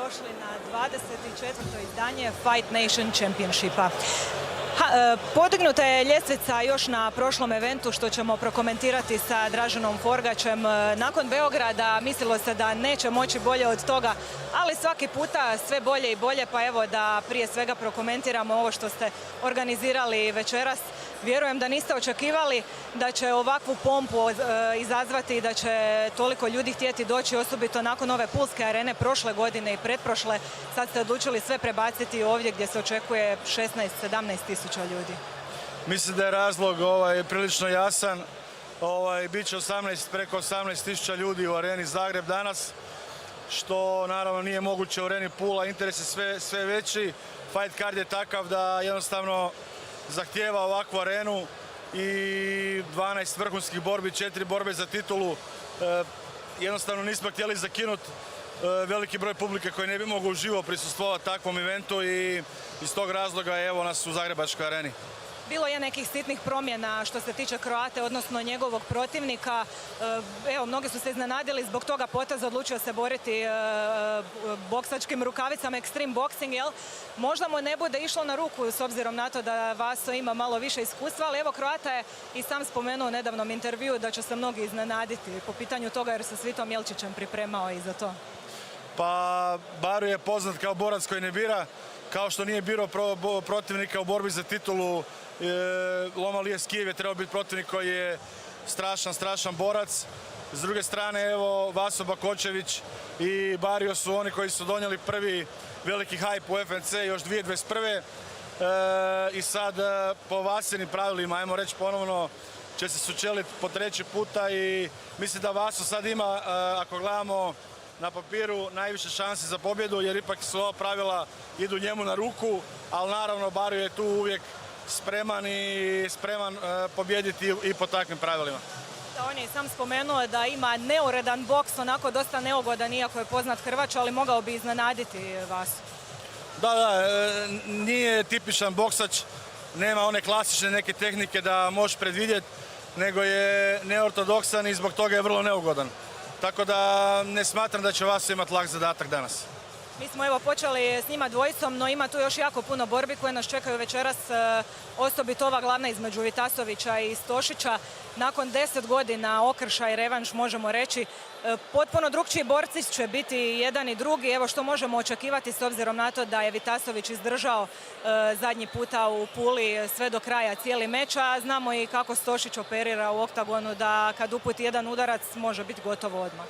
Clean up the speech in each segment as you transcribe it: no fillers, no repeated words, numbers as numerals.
dobrodošli na 24. izdanje Fight Nation Championshipa. Podignuta je ljestvica još na prošlom eventu što ćemo prokomentirati sa Draženom Forgačem. Nakon Beograda mislilo se da neće moći bolje od toga, ali svaki puta sve bolje i bolje, pa evo da prije svega prokomentiramo ovo što ste organizirali večeras. Vjerujem da niste očekivali da će ovakvu pompu izazvati i da će toliko ljudi htjeti doći, osobito nakon ove Pulske arene prošle godine i pretprošle. Sad ste odlučili sve prebaciti ovdje gdje se očekuje 16-17 tisuća ljudi. Mislim da je razlog prilično jasan. Biće preko 18 tisuća ljudi u areni Zagreb danas, što naravno nije moguće u areni Pula. Interes je sve veći. Fight card je takav da jednostavno zahtijeva ovakvu arenu i 12 vrhunskih borbi, 4 borbe za titulu. Jednostavno nismo htjeli zakinuti veliki broj publike koji ne bi mogao uživo prisustvovati takvom eventu i iz tog razloga evo nas u Zagrebačkoj areni. Bilo je nekih sitnih promjena što se tiče Kroate, odnosno njegovog protivnika. Evo, mnogi su se iznenadili zbog toga poteza, odlučio se boriti boksačkim rukavicama, extreme boxing, jel? Možda mu ne bude išlo na ruku s obzirom na to da Vaso ima malo više iskustva, ali evo Kroata je i sam spomenuo u nedavnom intervjuu da će se mnogi iznenaditi po pitanju toga jer se s Vitom Jelčićem pripremao i za to. Pa Baru je poznat kao borac koji ne bira, kao što nije birao protivnika u borbi za titulu. Loma Lijeskijev je trebao biti protivnik koji je strašan borac. S druge strane, evo, Vaso Bakočević i Bario su oni koji su donijeli prvi veliki hype u FNC još 2021. I sad po Vasinim pravilima, ajmo reći ponovno, će se sučeliti po treći puta i mislim da Vaso sad ima, ako gledamo na papiru, najviše šanse za pobjedu jer ipak su ova pravila idu njemu na ruku, ali naravno Bario je tu uvijek spreman pobjediti i po takvim pravilima. Da, on je i sam spomenuo da ima neuredan boks, onako dosta neugodan, iako je poznat Hrvač, ali mogao bi iznenaditi vas. Da, nije tipičan boksač, nema one klasične neke tehnike da možeš predvidjeti, nego je neortodoksan i zbog toga je vrlo neugodan. Tako da ne smatram da će Vaso imati lak zadatak danas. Mi smo evo počeli s njima dvojicom, no ima tu još jako puno borbi koje nas čekaju večeras, osobito ova glavna između Vitasovića i Stošića. Nakon 10 godina okršaj i revanš možemo reći, potpuno drukčiji borci će biti jedan i drugi. Evo što možemo očekivati s obzirom na to da je Vitasović izdržao zadnji puta u Puli sve do kraja cijeli meč, a znamo i kako Stošić operira u oktagonu da kad uputi jedan udarac može biti gotovo odmah.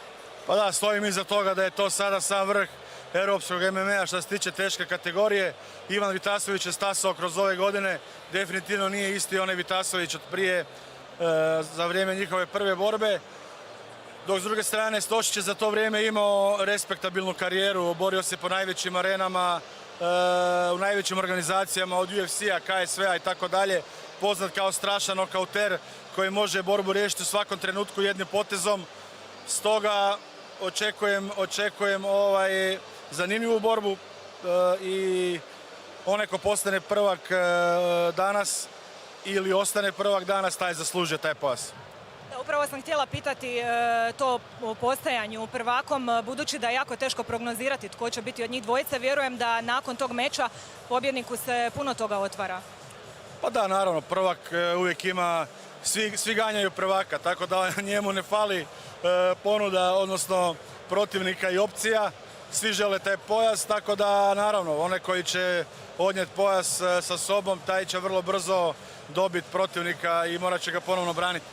Pa da, stojim iza toga da je to sada sam vrh europskog MMA-a što se tiče teške kategorije. Ivan Vitasović je stasao kroz ove godine, definitivno nije isti onaj Vitasović od prije za vrijeme njihove prve borbe. Dok s druge strane Stošić je za to vrijeme imao respektabilnu karijeru, borio se po najvećim arenama, u najvećim organizacijama od UFC-a, KSV-a i tako dalje. Poznat kao strašan nokauter koji može borbu riješiti u svakom trenutku jednim potezom. Stoga očekujem zanimljivu borbu i onaj ko postane prvak danas ili ostane prvak danas, taj zaslužuje taj pojas. Da, upravo sam htjela pitati to o postajanju prvakom, budući da je jako teško prognozirati tko će biti od njih dvojice. Vjerujem da nakon tog meča pobjedniku se puno toga otvara. Pa da, naravno, prvak uvijek ima, svi ganjaju prvaka, tako da njemu ne fali ponuda, odnosno protivnika i opcija. Svi žele taj pojas, tako da naravno onaj koji će odnijeti pojas sa sobom, taj će vrlo brzo dobiti protivnika i morat će ga ponovno braniti.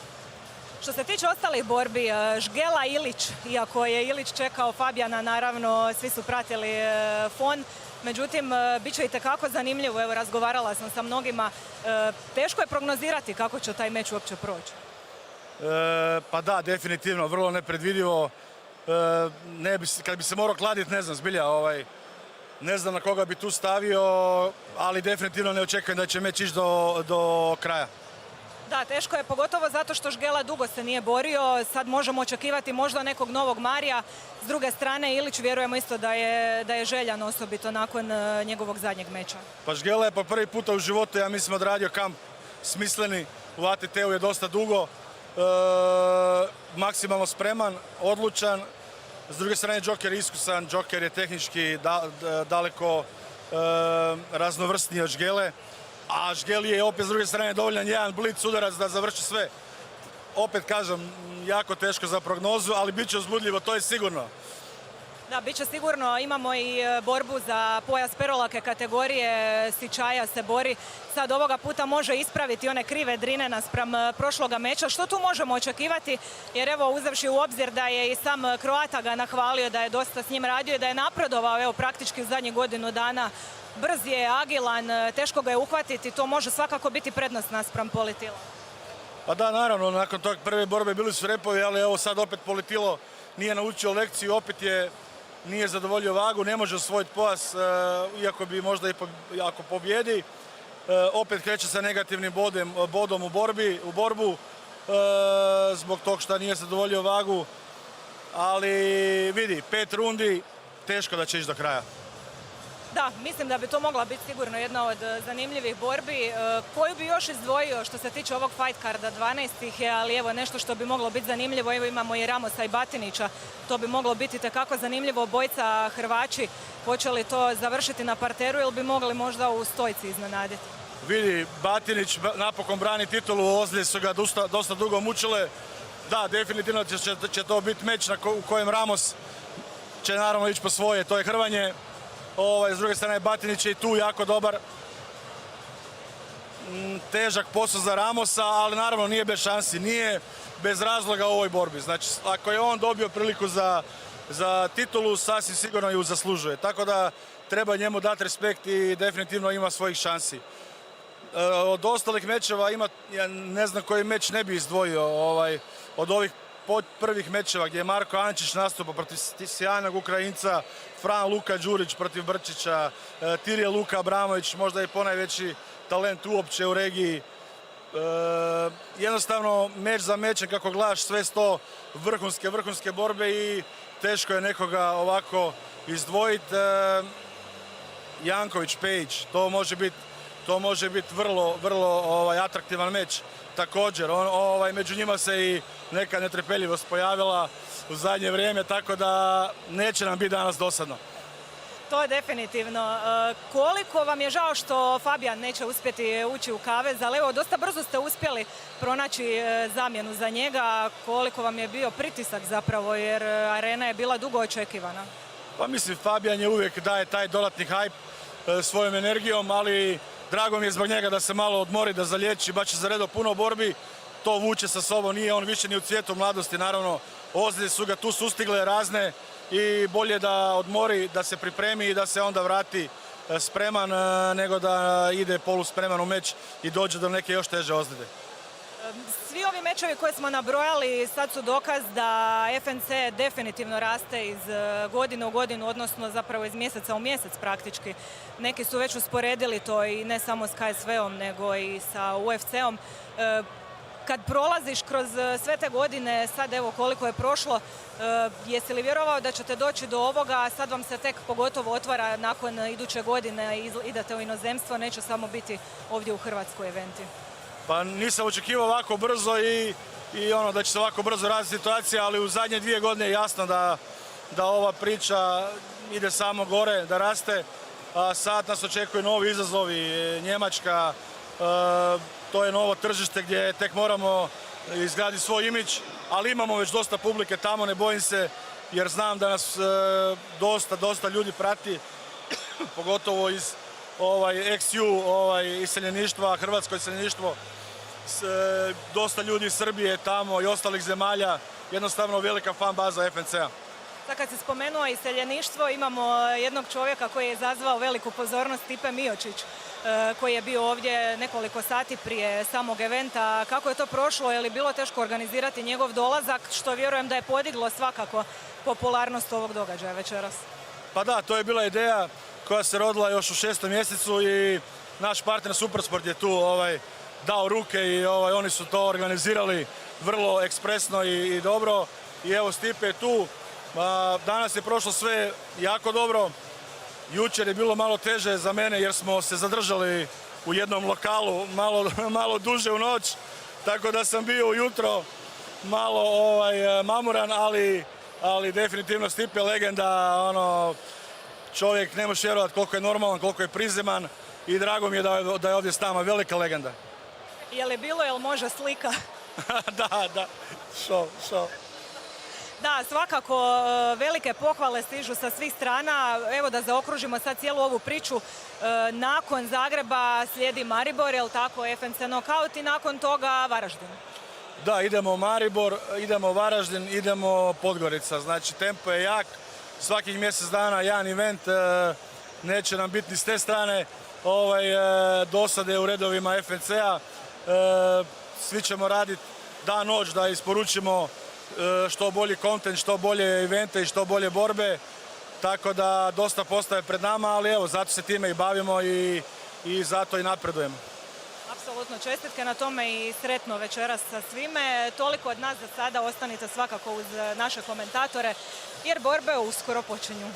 Što se tiče ostalih borbi, Žgela Ilić, iako je Ilić čekao Fabijana, naravno svi su pratili fon, međutim bit će itekako zanimljivo, evo razgovarala sam sa mnogima, teško je prognozirati kako će taj meč uopće proći. Pa da, definitivno, vrlo nepredvidivo. Kad bi se morao kladiti, ne znam, zbilja, ne znam na koga bi tu stavio, ali definitivno ne očekujem da će meč ići do kraja. Da, teško je, pogotovo zato što Žgela dugo se nije borio, sad možemo očekivati možda nekog novog Marija. S druge strane, Ilić vjerujemo isto da je željan, osobito nakon njegovog zadnjeg meča. Pa Žgela je po prvi puta u životu, ja mislim, odradio kamp smisleni, u ATT-u je dosta dugo, maksimalno spreman, odlučan S druge strane, Joker je iskusan, Joker je tehnički daleko raznovrsniji od Žgele, a Žgeli je opet s druge strane dovoljan jedan blic udarac da završi sve. Opet kažem, jako teško za prognozu, ali bit će uzbudljivo, to je sigurno. Da, bit će sigurno. Imamo i borbu za pojas perolake kategorije. Sičaja se bori. Sad ovoga puta može ispraviti one krive drine naspram prošloga meča. Što tu možemo očekivati? Jer evo, uzevši u obzir da je i sam Kroata ga nahvalio, da je dosta s njim radio i da je napredovao evo, praktički u zadnjih godinu dana. Brz je, agilan, teško ga je uhvatiti. To može svakako biti prednost naspram Politila. Pa da, naravno, nakon tog prve borbe bili su repovi, ali evo sad opet Politilo nije naučio lekciju, opet nije zadovoljio vagu, ne može osvojiti pojas, iako bi možda i ako pobjedi. Opet kreće sa negativnim bodom u borbu, zbog tog što nije zadovoljio vagu. Ali vidi, 5 rundi, teško da će ići do kraja. Da, mislim da bi to mogla biti sigurno jedna od zanimljivih borbi. Koju bi još izdvojio što se tiče ovog fight carda 12-ih je, ali evo nešto što bi moglo biti zanimljivo. Evo imamo i Ramosa i Batinića. To bi moglo biti tekako zanimljivo. Obojica Hrvaći, hoće li to završiti na parteru ili bi mogli možda u stojci iznenaditi? Vidi, Batinić napokon brani titulu, ozljede su ga dosta dugo mučile. Da, definitivno će to biti meč u kojem Ramos će naravno ići po svoje, to je hrvanje. S druge strane, Batinić je i tu jako dobar. Težak posao za Ramosa, ali naravno nije bez šansi, nije bez razloga u ovoj borbi. Znači, ako je on dobio priliku za titulu, sasvim sigurno ju zaslužuje. Tako da treba njemu dati respekt i definitivno ima svojih šansi. Od ostalih mečeva ja ne znam koji meč ne bi izdvojio od ovih prvih mečeva gdje je Marko Ančić nastupa protiv sjajnog Ukrajinca, Fran Luka Đurić protiv Brčića, Tirje Luka Abramović, možda i ponajveći talent uopće u regiji. Jednostavno, meč za mečem, kako gledaš, sve sto vrhunske borbe i teško je nekoga ovako izdvojiti. Janković, Pejić, to može biti vrlo atraktivan meč. Također, među njima se i neka netrpeljivost pojavila u zadnje vrijeme, tako da neće nam biti danas dosadno. To je definitivno. Koliko vam je žao što Fabijan neće uspjeti ući u kavez, ali evo, dosta brzo ste uspjeli pronaći zamjenu za njega. Koliko vam je bio pritisak zapravo, jer arena je bila dugo očekivana? Pa mislim, Fabijan je uvijek daje taj dodatni hype svojom energijom, ali drago mi je zbog njega da se malo odmori, da zaliječi, baš je zaredao puno borbi. To vuče sa sobom, nije on više ni u cvijetu mladosti, naravno ozljede su ga tu sustigle razne i bolje da odmori, da se pripremi i da se onda vrati spreman nego da ide poluspreman u meč i dođe do neke još teže ozljede. Svi ovi mečevi koje smo nabrojali sad su dokaz da FNC definitivno raste iz godine u godinu, odnosno zapravo iz mjeseca u mjesec praktički. Neki su već usporedili to i ne samo s KSV-om nego i sa UFC-om. Kad prolaziš kroz sve te godine, sad evo koliko je prošlo, jesi li vjerovao da ćete doći do ovoga, a sad vam se tek pogotovo otvara nakon iduće godine i idete u inozemstvo, neće samo biti ovdje u Hrvatskoj eventi? Pa nisam očekivao ovako brzo i da će se ovako brzo razviti situacija, ali u zadnje 2 godine je jasno da ova priča ide samo gore, da raste. A sad nas očekuju novi izazovi, Njemačka, to je novo tržište gdje tek moramo izgraditi svoj imidž, ali imamo već dosta publike tamo, ne bojim se, jer znam da nas dosta ljudi prati, pogotovo iz XU iseljeništva, hrvatsko iseljeništvo, dosta ljudi iz Srbije tamo i ostalih zemalja, jednostavno velika fan baza FNC-a. Sad kad si spomenuo iseljeništvo, imamo jednog čovjeka koji je izazvao veliku pozornost, Stipe Miočić, koji je bio ovdje nekoliko sati prije samog eventa. Kako je to prošlo? Je li bilo teško organizirati njegov dolazak, što vjerujem da je podiglo svakako popularnost ovog događaja večeras? Pa da, to je bila ideja koja se rodila još u 6. mjesecu i naš partner Supersport je tu dao ruke i oni su to organizirali vrlo ekspresno i dobro. I evo, Stipe je tu. Danas je prošlo sve jako dobro. Jučer je bilo malo teže za mene jer smo se zadržali u jednom lokalu malo duže u noć, tako da sam bio ujutro malo mamuran, ali ali definitivno Stipe je legenda, ono, čovjek ne može vjerovati koliko je normalan, koliko je prizeman i drago mi je da je ovdje s nama, velika legenda. Je li bilo, jel može slika? Da, šo. Da, svakako velike pohvale stižu sa svih strana. Evo da zaokružimo sad cijelu ovu priču. Nakon Zagreba slijedi Maribor, jel tako, FNC Knockout i nakon toga Varaždin. Da, idemo Maribor, idemo Varaždin, idemo Podgorica. Znači, tempo je jak. Svakih mjesec dana jedan event, neće nam biti ni s te strane dosade u redovima FNC-a. Svi ćemo raditi dan noć da isporučimo što bolji kontent, što bolje evente i što bolje borbe. Tako da dosta postaje pred nama, ali evo, zato se time i bavimo i zato i napredujemo. Apsolutno, čestitke na tome i sretno večeras sa svime. Toliko od nas za sada, ostanite svakako uz naše komentatore jer borbe uskoro počinju.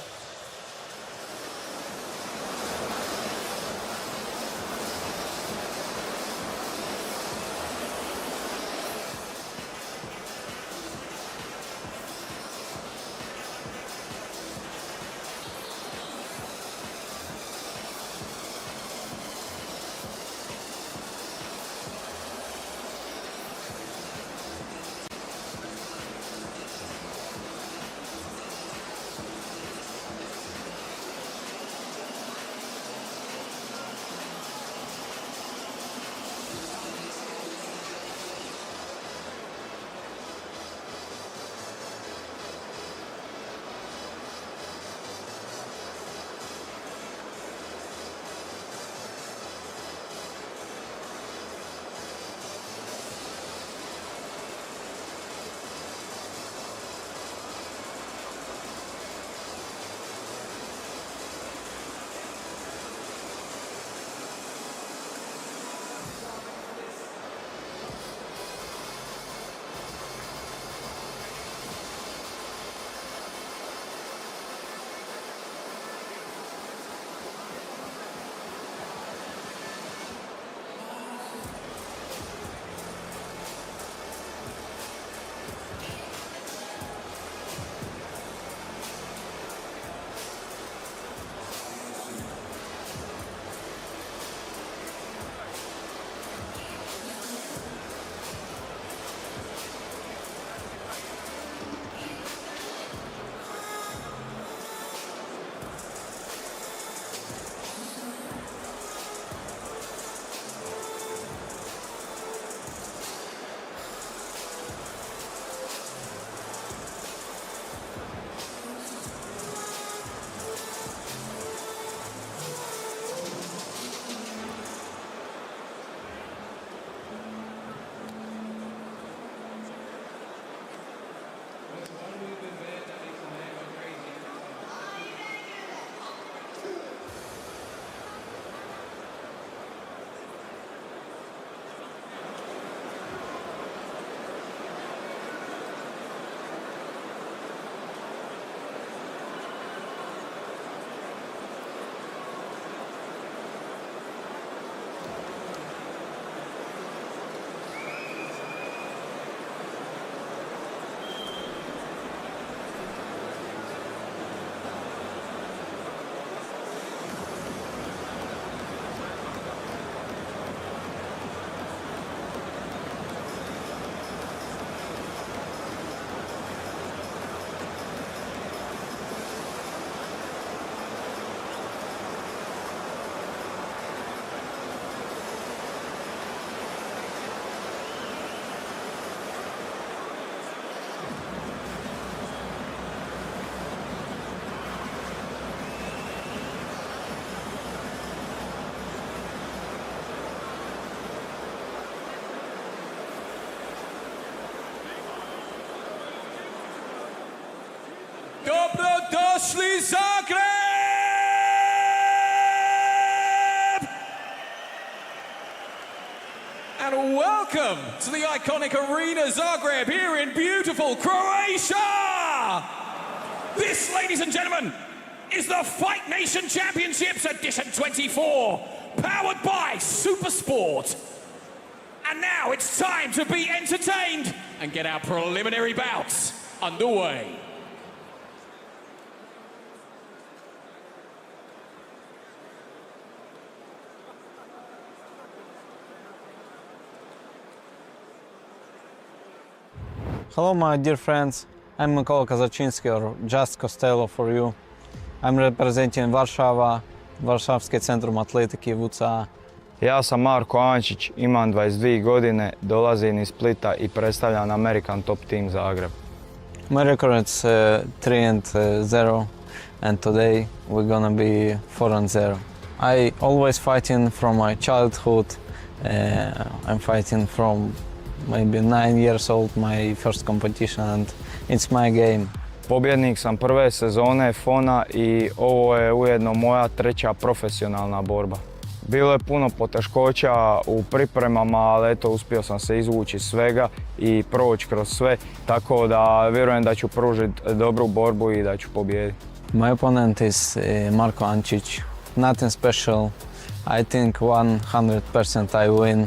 Dobrodošli Zagreb! And welcome to the iconic Arena Zagreb here in beautiful Croatia! This, ladies and gentlemen, is the Fight Nation Championships Edition 24, powered by Supersport. And now it's time to be entertained and get our preliminary bouts underway. Hello, my dear friends. I'm Mikola Kazaczynski, or just Costello for you. I'm representing Warsaw, Varšavske centrum atletike VUCA. Ja sam Marko Ančić, imam 22 godine, dolazim iz Splita i predstavljam American Top Team Zagreb. My record is 3-0, and today we're gonna be 4-0. I always fighting from my childhood. I'm fighting from maybe 9 years old, my first competition, and it's my game. Pobjednik sam prve sezone FONA i ovo je ujedno moja treća profesionalna borba. Bilo je puno poteškoća u pripremama, ali eto, uspio sam se izvući iz svega i proći kroz sve, tako da vjerujem da ću pružiti dobru borbu i da ću pobijediti. My opponent is Marko Ančić. Nothing special. I think 100% I win.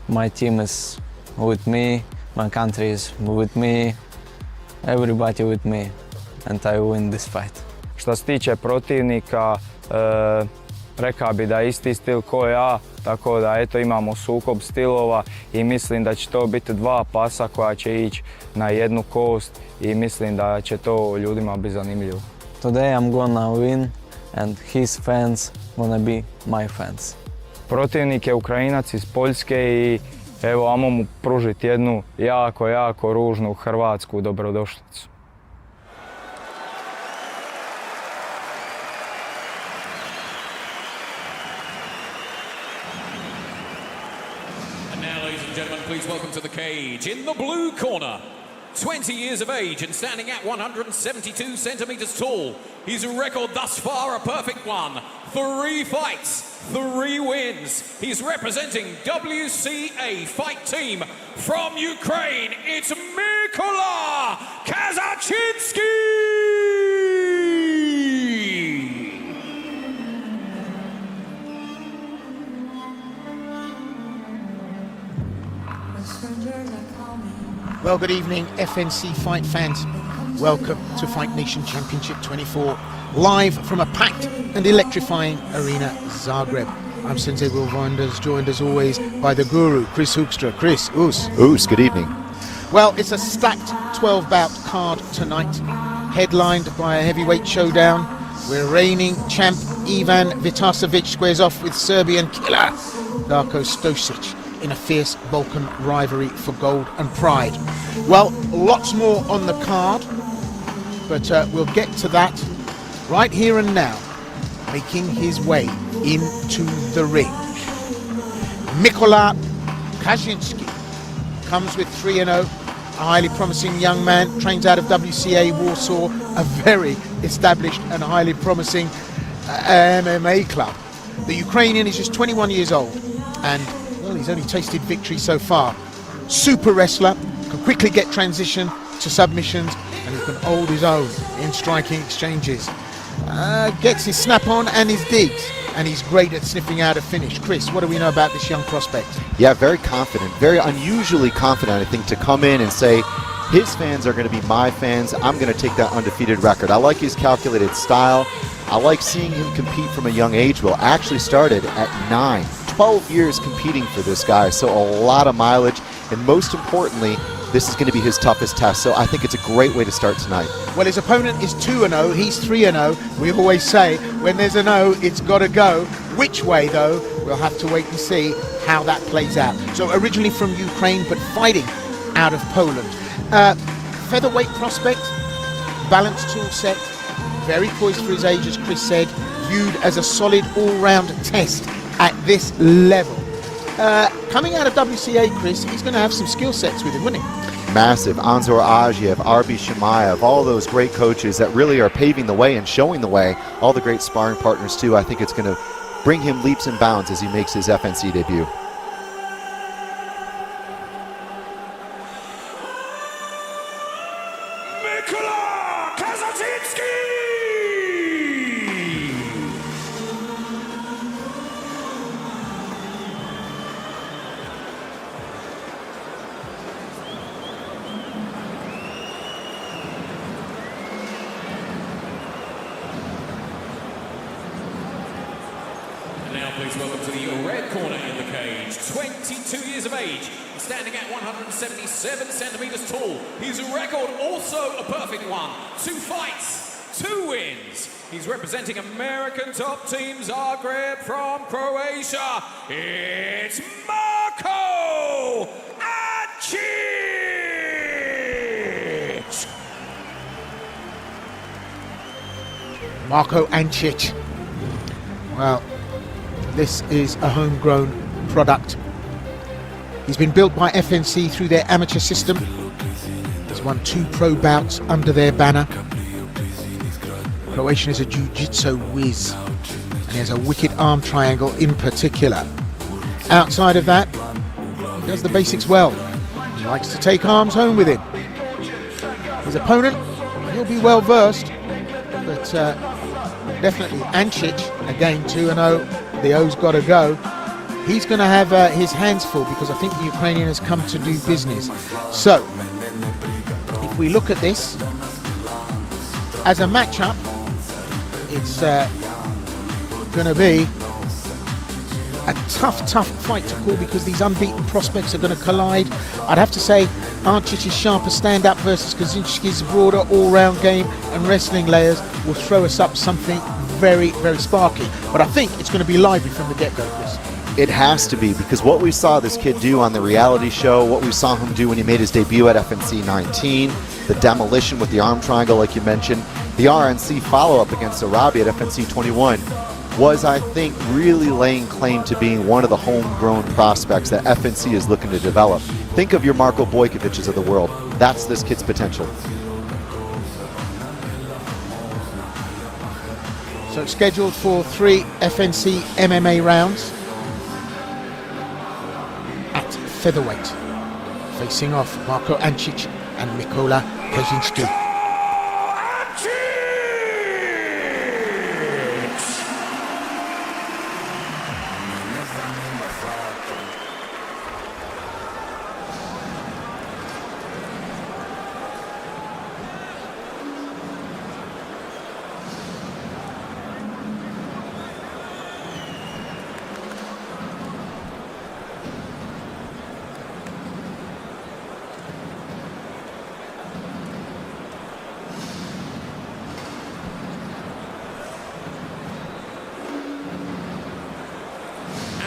My team is with me, my country is with me, everybody with me, and I win this fight. Što se tiče protivnika, rekao bi da je isti stil ko ja, tako da eto, imamo sukob stilova i mislim da će to biti dva pasa koja će ići na jednu kost i mislim da će to ljudima biti zanimljivo. Today I'm gonna win and his fans gonna be my fans. Protivnik je Ukrajinac iz Poljske i evo, ajmo mu pružiti jednu jako ružnu hrvatsku dobrodošlicu. And now, ladies and gentlemen, please welcome to the cage, in the blue corner, 20 years of age and standing at 172 centimeters tall. His record thus far a perfect one. 3 fights, 3 wins. He's representing WCA Fight Team from Ukraine. It's Mikola Kazaczynski! Well, good evening, FNC Fight fans. Welcome to Fight Nation Championship 24, live from a packed and electrifying arena, Zagreb. I'm Sensei Will Wonders, joined as always by the guru, Chris Hoekstra. Chris, Oos, good evening. Well, it's a stacked 12-bout card tonight, headlined by a heavyweight showdown where reigning champ Ivan Vitasovic squares off with Serbian killer Darko Stosic in a fierce Balkan rivalry for gold and pride. Well, lots more on the card, but we'll get to that right here and now. Making his way into the ring, Mikola Kazaczynski comes with 3-0, a highly promising young man, trains out of WCA Warsaw, a very established and highly promising MMA club. The Ukrainian is just 21 years old, and well, he's only tasted victory so far. Super wrestler, can quickly get transition to submissions, and he can hold his own in striking exchanges. Gets his snap on and his digs, and he's great at sniffing out a finish. Chris, what do we know about this young prospect? Yeah, very confident, very unusually confident, I think, to come in and say his fans are going to be my fans. I'm going to take that undefeated record. I like his calculated style. I like seeing him compete from a young age. Will actually started at 12 years competing for this guy, so a lot of mileage, and most importantly, this is going to be his toughest test, so I think it's a great way to start tonight. Well, his opponent is 2-0, he's 3-0. We always say, when there's a no, it's got to go. Which way, though? We'll have to wait and see how that plays out. So originally from Ukraine, but fighting out of Poland. Featherweight prospect, balanced tool set, very poised for his age, as Chris said, viewed as a solid all-round test at this level. Coming out of WCA, Chris, he's going to have some skill sets with him, wouldn't he? Massive. Anzor Agiev, Arbi Shemaev, all those great coaches that really are paving the way and showing the way. All the great sparring partners, too. I think it's going to bring him leaps and bounds as he makes his FNC debut. Mikola Kazaczynski! And now please welcome to the red corner in the cage, 22 years of age, standing at 177 centimeters tall. His record also a perfect one. 2 fights, 2 wins. He's representing American top team Zagreb from Croatia. It's Marko Ancic! Marko Ancic. Well, this is a homegrown product. He's been built by FNC through their amateur system. He's won 2 pro bouts under their banner. Croatian is a jiu-jitsu whiz, and he has a wicked arm triangle in particular. Outside of that, he does the basics well. He likes to take arms home with him. His opponent, he'll be well versed, but definitely Ancic, again 2-0, the O's got to go. He's going to have his hands full because I think the Ukrainian has come to do business. So, if we look at this as a matchup, it's going to be a tough fight to call because these unbeaten prospects are going to collide. I'd have to say Ancic's sharper stand-up versus Kaczynski's broader all-round game and wrestling layers will throw us up something very, very sparky. But I think it's going to be lively from the get-go, Chris. It has to be, because what we saw this kid do on the reality show, what we saw him do when he made his debut at FNC 19, the demolition with the arm triangle like you mentioned, the RNC follow-up against Arabi at FNC 21, was, I think, really laying claim to being one of the homegrown prospects that FNC is looking to develop. Think of your Marko Bojković's of the world. That's this kid's potential. So it's scheduled for 3 FNC MMA rounds at featherweight. Facing off Marko Ancic and Mykola Kaczynski.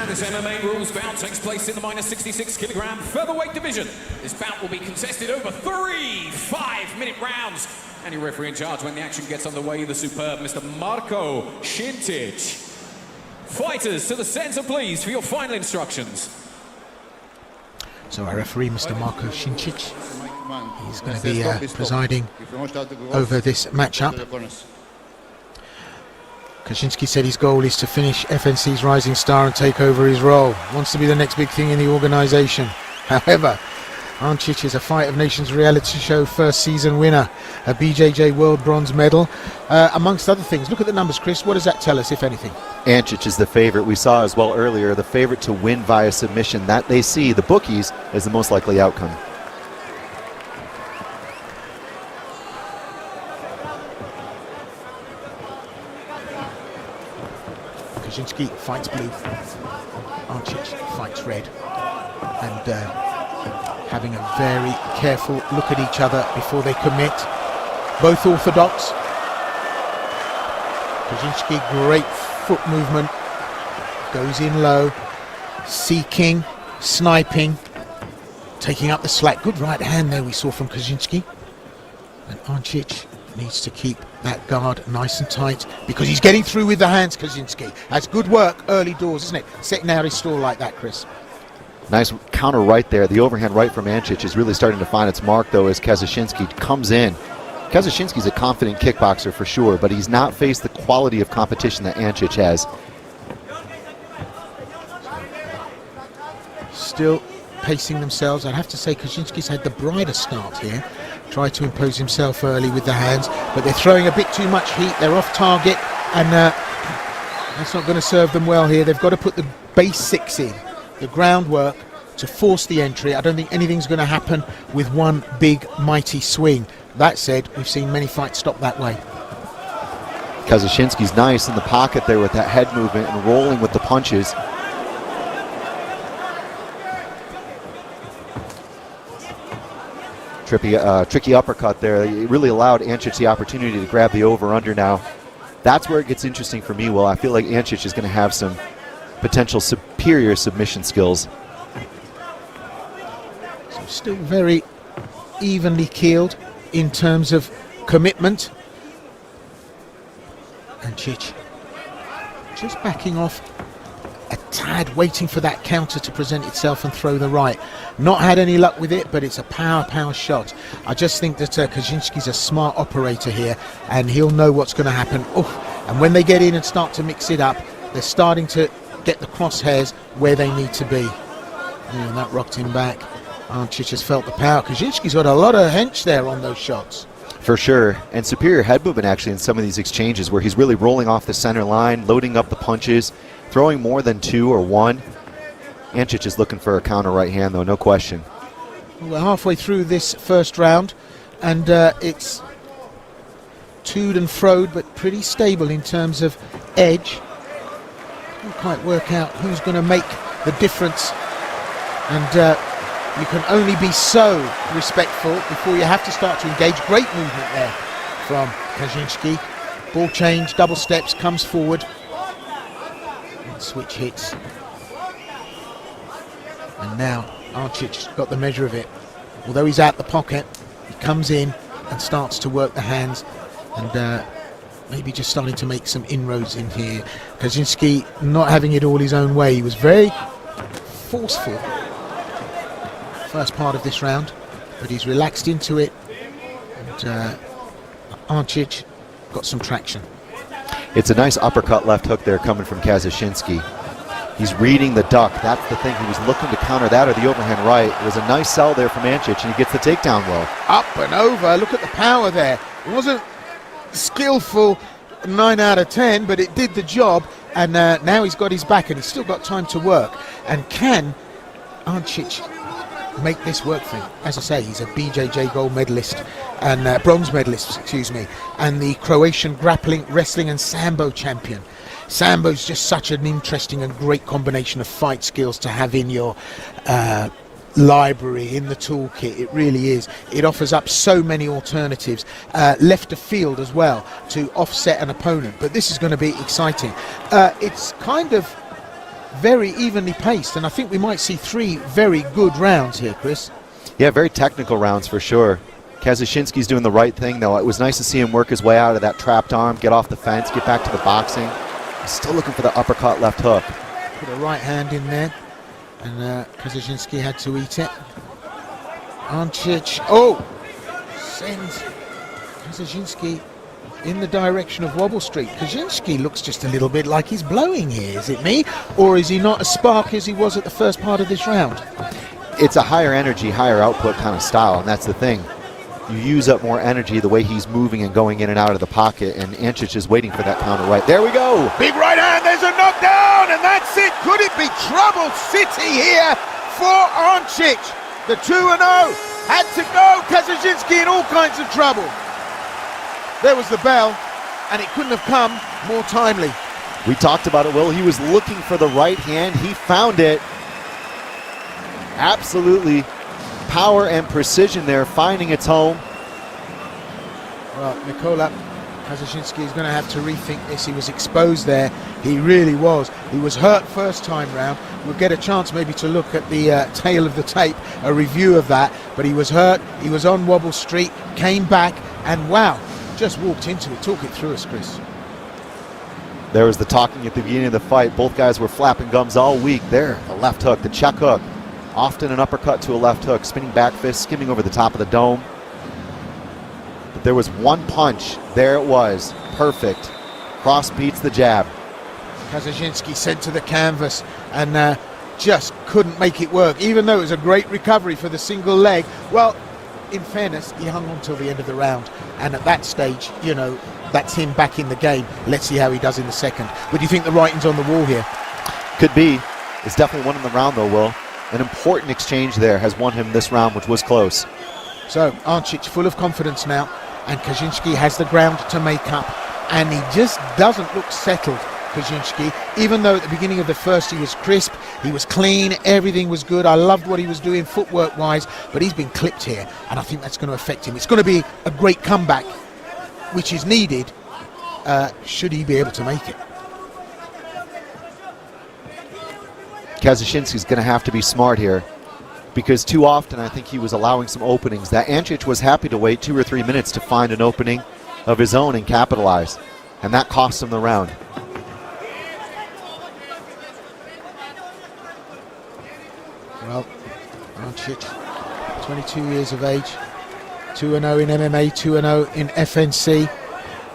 This MMA rules bout takes place in the minus 66 kilogram featherweight division. This bout will be contested over 3 5-minute rounds. And your referee in charge when the action gets underway, the superb Mr. Marko Ancic. Fighters to the center, please, for your final instructions. So our referee, Mr. Marko Ancic, he's going to be presiding over this matchup. Kaczynski said his goal is to finish FNC's rising star and take over his role. Wants to be the next big thing in the organisation. However, Ancic is a Fight of Nations reality show first season winner, a BJJ World Bronze medal, amongst other things. Look at the numbers, Chris. What does that tell us, if anything? Ancic is the favorite. We saw as well earlier, the favorite to win via submission. That they see, the bookies, as the most likely outcome. Kaczynski fights blue, Ancic fights red, and having a very careful look at each other before they commit. Both orthodox. Kaczynski, great foot movement, goes in low, seeking, sniping, taking up the slack. Good right hand there we saw from Kaczynski. And Ancic needs to keep that guard nice and tight because he's getting through with the hands. Kaczynski. That's good work early doors, isn't it? Setting out his stall like that, Chris. Nice counter right there. The overhand right from Ancic is really starting to find its mark, though, as Kaczynski comes in. Kaczynski's a confident kickboxer for sure, but he's not faced the quality of competition that Ancic has. Still pacing themselves. I'd have to say Kaczynski's had the brighter start here. Tried to impose himself early with the hands, but they're throwing a bit too much heat. They're off target, and that's not going to serve them well here. They've got to put the basics in, the groundwork, to force the entry. I don't think anything's going to happen with one big, mighty swing. That said, we've seen many fights stop that way. Kaczynski's nice in the pocket there with that head movement and rolling with the punches. tricky uppercut there. It really allowed Ancic the opportunity to grab the over-under now. That's where it gets interesting for me, Will. I feel like Ancic is going to have some potential superior submission skills. So still very evenly keeled in terms of commitment. Ancic just backing off a tad, waiting for that counter to present itself and throw the right. Not had any luck with it, but it's a power shot. I just think that Kaczynski's a smart operator here, and he'll know what's going to happen. And when they get in and start to mix it up, they're starting to get the crosshairs where they need to be. And that rocked him back. Ancic has felt the power. Kaczynski's got a lot of hench there on those shots. For sure, and superior head movement actually in some of these exchanges where he's really rolling off the center line, loading up the punches, throwing more than 2 or 1. Ancic is looking for a counter right hand though, no question. We're halfway through this first round, and it's toed and froed, but pretty stable in terms of edge. Can't quite work out who's going to make the difference, and you can only be so respectful before you have to start to engage. Great movement there from Kaczynski. Ball change, double steps, comes forward. And switch hits. And now Ancic's got the measure of it. Although he's out the pocket, he comes in and starts to work the hands, and maybe just starting to make some inroads in here. Kaczynski not having it all his own way. He was very forceful first part of this round, but he's relaxed into it, and Ancic got some traction. It's a nice uppercut left hook there coming from Kaczynski. He's reading the duck. That's the thing. He was looking to counter that or the overhand right. It was a nice sell there from Ancic, and he gets the takedown well. Up and over. Look at the power there. It wasn't skillful 9 out of 10, but it did the job, and now he's got his back, and he's still got time to work. And can Ancic make this work for him? As I say, he's a BJJ gold medalist and bronze medalist, and the Croatian grappling, wrestling and Sambo champion. Sambo's just such an interesting and great combination of fight skills to have in your library, in the toolkit. It really is. It offers up so many alternatives, left of field as well, to offset an opponent. But this is going to be exciting. It's kind of very evenly paced, and I think we might see 3 very good rounds here, Chris. Yeah, very technical rounds for sure. Kaczynski's doing the right thing, though. It was nice to see him work his way out of that trapped arm, get off the fence, get back to the boxing. He's still looking for the uppercut left hook. Put a right hand in there, and Kaczynski had to eat it. Ancic, sends Kaczynski in the direction of Wobble Street. Kaczynski looks just a little bit like he's blowing here. Is it me, or is he not as sparky as he was at the first part of this round? It's a higher energy, higher output kind of style, and that's the thing. You use up more energy the way he's moving and going in and out of the pocket, and Ancic is waiting for that counter right. There we go! Big right hand, there's a knockdown, and that's it! Could it be trouble city here for Ancic? The 2-0 had to go. Kaczynski in all kinds of trouble. There was the bell, and it couldn't have come more timely. We talked about it, Will. He was looking for the right hand. He found it. Absolutely power and precision there, finding its home. Well, Nikola Kaczynski is going to have to rethink this. He was exposed there. He really was. He was hurt first time round. We'll get a chance maybe to look at the tail of the tape, a review of that. But he was hurt. He was on Wobble Street, came back, and wow, just walked into it. Talk it through us, Chris. There was the talking at the beginning of the fight. Both guys were flapping gums all week. There, the left hook, the check hook. Often an uppercut to a left hook, spinning back fist, skimming over the top of the dome. But there was one punch. There it was. Perfect. Cross beats the jab. Kaczynski sent to the canvas and just couldn't make it work, even though it was a great recovery for the single leg. Well, in fairness, he hung on till the end of the round. And at that stage, you know, that's him back in the game. Let's see how he does in the second. But do you think the writing's on the wall here? Could be. It's definitely one in the round, though, Will. An important exchange there has won him this round, which was close. So Ancic full of confidence now, and Kaczynski has the ground to make up, and he just doesn't look settled Kaczynski, even though at the beginning of the first he was crisp, he was clean, everything was good. I loved what he was doing footwork wise, but he's been clipped here, and I think that's going to affect him. It's going to be a great comeback, which is needed, should he be able to make it. Kaczynski's going to have to be smart here, because too often I think he was allowing some openings that Ancic was happy to wait 2 or 3 minutes to find an opening of his own and capitalize, and that cost him the round. Well, Ancic, 22 years of age, 2-0 in MMA, 2-0 in FNC.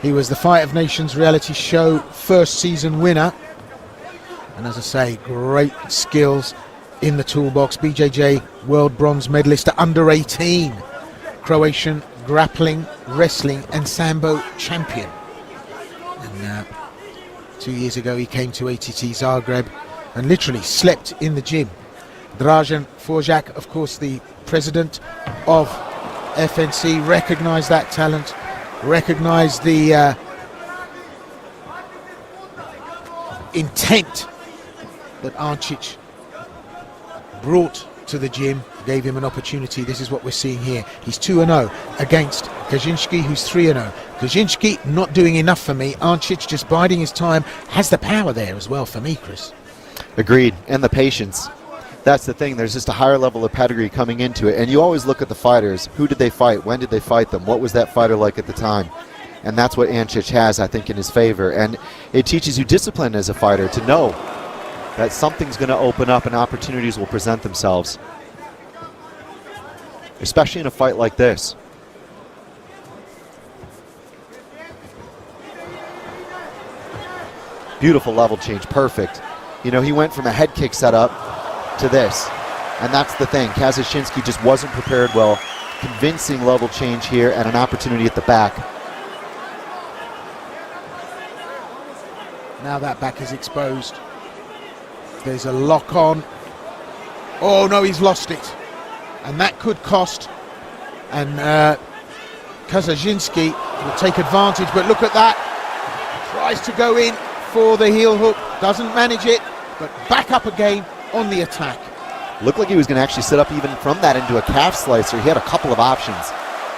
He was the Fight of Nations reality show first season winner. And as I say, great skills in the toolbox. BJJ world bronze medalist at under 18. Croatian grappling, wrestling and Sambo champion. And 2 years ago he came to ATT Zagreb and literally slept in the gym. Dražen Foržak, of course the president of FNC, recognised that talent, recognised the intent that Ancic brought to the gym, gave him an opportunity. This is what we're seeing here. He's 2-0 against Kaczynski, who's 3-0. Kaczynski not doing enough for me. Ancic just biding his time, has the power there as well for me, Chris. Agreed, and the patience. That's the thing, there's just a higher level of pedigree coming into it, and you always look at the fighters. Who did they fight? When did they fight them? What was that fighter like at the time? And that's what Ancic has, I think, in his favor. And it teaches you discipline as a fighter to know that something's going to open up and opportunities will present themselves, especially in a fight like this. Beautiful level change, perfect. You know, he went from a head kick setup to this, and that's the thing. Kaczynski just wasn't prepared well. Convincing level change here and an opportunity at the back. Now that back is exposed. There's a lock on. Oh no, he's lost it. And that could cost. And Kaczynski will take advantage, but look at that. Tries to go in for the heel hook, doesn't manage it, but back up again on the attack. Looked like he was going to actually set up even from that into a calf slicer. He had a couple of options.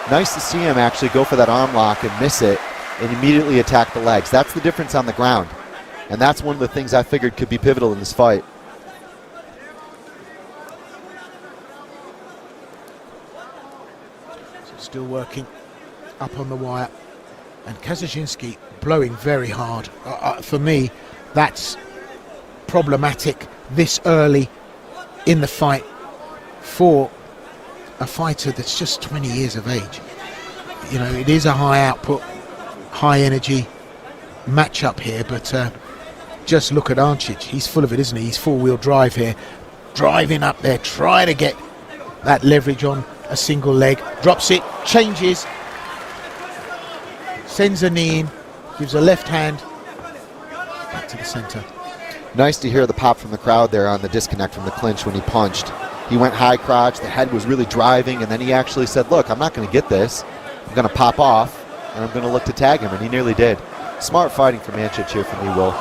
Nice to see him actually go for that arm lock and miss it and immediately attack the legs. That's the difference on the ground. And that's one of the things I figured could be pivotal in this fight. So still working up on the wire. And Kaczynski blowing very hard. For me, that's problematic this early in the fight for a fighter that's just 20 years of age. You know, it is a high output, high energy matchup here, but just look at Ancic. He's full of it, isn't he? He's four-wheel drive here, driving up there, trying to get that leverage on a single leg. Drops it, changes, sends a knee in, gives a left hand back to the center. Nice to hear the pop from the crowd there on the disconnect from the clinch when he punched. He went high crotch, the head was really driving, and then he actually said, look, I'm not going to get this. I'm going to pop off, and I'm going to look to tag him, and he nearly did. Smart fighting from Ancic here from me, Will.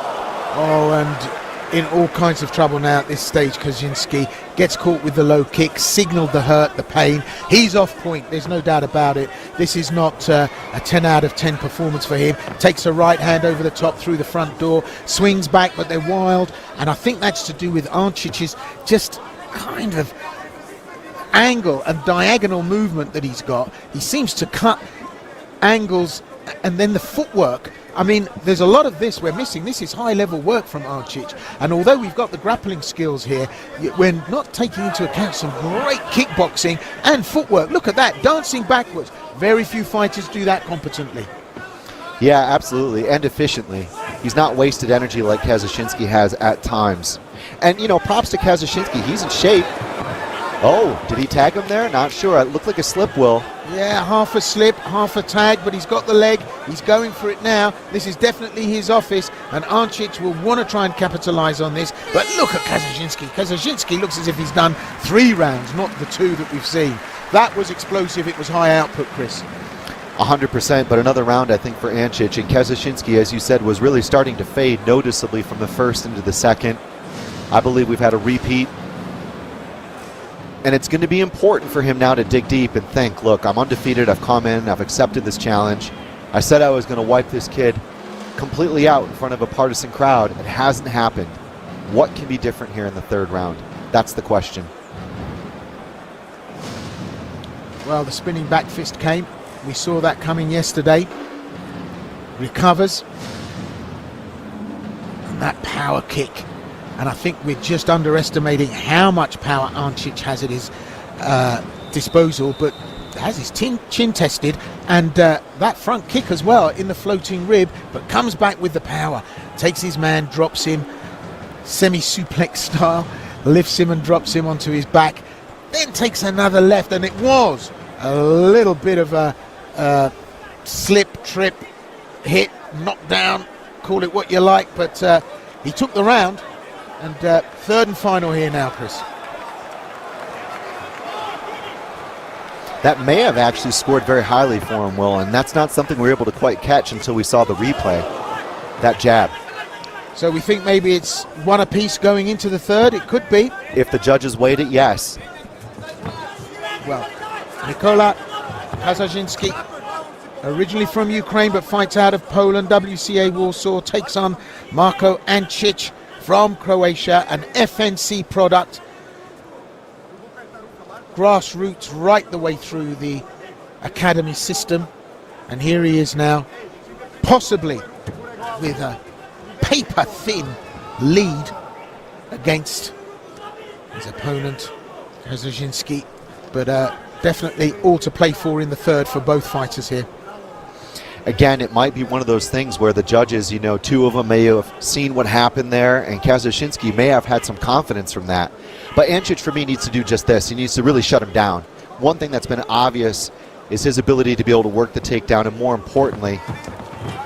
Oh, and in all kinds of trouble now at this stage. Kaczynski gets caught with the low kick, signaled the hurt, the pain. He's off point, there's no doubt about it. This is not a 10 out of 10 performance for him. Takes a right hand over the top through the front door, swings back, but they're wild. And I think that's to do with Ancic's just kind of angle and diagonal movement that he's got. He seems to cut angles, and then the footwork. I mean, there's a lot of this we're missing. This is high-level work from Ancic. And although we've got the grappling skills here, we're not taking into account some great kickboxing and footwork. Look at that, dancing backwards. Very few fighters do that competently. Yeah, absolutely, and efficiently. He's not wasted energy like Kaczynski has at times. And, you know, props to Kaczynski. He's in shape. Oh, did he tag him there? Not sure. It looked like a slip, Will. Yeah, half a slip, half a tag, but he's got the leg. He's going for it now. This is definitely his office, and Ancic will want to try and capitalize on this. But look at Kaczynski. Kaczynski looks as if he's done 3 rounds, not the 2 that we've seen. That was explosive. It was high output, Chris. 100%, but another round, I think, for Ancic. And Kazushinski, as you said, was really starting to fade noticeably from the first into the second. I believe we've had a repeat. And it's going to be important for him now to dig deep and think, look, I'm undefeated, I've come in, I've accepted this challenge. I said I was going to wipe this kid completely out in front of a partisan crowd. It hasn't happened. What can be different here in the third round? That's the question. Well, the spinning back fist came. We saw that coming yesterday. Recovers. And that power kick. And I think we're just underestimating how much power Ancic has at his disposal, but has his chin tested, and that front kick as well in the floating rib, but comes back with the power. Takes his man, drops him, semi-suplex style, lifts him and drops him onto his back, then takes another left, and it was a little bit of a slip, trip, hit, knockdown, call it what you like, but he took the round. And third and final here now, Chris. That may have actually scored very highly for him, Will, and that's not something we were able to quite catch until we saw the replay, that jab. So we think maybe it's one apiece going into the third. It could be. If the judges weighed it, yes. Well, Nikola Kazushinski, originally from Ukraine but fights out of Poland, WCA Warsaw, takes on Marko Ancic from Croatia, an FNC product. Grassroots right the way through the academy system. And here he is now, possibly with a paper-thin lead against his opponent, Kazushinski. But definitely all to play for in the third for both fighters here. Again, it might be one of those things where the judges, you know, two of them may have seen what happened there, and Kazushinski may have had some confidence from that. But Ancic, for me, needs to do just this. He needs to really shut him down. One thing that's been obvious is his ability to be able to work the takedown, and more importantly,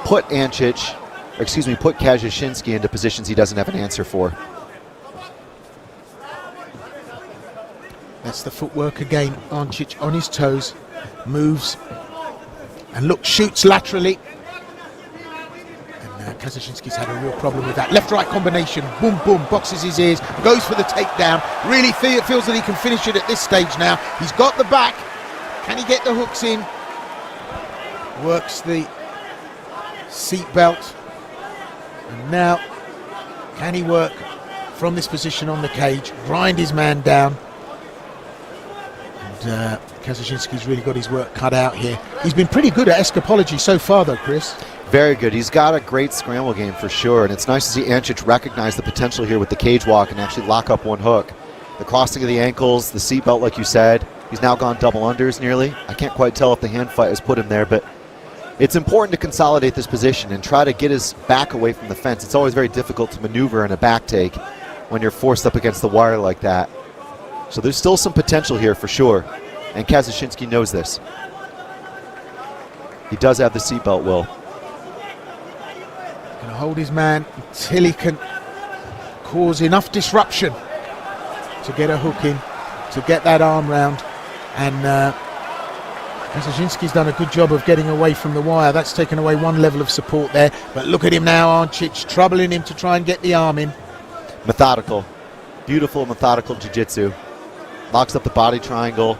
put Kazushinski into positions he doesn't have an answer for. That's the footwork again. Ancic on his toes, moves, and look, shoots laterally. And Kazushinski's had a real problem with that. Left-right combination, boom, boom, boxes his ears, goes for the takedown. Really feels that he can finish it at this stage now. He's got the back. Can he get the hooks in? Works the seat belt. And now, can he work from this position on the cage, grind his man down? And Kazushinski's really got his work cut out here. He's been pretty good at escapology so far, though, Chris. Very good. He's got a great scramble game for sure, and it's nice to see Ancic recognize the potential here with the cage walk and actually lock up one hook. The crossing of the ankles, the seatbelt, like you said. He's now gone double unders nearly. I can't quite tell if the hand fight has put him there, but it's important to consolidate this position and try to get his back away from the fence. It's always very difficult to maneuver in a back take when you're forced up against the wire like that. So there's still some potential here for sure, and Kazushinski knows this. He does have the seatbelt, Will. Gonna hold his man until he can cause enough disruption to get a hook in, to get that arm round. And Kazushinski's done a good job of getting away from the wire. That's taken away one level of support there. But look at him now, Ancic, troubling him to try and get the arm in. Methodical. Beautiful, methodical jiu-jitsu. Locks up the body triangle.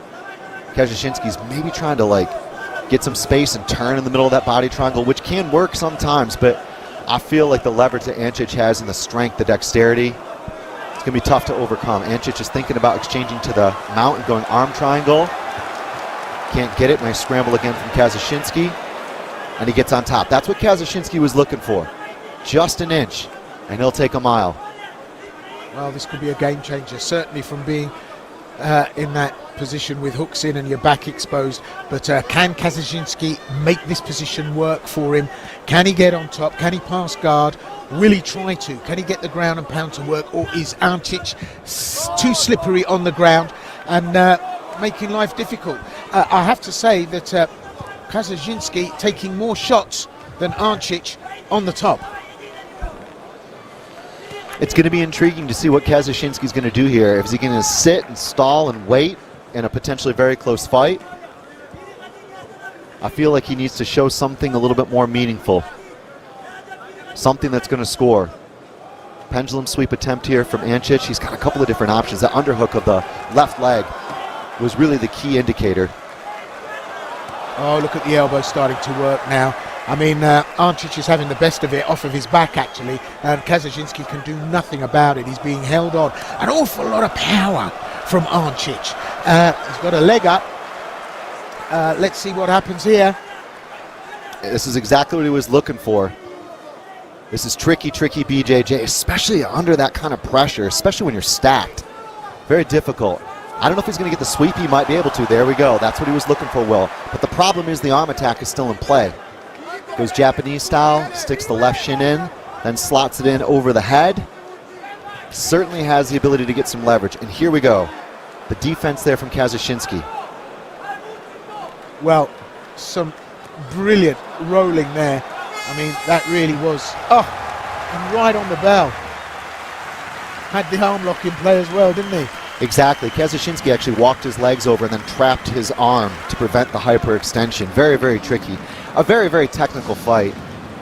Kazushinski's maybe trying to get some space and turn in the middle of that body triangle, which can work sometimes, but I feel like the leverage that Ancic has and the strength, the dexterity, it's going to be tough to overcome. Ancic is thinking about exchanging to the mount and going arm triangle. Can't get it. Nice scramble again from Kazushinski, and he gets on top. That's what Kazushinski was looking for. Just an inch, and he'll take a mile. Well, this could be a game changer, certainly from being in that position with hooks in and your back exposed. But can Kazushinski make this position work for him? Can he get on top? Can he pass guard? Will he try to? Can he get the ground and pound to work? Or is Ancic too slippery on the ground and making life difficult? I have to say that Kazushinski taking more shots than Ancic on the top. It's going to be intriguing to see what Kazushinski's going to do here. Is he going to sit and stall and wait in a potentially very close fight? I feel like he needs to show something a little bit more meaningful. Something that's going to score. Pendulum sweep attempt here from Ancic. He's got a couple of different options. The underhook of the left leg was really the key indicator. Oh, look at the elbow starting to work now. I mean, Ancic is having the best of it off of his back, actually, and Kazasinski can do nothing about it. He's being held on. An awful lot of power from Ancic. He's got a leg up. Let's see what happens here. This is exactly what he was looking for. This is tricky BJJ, especially under that kind of pressure, especially when you're stacked. Very difficult. I don't know if he's going to get the sweep. He might be able to. There we go. That's what he was looking for, Will. But the problem is the arm attack is still in play. Goes Japanese style, sticks the left shin in, then slots it in over the head. Certainly has the ability to get some leverage. And here we go. The defense there from Kazasinski. Well, some brilliant rolling there. I mean, that really was, and right on the bell. Had the arm lock in play as well, didn't he? Exactly. Kazasinski actually walked his legs over and then trapped his arm to prevent the hyperextension. Very, very tricky. A very, very technical fight.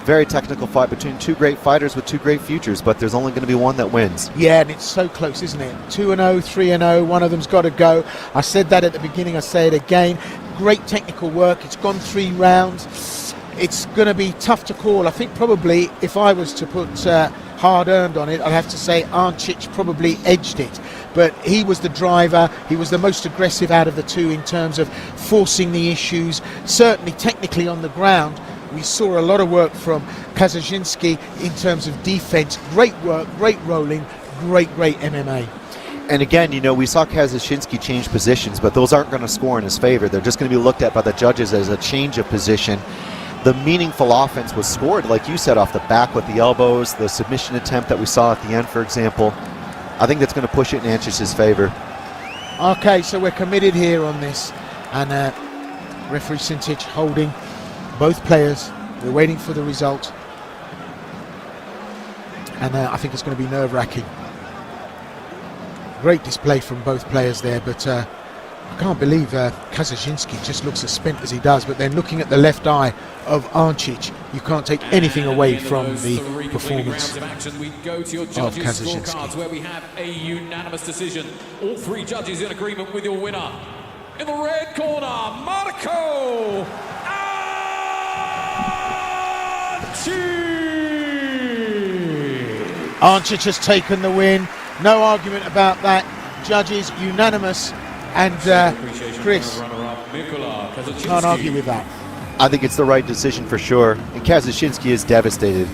Very technical fight between two great fighters with two great futures, but there's only going to be one that wins. Yeah, and it's so close, isn't it? 2-0, 3-0, one of them's got to go. I said that at the beginning, I say it again. Great technical work. It's gone 3 rounds. It's going to be tough to call. I think probably if I was to put hard-earned on it, I'd have to say Ancic probably edged it. But he was the driver. He was the most aggressive out of the two in terms of forcing the issues. Certainly technically on the ground, we saw a lot of work from Kazasinski in terms of defense. Great work, great rolling, great MMA. And again, you know, we saw Kazasinski change positions, but those aren't going to score in his favor. They're just going to be looked at by the judges as a change of position. The meaningful offense was scored, like you said, off the back with the elbows, the submission attempt that we saw at the end, for example. I think that's going to push it in Ancic's favor. Okay, so we're committed here on this. And referee Sintic holding both players. We're waiting for the result. And I think it's going to be nerve-wracking. Great display from both players there, but I can't believe Kazasinski just looks as spent as he does. But then looking at the left eye of Ancic, you can't take anything away from the performance of Kazasinski. Where we have a unanimous decision. All 3 judges in agreement with your winner. In the red corner, Marco Ancic has taken the win. No argument about that. Judges unanimous. And Chris, can't argue with that. I think it's the right decision for sure. And Kazasinski is devastated.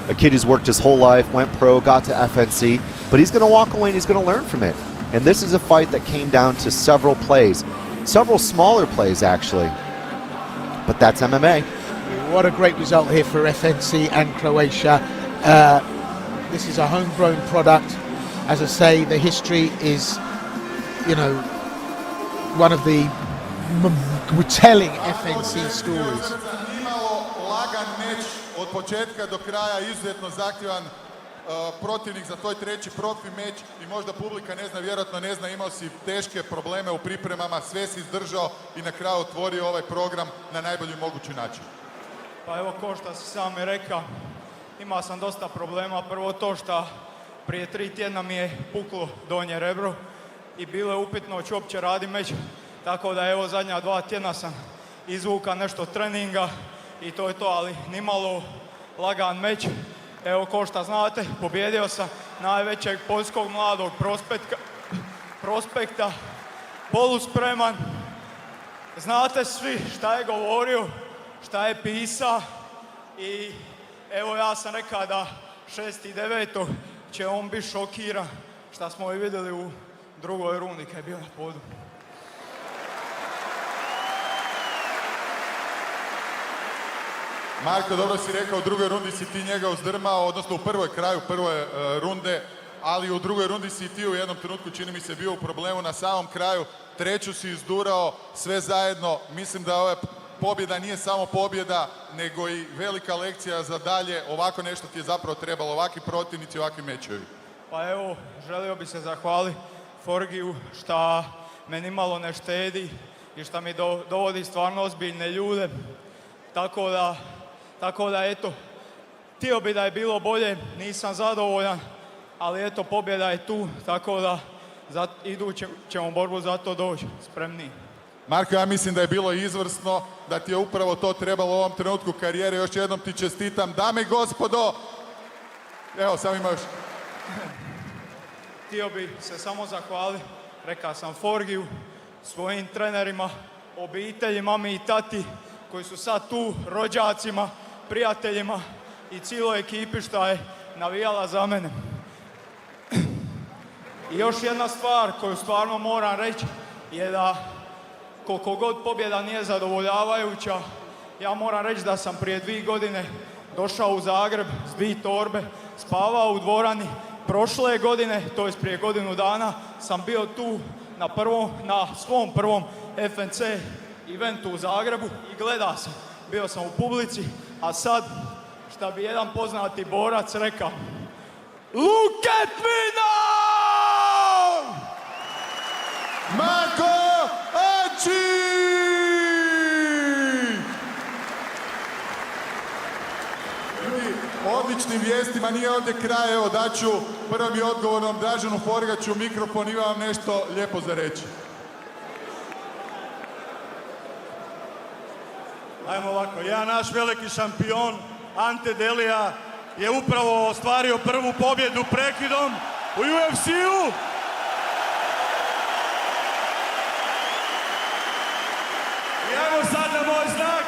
A kid who's worked his whole life, went pro, got to FNC, but he's going to walk away and he's going to learn from it. And this is a fight that came down to several plays. Several smaller plays, actually. But that's MMA. What a great result here for FNC and Croatia. This is a homegrown product. As I say, the history is, you know, one of the telling FNC stories. Lagan meč od početka do kraja, izuzetno zahtjevan protivnik za tvoj treći profi meč i možda publika ne zna, vjerojatno ne zna, imao si teške probleme u pripremama, sve si izdržao i na kraju otvorio ovaj program na najbolji mogući način. Pa evo, ko što si sam i rekao, imao sam dosta problema. Prvo to što prije 3 tjedna mi je puklo donje rebro i bilo je upitno hoću uopće raditi meč. Tako da evo zadnja 2 tjedna sam izvuka nešto treninga i to je to, ali nimalo lagan meč. Evo, ko što znate, pobjedio sam najvećeg poljskog mladog prospekta, poluspreman. Znate svi šta je govorio, šta je pisao i evo ja sam rekao da 6.9. će on biti šokiran šta smo i vidjeli u drugoj rundi kad je bio na podu. Marko, dobro si rekao, u drugoj rundi si ti njega uzdrmao, odnosno u kraju prve runde, ali u drugoj rundi si ti u jednom trenutku, čini mi se, bio u problemu na samom kraju. Treću si izdurao, sve zajedno. Mislim da ova pobjeda nije samo pobjeda, nego i velika lekcija za dalje. Ovako nešto ti je zapravo trebalo, ovakvi protivnici, ovakvi mečevi. Pa evo, želio bi se zahvaliti Forgiju šta me nimalo ne štedi i što mi dovodi stvarno ozbiljne ljude. Tako da eto, htio bi da je bilo bolje, nisam zadovoljan, ali eto, pobjeda je tu, tako da za iduću ćemo borbu za to doći spremni. Marko, ja mislim da je bilo izvrsno, da ti je upravo to trebalo u ovom trenutku karijere. Još jednom ti čestitam. Dame i gospodo, evo, samo ima još. Htio bi se samo zahvaliti, rekao sam Forgiju, svojim trenerima, obitelji, mami i tati, koji su sad tu, rođacima, prijateljima i cijeloj ekipi što je navijala za mene. I još jedna stvar koju stvarno moram reći je da koliko god pobjeda nije zadovoljavajuća, ja moram reći da sam prije 2 godine došao u Zagreb s 2 torbe, spavao u dvorani. Prošle godine, to jest prije godinu dana, sam bio tu na svom prvom FNC eventu u Zagrebu i gledao sam. Bio sam u publici, a sad, šta bi jedan poznati borac rekao, Look at me now! Marko Ačić! Odličnim vijestima, nije ovdje kraj, evo daću prvom i odgovornom Draženu Forgaću mikrofon, ima vam nešto lijepo za reći. Ajmo ovako, jedan naš veliki šampion, Ante Delija, je upravo ostvario prvu pobjedu prekidom u UFC-u. I ajmo sad na moj znak,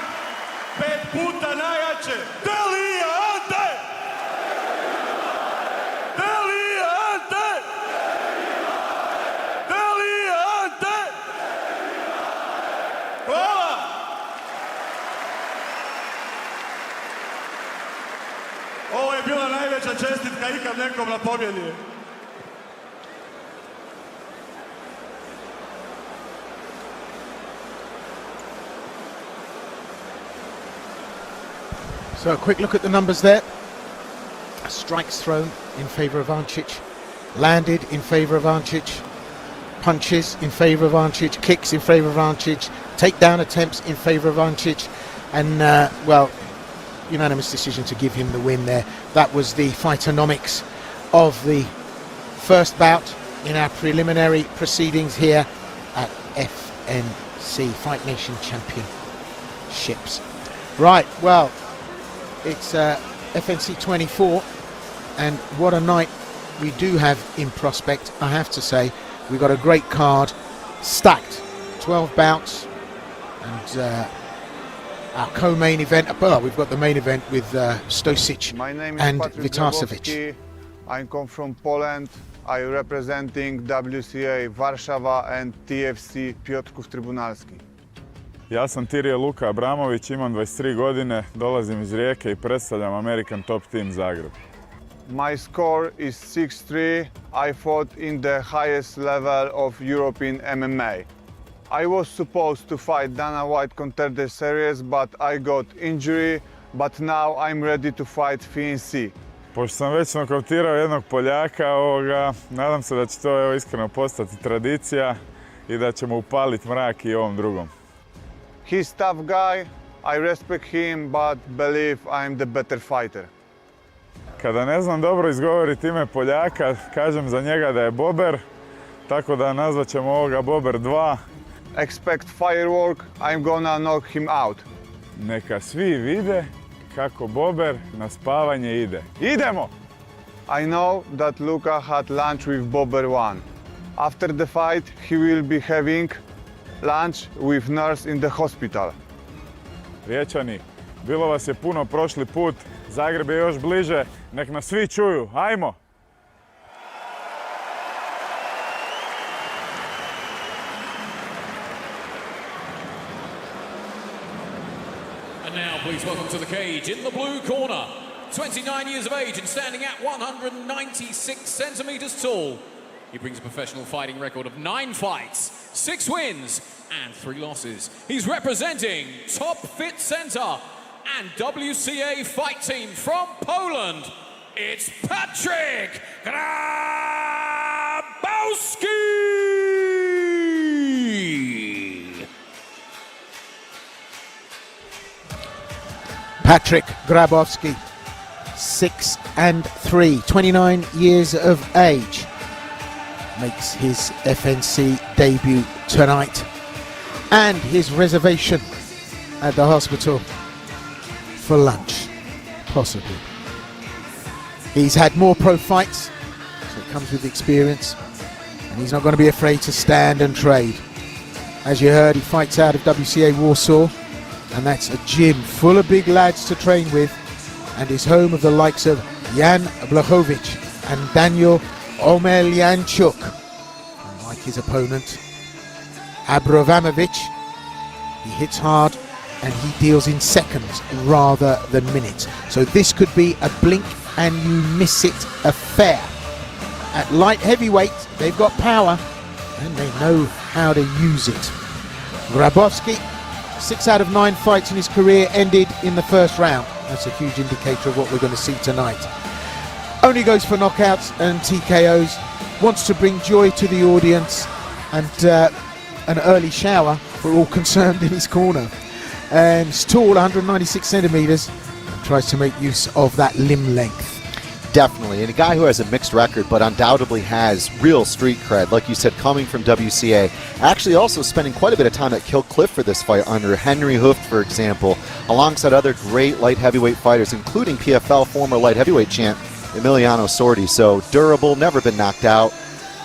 5 puta najjače, Delija Ante! Delija Ante! Delija Ante! Hvala! Ovo je bila najveća čestitka ikad nekom na pobjedi. So a quick look at the numbers there. Strikes thrown in favour of Ancic, landed in favour of Ancic, punches in favour of Ancic, kicks in favour of Ancic, takedown attempts in favour of Ancic, and well, unanimous decision to give him the win there. That was the Fightonomics of the first bout in our preliminary proceedings here at FNC, Fight Nation Championships. Right, well, it's FNC 24, and what a night we do have in prospect, I have to say. We've got a great card, stacked, 12 bouts, and our co-main event, well, we've got the main event with Stosic My name is and Patryk Vitasevic. Grabowski. I come from Poland. I representing WCA Warszawa and TFC Piotrków Trybunalski. Ja sam Tirije Luka Abramović, imam 23 godine, dolazim iz Rijeke i predstavljam American Top Team Zagreb. My score is 6-3. I fought in the highest level of European MMA. I was supposed to fight Dana White Contender Series, but I got injury, but now I'm ready to fight FNC. Pošto sam već nokautirao jednog Poljaka, nadam se da će to iskreno postati tradicija i da ćemo upaliti mrak i ovom drugom. He's tough guy, I respect him, but believe I'm the better fighter. Kada ne znam dobro izgovoriti ime Poljaka, kažem za njega da je Bober, tako da nazvat ćemo ovoga Bober 2. Expect firework, I'm gonna knock him out. Neka svi vide kako Bober na spavanje ide. Idemo! I know that Luka had lunch with Bober 1. After the fight, he will be having lunch with nurse in the hospital. Riječani, bilo vas je puno prošli put, Zagreb je još bliže, nek nas svi čuju, ajmo! And now please welcome to the cage in the blue corner, 29 years of age and standing at 196 centimeters tall. He brings a professional fighting record of 9 fights, 6 wins and 3 losses. He's representing Top Fit Center and WCA fight team from Poland. It's Patryk Grabowski! Patrick Grabowski, 6-3, 29 years of age, makes his FNC debut tonight, and his reservation at the hospital for lunch, possibly. He's had more pro fights, so it comes with experience, and he's not going to be afraid to stand and trade. As you heard, he fights out of WCA Warsaw, and that's a gym full of big lads to train with, and is home of the likes of Jan Blachowicz and Daniel Omelianchuk. Unlike his opponent, Abramovich, he hits hard and he deals in seconds rather than minutes. So this could be a blink and you miss it affair. At light heavyweight, they've got power and they know how to use it. Grabowski, 6 out of 9 fights in his career ended in the first round. That's a huge indicator of what we're going to see tonight. Only goes for knockouts and TKOs, wants to bring joy to the audience and an early shower for all concerned in his corner. And he's tall, 196 centimeters, and tries to make use of that limb length. Definitely, and a guy who has a mixed record but undoubtedly has real street cred, like you said, coming from WCA. Actually also spending quite a bit of time at Kill Cliff for this fight under Henry Hooft, for example, alongside other great light heavyweight fighters, including PFL former light heavyweight champ Emiliano Sordi. So durable, never been knocked out.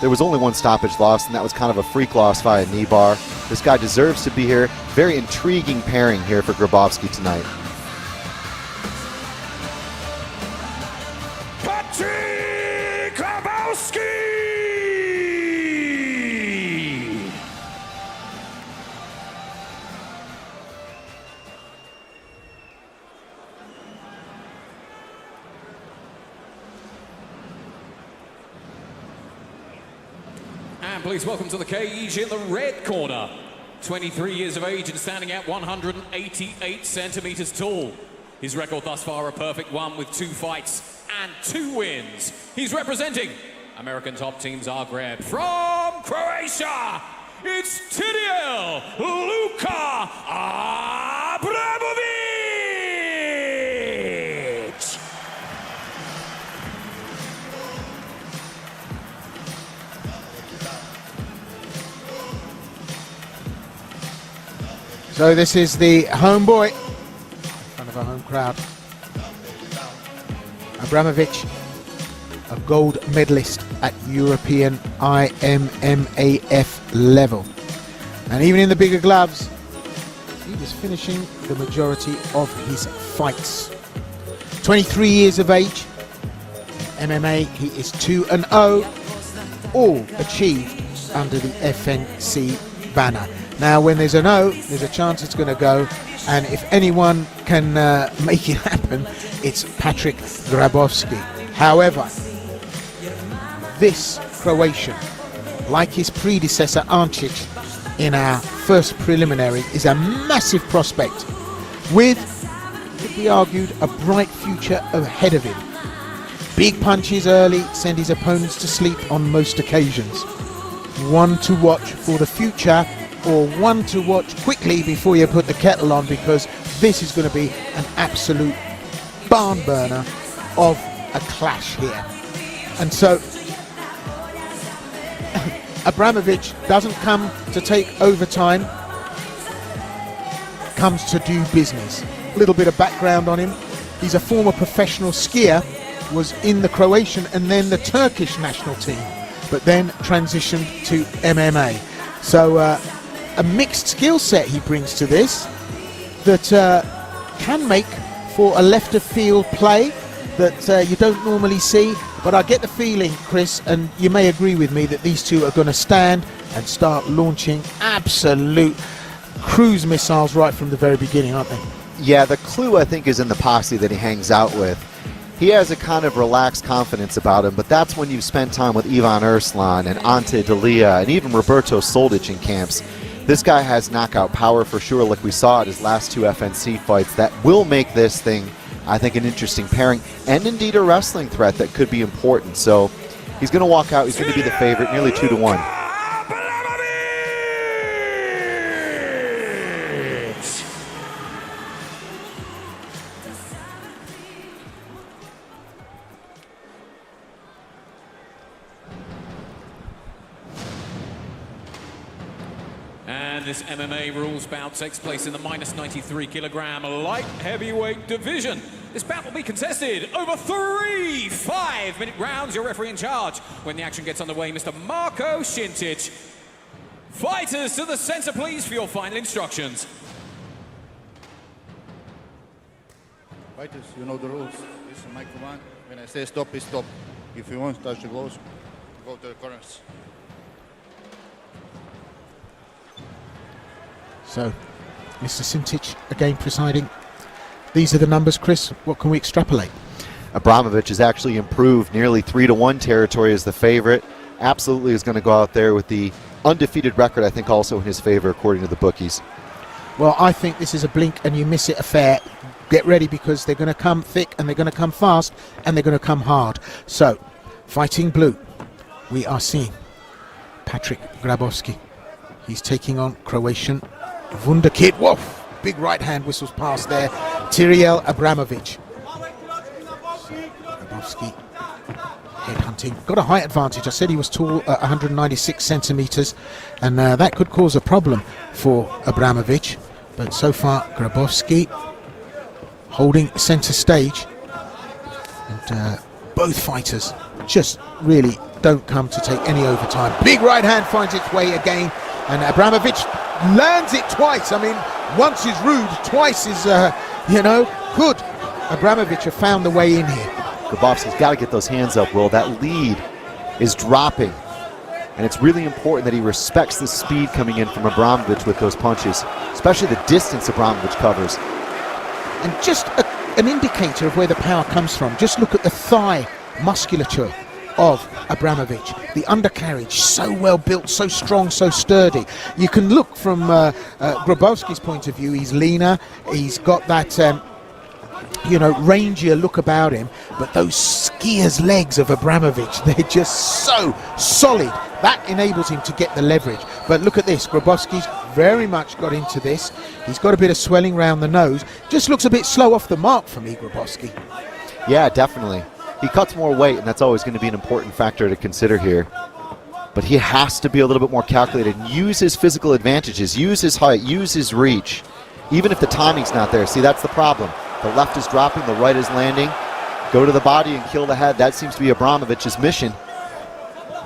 There was only one stoppage loss, and that was kind of a freak loss via knee bar. This guy deserves to be here. Very intriguing pairing here for Grabowski tonight. Patrick Grabowski! And please welcome to the cage in the red corner, 23 years of age and standing at 188 centimeters tall. His record thus far a perfect one with 2 fights and 2 wins. He's representing American top team Zagreb. From Croatia, it's Tiniel Luka Abramovich! So this is the homeboy in front of a home crowd. Abramovich, a gold medalist at European IMMAF level. And even in the bigger gloves, he was finishing the majority of his fights. 23 years of age. In MMA, he is 2-0, all achieved under the FNC banner. Now, when there's an O, there's a chance it's going to go, and if anyone can make it happen, it's Patrick Grabowski. However, this Croatian, like his predecessor Ancic in our first preliminary, is a massive prospect with, it could be argued, a bright future ahead of him. Big punches early send his opponents to sleep on most occasions. One to watch for the future, or one to watch quickly before you put the kettle on, because this is going to be an absolute barn burner of a clash here. And so Abramovich doesn't come to take overtime, comes to do business. A little bit of background on him: he's a former professional skier, was in the Croatian and then the Turkish national team, but then transitioned to MMA. So a mixed skill set he brings to this that can make for a left of field play that you don't normally see. But I get the feeling, Chris, and you may agree with me, that these two are going to stand and start launching absolute cruise missiles right from the very beginning, aren't they? Yeah, the clue, I think, is in the posse that he hangs out with. He has a kind of relaxed confidence about him, but that's when you've spent time with Ivan Arslan and Ante Delia and even Roberto Soldic in camps. This guy has knockout power for sure, like we saw at his last 2 FNC fights. That will make this thing, I think, an interesting pairing, and indeed a wrestling threat that could be important. So he's going to walk out, he's going to be the favorite, nearly 2-1. And this MMA rules bout takes place in the minus 93 kilogram light heavyweight division. This bout will be contested over 3 5-minute rounds. Your referee in charge when the action gets underway, Mr. Marko Šintić. Fighters to the center, please, for your final instructions. Fighters, you know the rules. This is my command. When I say stop, is stop. If you want to touch the gloves, go to the corners. So, Mr. Šintić again presiding. These are the numbers, Chris. What can we extrapolate? Abramovich has actually improved nearly 3-1 territory as the favorite. Absolutely is going to go out there with the undefeated record, I think, also in his favor, according to the bookies. Well, I think this is a blink and you miss it affair. Get ready, because they're going to come thick and they're going to come fast and they're going to come hard. So, fighting blue, we are seeing Patryk Grabowski. He's taking on Croatian Wunderkid. Whoa! Big right hand whistles past there. Tyrell Abramovich. Grabowski headhunting. Got a height advantage. I said he was tall at 196 centimeters, and that could cause a problem for Abramovich. But so far, Grabowski holding center stage. And both fighters just really don't come to take any overtime. Big right hand finds its way again, and Abramovich lands it twice. I mean, once is rude, twice is, good. Abramovich have found the way in here. Grabowski's got to get those hands up, Will. That lead is dropping. And it's really important that he respects the speed coming in from Abramovich with those punches, especially the distance Abramovich covers. And just an indicator of where the power comes from. Just look at the thigh musculature of Abramovich. The undercarriage, so well built, so strong, so sturdy. You can look from Grabowski's point of view. He's leaner, he's got that rangier look about him, but those skier's legs of Abramovich, they're just so solid. That enables him to get the leverage. But look at this, Grabowski's very much got into this. He's got a bit of swelling around the nose. Just looks a bit slow off the mark for me, Grabowski. Yeah, definitely. He cuts more weight, and that's always going to be an important factor to consider here. But he has to be a little bit more calculated and use his physical advantages, use his height, use his reach, even if the timing's not there. See, that's the problem. The left is dropping, the right is landing. Go to the body and kill the head. That seems to be Abramovich's mission.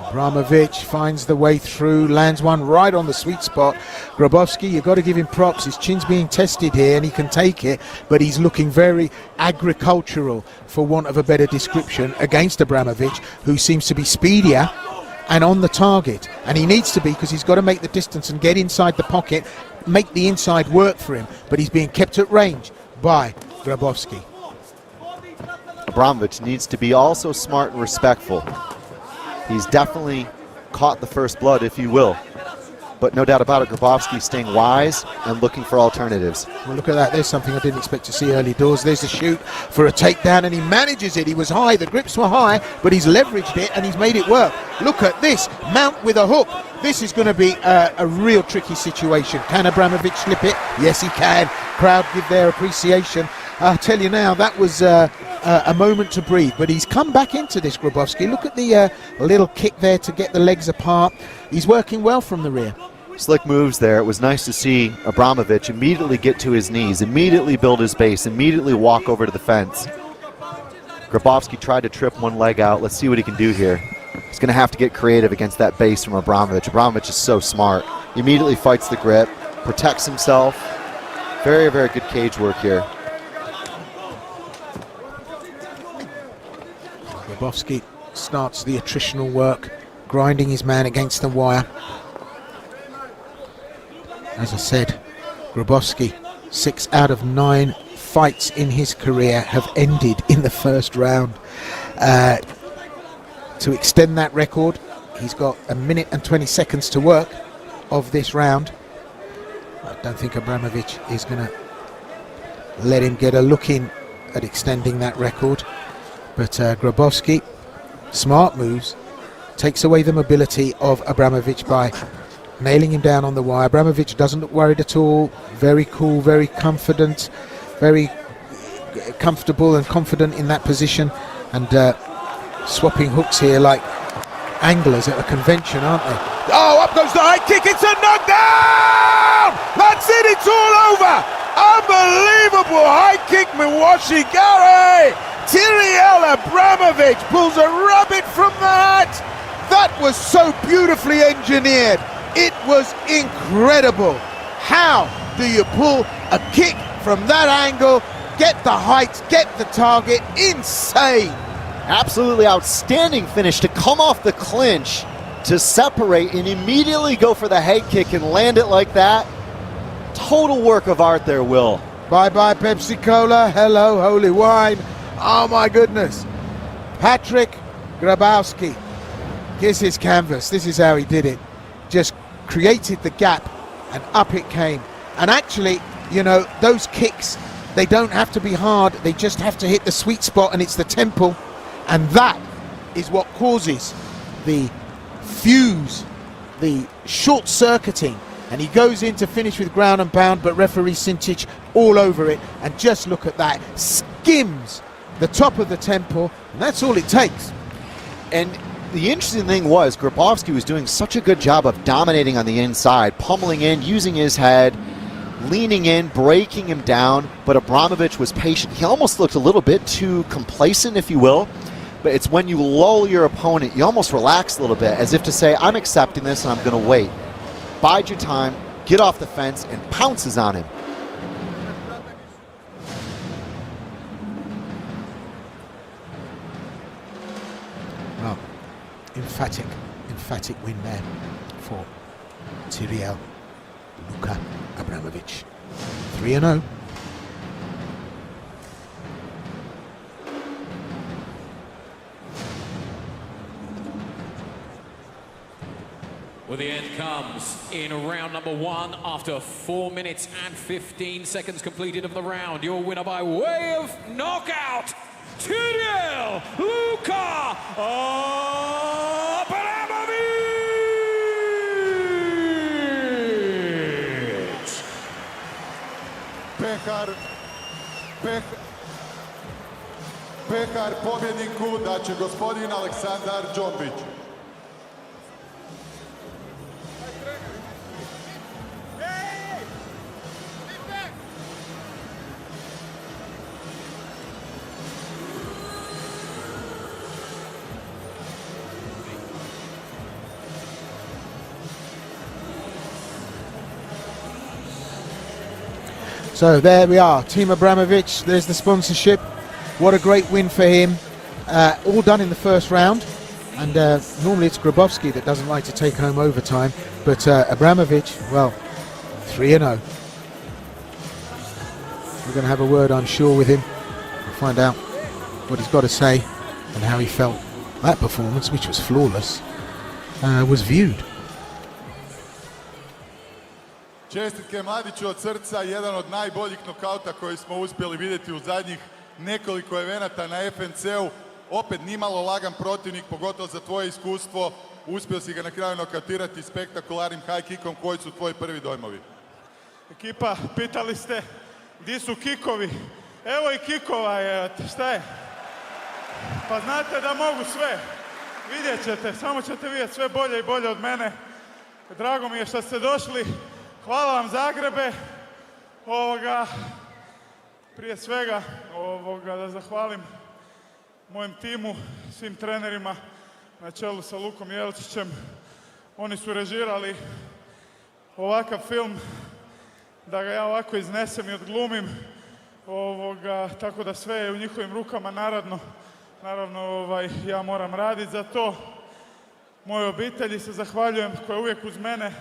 Abramovich finds the way through, lands one right on the sweet spot. Grabowski, you've got to give him props. His chin's being tested here and he can take it, but he's looking very agricultural, for want of a better description, against Abramovich, who seems to be speedier and on the target. And he needs to be, because he's got to make the distance and get inside the pocket, make the inside work for him, but he's being kept at range by Grabowski. Abramovich needs to be also smart and respectful. He's definitely caught the first blood, if you will. But no doubt about it, Grabowski staying wise and looking for alternatives. Well, look at that. There's something I didn't expect to see early doors. There's a shoot for a takedown, and he manages it. He was high, the grips were high, but he's leveraged it and he's made it work. Look at this, mount with a hook. This is going to be a real tricky situation. Can Abramovich slip it? Yes, he can. Crowd give their appreciation. I'll tell you now, that was a moment to breathe, but he's come back into this, Grabowski. Look at the little kick there to get the legs apart. He's working well from the rear. Slick moves there. It was nice to see Abramovich immediately get to his knees, immediately build his base, immediately walk over to the fence. Grabowski tried to trip one leg out. Let's see what he can do here. He's going to have to get creative against that base from Abramovich. Abramovich is so smart. He immediately fights the grip, protects himself. Very, very good cage work here. Grabowski starts the attritional work, grinding his man against the wire. As I said, Grabowski, 6 out of 9 fights in his career have ended in the first round. To extend that record, he's got 1 minute and 20 seconds to work of this round. I don't think Abramovich is going to let him get a look in at extending that record. But Grabowski, smart moves, takes away the mobility of Abramovich by nailing him down on the wire. Abramovich doesn't look worried at all. Very cool, very confident, very comfortable and confident in that position. And swapping hooks here like anglers at a convention, aren't they? Oh, up goes the high kick. It's a knockdown. That's it. It's all over. Unbelievable high kick, Miłoszy Gary. Tyriel Abramovich pulls a rabbit from that. That was so beautifully engineered. It was incredible. How do you pull a kick from that angle, get the height, get the target? Insane. Absolutely outstanding finish to come off the clinch, to separate and immediately go for the head kick and land it like that. Total work of art there, Will. Bye-bye Pepsi Cola, hello holy wine. Oh my goodness. Patrick Grabowski kisses canvas. This is how he did it. Just created the gap and up it came. And actually, you know, those kicks, they don't have to be hard. They just have to hit the sweet spot, and it's the temple. And that is what causes the fuse, the short-circuiting. And he goes in to finish with ground and pound, but referee Sintic all over it. And just look at that. Skims the top of the temple, and that's all it takes. And the interesting thing was, Grabowski was doing such a good job of dominating on the inside, pummeling in, using his head, leaning in, breaking him down, but Abramovich was patient. He almost looked a little bit too complacent, if you will, but it's when you lull your opponent, you almost relax a little bit, as if to say, I'm accepting this and I'm going to wait. Bide your time, get off the fence, and pounces on him. Well, emphatic win there for Tyriel Luka Abramovich. 3-0. Well, the end comes in round number 1 after 4 minutes and 15 seconds completed of the round. Your winner by way of knockout, Tyriel Luka Abramovich! Pehar pobjedniku daće gospodin Aleksandar Džombić. So there we are, Team Abramovich, there's the sponsorship. What a great win for him. All done in the first round. And normally it's Grabowski that doesn't like to take home overtime. But Abramovich, well, 3-0. We're going to have a word, I'm sure, with him. We'll find out what he's got to say and how he felt that performance, which was flawless, was viewed. Čestitke Mladiću od srca, jedan od najboljih nokauta koji smo uspjeli vidjeti u zadnjih nekoliko evenata na FNC-u. Opet nimalo lagan protivnik, pogotovo za tvoje iskustvo. Uspio si ga na kraju nokautirati spektakularnim high kickom. Koji su tvoji prvi dojmovi? Ekipa, pitali ste di su kikovi. Evo i kikova je, šta je? Pa znate da mogu sve. Vidjet ćete, samo ćete vidjeti sve bolje i bolje od mene. Drago mi je što ste došli. Hvala vam Zagrebe. Prije svega da zahvalim mojem timu, svim trenerima na čelu sa Lukom Jelčićem. Oni su režirali ovakav film da ga ja ovako iznesem i odglumim. Tako da sve je u njihovim rukama, naravno ja moram raditi za to. Moje obitelji se zahvaljujem koja je uvijek uz mene.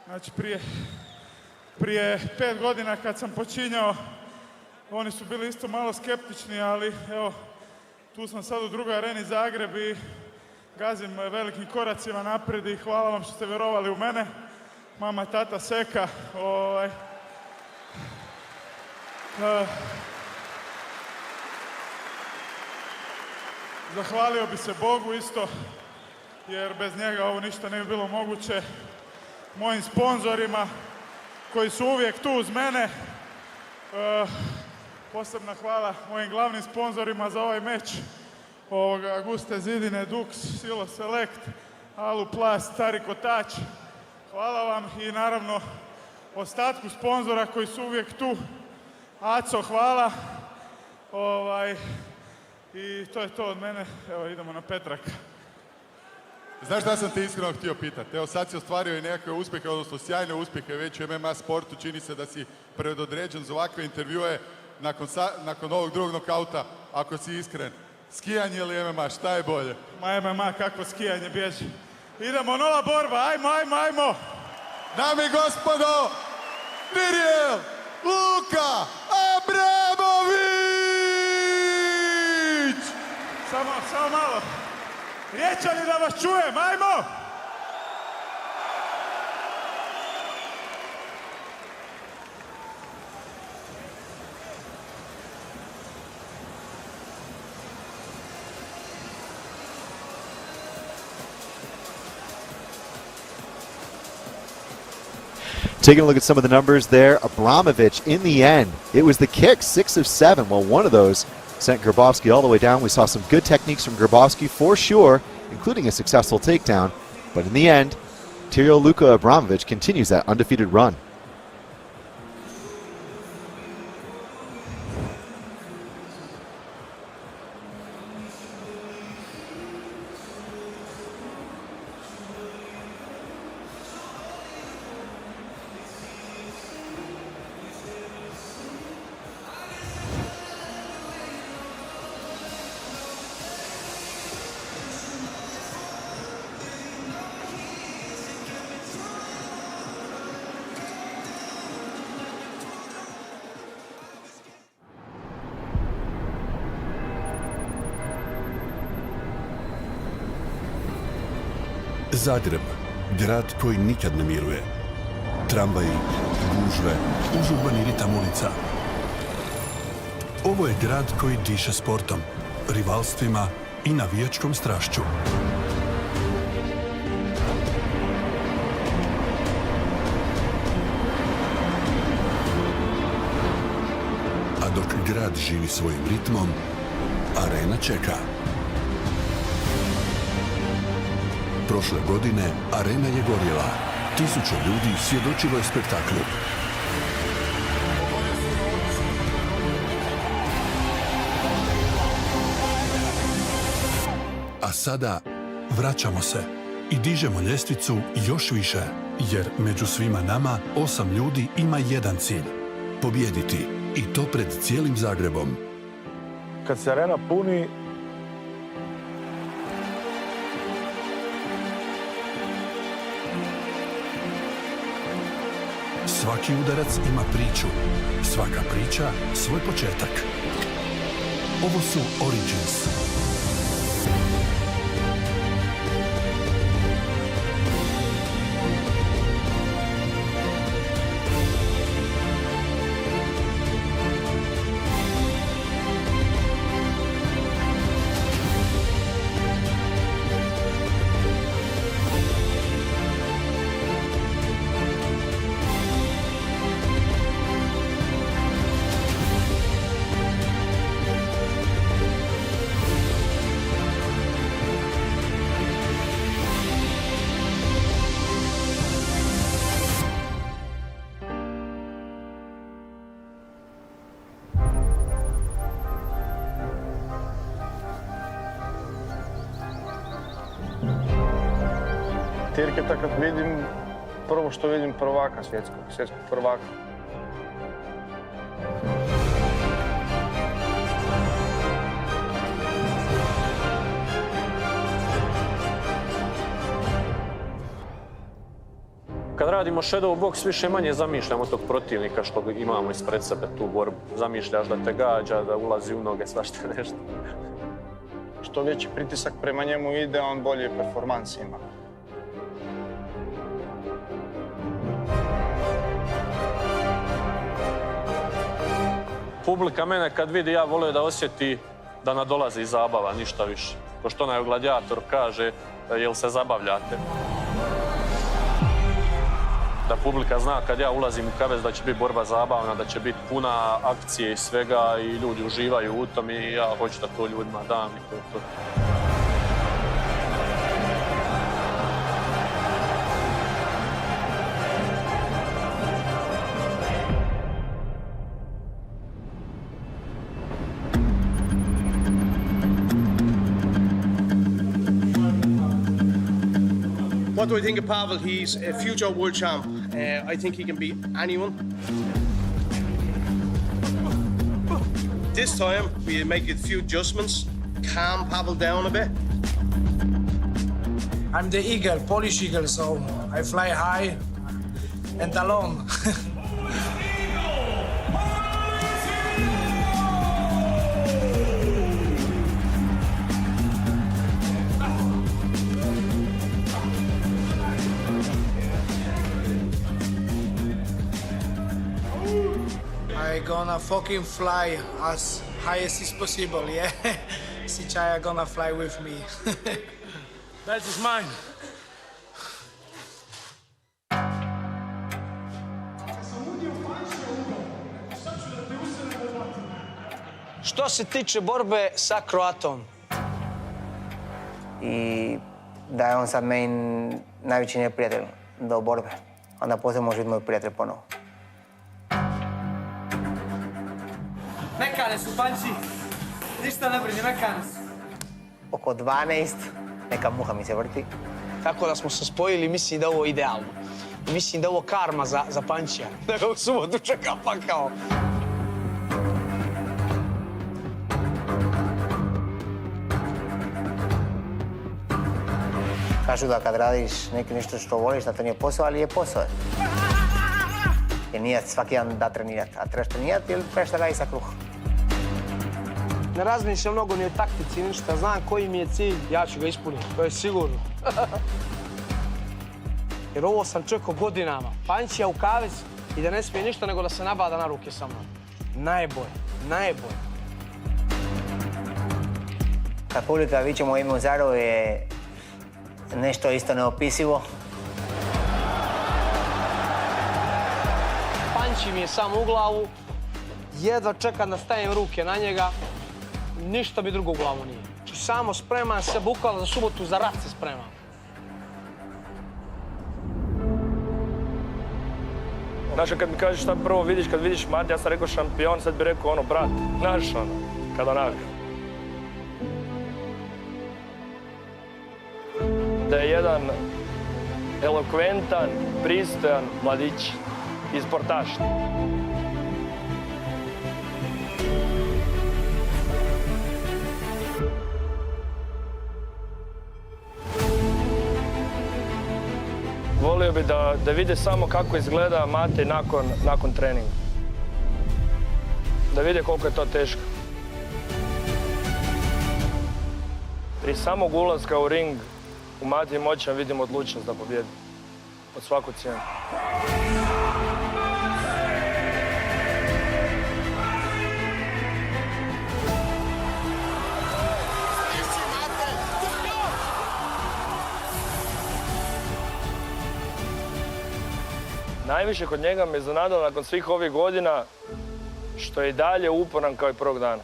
Znači prije 5 godina kad sam počinjao, oni su bili isto malo skeptični, ali evo, tu sam sad u drugoj areni Zagreb i gazim velikim koracima naprijed i hvala vam što ste vjerovali u mene. Mama i tata Seka. Zahvalio bi se Bogu isto, jer bez njega ovo ništa ne bi bilo moguće. Mojim sponzorima koji su uvijek tu uz mene. Posebna hvala mojim glavnim sponzorima za ovaj meč. Guste Zidine, Dux, Silo Select, Alu Plast, Stari Kotač. Hvala vam i naravno ostatku sponzora koji su uvijek tu. Aco, hvala. I to je to od mene. Evo, idemo na Petrak. Znaš šta sam te iskreno htio pitati? Evo sad si ostvario i nekakve uspjehe, odnosno sjajne uspjehe već u MMA sportu. Čini se da si predodređen za ovakve intervjue nakon ovog drugog nokauta, ako si iskren. Skijanje ili MMA, šta je bolje? Ma MMA, kakvo skijanje bježi. Idemo, nova borba, ajmo! Dame i gospodo, Mirjel Luka Abramović! Samo malo. Riječani da vas čujem, ajmo! Taking a look at some of the numbers there, Abramovich, in the end, it was the kicks, 6 of 7. Well, one of those sent Grabowski all the way down. We saw some good techniques from Grabowski for sure, including a successful takedown. But in the end, Tyrell Luka Abramovich continues that undefeated run. Zagreb, grad koji nikad ne miruje. Tramvaji, gužve, užurbani ritam ulica. Ovo je grad koji diše sportom, rivalstvima i navijačkom strašću. A dok grad živi svojim ritmom, arena čeka. Prošle godine arena je gorjela. 1000 ljudi svjedočilo je spektaklu. A sada vraćamo se i dižemo ljestvicu još više, jer među svima nama 8 ljudi ima jedan cilj. Pobijediti. I to pred cijelim Zagrebom. Kad se arena puni, svaki udarac ima priču, svaka priča svoj početak. Ovo su Origins. Tirketa kad vidim, prvo što vidim prvaka svjetskog prvaka. Kad radimo shadow box, više manje zamišljamo tog protivnika što imamo ispred sebe, tu borbu. Zamišljaš da te gađa, da ulazi u noge, svašta nešto. Što veći pritisak prema njemu ide, on bolje performans ima. Publika mene kad vidi, ja volio da osjeti da nadolazi zabava, ništa više. Ko što onaj gladijator kaže, jel se zabavljate? Da publika zna kad ja ulazim u kavez da će biti borba zabavna, da će biti puna akcije i svega i ljudi uživaju u tom i ja hoću da to ljudima dam i to je to. What do I think of Pavel? He's a future world champ. I think he can beat anyone. This time, we make a few adjustments, calm Pavel down a bit. I'm the eagle, Polish eagle, so I fly high and alone. I gonna fucking fly as high as is possible, yeah? Sichaya gonna fly with me. That is mine. Što se tiče borbe sa Kroatom? I da je on sad meni najveći neprijatelj do borbe. Onda poslije može biti moj prijatelj ponovo. Mekane su panči. Ništa ne brini, mekane su. Oko 12, neka muha mi se vrti. Tako da smo se spojili, mislim da ovo idealno. Mislim da ovo karma za Pančija. Da ga u subotu čeka pakao. Kažu da kad radiš nešto što voliš, da to nije posao, ali je posao. Jer nije svaki dan da trenirati, a trebaš trenirati ili trebaš da radi sa kruhom. Ne razmišljam mnogo ni o taktici, ništa. Znam koji mi je cilj, ja ću ga ispuniti. To je sigurno. Jer ovo sam čekao godinama. Pančija u kavez i da ne smije ništa nego da se nabada na ruke sa mnom. Najbolje, najbolje. Kad publika viče moje ime u Zagrebu je nešto isto neopisivo. Panči mi je samo u glavu. Jedva čekam da stavim ruke na njega. Ništa mi drugo u glavu nije. Znači, samo spreman se bukvalno za subotu, za rat se spreman. Znaš, kad mi kažeš šta prvo vidiš, kad vidiš Mate, ja sam rekao šampion, sad bi rekao brat, znaš kad onak. Da je jedan elokventan, pristojan mladić i sportaš. Volio bi da vide samo kako izgleda Mate nakon treninga. Da vide koliko je to teško. Prije samog ulaska u ring u Mate i moćan vidim odlučnost da pobjedi. Od svaku cijenu. Najviše kod njega me iznenadilo nakon svih ovih godina što je i dalje uporan kao i prvog dana.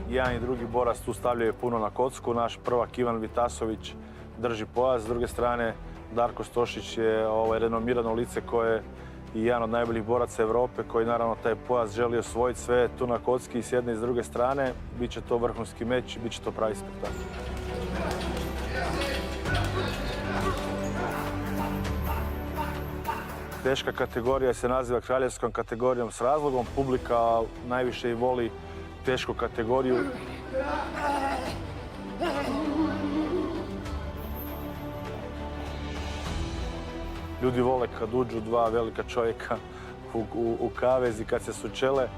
Jedan i drugi borac tu stavljaju puno na kocku. Naš prvak Ivan Vitasović drži pojas. S druge strane, Darko Stošić je renomirano lice koje je jedan od najboljih boraca Europe koji naravno taj pojas želi osvojiti. Sve je tu na kocki i s jedne i s druge strane. Biće to vrhunski meč i bit će to pravi spektakl. Teška kategorija se naziva kraljevskom kategorijom s razlogom. Publika najviše i voli tešku kategoriju. Ljudi vole kad uđu dva velika čovjeka u kavez i kad se sučele.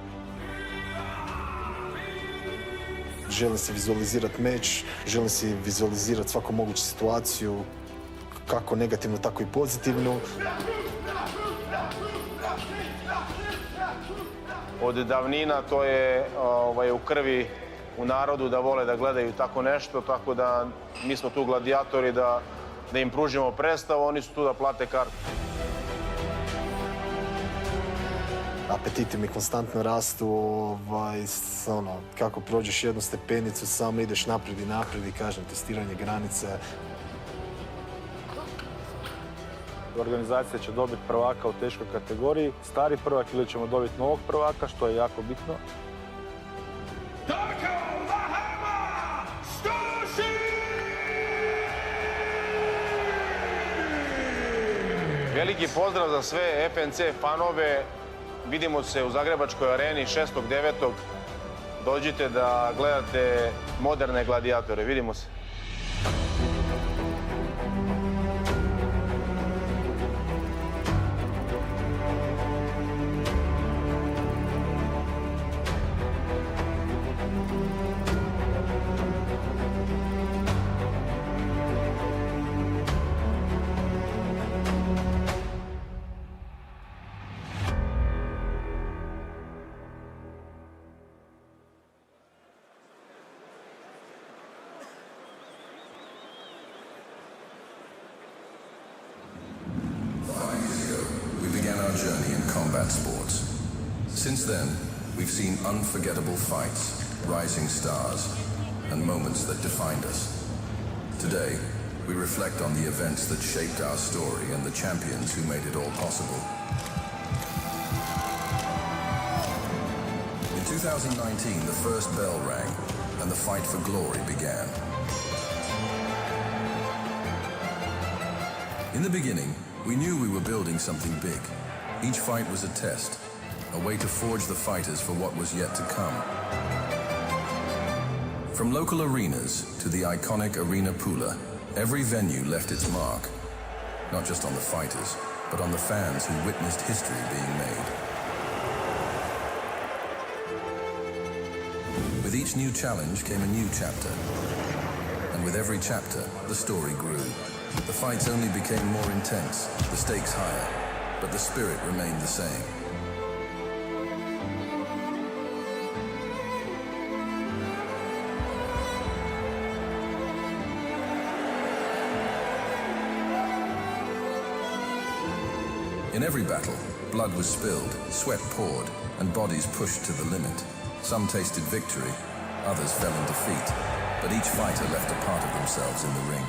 želim si vizualizirati meč, želim si vizualizirati svaku moguću situaciju, kako negativnu, tako i pozitivnu. Od davnina to je u krvi, u narodu da vole da gledaju tako nešto, tako da mi smo tu gladijatori da im pružimo predstavu, oni su tu da plate kartu. Apetiti mi konstantno rastu, kako prođeš jednu stepenicu, samo ideš naprijed i kažem, testiranje granice. Organizacija će dobiti prvaka u teškoj kategoriji, stari prvak, ili ćemo dobiti novog prvaka, što je jako bitno. Veliki pozdrav za sve FNC fanove. Vidimo se u Zagrebačkoj areni 6.9. Dođite da gledate moderne gladiatore. Vidimo se. Since then, we've seen unforgettable fights, rising stars, and moments that defined us. Today, we reflect on the events that shaped our story and the champions who made it all possible. In 2019, the first bell rang, and the fight for glory began. In the beginning, we knew we were building something big. Each fight was a test, a way to forge the fighters for what was yet to come. From local arenas to the iconic Arena Pula, every venue left its mark, not just on the fighters, but on the fans who witnessed history being made. With each new challenge came a new chapter, and with every chapter, the story grew. The fights only became more intense, the stakes higher, but the spirit remained the same. In every battle, blood was spilled, sweat poured, and bodies pushed to the limit. Some tasted victory, others fell in defeat, but each fighter left a part of themselves in the ring.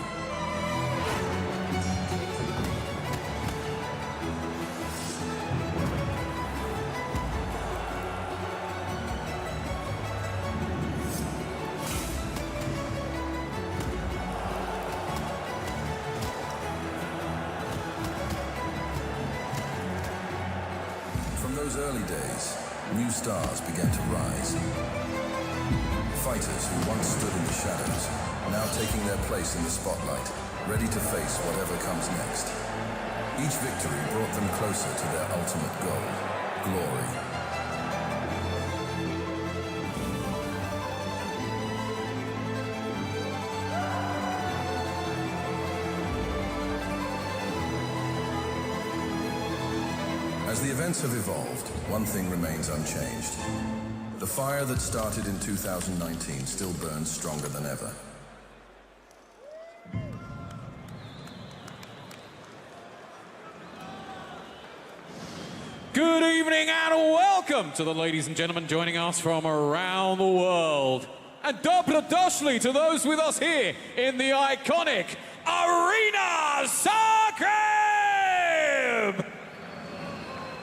Early days, new stars began to rise. Fighters who once stood in the shadows, now taking their place in the spotlight, ready to face whatever comes next. Each victory brought them closer to their ultimate goal, glory. As the events have evolved, one thing remains unchanged. The fire that started in 2019 still burns stronger than ever. Good evening and welcome to the ladies and gentlemen joining us from around the world. And dobrodošli to those with us here in the iconic Arena Zagreb!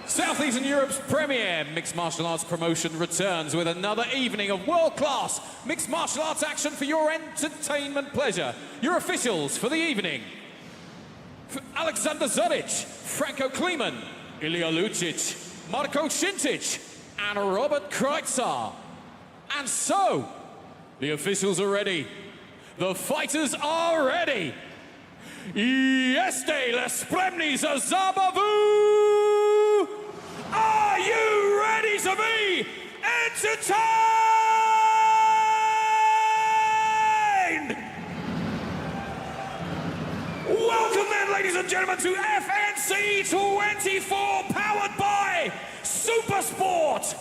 Southeastern Europe's premier mixed martial arts promotion returns with another evening of world-class mixed martial arts action for your entertainment pleasure. Your officials for the evening: Alexander Zuric, Franco Kleeman, Ilya Lucic, Marko Šintić, and Robert Kreutzer. And so, the officials are ready. The fighters are ready. Jeste li spremni za zabavu? Are you ready to be entertained? gentlemen, to FNC 24, powered by Supersport.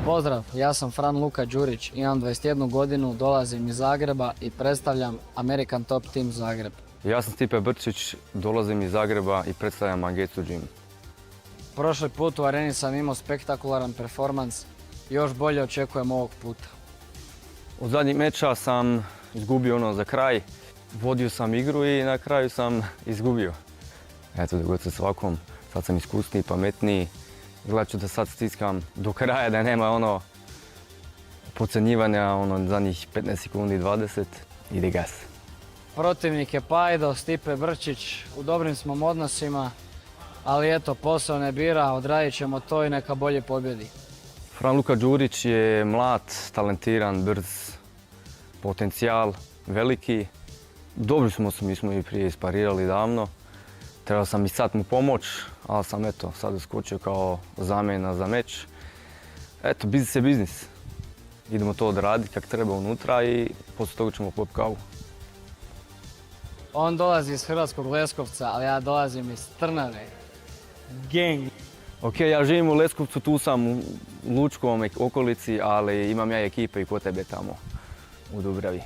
Pozdrav, ja sam Fran Luka Đurić, imam 21 godinu, dolazim iz Zagreba i predstavljam American Top Team Zagreb. Ja sam Stipe Brčić, dolazim iz Zagreba i predstavljam Mangetsu Gym. Prošli put u areni sam imao spektakularan performans, još bolje očekujem ovog puta. Od zadnjeg meča sam izgubio ono za kraj, vodio sam igru i na kraju sam izgubio. Eto, dogod se svakom, sad sam iskusniji, pametniji. Gledat ću da sad stiskam do kraja, da nema ono podcjenjivanja zadnjih 15 sekundi, 20, ide gas. Protivnik je Pajdo, Stipe Brčić, u dobrim smo odnosima, ali eto, posao ne bira, odradit ćemo to i neka bolje pobjedi. Fran Luka Đurić je mlad, talentiran, brz, potencijal, veliki. Dobri smo se, mi smo i prije isparirali davno. Trebao sam i sad mu pomoć, ali sam eto, sad uskočio kao zamjena za meč. Eto, biznis je biznis. Idemo to odraditi kako treba unutra i poslije toga ćemo popiti kavu. On dolazi iz Hrvatskog Leskovca, ali ja dolazim iz Trnave. Gang! Ok, ja živim u Leskovcu, tu sam u Lučkom okolici, ali imam ja ekipe i kod tebe tamo u Dubravi.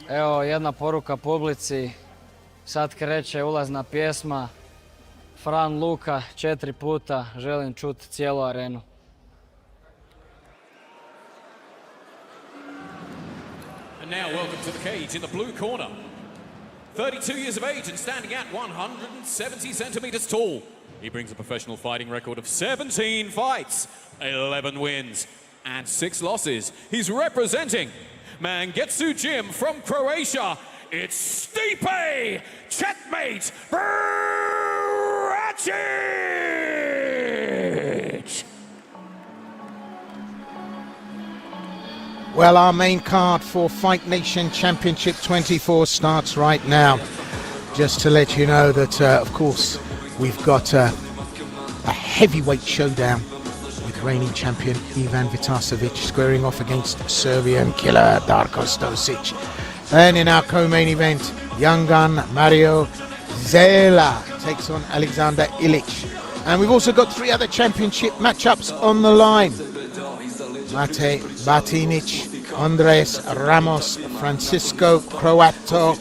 Evo jedna poruka publici, sad kreće ulazna pjesma. Fran Luka 4 puta, želim čuti cijelu arenu. And now welcome to the cage in the blue corner. 32 years of age and standing at 170 centimeters tall. He brings a professional fighting record of 17 fights, 11 wins and 6 losses. He's representing Mangetsu Gym from Croatia. It's Stipe Chetmate Bracic! Well, our main card for Fight Nation Championship 24 starts right now. Just to let you know that, of course, we've got a heavyweight showdown with reigning champion Ivan Vitasovic squaring off against Serbian killer Darko Stosic. And in our co-main event, young gun Mario Zela takes on Alexander Ilic. And we've also got 3 other championship matchups on the line. Mate Batinic, Andres Ramos, Francisco Croato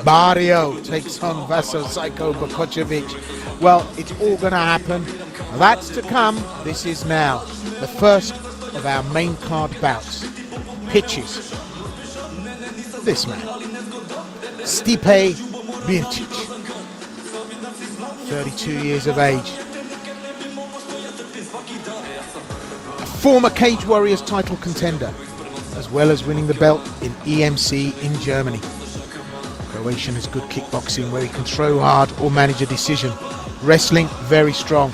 Barrio takes on Vaso Psycho Bokocevic. Well, it's all going to happen. That's to come. This is now the first of our main card bouts. Pitches. This man, Stipe Birčić, 32 years of age. A former Cage Warriors title contender, as well as winning the belt in EMC in Germany. Croatian has good kickboxing where he can throw hard or manage a decision. Wrestling, very strong.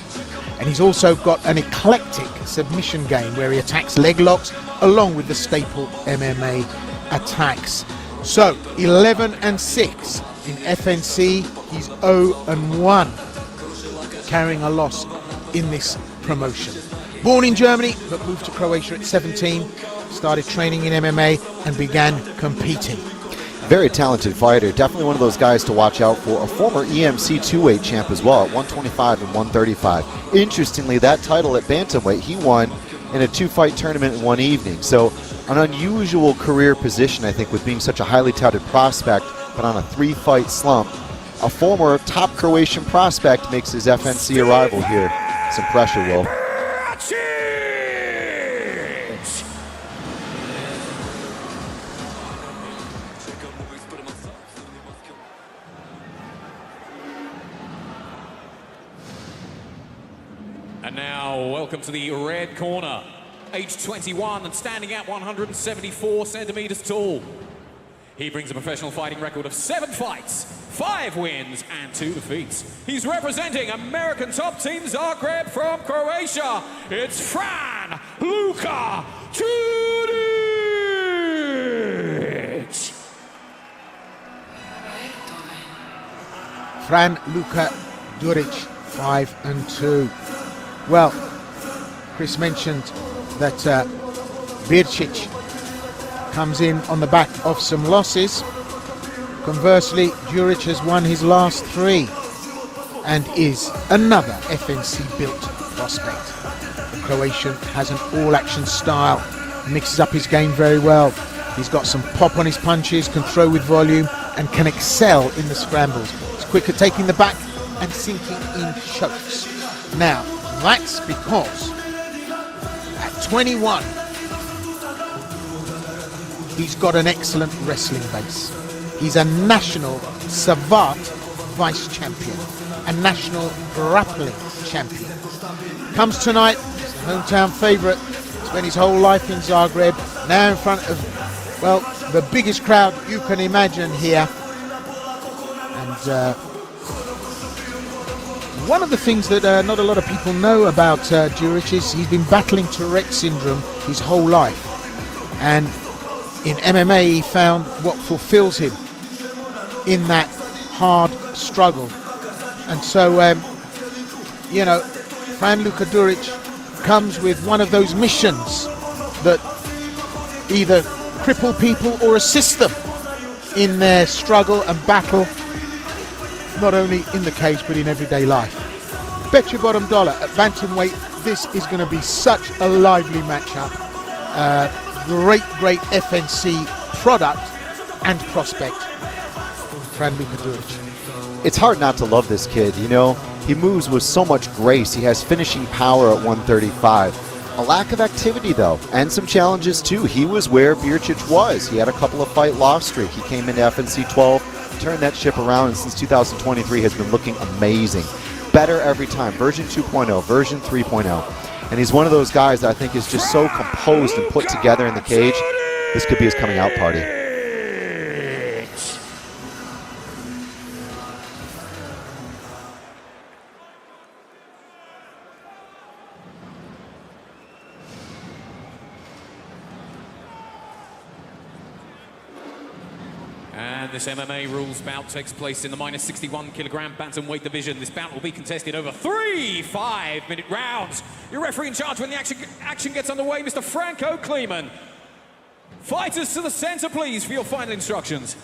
And he's also got an eclectic submission game where he attacks leg locks along with the staple MMA attacks. So, 11-6 in FNC, he's 0-1, carrying a loss in this promotion. Born in Germany, but moved to Croatia at 17, started training in MMA and began competing. Very talented fighter, definitely one of those guys to watch out for. A former EMC 2-weight champ as well at 125 and 135. Interestingly, that title at bantamweight he won in a 2-fight tournament in one evening. So an unusual career position, I think, with being such a highly touted prospect, but on a 3-fight slump. A former top Croatian prospect makes his FNC arrival here. Some pressure, Will. And now, welcome to the red corner. Age 21 and standing at 174 centimeters tall. He brings a professional fighting record of 7 fights, 5 wins and 2 defeats. He's representing American Top Team Zagreb from Croatia. It's Fran Luka Đurić! Fran Luka Đurić, 5-2. Well, Chris mentioned that Birčić comes in on the back of some losses. Conversely, Djuric has won his last 3 and is another FNC-built prospect. The Croatian has an all-action style, mixes up his game very well. He's got some pop on his punches, control with volume, and can excel in the scrambles. He's quick at taking the back and sinking in chokes. Now, that's because at 21, he's got an excellent wrestling base. He's a national Savate vice champion, a national grappling champion. Comes tonight, he's the hometown favourite, spent his whole life in Zagreb, now in front of, well, the biggest crowd you can imagine here. And one of the things that not a lot of people know about Djuric is he's been battling Tourette syndrome his whole life. And in MMA he found what fulfills him in that hard struggle. And so, you know, Fran Luka Djuric comes with one of those missions that either cripple people or assist them in their struggle and battle, not only in the cage but in everyday life. Bet your bottom dollar at bantamweight this is going to be such a lively matchup. Great FNC product and prospect, Fran Luka Djuric. It's hard not to love this kid, you know. He moves with so much grace. He has finishing power at 135. A lack of activity, though, and some challenges, too. He was where Birčić was. He had a couple of fight-loss streak. He came into FNC 12, turned that ship around, and since 2023 has been looking amazing. Better every time. Version 2.0, version 3.0. And he's one of those guys that I think is just so composed and put together in the cage. This could be his coming out party. And this MMA rules bout takes place in the minus 61 kilogram bantamweight division. This bout will be contested over 3 5-minute rounds. Your referee in charge when the action gets underway, Mr. Franco Kleeman. Fighters to the center, please, for your final instructions.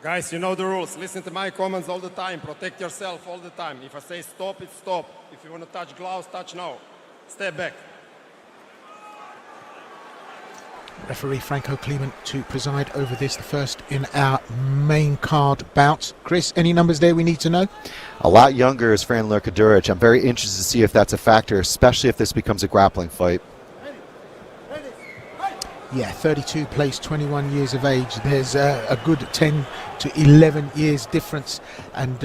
Guys, you know the rules. Listen to my comments all the time. Protect yourself all the time. If I say stop, it's stop. If you want to touch gloves, touch now. Step back. Referee Franco Kleeman to preside over this, the first in our main card bouts. Chris, any numbers there we need to know? A lot younger is Fran Luka Djuric. I'm very interested to see if that's a factor, especially if this becomes a grappling fight. Yeah, 32 placed, 21 years of age. There's a good 10 to 11 years difference. And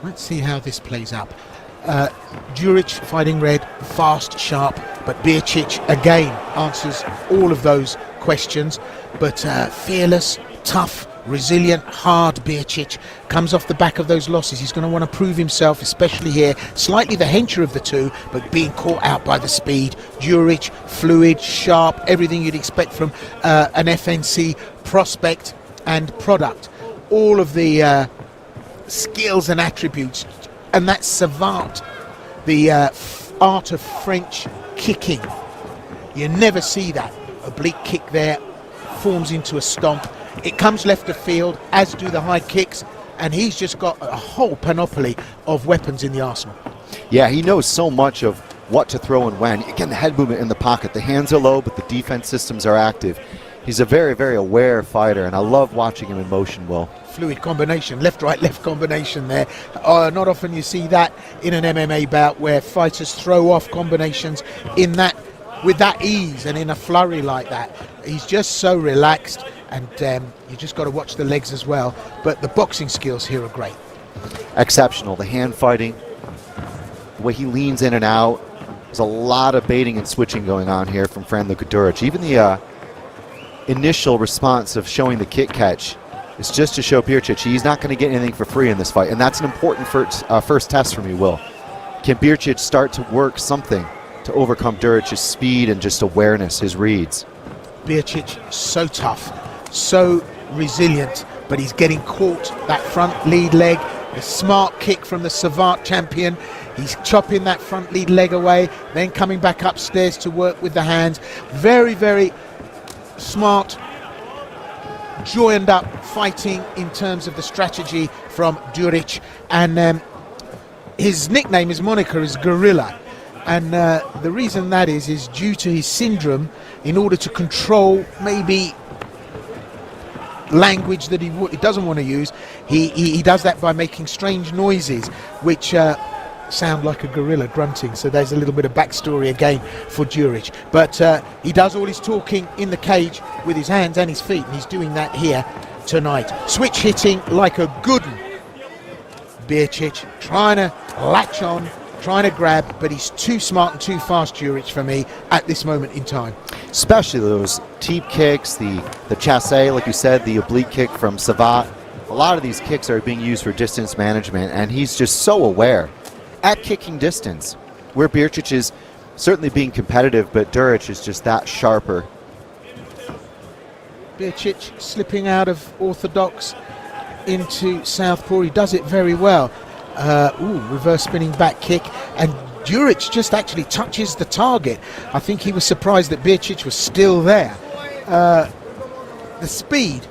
let's see how this plays out. Djuric fighting red, fast, sharp, but Birčić again answers all of those questions. But fearless, tough, resilient, hard Birčić comes off the back of those losses. He's going to want to prove himself, especially here. Slightly the hencher of the two, but being caught out by the speed. Djuric, fluid, sharp, everything you'd expect from an FNC prospect and product. All of the skills and attributes. And that's savate, the art of French kicking. You never see that. Oblique kick there, forms into a stomp. It comes left of field, as do the high kicks, and he's just got a whole panoply of weapons in the arsenal. Yeah, he knows so much of what to throw and when. Again, the head movement in the pocket. The hands are low, but the defense systems are active. He's a very, very aware fighter, and I love watching him in motion, Will. Fluid combination, left-right, left combination there. Not often you see that in an MMA bout where fighters throw off combinations in that with that ease and in a flurry like that. He's just so relaxed, and you just got to watch the legs as well. But the boxing skills here are great. Exceptional. The hand fighting, the way he leans in and out. There's a lot of baiting and switching going on here from Fran Luka Djuric. Even the initial response of showing the kick catch is just to show Birčić he's not going to get anything for free in this fight, and that's an important first test for me, Will. Can Birčić start to work something to overcome Djuric's speed and just awareness, his reads? Birčić, so tough, so resilient, but he's getting caught. That front lead leg, A smart kick from the Savate champion. He's chopping that front lead leg away, then coming back upstairs to work with the hands. Very, very smart, joined up fighting in terms of the strategy from Duric. And his nickname, his moniker is Gorilla. And the reason that is due to his syndrome. In order to control maybe language that he doesn't want to use, he does that by making strange noises, which sound like a gorilla grunting. So there's a little bit of backstory again for Duric. But he does all his talking in the cage with his hands and his feet, and he's doing that here tonight. Switch hitting like a good one. Birčić trying to latch on, trying to grab, but he's too smart and too fast, Duric, for me at this moment in time. Especially those teep kicks, the chasse, like you said, the oblique kick from Savate. A lot of these kicks are being used for distance management, and he's just so aware at kicking distance, where Birčić is certainly being competitive, but Duric is just that sharper. Birčić slipping out of orthodox into southpaw. He does it very well. Reverse spinning back kick, and Duric just actually touches the target. I think he was surprised that Birčić was still there. The speed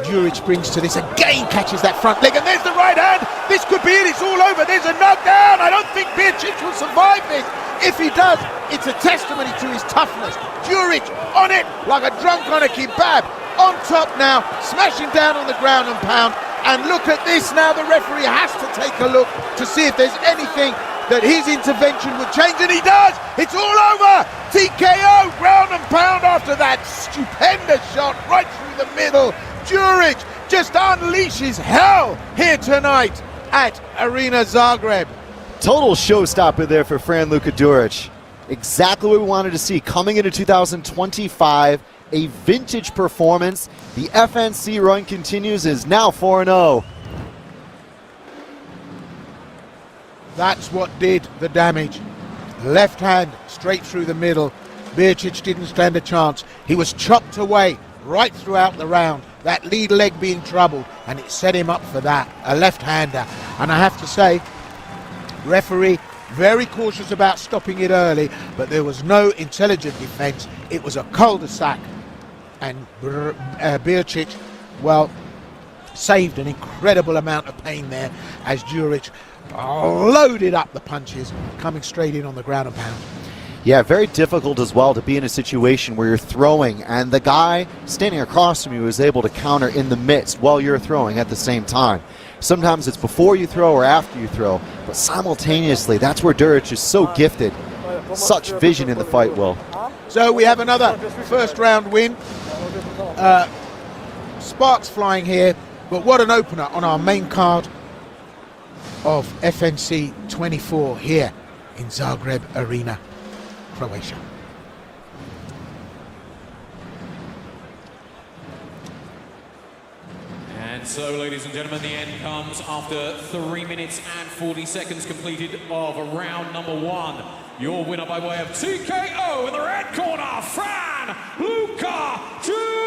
Duric brings to this, again catches that front leg, and there's the right hand. This could be it, it's all over. There's a knockdown. I don't think Birčić will survive this. If he does, it's a testimony to his toughness. Duric on it like a drunk on a kebab. On top now, smashing down on the ground and pound. And look at this now, the referee has to take a look to see if there's anything that his intervention would change, and he does! It's all over! TKO, ground and pound after that stupendous shot right through the middle. Duric just unleashes hell here tonight at Arena Zagreb. Total showstopper there for Franluka Duric. Exactly what we wanted to see coming into 2025. A vintage performance. The FNC run continues, is now 4-0. That's what did the damage. Left hand straight through the middle. Birčić didn't stand a chance. He was chopped away right throughout the round. That lead leg being troubled, and it set him up for that. A left-hander. And I have to say, referee very cautious about stopping it early, but there was no intelligent defense. It was a cul-de-sac. And Birčić, well, saved an incredible amount of pain there as Duric loaded up the punches, coming straight in on the ground and pound. Yeah, very difficult as well to be in a situation where you're throwing and the guy standing across from you is able to counter in the midst while you're throwing at the same time. Sometimes it's before you throw or after you throw, but simultaneously, that's where Duric is so gifted. Such vision in the fight, Will. So we have another first round win. Sparks flying here, but what an opener on our main card of FNC 24 here in Zagreb Arena, Croatia. And so, ladies and gentlemen, the end comes after 3 minutes and 40 seconds completed of round number 1. Your winner by way of TKO in the red corner, Franluka Duric!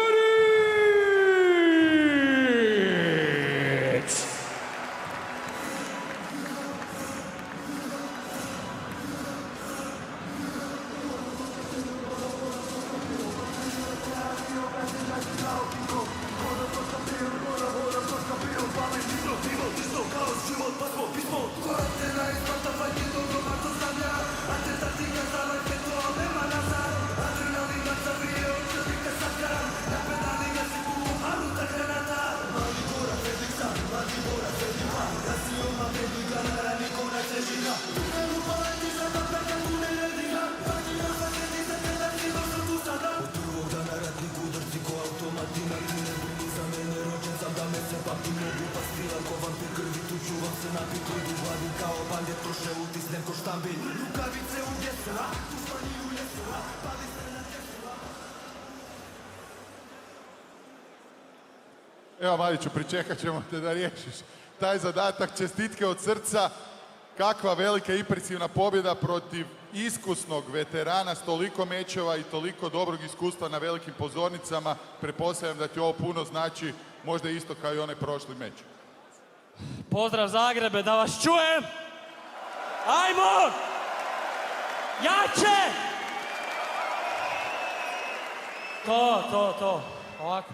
Evo Mariću, pričekat ćemo te da riješiš taj zadatak. Čestitke od srca. Kakva velika impresivna pobjeda protiv iskusnog veterana s toliko mečeva i toliko dobrog iskustva na velikim pozornicama. Pretpostavljam da ti ovo puno znači, možda isto kao i onaj prošli meč. Pozdrav Zagrebe, da vas čujem! Ajmo! Jače! To. Ovako.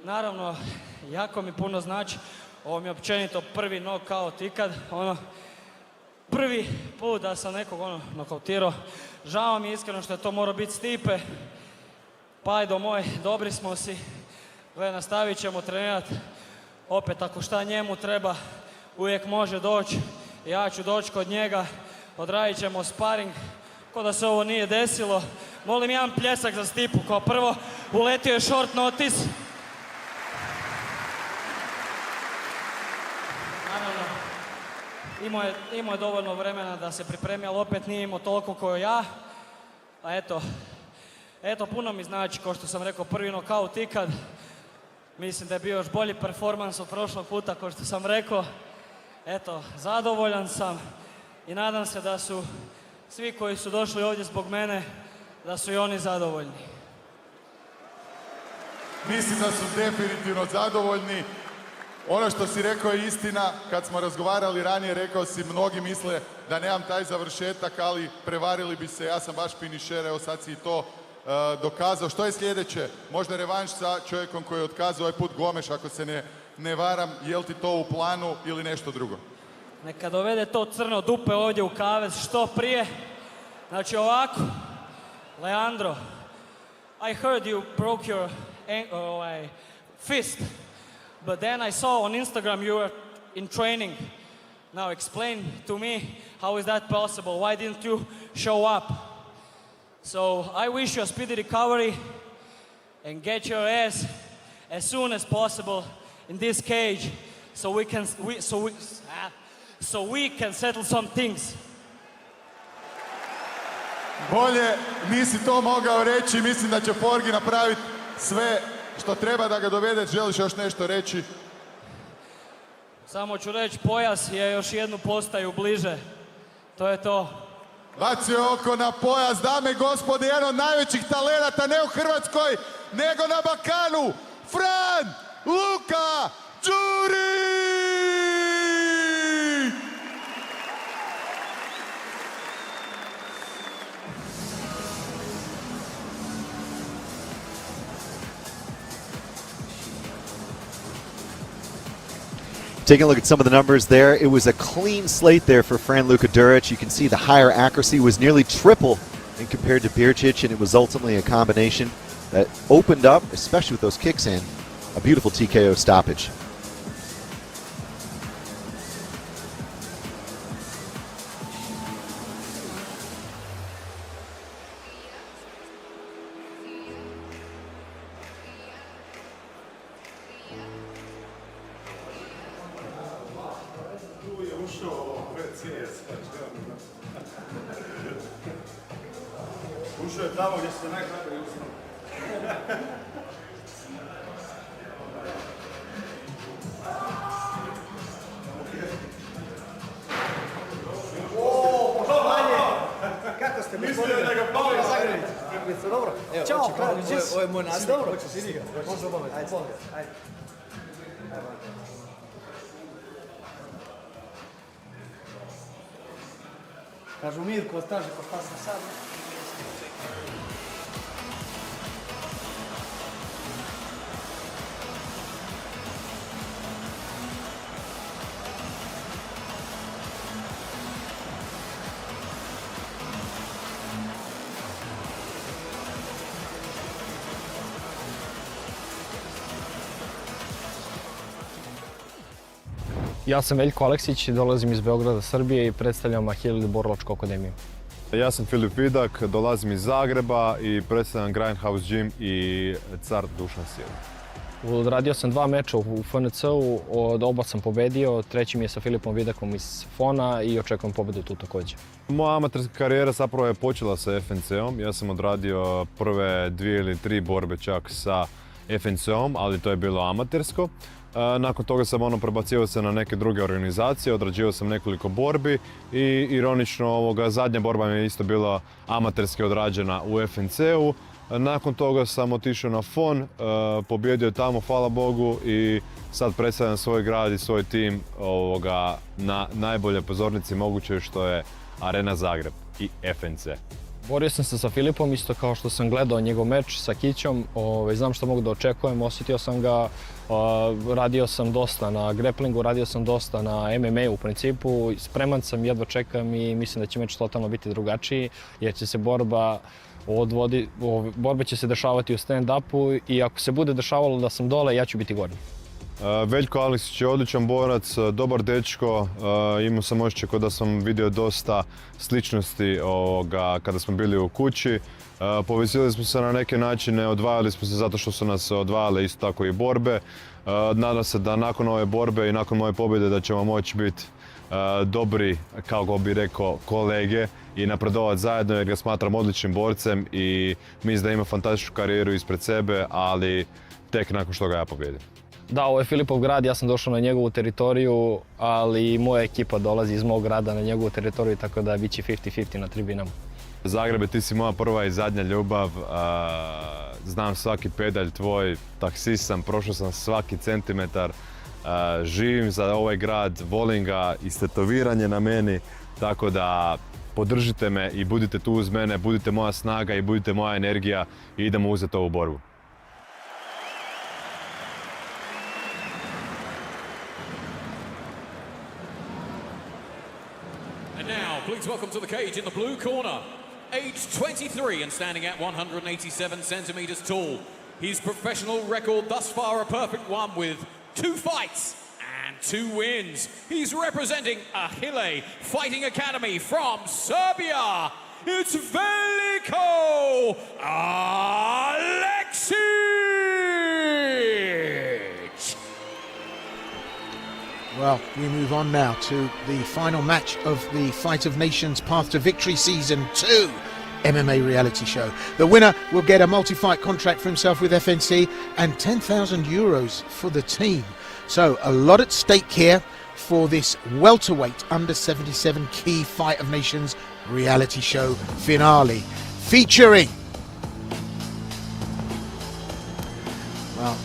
Naravno, jako mi puno znači. Ovo mi je općenito prvi nokaut ikad. Prvi put da sam nekog nokautirao. Žao mi je iskreno što je to morao biti Stipe. Pajdo moj, dobri smo si. Nastavit ćemo trenirati. Opet, ako šta njemu treba, uvijek može doći. Ja ću doći kod njega. Odradit ćemo sparing. Ko da se ovo nije desilo. Molim jedan pljesak za Stipu. Kao prvo, uletio je short notice. Naravno, imao je dovoljno vremena da se pripremi, ali opet nije imao toliko kao ja. A eto, puno mi znači, kao što sam rekao, prvi nokaut ikad. Mislim da je bio još bolji performans od prošlog puta, kao što sam rekao. Eto, zadovoljan sam i nadam se da su svi koji su došli ovdje zbog mene, da su i oni zadovoljni. Mislim da su definitivno zadovoljni. Ono što si rekao je istina. Kad smo razgovarali ranije, rekao si mnogi misle da nemam taj završetak, ali prevarili bi se. Ja sam baš finišer, evo sad si i to dokazao. Što je sljedeće? Možda revanš sa čovjekom koji je otkazao ovaj put, Gomeš, ako se ne varam. Je li ti to u planu ili nešto drugo? Neka dovede to crno dupe ovdje u kavez što prije. Znači ovako, Leandro, I heard you broke your fist, but then I saw on Instagram you were in training. Now explain to me, how is that possible? Why didn't you show up? So I wish you a speedy recovery and get your ass as soon as possible in this cage, so we can settle some things. Bolje nisi to mogao reći. Mislim da će Forgi napraviti sve što treba da ga dovede. Želiš još nešto reći? Samo ću reći, pojas je još jednu postaju bliže. To je to. Bacio oko na pojas, dame i gospode, jedan od najvećih talenata, ne u Hrvatskoj, nego na Balkanu, Fran Luka Đurić! Taking a look at some of the numbers there, it was a clean slate there for Fran Luka Đurić. You can see the higher accuracy was nearly triple in compared to Birčić, and it was ultimately a combination that opened up, especially with those kicks in, a beautiful TKO stoppage. Ušao je tamo gdje se najhrabrije ustao. Kako ste Mislio da ga pali Zagreb. Jeste dobro? Ćao, kralj, ovo je moj nasljednik. Dobro, hoćeš idi ga. Možda obaviti. Ajde. Kažu Mirko, staže, ko šta sam sad. Ja sam Veljko Aleksić, dolazim iz Beograda, Srbije i predstavljam Ahilid Borilačku akademiju. Ja sam Filip Vidak, dolazim iz Zagreba i predstavljam Grindhouse Gym i Car Dušan Sil. Odradio sam 2 meča u FNC-u, od oba sam pobedio, treći mi je sa Filipom Vidakom iz Fona i očekujem pobedu tu također. Moja amaterska karijera zapravo je počela sa FNC-om. Ja sam odradio prve 2 ili 3 borbe čak sa FNC-om, ali to je bilo amatersko. Nakon toga sam prebacivao se na neke druge organizacije, odrađivao sam nekoliko borbi i ironično zadnja borba mi je isto bila amaterski odrađena u FNC-u. Nakon toga sam otišao na Fon, pobjedio je tamo, hvala Bogu, i sad predstavljam svoj grad i svoj tim na najbolje pozornici moguće, što je Arena Zagreb i FNC. Borio sam se sa Filipom isto kao što sam gledao njegov meč sa Kićom. Znam što mogu da očekujem, osjetio sam ga, radio sam dosta na grapplingu, radio sam dosta na MMA u principu. Spreman sam, jedva čekam i mislim da će meč totalno biti drugačiji jer će se borba će se dešavati u stand-upu i ako se bude dešavalo da sam dole, ja ću biti gornji. Veljko Aleksić je odličan borac, dobar dečko, imao sam osjećaj kao da sam vidio dosta sličnosti kada smo bili u kući. Povezili smo se na neke načine, odvajali smo se zato što su nas odvajale isto tako i borbe. Nadam se da nakon ove borbe i nakon moje pobjede da ćemo moći biti dobri, kako bi rekao, kolege i napredovati zajedno jer ga smatram odličnim borcem i mislim da ima fantastičnu karijeru ispred sebe, ali tek nakon što ga ja pobjedim. Da, ovo je Filipov grad, ja sam došao na njegovu teritoriju, ali moja ekipa dolazi iz mog grada na njegovu teritoriju, tako da bit će 50-50 na tribinama. Zagrebe, ti si moja prva i zadnja ljubav, znam svaki pedalj tvoj, taksist sam, prošao sam svaki centimetar, živim za ovaj grad, volim ga, istetoviranje na meni, tako da podržite me i budite tu uz mene, budite moja snaga i budite moja energija i idemo uzeti ovu borbu. Please welcome to the cage in the blue corner, aged 23 and standing at 187 centimeters tall. His professional record thus far a perfect one with 2 fights and 2 wins. He's representing Ahile Fighting Academy from Serbia. It's Veljko Aleksić! Well, we move on now to the final match of the Fight of Nations Path to Victory Season 2 MMA reality show. The winner will get a multi-fight contract for himself with FNC and 10,000 euros for the team. So a lot at stake here for this welterweight under 77 key Fight of Nations reality show finale, featuring, well,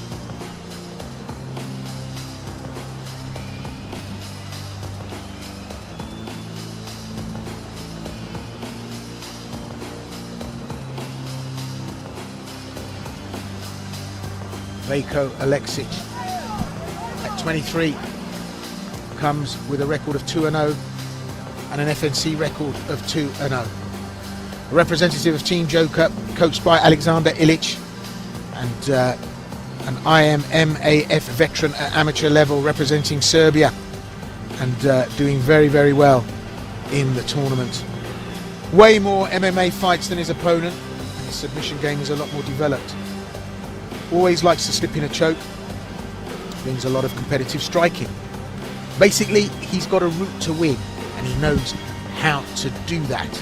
Veljko Aleksić at 23 comes with a record of 2-0 and an FNC record of 2-0. A representative of Team Joker, coached by Alexander Ilic, and an IMMAF veteran at amateur level representing Serbia and doing very, very well in the tournament. Way more MMA fights than his opponent. His submission game is a lot more developed. Always likes to slip in a choke, brings a lot of competitive striking. Basically, he's got a route to win and he knows how to do that.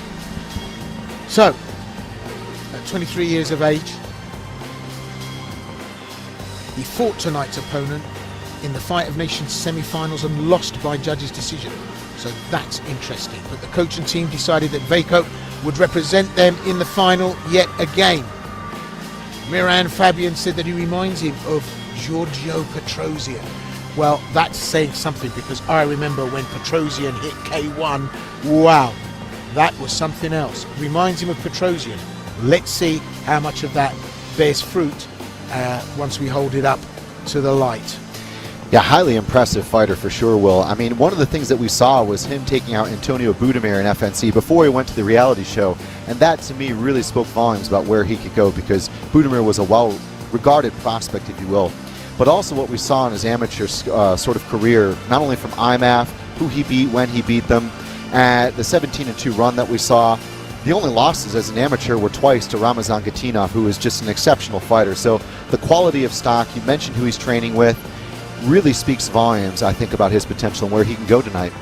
So, at 23 years of age, he fought tonight's opponent in the Fight of Nations semi-finals and lost by judges' decision. So that's interesting. But the coach and team decided that Veljko would represent them in the final yet again. Miran Fabian said that he reminds him of Giorgio Petrosian. Well, that's saying something because I remember when Petrosian hit K1. Wow, that was something else. Reminds him of Petrosian. Let's see how much of that bears fruit once we hold it up to the light. Yeah, highly impressive fighter for sure, Will. I mean, one of the things that we saw was him taking out Antonio Budimir in FNC before he went to the reality show, and that to me really spoke volumes about where he could go because Budimir was a well-regarded prospect, if you will. But also what we saw in his amateur sort of career, not only from IMAF, who he beat, when he beat them, at the 17-2 run that we saw. The only losses as an amateur were twice to Ramazan Gatinov, who is just an exceptional fighter. So the quality of stock, you mentioned who he's training with, really speaks volumes, I think, about his potential and where he can go tonight.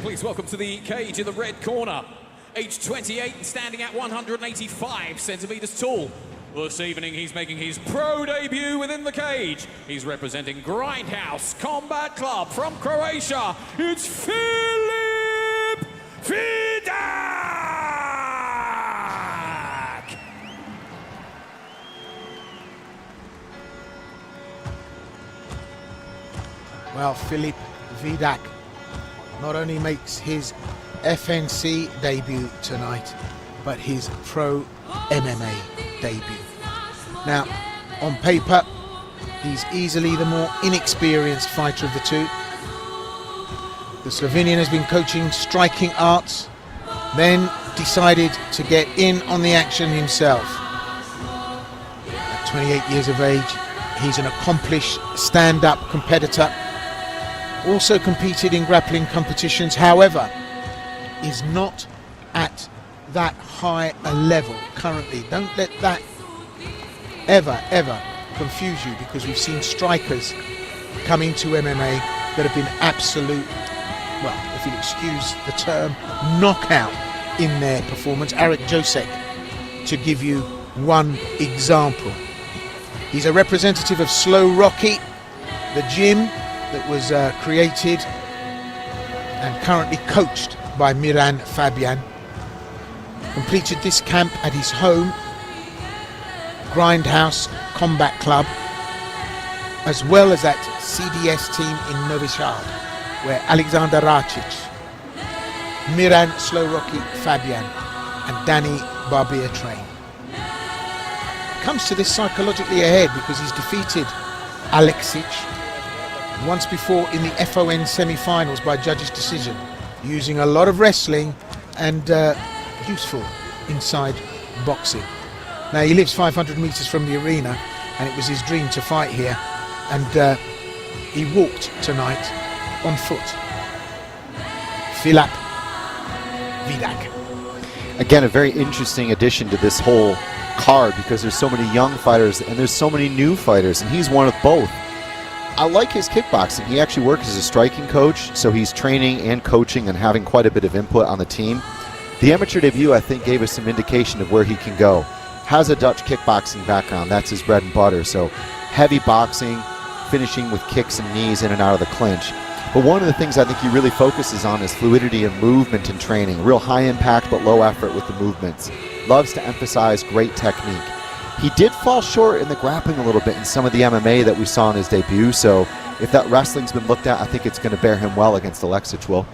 please welcome to the cage in the red corner. Age 28 and standing at 185 centimeters tall. This evening he's making his pro debut within the cage. He's representing Grindhouse Combat Club from Croatia. It's Filip Vidak! Well, Filip Vidak not only makes his FNC debut tonight, but his pro MMA debut. Now, on paper, he's easily the more inexperienced fighter of the two. The Slovenian has been coaching striking arts, then decided to get in on the action himself. At 28 years of age, he's an accomplished stand-up competitor. Also competed in grappling competitions, however, is not at that high a level currently. Don't let that ever confuse you, because we've seen strikers come into MMA that have been absolute, well, if you'll excuse the term, knockout in their performance. Arek Josek, to give you one example. He's a representative of Slow Rocky, the gym that was created and currently coached by Miran Fabian. Completed this camp at his home, Grindhouse Combat Club, as well as at CDS team in Novi Sad, where Alexander Racic, Miran Slow Rocky Fabian and Danny Barbier train. Comes to this psychologically ahead because he's defeated Aleksic once before in the FON semi-finals by judges' decision, using a lot of wrestling and useful inside boxing. Now, he lives 500 meters from the arena, and it was his dream to fight here, and he walked tonight on foot. Filip Vidak. Again, a very interesting addition to this whole card, because there's so many young fighters and there's so many new fighters, and he's one of both. I like his kickboxing. He actually works as a striking coach, so he's training and coaching and having quite a bit of input on the team. The amateur debut, I think, gave us some indication of where he can go. Has a Dutch kickboxing background. That's his bread and butter. So heavy boxing, finishing with kicks and knees in and out of the clinch. But one of the things I think he really focuses on is fluidity and movement in training. Real high impact but low effort with the movements. Loves to emphasize great technique. He did fall short in the grappling a little bit in some of the MMA that we saw in his debut, so if that wrestling's been looked at, I think it's going to bear him well against Aleksic, Will.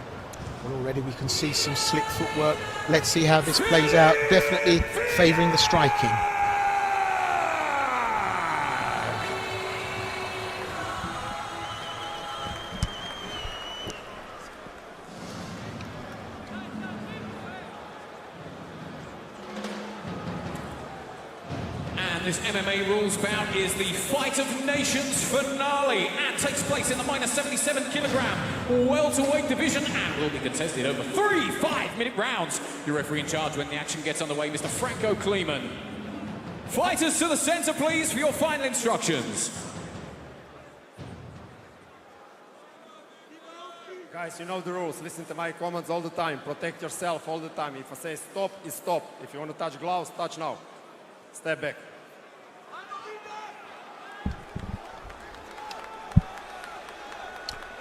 Well, already we can see some slick footwork. Let's see how this plays out. Definitely favouring the striking. This MMA rules bout is the Fight of Nations finale and takes place in the minus 77 kilogram welterweight division and will be contested over 3 5-minute rounds. Your referee in charge when the action gets underway, Mr. Franco Kleeman. Fighters to the center, please, for your final instructions. Guys, you know the rules. Listen to my commands all the time. Protect yourself all the time. If I say stop, it's stop. If you want to touch gloves, touch now. Step back.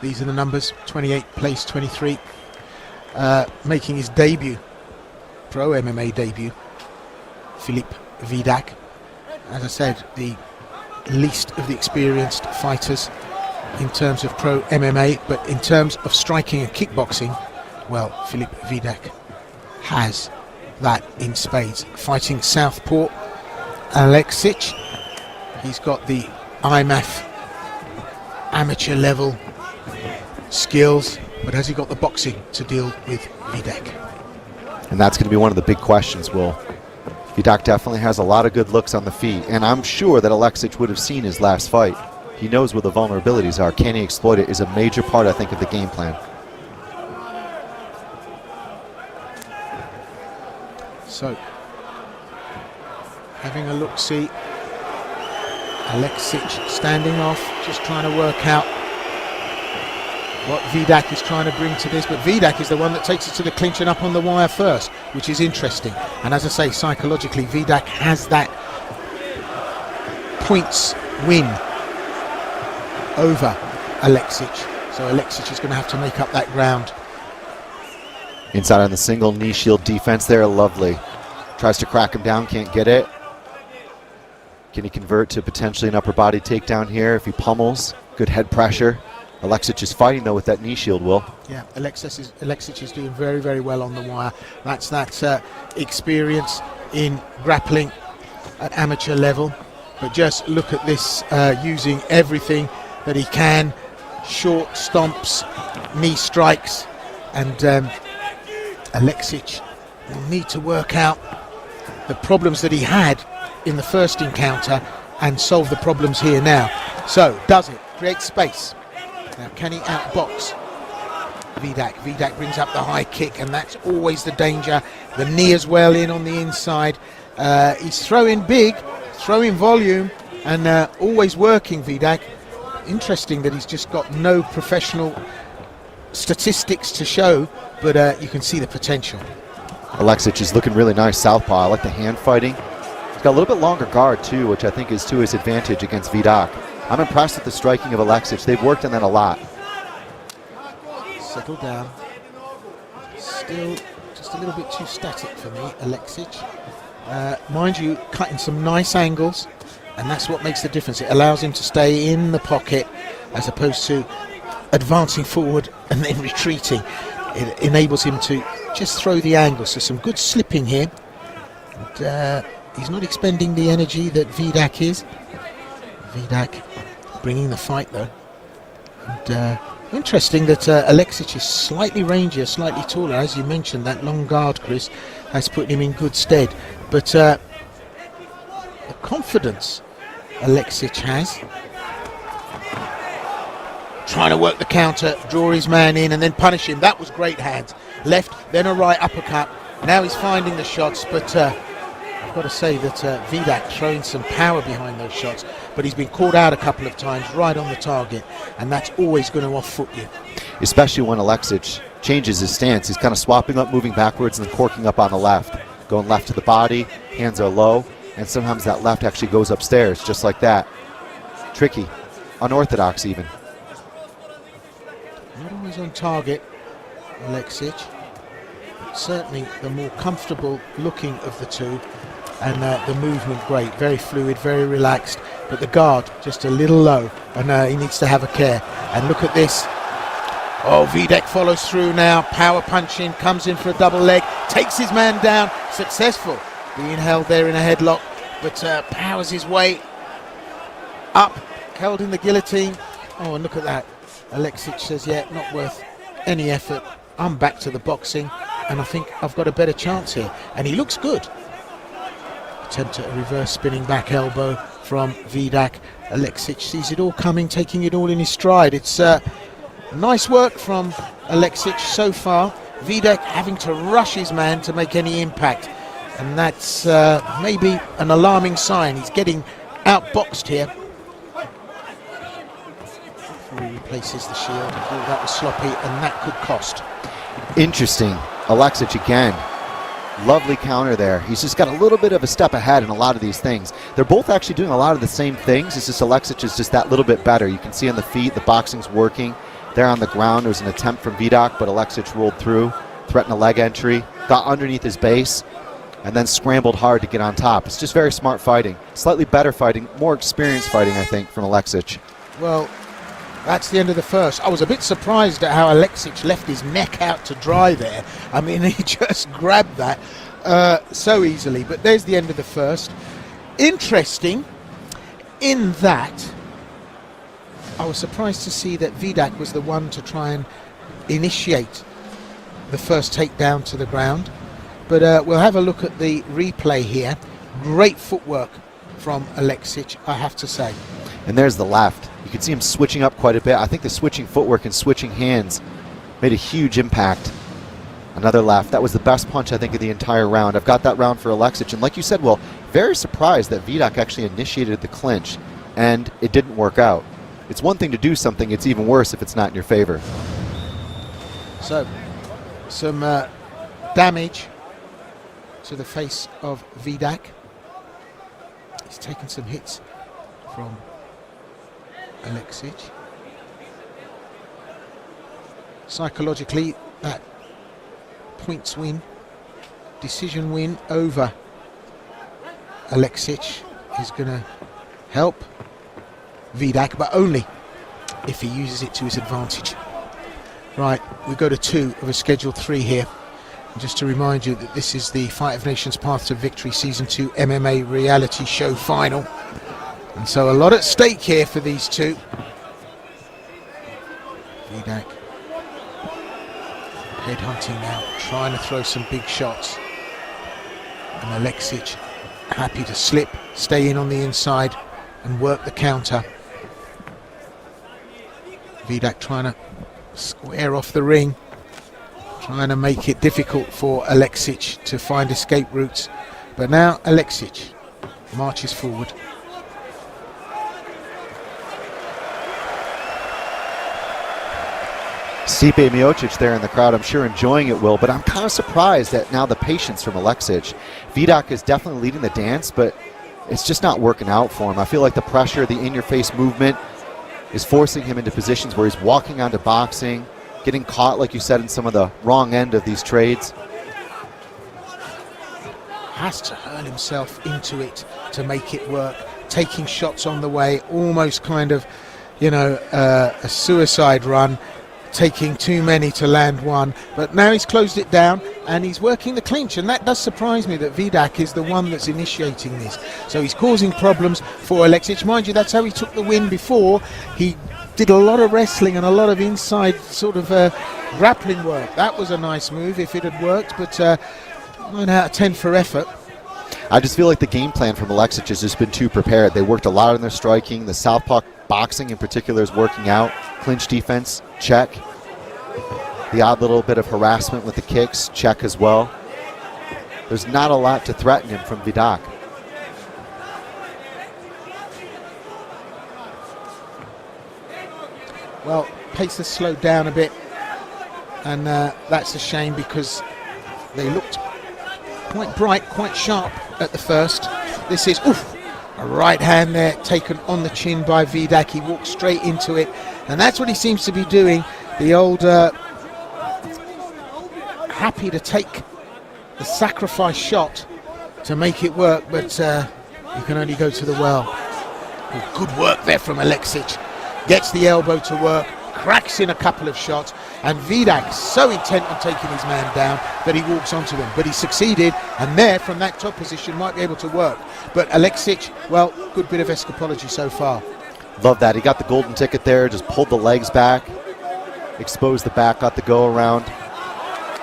These are the numbers: 28, place 23, making his debut, pro MMA debut, Filip Vidak. As I said, the least of the experienced fighters in terms of pro MMA, but in terms of striking and kickboxing, well, Filip Vidak has that in spades. Fighting southpaw Aleksic, he's got the IMAF amateur level skills, but has he got the boxing to deal with Vidak? And that's going to be one of the big questions, Will. Vidak definitely has a lot of good looks on the feet, and I'm sure that Aleksic would have seen his last fight. He knows where the vulnerabilities are. Can he exploit it is a major part, I think, of the game plan. So, having a look-see, Aleksic standing off, just trying to work out what Vidak is trying to bring to this, but Vidak is the one that takes it to the clinch and up on the wire first, which is interesting. And as I say, psychologically, Vidak has that points win over Aleksic. So Aleksic is going to have to make up that ground. Inside on the single knee shield defense there, lovely. Tries to crack him down, can't get it. Can he convert to potentially an upper body takedown here if he pummels? Good head pressure. Aleksic is fighting though with that knee shield, Will. Yeah, Aleksic is doing very, very well on the wire. That's that experience in grappling at amateur level. But just look at this, using everything that he can. Short stomps, knee strikes, and Aleksic will need to work out the problems that he had in the first encounter and solve the problems here now. So, does it? Create space. Now, can he outbox Vidak? Vidak brings up the high kick, and that's always the danger. The knee as well in on the inside. He's throwing big, throwing volume, and always working, Vidak. Interesting that he's just got no professional statistics to show, but you can see the potential. Aleksic is looking really nice southpaw. I like the hand fighting. He's got a little bit longer guard too, which I think is to his advantage against Vidak. I'm impressed with the striking of Aleksic. They've worked on that a lot. Settle down. Still just a little bit too static for me, Aleksic. Mind you, cutting some nice angles, and that's what makes the difference. It allows him to stay in the pocket as opposed to advancing forward and then retreating. It enables him to just throw the angle. So some good slipping here. And, he's not expending the energy that Vidak is. Vidak bringing the fight though. And interesting that Aleksic is slightly rangier, slightly taller. As you mentioned, that long guard, Chris, has put him in good stead. But the confidence Aleksic has, trying to work the counter, draw his man in and then punish him. That was great hands. Left, then a right uppercut. Now he's finding the shots, but I've got to say that Vidak throwing some power behind those shots, but he's been caught out a couple of times right on the target, and that's always going to off-foot you. Especially when Aleksic changes his stance. He's kind of swapping up, moving backwards, and then corking up on the left. Going left to the body, hands are low, and sometimes that left actually goes upstairs, just like that. Tricky, unorthodox even. Not always on target, Aleksic. Certainly the more comfortable looking of the two, and the movement great, very fluid, very relaxed, but the guard just a little low, and he needs to have a care. And look at this. Oh, Vidak follows through now, power punching, comes in for a double leg, takes his man down, successful. Being held there in a headlock, but powers his way up, held in the guillotine. Oh, and look at that. Aleksic says, yeah, not worth any effort. I'm back to the boxing, and I think I've got a better chance here. And he looks good. Attempt at a reverse spinning back elbow from Vidak. Aleksic sees it all coming, taking it all in his stride. It's nice work from Aleksic so far. Vidak having to rush his man to make any impact. And that's maybe an alarming sign. He's getting outboxed here. Before he replaces the shield. Oh, that was sloppy, and that could cost. Interesting. Aleksic again. Lovely counter there. He's just got a little bit of a step ahead in a lot of these things. They're both actually doing a lot of the same things. It's just Aleksic is just that little bit better. You can see on the feet, the boxing's working. There on the ground, there was an attempt from Vidak, but Aleksic rolled through, threatened a leg entry, got underneath his base, and then scrambled hard to get on top. It's just very smart fighting. Slightly better fighting, more experienced fighting, I think, from Aleksic. Well, that's the end of the first. I was a bit surprised at how Aleksic left his neck out to dry there. I mean, he just grabbed that so easily. But there's the end of the first. Interesting in that I was surprised to see that Vidak was the one to try and initiate the first takedown to the ground. But we'll have a look at the replay here. Great footwork from Aleksic, I have to say. And there's the left. You can see him switching up quite a bit. I think the switching footwork and switching hands made a huge impact. Another left. That was the best punch, I think, of the entire round. I've got that round for Aleksic. And like you said, well, very surprised that Vidak actually initiated the clinch, and it didn't work out. It's one thing to do something, it's even worse if it's not in your favor. So, some damage to the face of Vidak. He's taken some hits from Aleksic. Psychologically, that points win, decision win over Aleksic is going to help Vidak, but only if he uses it to his advantage. Right, we go to 2 of a scheduled 3 here. And just to remind you that this is the Fight of Nations Path to Victory Season 2 MMA reality show final. And so a lot at stake here for these two. Vidak headhunting now, trying to throw some big shots. And Aleksic happy to slip, stay in on the inside and work the counter. Vidak trying to square off the ring, trying to make it difficult for Aleksic to find escape routes. But now Aleksic marches forward. Stipe Miocic there in the crowd, I'm sure enjoying it, Will, but I'm kind of surprised at now the patience from Aleksic. Vidak is definitely leading the dance, but it's just not working out for him. I feel like the pressure, the in-your-face movement is forcing him into positions where he's walking onto boxing, getting caught, like you said, in some of the wrong end of these trades. Has to hurl himself into it to make it work, taking shots on the way, almost kind of, you know, a suicide run, taking too many to land one. But now he's closed it down and he's working the clinch, and that does surprise me that Vidak is the one that's initiating this. So he's causing problems for Aleksic. Mind you, that's how he took the win before. He did a lot of wrestling and a lot of inside sort of grappling work. That was a nice move if it had worked, but 9 out of 10 for effort. I just feel like the game plan from Aleksic has just been too prepared. They worked a lot on their striking. The southpaw boxing in particular is working out. Clinch defense, check. The odd little bit of harassment with the kicks, check as well. There's not a lot to threaten him from Vidak. Well, pace has slowed down a bit, and that's a shame because they looked quite bright, quite sharp at the first. This is, oof, a right hand there taken on the chin by Vidak. He walks straight into it, and that's what he seems to be doing. The old happy to take the sacrifice shot to make it work, but you can only go to the well. Oh, good work there from Aleksic. Gets the elbow to work, cracks in a couple of shots, and Vidak so intent on taking his man down that he walks onto him. But he succeeded, and there from that top position might be able to work. But Aleksic, well, good bit of escapology so far. Love that. He got the golden ticket there, just pulled the legs back, exposed the back, got the go around.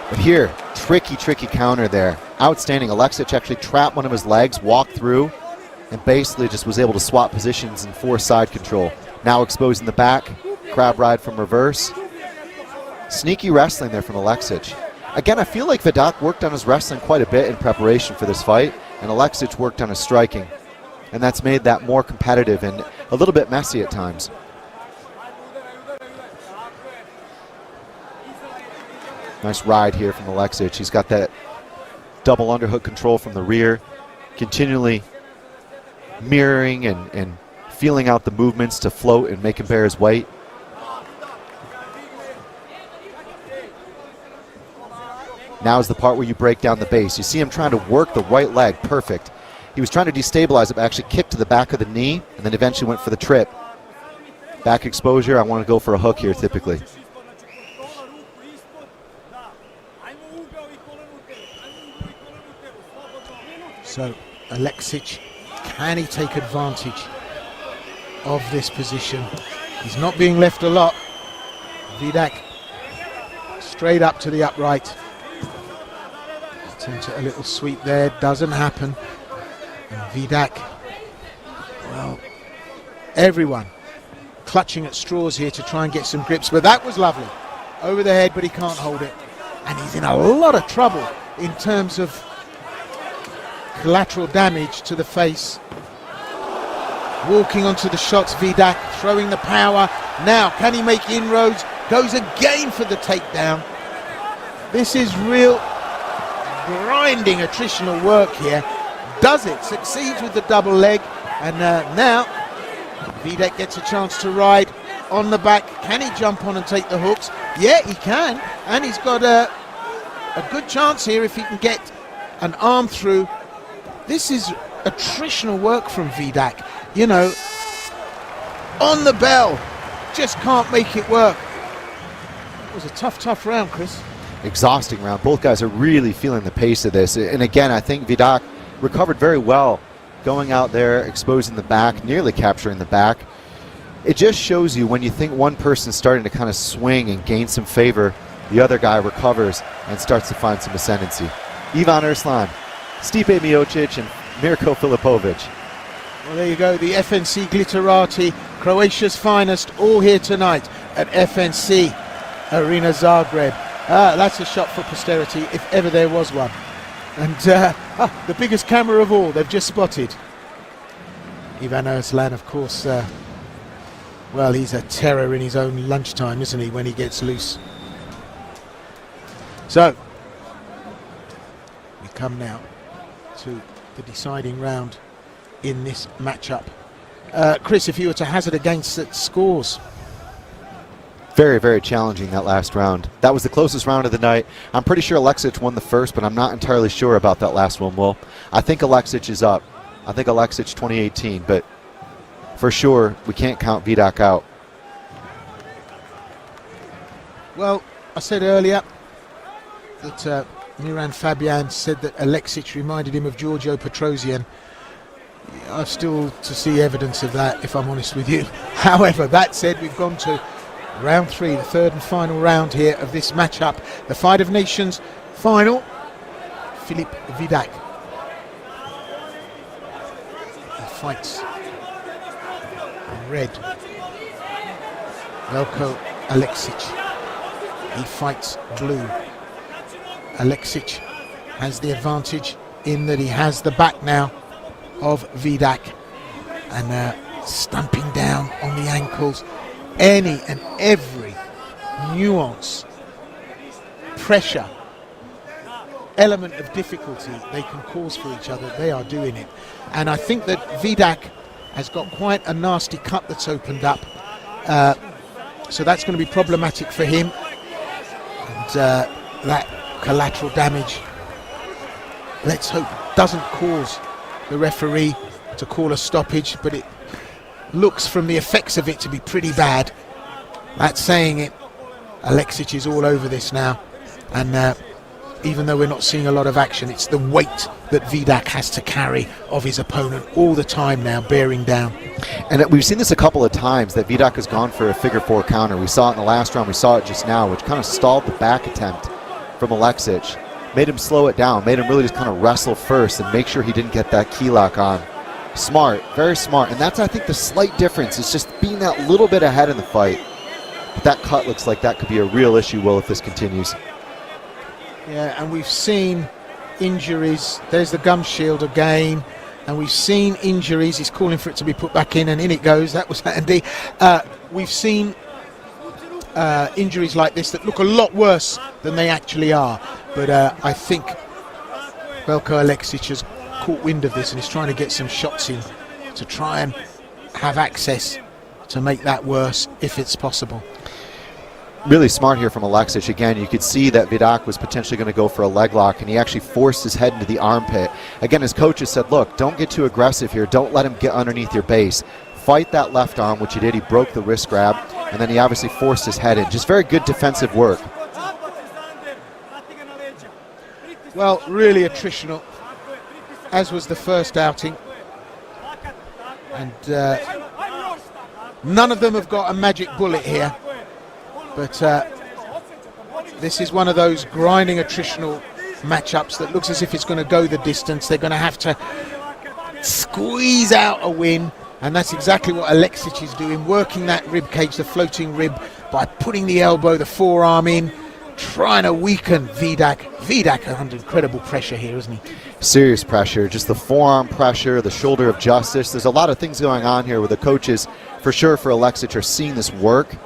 But here, tricky counter there. Outstanding. Aleksic actually trapped one of his legs, walked through, and basically just was able to swap positions and force side control. Now exposing the back, crab ride from reverse. Sneaky wrestling there from Aleksic. Again, I feel like Vidak worked on his wrestling quite a bit in preparation for this fight, and Aleksic worked on his striking. And that's made that more competitive and a little bit messy at times. Nice ride here from Aleksic. He's got that double underhook control from the rear, continually mirroring and feeling out the movements to float and make him bear his weight. Now is the part where you break down the base. You see him trying to work the right leg, perfect. He was trying to destabilize it, but actually kicked to the back of the knee and then eventually went for the trip. Back exposure, I want to go for a hook here typically. So Aleksic, can he take advantage of this position? He's not being left a lot. Vidak straight up to the upright. Attempt at a little sweep there, doesn't happen. And Vidak, well, everyone clutching at straws here to try and get some grips, but that was lovely. Over the head, but he can't hold it. And he's in a lot of trouble in terms of collateral damage to the face. walking onto the shots. Vidak throwing the power. Now, can he make inroads? Goes again for the takedown. This is real grinding attritional work here. Does it, succeeds with the double leg, and now Vidak gets a chance to ride on the back. Can he jump on and take the hooks? Yeah, he can, and he's got a good chance here if he can get an arm through. This is attritional work from Vidak, you know, on the bell, just can't make it work. It was a tough round, Chris. Exhausting round. Both guys are really feeling the pace of this. And again, I think Vidak recovered very well, going out there, exposing the back, nearly capturing the back. It just shows you when you think one person's starting to kind of swing and gain some favor, the other guy recovers and starts to find some ascendancy. Ivan Arslan, Stipe Miocic, and Mirko Filipovic. Well, there you go, the FNC Glitterati, Croatia's finest, all here tonight at FNC Arena Zagreb. That's a shot for posterity, if ever there was one. And the biggest camera of all, they've just spotted. Ivan Arslan, of course, well, he's a terror in his own lunchtime, isn't he, when he gets loose. So, we come now to the deciding round in this matchup. Chris, if you were to hazard against the scores. Very, very challenging, that last round. That was the closest round of the night. I'm pretty sure Aleksic won the first, but I'm not entirely sure about that last one, Will. I think Aleksic is up. I think Aleksic 2018, but for sure, we can't count Vidak out. Well, I said earlier that Miran Fabian said that Aleksic reminded him of Giorgio Petrosian. I've still to see evidence of that, if I'm honest with you. However, that said, we've gone to round 3, the third and final round here of this matchup. The Fight of Nations final. Filip Vidak. He fights in red. Veljko Aleksic. He fights blue. Aleksic has the advantage in that he has the back now of Vidak, and stamping down on the ankles. Any and every nuance, pressure, element of difficulty they can cause for each other, they are doing it. And I think that Vidak has got quite a nasty cut that's opened up, so that's going to be problematic for him. And that collateral damage, let's hope, doesn't cause the referee to call a stoppage, but it looks from the effects of it to be pretty bad. That's saying it. Aleksic is all over this now, and even though we're not seeing a lot of action, it's the weight that Vidak has to carry of his opponent all the time now, bearing down. And we've seen this a couple of times, that Vidak has gone for a figure 4 counter. We saw it in the last round, we saw it just now, which kind of stalled the back attempt from Aleksic, made him slow it down, made him really just kind of wrestle first and make sure he didn't get that key lock on. Smart, very smart, and that's, I think, the slight difference, is just being that little bit ahead in the fight. But that cut looks like that could be a real issue, Will, if this continues. Yeah, and we've seen injuries. There's the gum shield again, and we've seen injuries. He's calling for it to be put back in, and in it goes. That was Andy. We've seen injuries like this that look a lot worse than they actually are. But I think Veljko Aleksic has caught wind of this and is trying to get some shots in to try and have access to make that worse if it's possible. Really smart here from Aleksic. Again, you could see that Vidak was potentially going to go for a leg lock, and he actually forced his head into the armpit. Again, his coaches said, look, don't get too aggressive here. Don't let him get underneath your base. Fight that left arm, which he did. He broke the wrist grab, and then he obviously forced his head in. Just very good defensive work. Well, really attritional, as was the first outing. And none of them have got a magic bullet here. But this is one of those grinding attritional matchups that looks as if it's going to go the distance. They're going to have to squeeze out a win, and that's exactly what Aleksic is doing, working that rib cage, the floating rib, by putting the elbow, the forearm in, trying to weaken Vidak. Vidak under incredible pressure here, isn't he? serious pressure. Just the forearm pressure, the shoulder of justice. There's a lot of things going on here where the coaches, for sure for Aleksic, are seeing this work.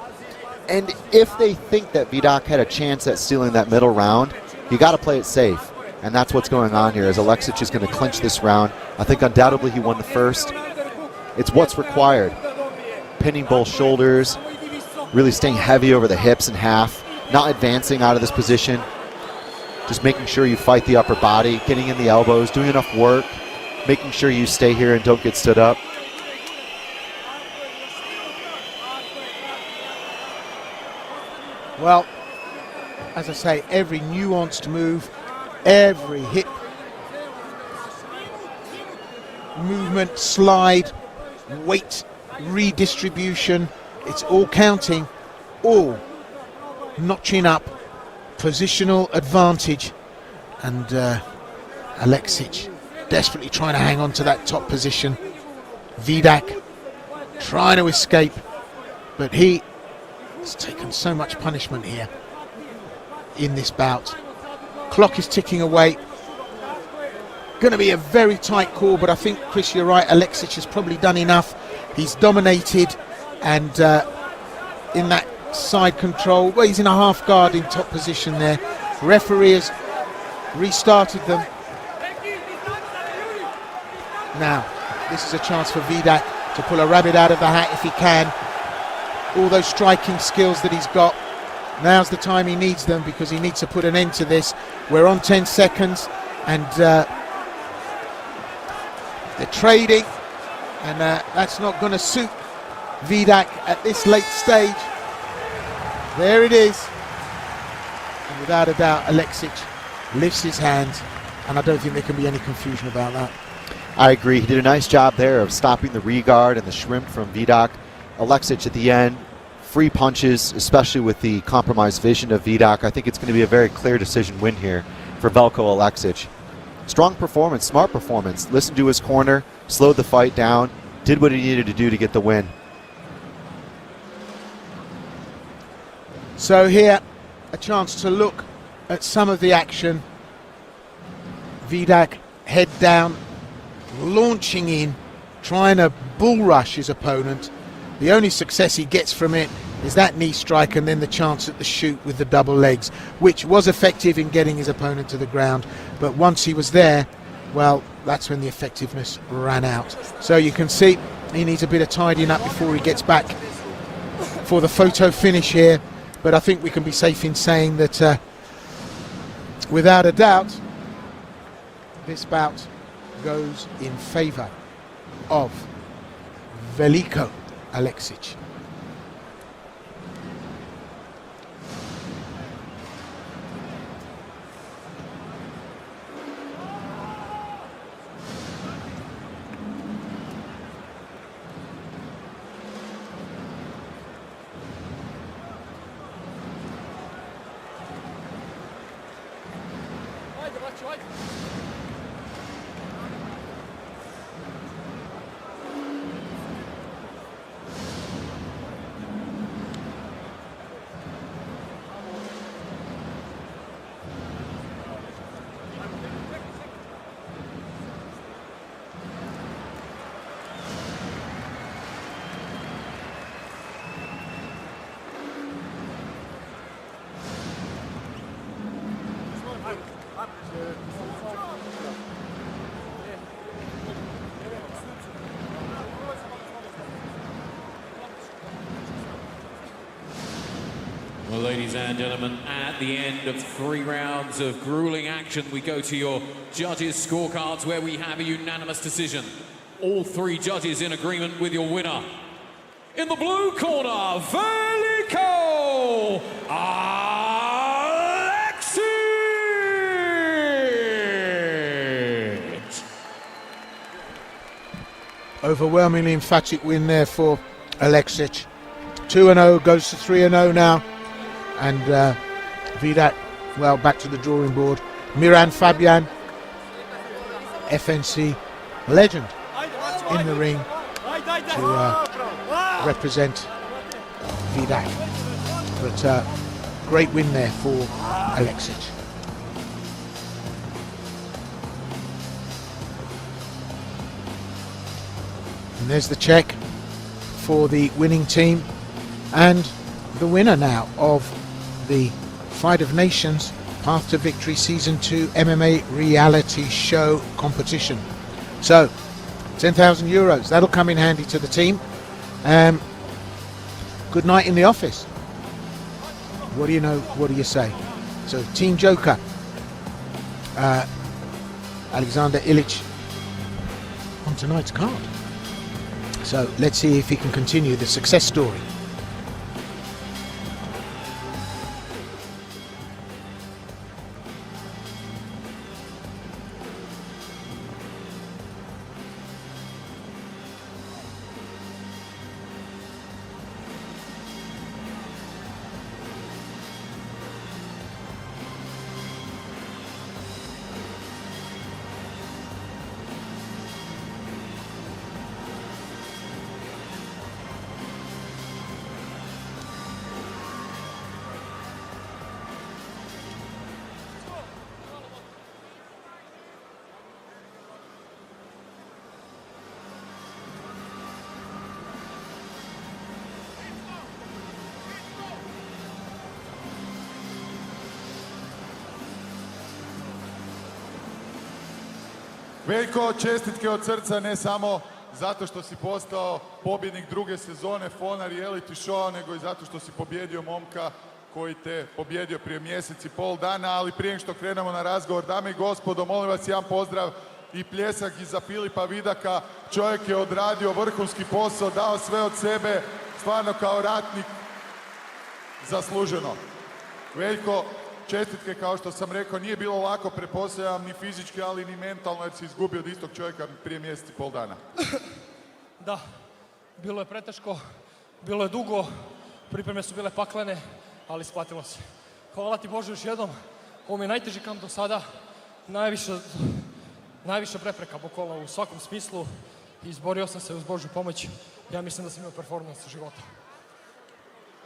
And if they think that Vidak had a chance at stealing that middle round, you got to play it safe. And that's what's going on here, as Aleksic is going to clinch this round. I think undoubtedly he won the first. It's what's required. Pinning both shoulders, really staying heavy over the hips and half, not advancing out of this position, just making sure you fight the upper body, getting in the elbows, doing enough work, making sure you stay here and don't get stood up. Well, as I say, every nuanced move, every hip movement, slide, weight redistribution, it's all counting, all notching up positional advantage. And Aleksic desperately trying to hang on to that top position. Vidak trying to escape, but he has taken so much punishment here in this bout. Clock is ticking away. Going to be a very tight call, but I think, Chris, you're right, Aleksic has probably done enough. He's dominated, and in that side control, well, he's in a half guard in top position there. Referee has restarted them. Now, this is a chance for Vidak to pull a rabbit out of the hat if he can. All those striking skills that he's got, now's the time he needs them, because he needs to put an end to this. We're on 10 seconds, and they're trading, and that's not going to suit Vidak at this late stage. There it is, and without a doubt Aleksic lifts his hand, and I don't think there can be any confusion about that. I agree. He did a nice job there of stopping the regard and the shrimp from Vidak. Aleksic at the end, free punches, especially with the compromised vision of Vidak. I think it's going to be a very clear decision win here for Veljko Aleksic. Strong performance, smart performance. Listened to his corner, slowed the fight down, did what he needed to do to get the win. So here, a chance to look at some of the action. Vidak head down, launching in, trying to bull rush his opponent. The only success he gets from it is that knee strike, and then the chance at the shoot with the double legs, which was effective in getting his opponent to the ground. But once he was there, well, that's when the effectiveness ran out. So you can see he needs a bit of tidying up before he gets back for the photo finish here. But I think we can be safe in saying that without a doubt, this bout goes in favor of Veljko Aleksic. Well, ladies and gentlemen, at the end of 3 rounds of grueling action, we go to your judges' scorecards, where we have a unanimous decision. All 3 judges in agreement with your winner. In the blue corner, Veljko Aleksic! Overwhelmingly emphatic win there for Aleksic. 2-0, goes to 3-0 now. And Vidak, well, back to the drawing board. Miran Fabian, FNC legend in the ring to represent Vidak. But great win there for Aleksic. there's the check for the winning team and the winner now of the Fight of Nations Path to Victory Season 2 MMA reality show competition. So, 10,000 euros, that'll come in handy to the team. Good night in the office. What do you know, what do you say? So, Team Joker, Alexander Ilić on tonight's card. So, let's see if he can continue the success story. Veljko, čestitke od srca, ne samo zato što si postao pobjednik druge sezone Fona reality showa, nego i zato što si pobjedio momka koji te pobjedio prije mjesec i pol dana, ali prije što krenemo na razgovor, dame i gospodo, molim vas jedan pozdrav i pljesak i za Filipa Vidaka. Čovjek je odradio vrhunski posao, dao sve od sebe, stvarno kao ratnik zasluženo. Veljko, čestitke, kao što sam rekao, nije bilo lako, pretpostavljam, ni fizički, ali ni mentalno, jer si izgubio od istog čovjeka prije mjesec i pol dana. Da, bilo je preteško, bilo je dugo, pripreme su bile paklene, ali isplatilo se. Hvala ti Bože još jednom, ovo mi je najteži kamp do sada, najviše prepreka bukvalno u svakom smislu, izborio sam se uz Božju pomoć, ja mislim da sam imao performans života.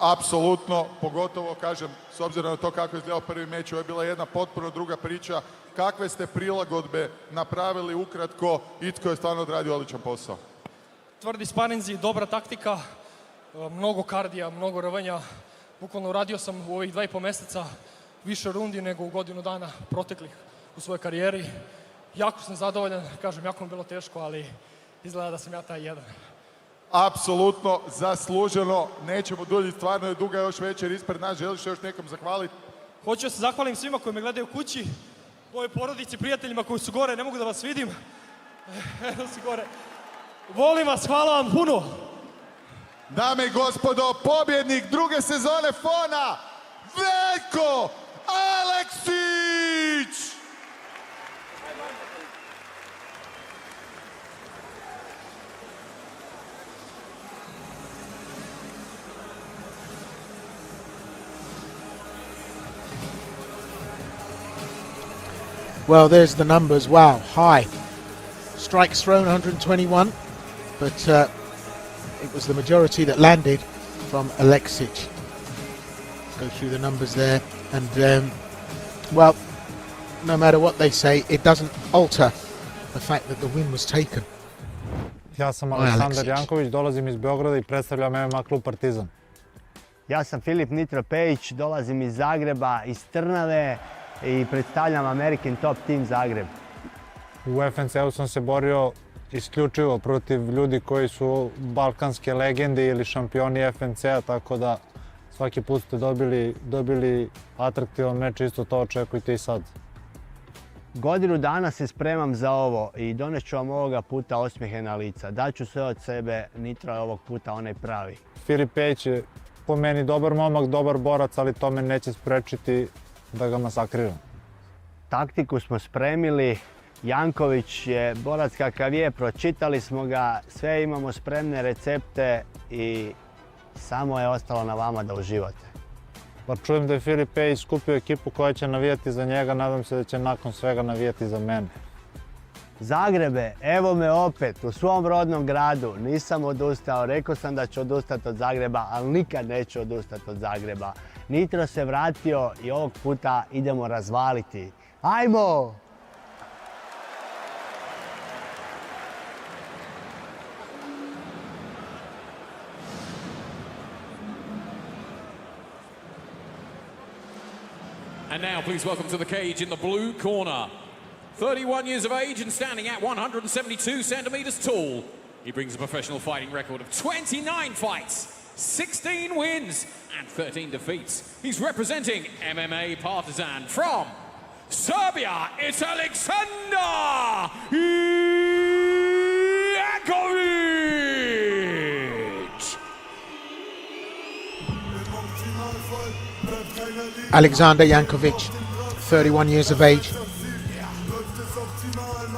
Apsolutno, pogotovo, kažem, s obzirom na to kako je izgledao prvi meč, ovo je bila jedna potpuno druga priča. Kakve ste prilagodbe napravili ukratko i tko je stvarno odradio odličan posao? Tvrdi sparinzi, dobra taktika, mnogo kardija, mnogo rvanja. Bukvalno uradio sam u ovih 2,5 mjeseca više rundi nego u godinu dana proteklih u svojoj karijeri. Jako sam zadovoljan, kažem, jako mi je bilo teško, ali izgleda da sam ja taj jedan. Apsolutno zasluženo, nećemo duljiti, stvarno je duga još večer ispred nas, želiš još nekom zahvaliti? Hoću da se zahvalim svima koji me gledaju kući, mojoj porodici, prijateljima koji su gore, ne mogu da vas vidim. Eno si gore. Volim vas, hvala vam puno. Dame i gospodo, pobjednik druge sezone Fona, Veljko Aleksić! Well, there's the numbers. Wow, high. Strikes thrown 121, but it was the majority that landed from Aleksić. Go through the numbers there, and well, no matter what they say, it doesn't alter the fact that the win was taken. Ja sam Aleksandar Janković, dolazim iz Beograda i predstavljam MMA klub Partizan. Ja sam Filip Nitro Pejić, dolazim iz Zagreba, iz Trnave i predstavljam American Top Team Zagreb. U FNC-u sam se borio isključivo protiv ljudi koji su balkanske legende ili šampioni FNC-a, tako da svaki put ste dobili atraktivan meč, isto to očekujte i sad. Godinu dana se spremam za ovo i doneću vam ovoga puta osmijehe na lica. Daću sve od sebe, Nitro je ovog puta onaj pravi. Filip Pejić je po meni dobar momak, dobar borac, ali to me neće sprečiti da ga masakriram. Taktiku smo spremili, Janković je borac kakav je, pročitali smo ga, sve imamo spremne recepte i samo je ostalo na vama da uživate. Pa čujem da je Filip Pejić skupio ekipu koja će navijati za njega, nadam se da će nakon svega navijati za mene. Zagrebe, evo me opet u svom rodnom gradu, nisam odustao, rekao sam da ću odustati od Zagreba, ali nikad neću odustati od Zagreba. Nitro se vratio i ovog puta idemo razvaliti. Ajmo! And now please welcome to the cage in the blue corner. 31 years of age and standing at 172 centimeters tall. He brings a professional fighting record of 29 fights, 16 wins and 13 defeats. He's representing MMA Partizan from Serbia. It's Alexander Jankovic. Alexander Jankovic, 31 years of age.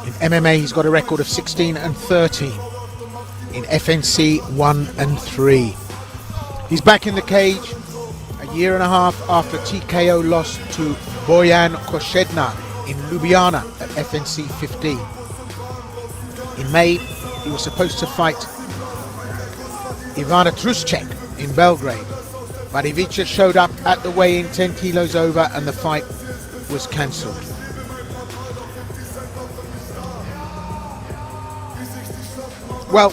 In MMA, he's got a record of 16 and 13. In FNC, 1 and 3. He's back in the cage a year and a half after TKO loss to Bojan Koshedna in Ljubljana at FNC 15. In May, he was supposed to fight Ivana Trušček in Belgrade, but Ivica showed up at the weigh-in 10 kilos over and the fight was cancelled. Well,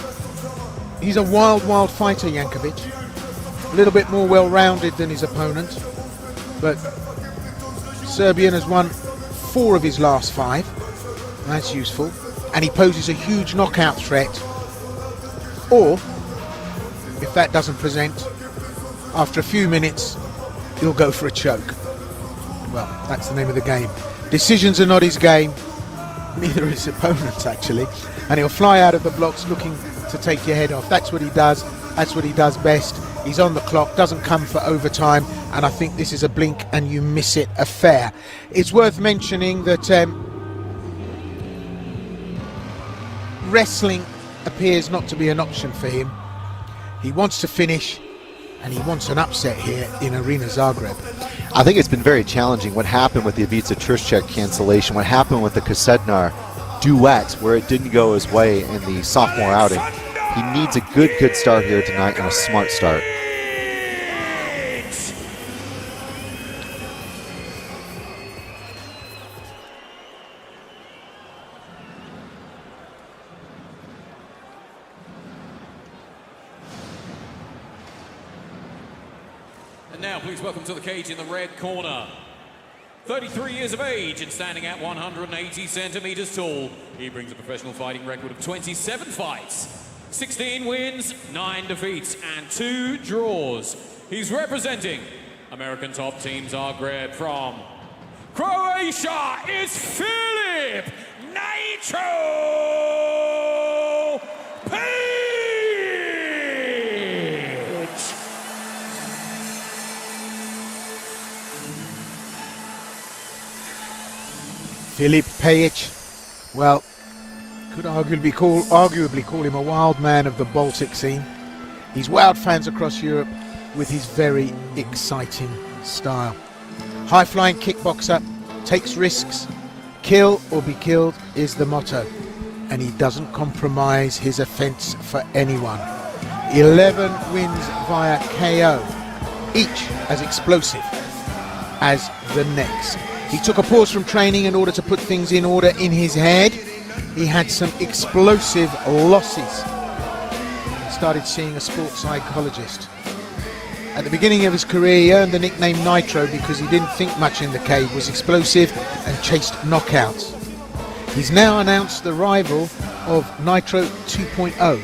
he's a wild fighter, Jankovic. A little bit more well-rounded than his opponent, but Serbian has won 4 of his last 5. That's useful. And he poses a huge knockout threat. Or, if that doesn't present, after a few minutes, he'll go for a choke. Well, that's the name of the game. Decisions are not his game. Neither are his opponents, actually. And he'll fly out of the blocks looking to take your head off. That's what he does. That's what he does best. He's on the clock, doesn't come for overtime, and I think this is a blink and you miss it affair. It's worth mentioning that wrestling appears not to be an option for him. He wants to finish, and he wants an upset here in Arena Zagreb. I think it's been very challenging what happened with the Ivica Trušček cancellation, what happened with the Kosednar duet where it didn't go his way in the sophomore outing. He needs a good start here tonight and a smart start. And now please welcome to the cage in the red corner. 33 years of age and standing at 180 centimeters tall. He brings a professional fighting record of 27 fights, 16 wins, 9 defeats, and 2 draws. He's representing American Top Team Zagreb from Croatia. It's Filip Nitro Pejic. Filip Pejic, well, could arguably call him a wild man of the Baltic scene. He's wowed fans across Europe with his very exciting style. High-flying kickboxer, takes risks, kill or be killed is the motto, and he doesn't compromise his offence for anyone. 11 wins via KO, each as explosive as the next. He took a pause from training in order to put things in order in his head. He had some explosive losses. He started seeing a sports psychologist. At the beginning of his career, he earned the nickname Nitro because he didn't think much in the cage, was explosive and chased knockouts. He's now announced the rival of Nitro 2.0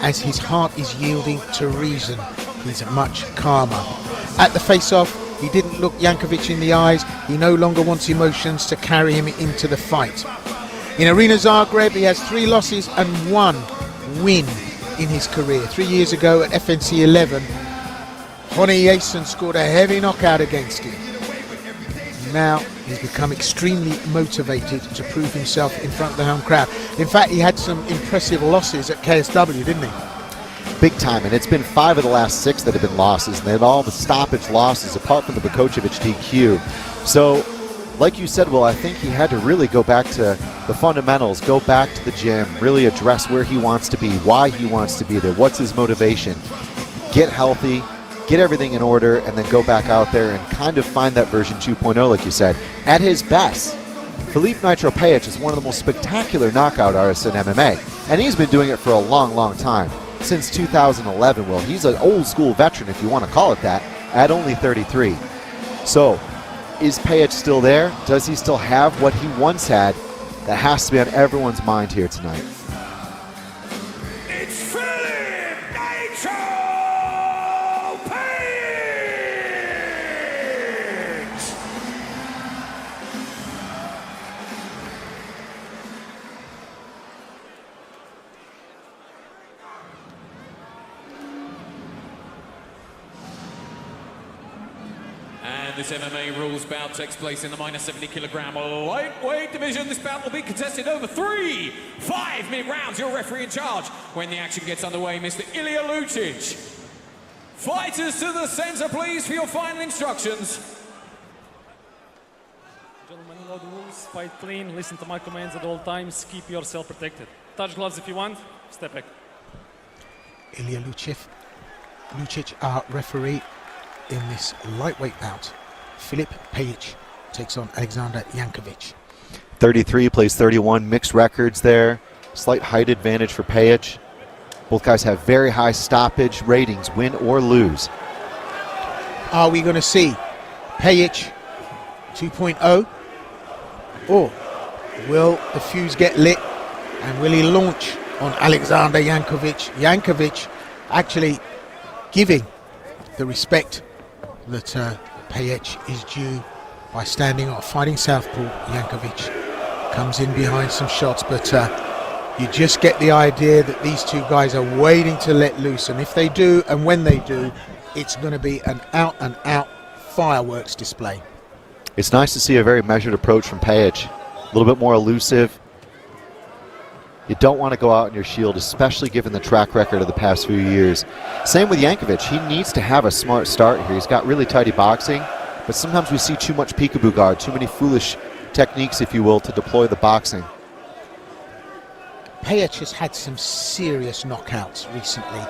as his heart is yielding to reason. He's much calmer. At the face-off, he didn't look Jankovic in the eyes. He no longer wants emotions to carry him into the fight. In Arena Zagreb, he has 3 losses and 1 win in his career. 3 years ago at FNC 11, Ronnie Jason scored a heavy knockout against him. Now he's become extremely motivated to prove himself in front of the home crowd. In fact, he had some impressive losses at KSW, didn't he? Big time, and it's been 5 of the last 6 that have been losses, and they've all been stoppage losses apart from the Bukocevic DQ. So, like you said, Will, I think he had to really go back to the fundamentals, go back to the gym, really address where he wants to be, why he wants to be there, what's his motivation, get healthy, get everything in order, and then go back out there and kind of find that version 2.0, like you said. At his best, Filip Nitro Pejic is one of the most spectacular knockout artists in MMA, and he's been doing it for a long time. Since 2011, Will. He's an old school veteran, if you want to call it that, at only 33. So, Is Pejic still there? Does he still have what he once had? That has to be on everyone's mind here tonight. It's Philip Nitro Pejic! And this MMA rules bout takes place in the minus 70 kilogram lightweight division. This bout will be contested over 3 5-minute rounds. Your referee in charge when the action gets underway, Mr. Ilya Lucic. Fighters to the center, please, for your final instructions. Gentlemen, you know the rules. Fight clean. Listen to my commands at all times. Keep yourself protected. Touch gloves if you want. Step back. Ilya Lucic, our referee in this lightweight bout. Filip Pejic takes on Alexander Jankovic. 33 plays 31, mixed records there. Slight height advantage for Pejic. Both guys have very high stoppage ratings, win or lose. Are we going to see Pejic 2.0? Or will the fuse get lit and will he launch on Alexander Jankovic? Jankovic actually giving the respect that Pejic is due by standing off, fighting southpaw. Jankovic comes in behind some shots, but you just get the idea that these two guys are waiting to let loose, and if they do, and when they do, it's going to be an out-and-out fireworks display. It's nice to see a very measured approach from Pejic, a little bit more elusive. You don't want to go out on your shield, especially given the track record of the past few years. Same with Jankovic. He needs to have a smart start here. He's got really tidy boxing, but sometimes we see too much peekaboo guard, too many foolish techniques, if you will, to deploy the boxing. Pejic has had some serious knockouts recently,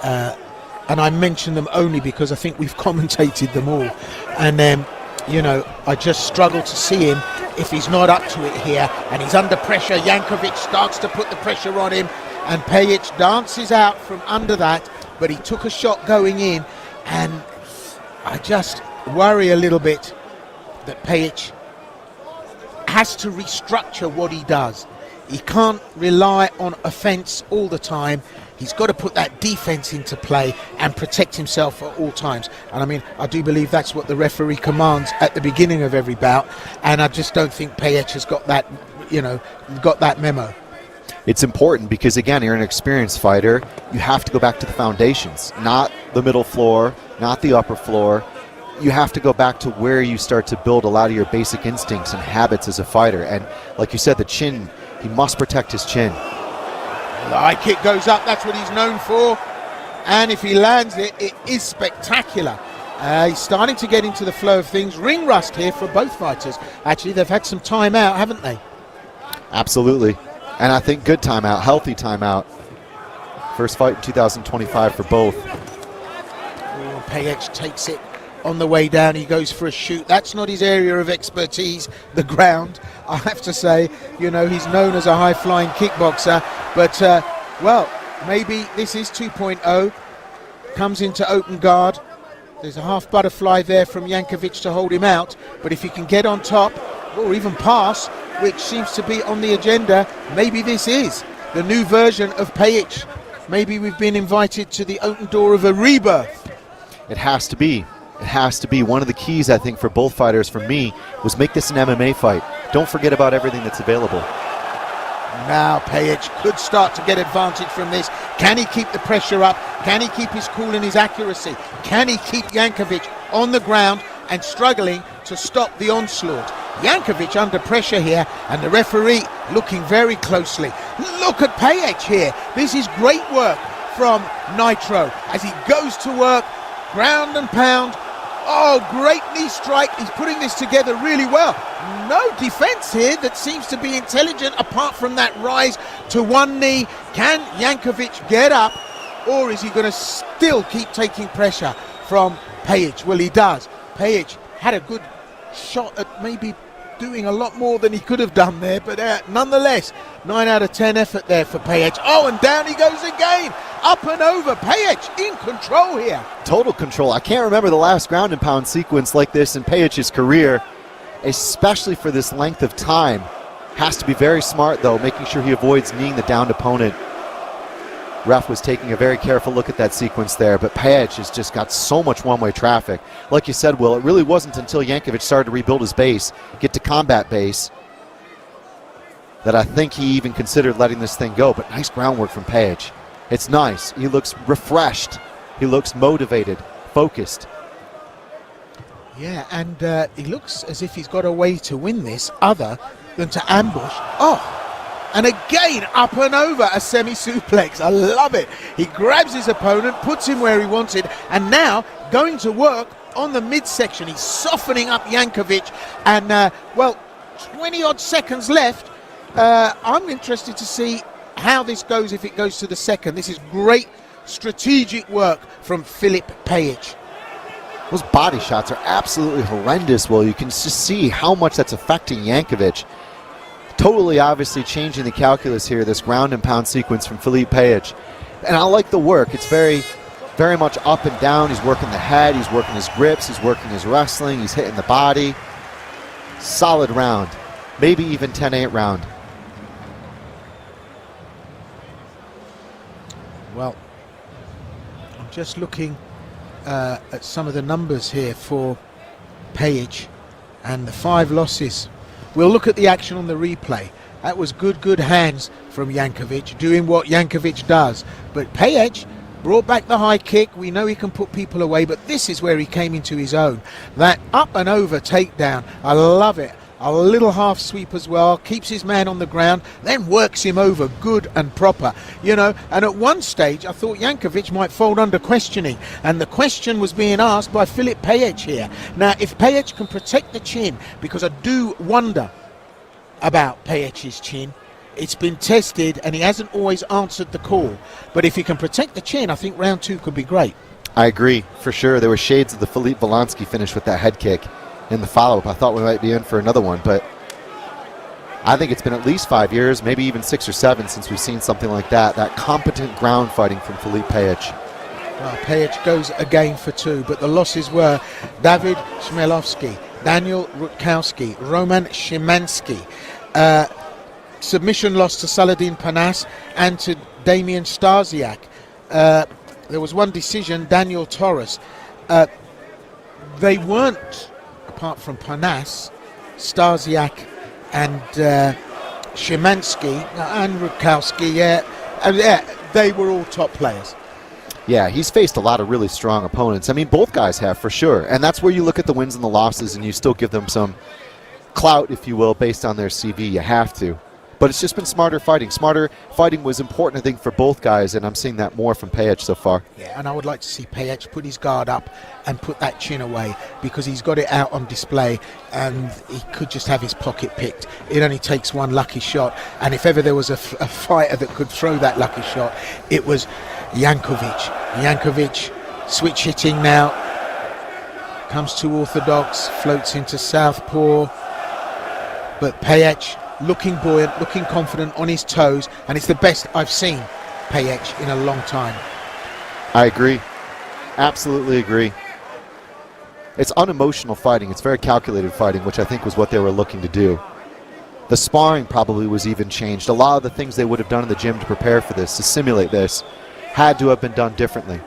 and I mention them only because I think we've commentated them all. And you know, I just struggle to see him if he's not up to it here, and he's under pressure. Jankovic starts to put the pressure on him, and Pejic dances out from under that, but he took a shot going in, and I just worry a little bit that Pejic has to restructure what he does. He can't rely on offense all the time. He's got to put that defense into play and protect himself at all times. And I mean, I do believe that's what the referee commands at the beginning of every bout. And I just don't think Pejic has got that, you know, got that memo. It's important because, again, you're an experienced fighter. You have to go back to the foundations, not the middle floor, not the upper floor. You have to go back to where you start to build a lot of your basic instincts and habits as a fighter. And like you said, the chin, he must protect his chin. The high kick goes up, that's what he's known for. And if he lands it, it is spectacular. He's starting to get into the flow of things. Ring rust here for both fighters. Actually, they've had some time out, haven't they? Absolutely. And I think good timeout, healthy timeout. First fight in 2025 for both. Pejic takes it on the way down. He goes for a shoot. That's not his area of expertise, the ground. I have to say, you know, he's known as a high-flying kickboxer. But, well, maybe this is 2.0. Comes into open guard. There's a half butterfly there from Jankovic to hold him out. But if he can get on top, or even pass, which seems to be on the agenda, maybe this is the new version of Pejic. Maybe we've been invited to the open door of a rebirth. It has to be. It has to be. One of the keys, I think, for both fighters, for me, was make this an MMA fight. Don't forget about everything that's available. Now Pejic could start to get advantage from this. Can he keep the pressure up? Can he keep his cool and his accuracy? Can he keep Jankovic on the ground and struggling to stop the onslaught? Jankovic under pressure here, and the referee looking very closely. Look at Pejic here. This is great work from Nitro as he goes to work, ground and pound. Oh, great knee strike. He's putting this together really well. No defense here that seems to be intelligent apart from that rise to one knee. Can Jankovic get up, or is he going to still keep taking pressure from Pejic? Well, he does. Pejic had a good shot at maybe doing a lot more than he could have done there, but nonetheless, 9 out of 10 effort there for Pejic. Oh, and down he goes again. up and over. Pejic in control here. Total control. I can't remember the last ground and pound sequence like this in Pejic's career, especially for this length of time. Has to be very smart, though, making sure he avoids kneeing the downed opponent. Ref was taking a very careful look at that sequence there, but Pejic has just got so much one-way traffic. Like you said, Will, it really wasn't until Jankovic started to rebuild his base, get to combat base, that I think he even considered letting this thing go. But nice groundwork from Pejic. It's nice. He looks refreshed. He looks motivated, focused. Yeah, and he looks as if he's got a way to win this other than to ambush. Oh! And again, up and over, a semi-suplex. I love it. He grabs his opponent, puts him where he wanted, and now going to work on the midsection. He's softening up Jankovic, and, well, 20-odd seconds left. I'm interested to see how this goes if it goes to the second. This is great strategic work from Filip Pejic. Those body shots are absolutely horrendous, Will. You can just see how much that's affecting Jankovic. Totally obviously changing the calculus here, this ground and pound sequence from Filip Pejic. And I like the work. It's very, very much up and down. He's working the head, he's working his grips, he's working his wrestling, he's hitting the body. Solid round. Maybe even 10-8 round. Well, I'm just looking at some of the numbers here for Pejic and the 5 losses. We'll look at the action on the replay. That was good hands from Jankovic, doing what Jankovic does. But Pejic brought back the high kick. We know he can put people away, but this is where he came into his own. That up and over takedown, I love it. A little half sweep as well, keeps his man on the ground, then works him over good and proper. You know, and at one stage I thought Jankovic might fold under questioning, and the question was being asked by Filip Pejic here. Now, if Pejic can protect the chin, because I do wonder about Pejic's chin, it's been tested and he hasn't always answered the call. But if he can protect the chin, I think round 2 could be great. I agree, for sure. There were shades of the Filip Volonsky finish with that head kick. In the follow-up, I thought we might be in for another one, but I think it's been at least 5 years, maybe even 6 or 7 since we've seen something like that. That competent ground fighting from Filip Pejic. Well, Pejic goes again for 2, but the losses were David Chmielowski, Daniel Rutkowski, Roman Szymanski. Submission loss to Saladin Panas and to Damian Stasiak. There was one decision, Daniel Torres. They weren't, apart from Panas, Stasiak and Szymanski and Rutkowski, they were all top players. Yeah, he's faced a lot of really strong opponents. I mean, both guys have, for sure. And that's where you look at the wins and the losses and you still give them some clout, if you will, based on their CV. You have to. But it's just been smarter fighting. Smarter fighting was important, I think, for both guys, and I'm seeing that more from Pejic so far. Yeah, and I would like to see Pejic put his guard up and put that chin away, because he's got it out on display and he could just have his pocket picked. It only takes one lucky shot, and if ever there was a fighter that could throw that lucky shot, it was Jankovic. Jankovic, switch hitting now, comes to orthodox, floats into southpaw, but Pejic looking buoyant, looking confident, on his toes, and it's the best I've seen Pejic in a long time. I agree. Absolutely agree. It's unemotional fighting. It's very calculated fighting, which I think was what they were looking to do. The sparring probably was even changed. A lot of the things they would have done in the gym to prepare for this, to simulate this, had to have been done differently.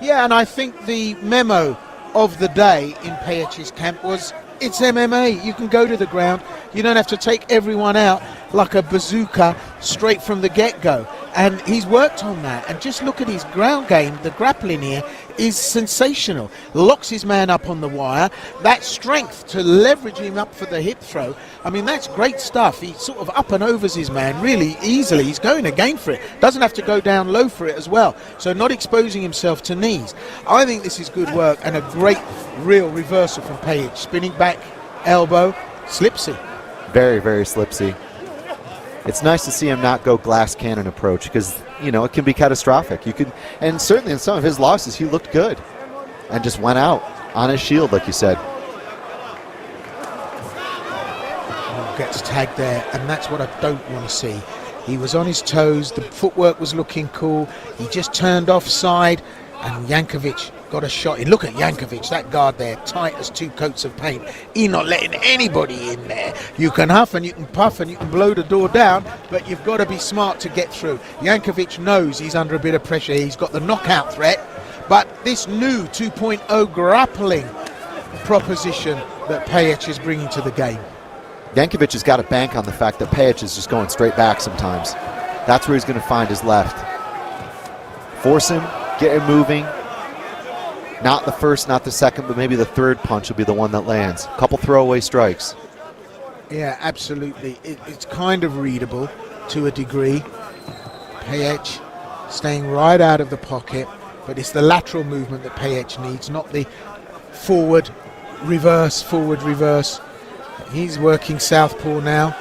Yeah, and I think the memo of the day in Pejic's camp was, it's MMA. You can go to the ground. You don't have to take everyone out like a bazooka straight from the get-go. And he's worked on that. And just look at his ground game. The grappling here is sensational. Locks his man up on the wire. That strength to leverage him up for the hip throw. I mean, that's great stuff. He sort of up and overs his man really easily. He's going again for it. Doesn't have to go down low for it as well. So not exposing himself to knees. I think this is good work and a great real reversal from Pejic. Spinning back, elbow, slipsy. Very, very slipsy. It's nice to see him not go glass cannon approach, because, you know, it can be catastrophic. You can, and certainly in some of his losses, he looked good and just went out on his shield, like you said. Gets tagged there, and that's what I don't want to see. He was on his toes. The footwork was looking cool. He just turned offside, and Jankovic got a shot in. Look at Jankovic, that guard there, tight as two coats of paint. He's not letting anybody in there. You can huff and you can puff and you can blow the door down, but you've got to be smart to get through. Jankovic knows he's under a bit of pressure. He's got the knockout threat, but this new 2.0 grappling proposition that Pejic is bringing to the game. Jankovic has got to bank on the fact that Pejic is just going straight back sometimes. That's where he's going to find his left. Force him, get him moving. Not the first, not the second, but maybe the third punch will be the one that lands. A couple throwaway strikes. Yeah, absolutely. It's kind of readable to a degree. Pejic staying right out of the pocket, but it's the lateral movement that Pejic needs, not the forward, reverse. He's working southpaw now.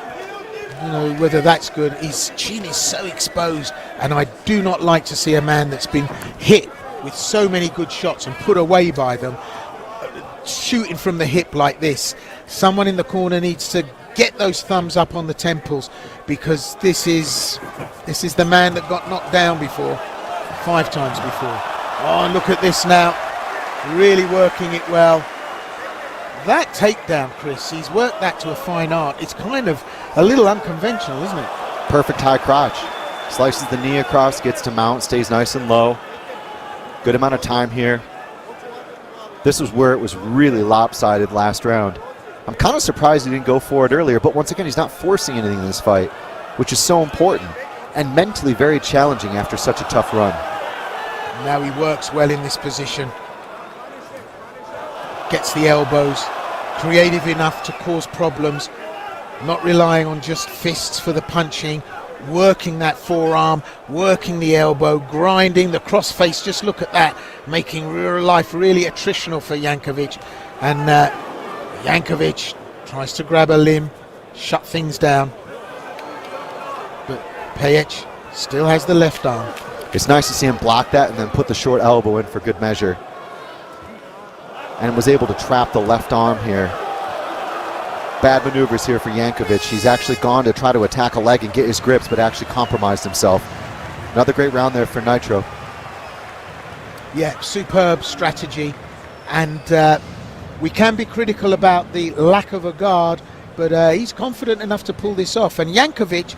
You know, whether that's good. His chin is so exposed, and I do not like to see a man that's been hit with so many good shots and put away by them, shooting from the hip like this. Someone in the corner needs to get those thumbs up on the temples, because this is the man that got knocked down before, 5 times before. Oh, and look at this now, really working it well. That takedown, Chris, he's worked that to a fine art. It's kind of a little unconventional, isn't it? Perfect high crotch. Slices the knee across, gets to mount, stays nice and low. Good amount of time here. This was where it was really lopsided last round. I'm kind of surprised he didn't go for it earlier, but once again, he's not forcing anything in this fight, which is so important and mentally very challenging after such a tough run. Now he works well in this position. Gets the elbows, creative enough to cause problems, not relying on just fists for the punching, working that forearm, working the elbow, grinding the crossface. Just look at that, making real life really attritional for Jankovic. And Jankovic tries to grab a limb, shut things down. But Pejic still has the left arm. It's nice to see him block that and then put the short elbow in for good measure. And was able to trap the left arm here. Bad maneuvers here for Jankovic. He's actually gone to try to attack a leg and get his grips, but actually compromised himself. Another great round there for Nitro. Yeah, superb strategy. And we can be critical about the lack of a guard, but he's confident enough to pull this off. And Jankovic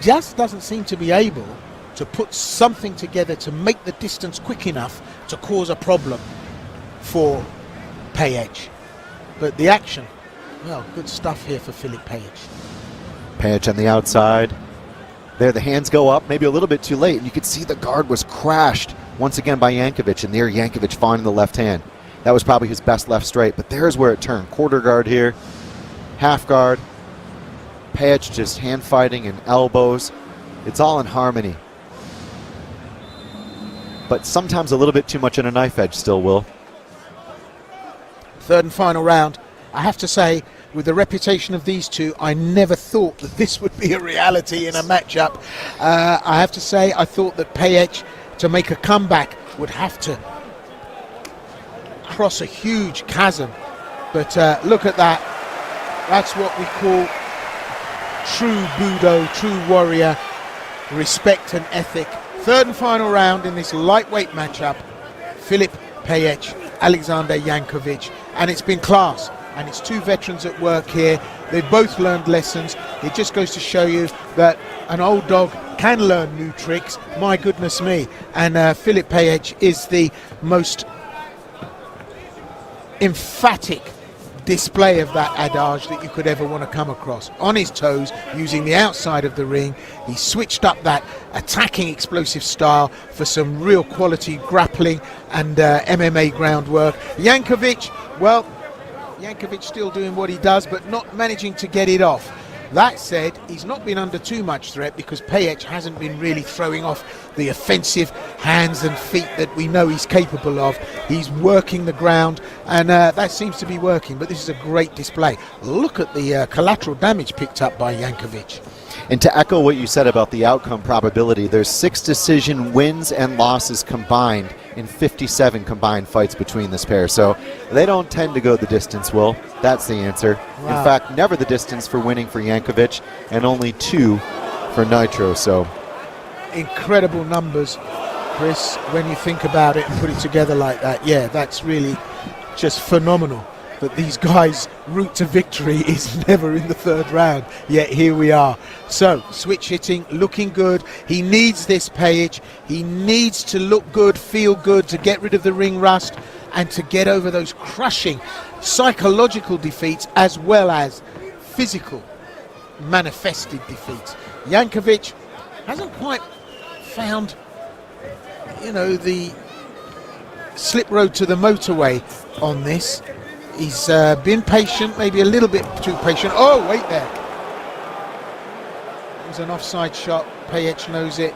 just doesn't seem to be able to put something together to make the distance quick enough to cause a problem for Pejic. But the action, well, good stuff here for Filip Pejic. Pejic on the outside. There, the hands go up, maybe a little bit too late, and you could see the guard was crashed once again by Jankovic, and there Jankovic finding the left hand. That was probably his best left straight, but there's where it turned. Quarter guard here, half guard. Pejic just hand fighting and elbows. It's all in harmony. But sometimes a little bit too much on a knife edge still, Will. Third and final round. I have to say, with the reputation of these two, I never thought that this would be a reality in a matchup. I have to say, I thought that Pejic, to make a comeback, would have to cross a huge chasm. But look at that. That's what we call true Budo, true warrior, respect and ethic. Third and final round in this lightweight matchup. Filip Pejic, Alexander Jankovic, and it's been class. And it's two veterans at work here. They've both learned lessons. It just goes to show you that an old dog can learn new tricks. My goodness me. And Filip Pejic is the most emphatic display of that adage that you could ever want to come across. On his toes, using the outside of the ring, he switched up that attacking explosive style for some real quality grappling and MMA groundwork. Jankovic, well, Jankovic still doing what he does, but not managing to get it off. That said, he's not been under too much threat because Pejic hasn't been really throwing off the offensive hands and feet that we know he's capable of. He's working the ground, and that seems to be working, but this is a great display. Look at the collateral damage picked up by Jankovic. And to echo what you said about the outcome probability, there's 6 decision wins and losses combined in 57 combined fights between this pair. So they don't tend to go the distance, Will. That's the answer. Wow. In fact, never the distance for winning for Jankovic, and only 2 for Nitro. So incredible numbers, Chris, when you think about it and put it together like that. Yeah, that's really just phenomenal that these guys' route to victory is never in the third round, yet here we are. So, switch hitting, looking good. He needs this, Pejic. He needs to look good, feel good, to get rid of the ring rust and to get over those crushing psychological defeats as well as physical manifested defeats. Jankovic hasn't quite found, you know, the slip road to the motorway on this. He's been patient, maybe a little bit too patient. Oh, wait there. It was an offside shot. Pejic knows it.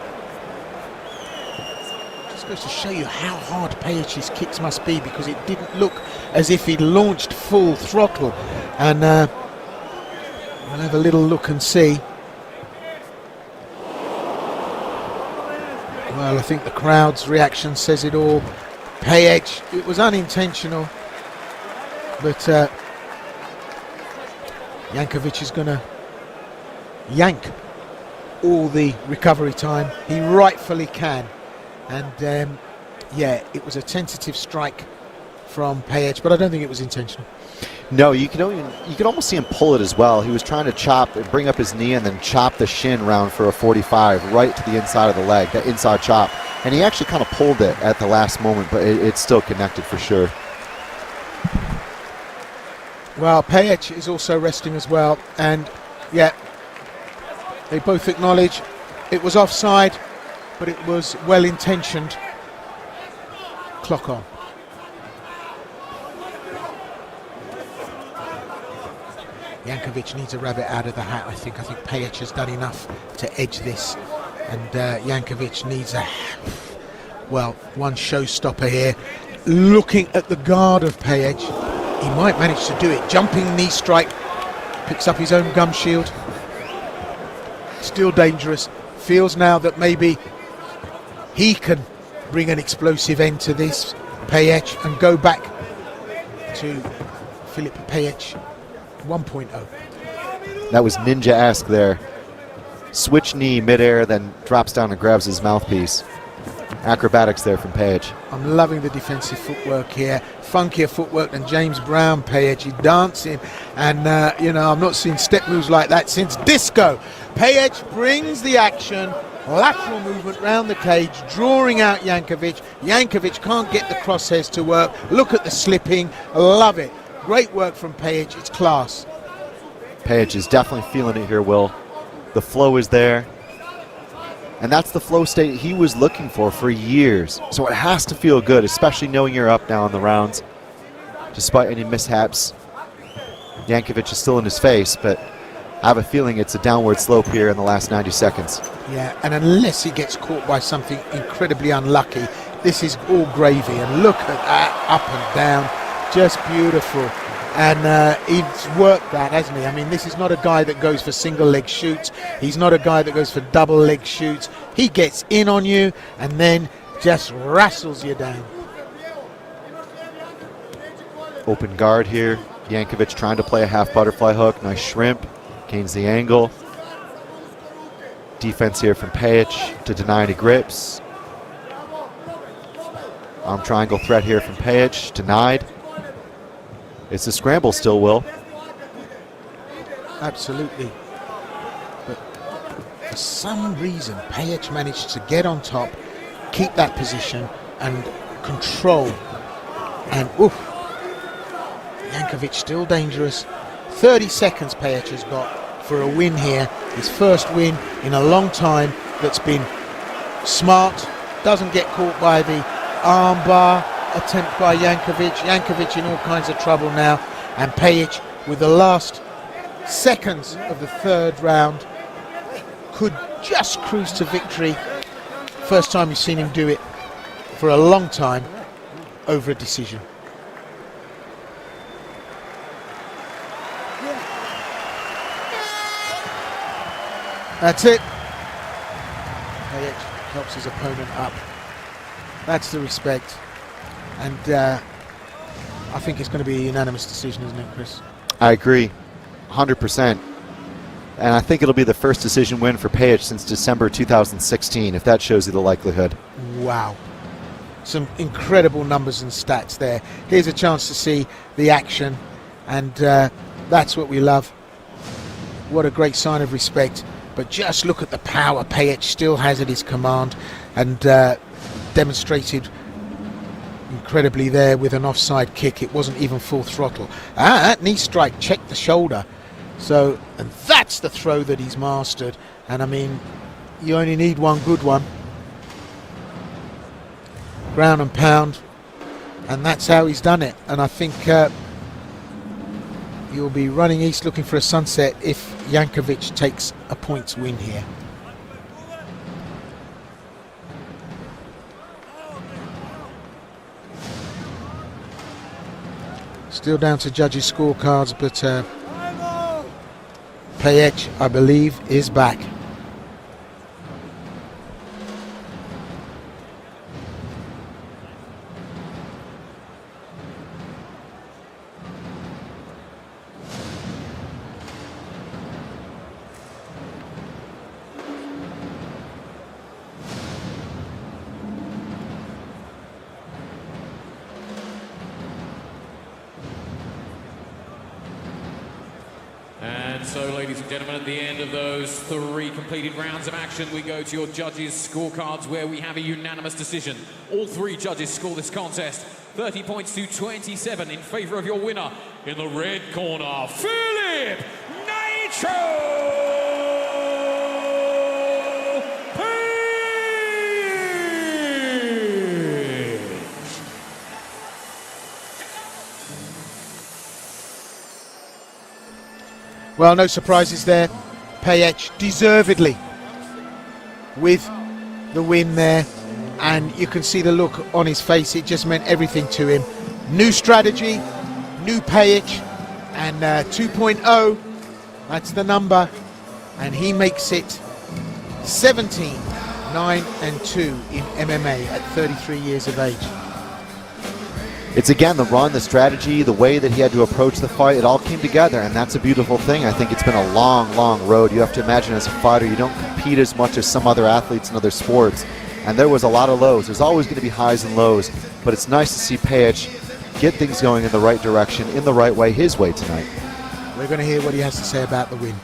Just goes to show you how hard Pejic's kicks must be, because it didn't look as if he'd launched full throttle. And we'll have a little look and see. Well, I think the crowd's reaction says it all. Pejic, it was unintentional. But Jankovic is going to yank all the recovery time. He rightfully can. And yeah, it was a tentative strike from Pejic, but I don't think it was intentional. no, you could almost see him pull it as well. He was trying to bring up his knee and then chop the shin round for a 45 right to the inside of the leg, that inside chop. And he actually kind of pulled it at the last moment, but it's still connected for sure. Well, Pejic is also resting as well, and yeah, they both acknowledge it was offside, but it was well intentioned. Clock on. Jankovic needs a rabbit out of the hat, I think. I think Pejic has done enough to edge this, and Jankovic needs one showstopper here. Looking at the guard of Pejic, he might manage to do it. Jumping knee strike, picks up his own gum shield. Still dangerous. Feels now that maybe he can bring an explosive end to this, Pejic, and go back to Filip Pejic 1.0. That was ninja-esque there. Switch knee midair, then drops down and grabs his mouthpiece. Acrobatics there from Pejic. I'm loving the defensive footwork here. Funkier footwork than James Brown, Pejic. He's dancing, and you know, I've not seen step moves like that since disco. Pejic brings the action, lateral movement round the cage, drawing out Jankovic. Jankovic can't get the crosshairs to work. Look at the slipping, love it. Great work from Pejic, it's class. Pejic is definitely feeling it here, Will. The flow is there. And that's the flow state he was looking for years. So it has to feel good, especially knowing you're up now in the rounds. Despite any mishaps, Jankovic is still in his face, but I have a feeling it's a downward slope here in the last 90 seconds. Yeah, and unless he gets caught by something incredibly unlucky, this is all gravy. And look at that, up and down, just beautiful. And he's worked that, hasn't he? I mean, this is not a guy that goes for single leg shoots. He's not a guy that goes for double leg shoots. He gets in on you and then just wrestles you down. Open guard here. Jankovic trying to play a half butterfly hook. Nice shrimp. Gains the angle. Defense here from Pejic to deny any grips. Arm triangle threat here from Pejic. Denied. It's a scramble still, Will. Absolutely. But for some reason, Pejic managed to get on top, keep that position, and control. And oof, Jankovic still dangerous. 30 seconds Pejic has got for a win here. His first win in a long time that's been smart. Doesn't get caught by the armbar attempt by Jankovic. Jankovic in all kinds of trouble now, and Pejic with the last seconds of the third round could just cruise to victory. First time you've seen him do it for a long time over a decision. That's it. Pejic helps his opponent up. That's the respect. And I think it's going to be a unanimous decision, isn't it, Chris? I agree, 100%. and I think it'll be the first decision win for Pejic since December 2016, if that shows you the likelihood. Wow. Some incredible numbers and stats there. Here's a chance to see the action, and that's what we love. What a great sign of respect. But just look at the power Pejic still has at his command, and demonstrated incredibly there with an offside kick. It wasn't even full throttle. That knee strike checked the shoulder. So, and that's the throw that he's mastered. And I mean, you only need one good one. Ground and pound, and that's how he's done it. And I think you'll be running east looking for a sunset if Jankovic takes a points win here. Still down to judges' scorecards, but Pejic, I believe, is back. And so, ladies and gentlemen, at the end of those 3 completed rounds of action, we go to your judges' scorecards where we have a unanimous decision. All 3 judges score this contest 30 points to 27 in favour of your winner. In the red corner, Filip Nitro! Well, no surprises there. Pejic deservedly with the win there, and you can see the look on his face. It just meant everything to him. New strategy, new Pejic, and 2.0, that's the number, and he makes it 17, 9 and 2 in MMA at 33 years of age. It's again the run, the strategy, the way that he had to approach the fight. It all came together, and that's a beautiful thing. I think it's been a long, long road. You have to imagine as a fighter, you don't compete as much as some other athletes in other sports. And there was a lot of lows. There's always going to be highs and lows, but it's nice to see Pejic get things going in the right direction, in the right way, his way tonight. We're going to hear what he has to say about the win.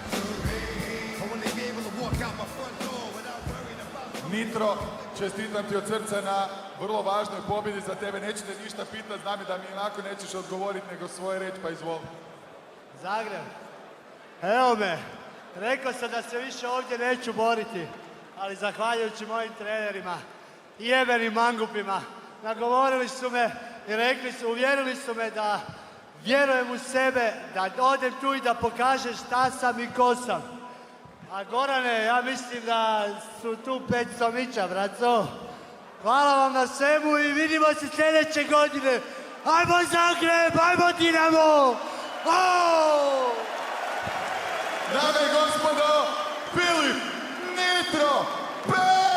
Nitro, čestitam ti od srca na vrlo važnoj pobjedi za tebe. Neću te ništa pitati, znam da mi onako nećeš odgovoriti, nego svoje reći, pa izvoli. Zagreb, evo me, rekao sam da se više ovdje neću boriti, ali zahvaljujući mojim trenerima i jebenim mangupima, nagovorili su me i rekli su, uvjerili su me da vjerujem u sebe, da odem tu i da pokažem šta sam i ko sam. A Gorane, ja mislim da su tu 500 mića, braco. Hvala vam na svemu i vidimo se sljedeće godine. Ajmo Zagreb, ajmo Dinamo! Oh! Dame i gospodo, Filip Nitro Pejic!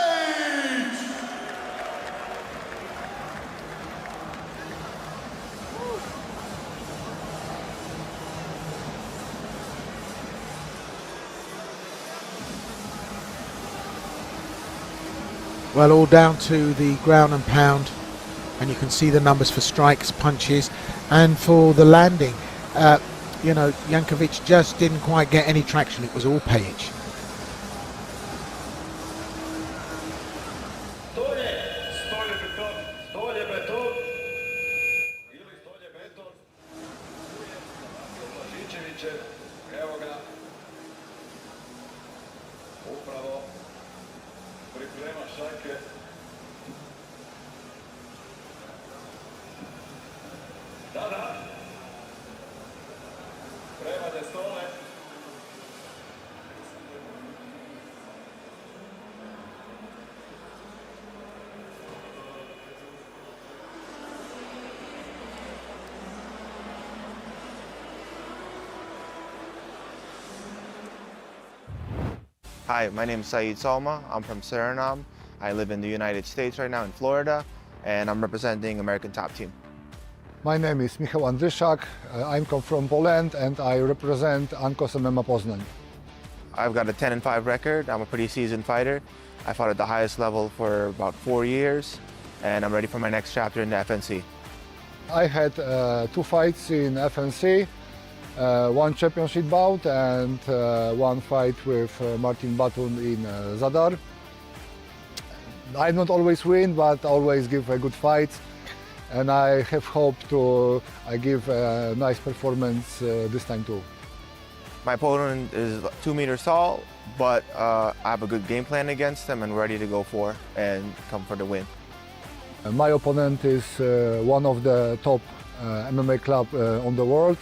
Well, all down to the ground and pound, and you can see the numbers for strikes, punches, and for the landing. You know, Jankovic just didn't quite get any traction. It was all Pejic. Hi, my name is Saeed Salma. I'm from Suriname. I live in the United States right now in Florida, and I'm representing American Top Team. My name is Michał Andryszak. I come from Poland and I represent Ankos MMA Poznań. I've got a 10-5 record. I'm a pretty seasoned fighter. I fought at the highest level for about 4 years, and I'm ready for my next chapter in the FNC. I had 2 fights in FNC, 1 championship bout and 1 fight with Martin Batun in Zadar. I not always win, but always give a good fight, and I have hope to give a nice performance this time too. My opponent is 2 meters tall, but I have a good game plan against him and ready to go for and come for the win. My opponent is one of the top MMA club on the world.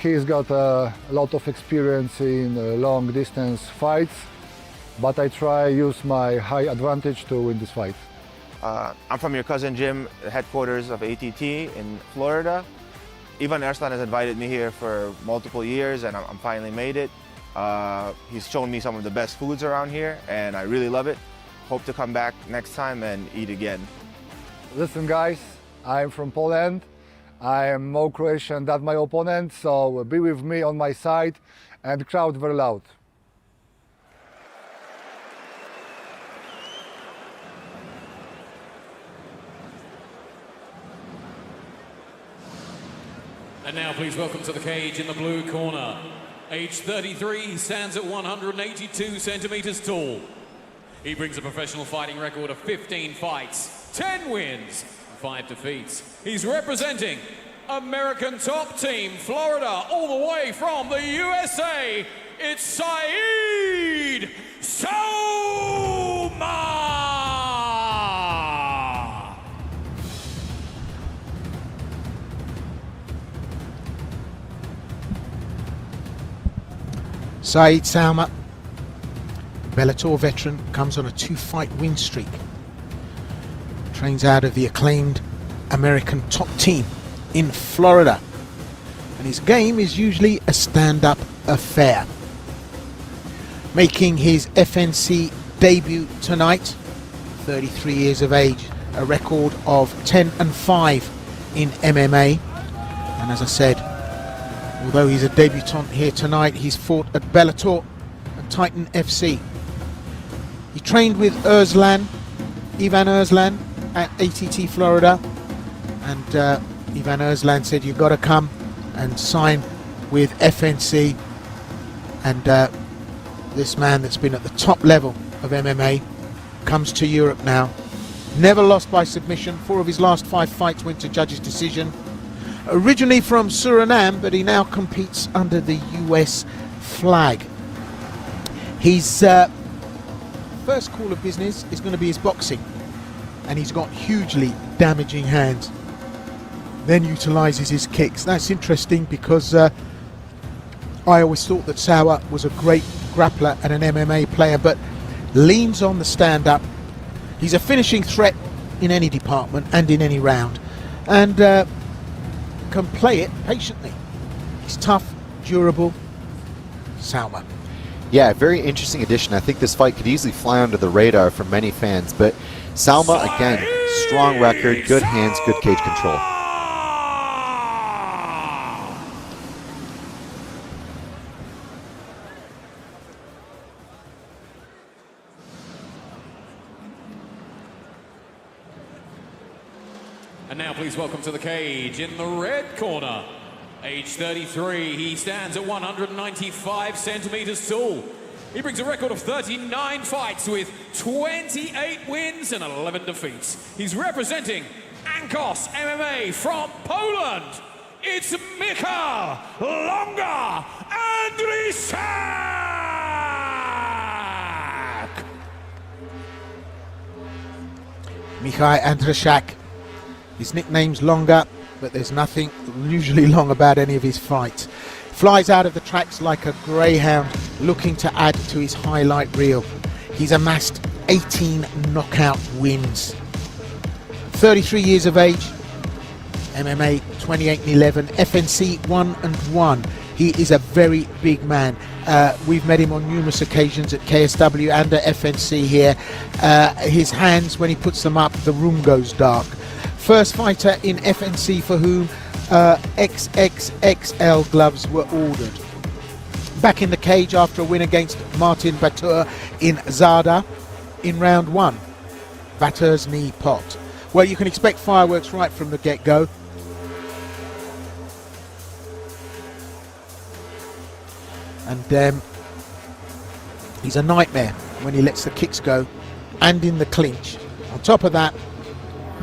He's got a lot of experience in long distance fights, but I try use my high advantage to win this fight. I'm from your cousin Jim, headquarters of ATT in Florida. Ivan Erslan has invited me here for multiple years, and I'm finally made it. He's shown me some of the best foods around here, and I really love it. Hope to come back next time and eat again. Listen guys, I'm from Poland. I am more Croatian than my opponent, so be with me on my side and crowd very loud. And now please welcome to the cage in the blue corner. Age 33, he stands at 182 centimeters tall. He brings a professional fighting record of 15 fights, 10 wins, 5 defeats. He's representing American Top Team, Florida, all the way from the USA. It's Saeed Sowma! Saeed Sowma, Bellator veteran, comes on a 2-fight win streak. Trains out of the acclaimed American Top Team in Florida. And his game is usually a stand-up affair. Making his FNC debut tonight, 33 years of age, a record of 10-5 in MMA. And as I said, although he's a debutant here tonight, he's fought at Bellator and Titan FC. He trained with Ivan Erslan at ATT Florida, and Ivan Erslan said you've got to come and sign with FNC. And this man that's been at the top level of MMA comes to Europe now. Never lost by submission. 4 of his last 5 fights went to judge's decision. Originally from Suriname, but he now competes under the US flag. His first call of business is going to be his boxing, and he's got hugely damaging hands. Then utilises his kicks. That's interesting because I always thought that Sowma was a great grappler and an MMA player, but leans on the stand-up. He's a finishing threat in any department and in any round, and can play it patiently. He's tough, durable. Sowma. Yeah, very interesting addition. I think this fight could easily fly under the radar for many fans, but Sowma, again, strong record, good hands, good cage control. And now please welcome to the cage in the red corner. Age 33, he stands at 195 centimeters tall. He brings a record of 39 fights with 28 wins and 11 defeats. He's representing Ankos MMA from Poland. It's Michał Longa Andrzejczak! Michał Andrzejczak. His nickname's Longa, but there's nothing usually long about any of his fights. Flies out of the tracks like a greyhound, looking to add to his highlight reel. He's amassed 18 knockout wins. 33 years of age, MMA 28-11, FNC 1-1. He is a very big man. We've met him on numerous occasions at KSW and at FNC here. His hands, when he puts them up, the room goes dark. First fighter in FNC for whom XXXL gloves were ordered. back in the cage after a win against Martin Batur in Zadar in round 1. Batur's knee popped. Well, you can expect fireworks right from the get-go. And he's a nightmare when he lets the kicks go and in the clinch. On top of that,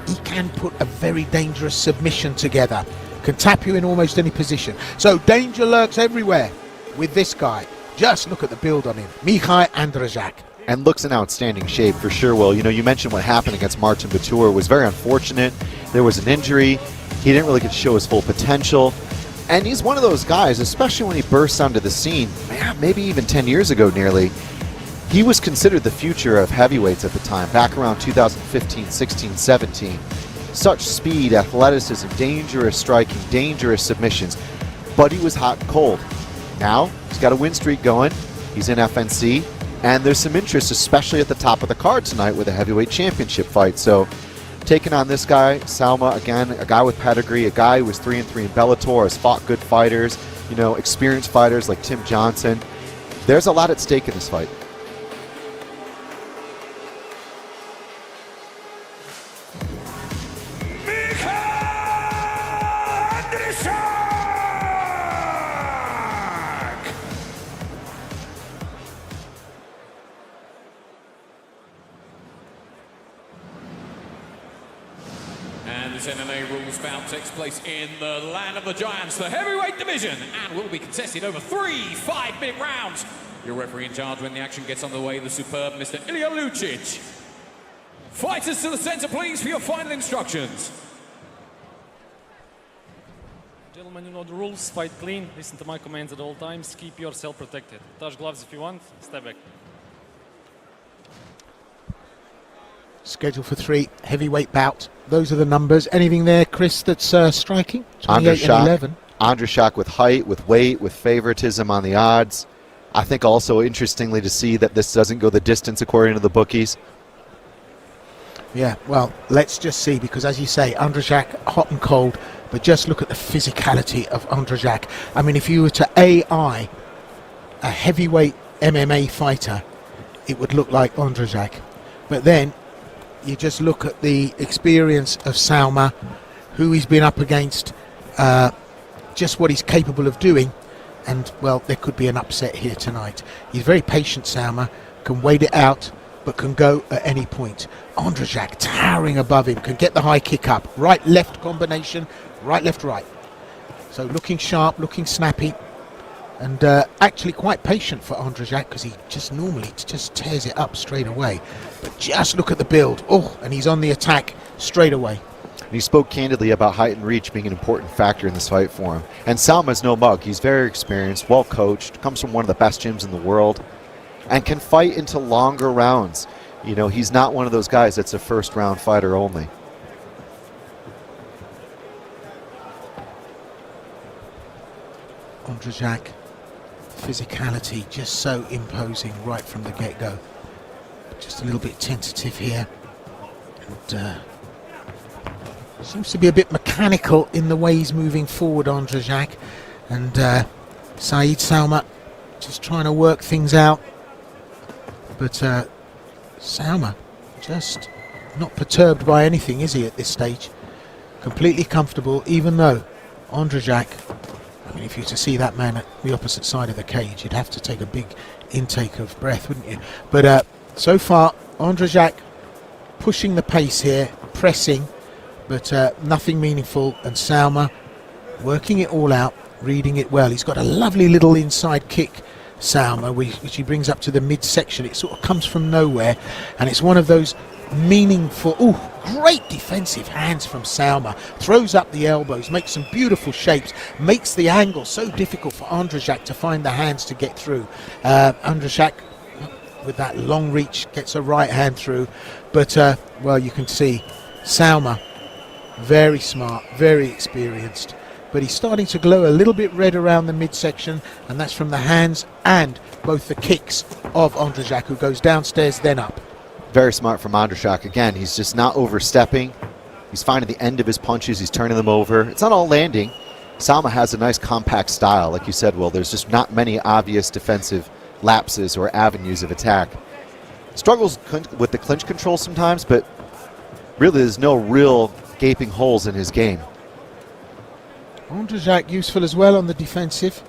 he can put a very dangerous submission together. Can tap you in almost any position. So danger lurks everywhere with this guy. Just look at the build on him. Michał Andrzejczak. And looks in outstanding shape for sure, Will. You know, you mentioned what happened against Martin Batur. It was very unfortunate. There was an injury. He didn't really get to show his full potential. And he's one of those guys, especially when he burst onto the scene, maybe even 10 years ago nearly, he was considered the future of heavyweights at the time, back around 2015, 16, 17. Such speed, athleticism, dangerous striking, dangerous submissions. But he was hot and cold. Now, he's got a win streak going. He's in FNC. And there's some interest, especially at the top of the card tonight with a heavyweight championship fight. So, taking on this guy, Salma, again, a guy with pedigree, a guy who was 3-3 in Bellator, has fought good fighters, you know, experienced fighters like Tim Johnson. There's a lot at stake in this fight. And this MMA rules bout takes place in the land of the giants, the heavyweight division, and will be contested over 3 5-minute rounds. Your referee in charge when the action gets underway, the superb Mr. Ilya Lucic. Fighters to the center, please, for your final instructions. Gentlemen, you know the rules. Fight clean. Listen to my commands at all times. Keep yourself protected. Touch gloves if you want. Step back. Scheduled for 3 heavyweight bout. Those are the numbers. Anything there, Chris, that's striking? 28 and 11. Andrzejczak with height, with weight, with favoritism on the odds. I think also interestingly to see that this doesn't go the distance according to the bookies. Yeah, well, let's just see, because as you say, Andrzejczak hot and cold, but just look at the physicality of Andrzejczak. I mean, if you were to AI a heavyweight MMA fighter, it would look like Andrzejczak. But then you just look at the experience of Salma, who he's been up against, just what he's capable of doing, and, well, there could be an upset here tonight. He's very patient, Salma, can wait it out, but can go at any point. Andrzejczak towering above him, can get the high kick up. Right, left combination, right, left, right. So looking sharp, looking snappy, and actually quite patient for Andrzejczak, because he just normally just tears it up straight away. But just look at the build. Oh, and he's on the attack straight away. He spoke candidly about height and reach being an important factor in this fight for him. And Salma's no mug. He's very experienced, well coached, comes from one of the best gyms in the world, and can fight into longer rounds. You know, he's not one of those guys that's a first round fighter only. Andrzejczak, physicality just so imposing right from the get-go. Just a little bit tentative here. And seems to be a bit mechanical in the way he's moving forward, Andrzejczak. And Saeed Salma just trying to work things out. But Salma just not perturbed by anything, is he, at this stage? Completely comfortable, even though Andrzejczak, I mean, if you were to see that man at the opposite side of the cage, you'd have to take a big intake of breath, wouldn't you? But so far, Andrzejczak pushing the pace here, pressing, but nothing meaningful. And Salma working it all out, reading it well. He's got a lovely little inside kick, Salma, which he brings up to the midsection. It sort of comes from nowhere, and it's one of those meaningful, great defensive hands from Salma. Throws up the elbows, makes some beautiful shapes, makes the angle so difficult for Andrzejczak to find the hands to get through. Andrzejczak, with that long reach, gets a right hand through, but well, you can see Salma, very smart, very experienced, but he's starting to glow a little bit red around the midsection, and that's from the hands and both the kicks of Andrzejczak, who goes downstairs then up. Very smart from Andrzejczak. Again, he's just not overstepping. He's finding the end of his punches. He's turning them over. It's not all landing. Salma has a nice compact style. Like you said, Will, there's just not many obvious defensive lapses or avenues of attack. Struggles with the clinch control sometimes, but really there's no real gaping holes in his game. Ondřeják useful as well on the defensive.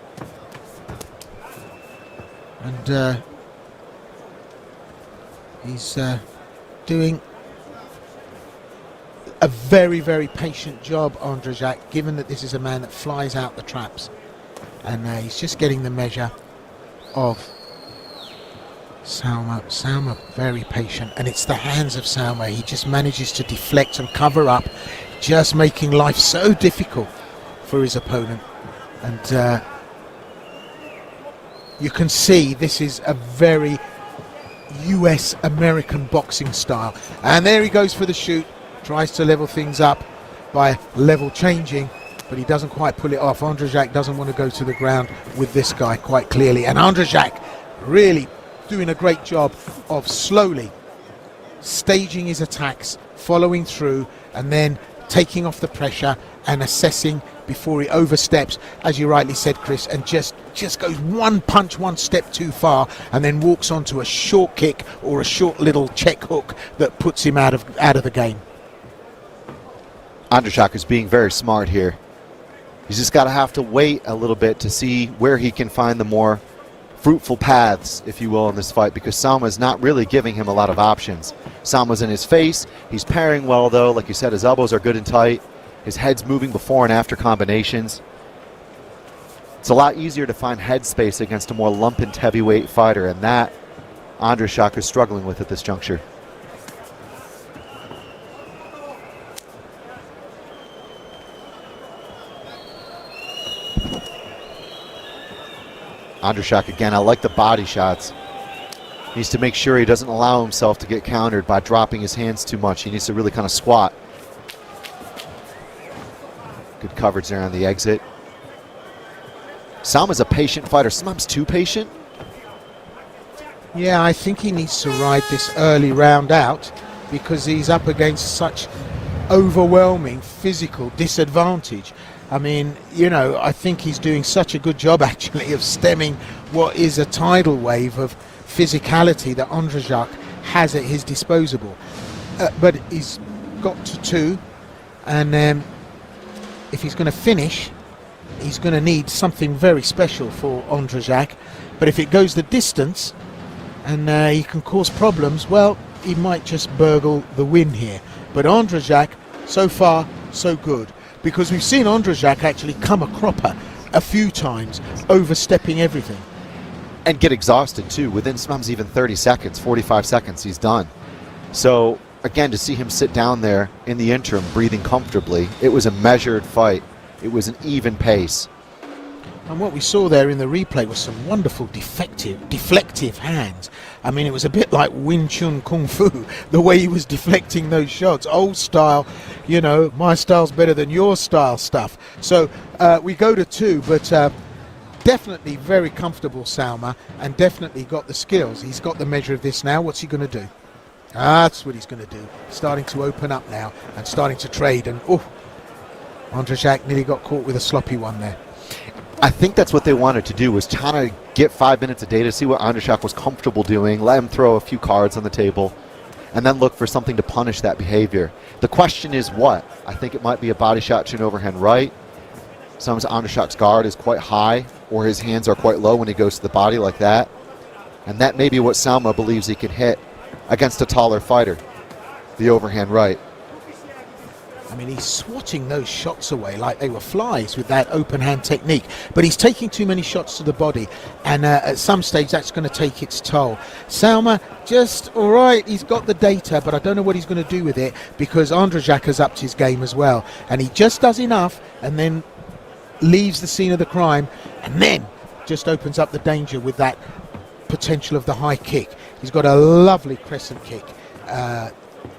And he's doing a very, very patient job, Ondřeják, given that this is a man that flies out the traps. And he's just getting the measure of Salma. Salma, very patient. And it's the hands of Salma. He just manages to deflect and cover up, just making life so difficult for his opponent. And you can see this is a very US American boxing style. And there he goes for the shoot. Tries to level things up by level changing, but he doesn't quite pull it off. Ondřeják doesn't want to go to the ground with this guy quite clearly. And Ondřeják really doing a great job of slowly staging his attacks, following through, and then taking off the pressure and assessing before he oversteps, as you rightly said, Chris, and just goes one punch, one step too far, and then walks onto a short kick or a short little check hook that puts him out of the game. Ondřeják is being very smart here. He's just got to have to wait a little bit to see where he can find the more fruitful paths, if you will, in this fight, because Salma's not really giving him a lot of options. Salma's in his face. He's parrying well, though. Like you said, his elbows are good and tight. His head's moving before and after combinations. It's a lot easier to find head space against a more lumpened heavyweight fighter, and that Ondřeják is struggling with at this juncture. Ondřeják again, I like the body shots. He needs to make sure he doesn't allow himself to get countered by dropping his hands too much. He needs to really kind of squat. Good coverage there on the exit. Salma's a patient fighter, sometimes too patient. Yeah, I think he needs to ride this early round out because he's up against such overwhelming physical disadvantage. I mean, you know, I think he's doing such a good job actually of stemming what is a tidal wave of physicality that Ondřeják has at his disposal. But he's got to 2, and if he's going to finish, he's going to need something very special for Ondřeják. But if it goes the distance and he can cause problems, well, he might just burgle the win here. But Ondřeják, so far, so good. Because we've seen Ondřeják actually come a cropper a few times, overstepping everything. And get exhausted too. Within sometimes even 30 seconds, 45 seconds, he's done. So again, to see him sit down there in the interim, breathing comfortably, it was a measured fight. It was an even pace. And what we saw there in the replay was some wonderful deflective hands. I mean, it was a bit like Wing Chun Kung Fu, the way he was deflecting those shots. Old style, you know, my style's better than your style stuff. So we go to 2, but definitely very comfortable, Salma, and definitely got the skills. He's got the measure of this now. What's he going to do? That's what he's going to do. Starting to open up now and starting to trade. And, oh, Ondřeják nearly got caught with a sloppy one there. I think that's what they wanted to do, was trying to get 5 minutes a day to see what Ondřeják was comfortable doing, let him throw a few cards on the table, and then look for something to punish that behavior. The question is what? I think it might be a body shot to an overhand right. Sometimes Ondřeják's guard is quite high, or his hands are quite low when he goes to the body like that. And that may be what Salma believes he can hit against a taller fighter, the overhand right. I mean, he's swatting those shots away like they were flies with that open hand technique. But he's taking too many shots to the body, and at some stage that's going to take its toll. Salma, just all right, he's got the data, but I don't know what he's going to do with it, because Ondřeják has upped his game as well. And he just does enough and then leaves the scene of the crime, and then just opens up the danger with that potential of the high kick. He's got a lovely crescent kick.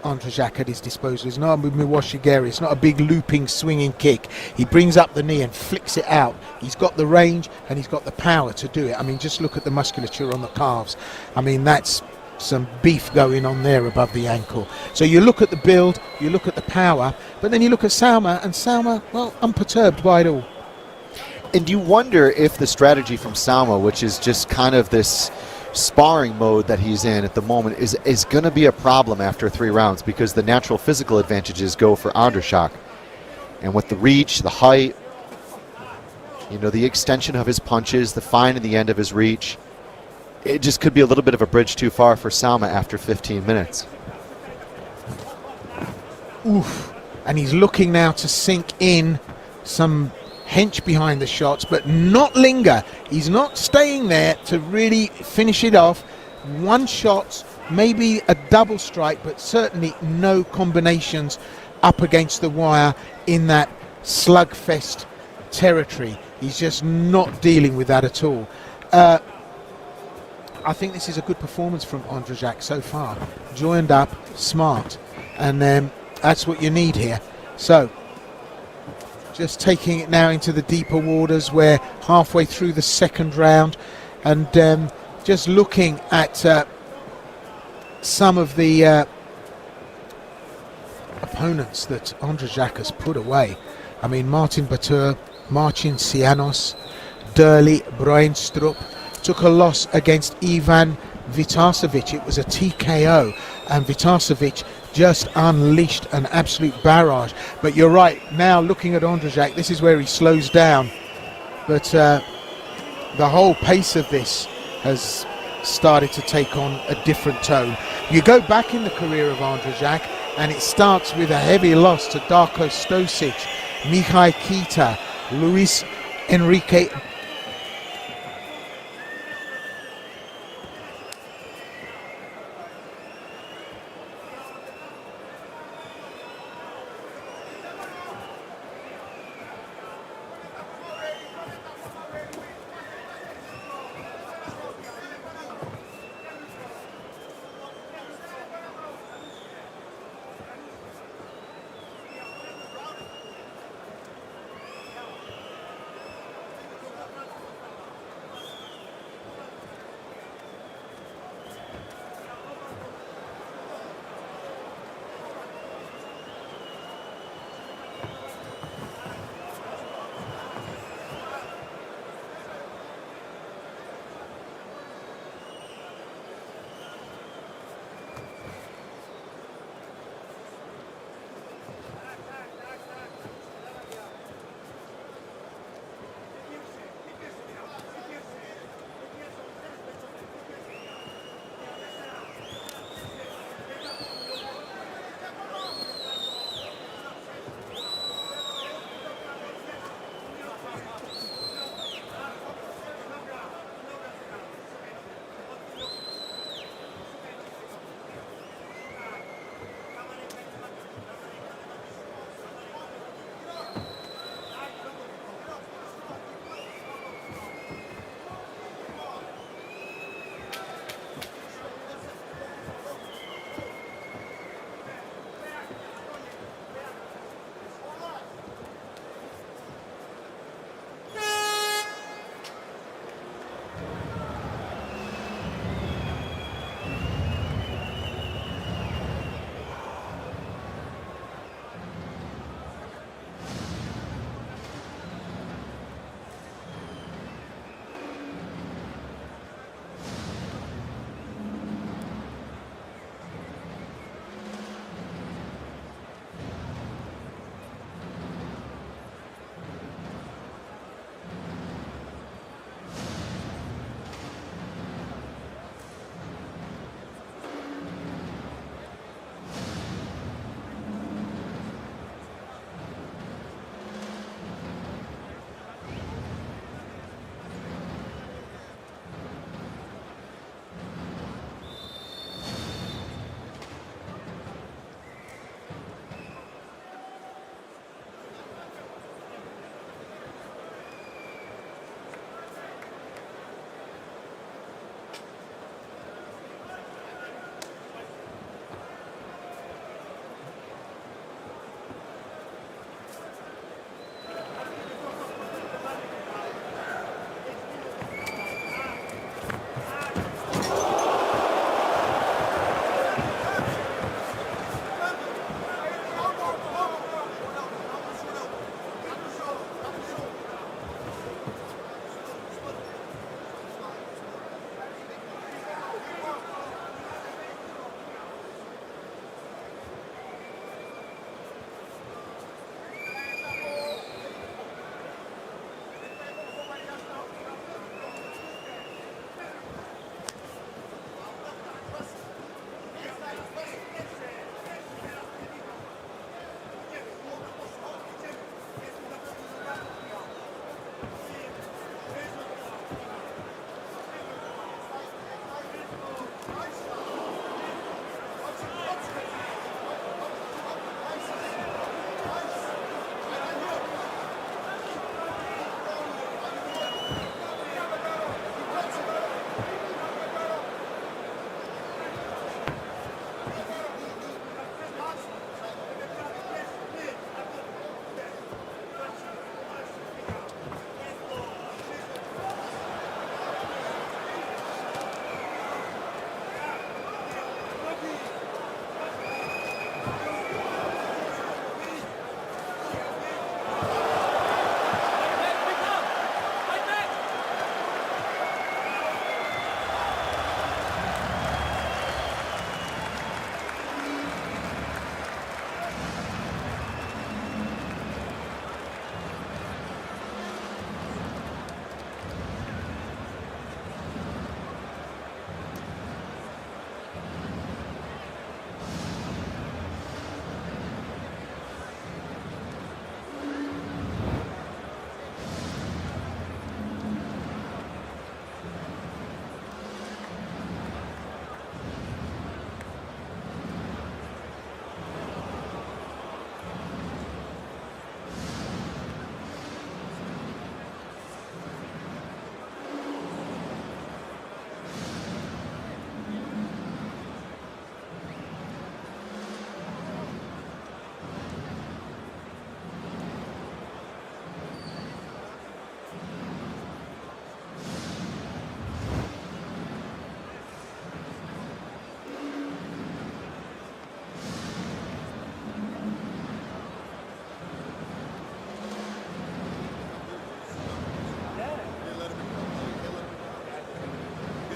Ondřeják at his disposal. It's not a Miwashigeri, it's not a big looping swinging kick. He brings up the knee and flicks it out. He's got the range and he's got the power to do it. I mean, just look at the musculature on the calves. I mean, that's some beef going on there above the ankle. So you look at the build, you look at the power, but then you look at Salma, and Salma, well, unperturbed by it all. And you wonder if the strategy from Salma, which is just kind of this sparring mode that he's in at the moment, is going to be a problem after 3 rounds, because the natural physical advantages go for Andrzejczak. And with the reach, the height, you know, the extension of his punches, the fine in the end of his reach, it just could be a little bit of a bridge too far for Salma after 15 minutes. Oof. And he's looking now to sink in some hench behind the shots, but not linger. He's not staying there to really finish it off. 1 shot, maybe a double strike, but certainly no combinations up against the wire in that slugfest territory. He's just not dealing with that at all. I think this is a good performance from Andrzejczak so far. Joined up, smart, and that's what you need here. So, just taking it now into the deeper waters. We're halfway through the 2nd round, and just looking at some of the opponents that Andrzejczak has put away. I mean, Martin Batur, Marcin Cianos, Durley, Bruinstrup took a loss against Ivan Vitasovic. It was a TKO, and Vitasovic just unleashed an absolute barrage. But you're right, now looking at Andrzejczak, this is where he slows down. But the whole pace of this has started to take on a different tone. You go back in the career of Andrzejczak, and it starts with a heavy loss to Darko Stosic, Mihai Kita, Luis Enrique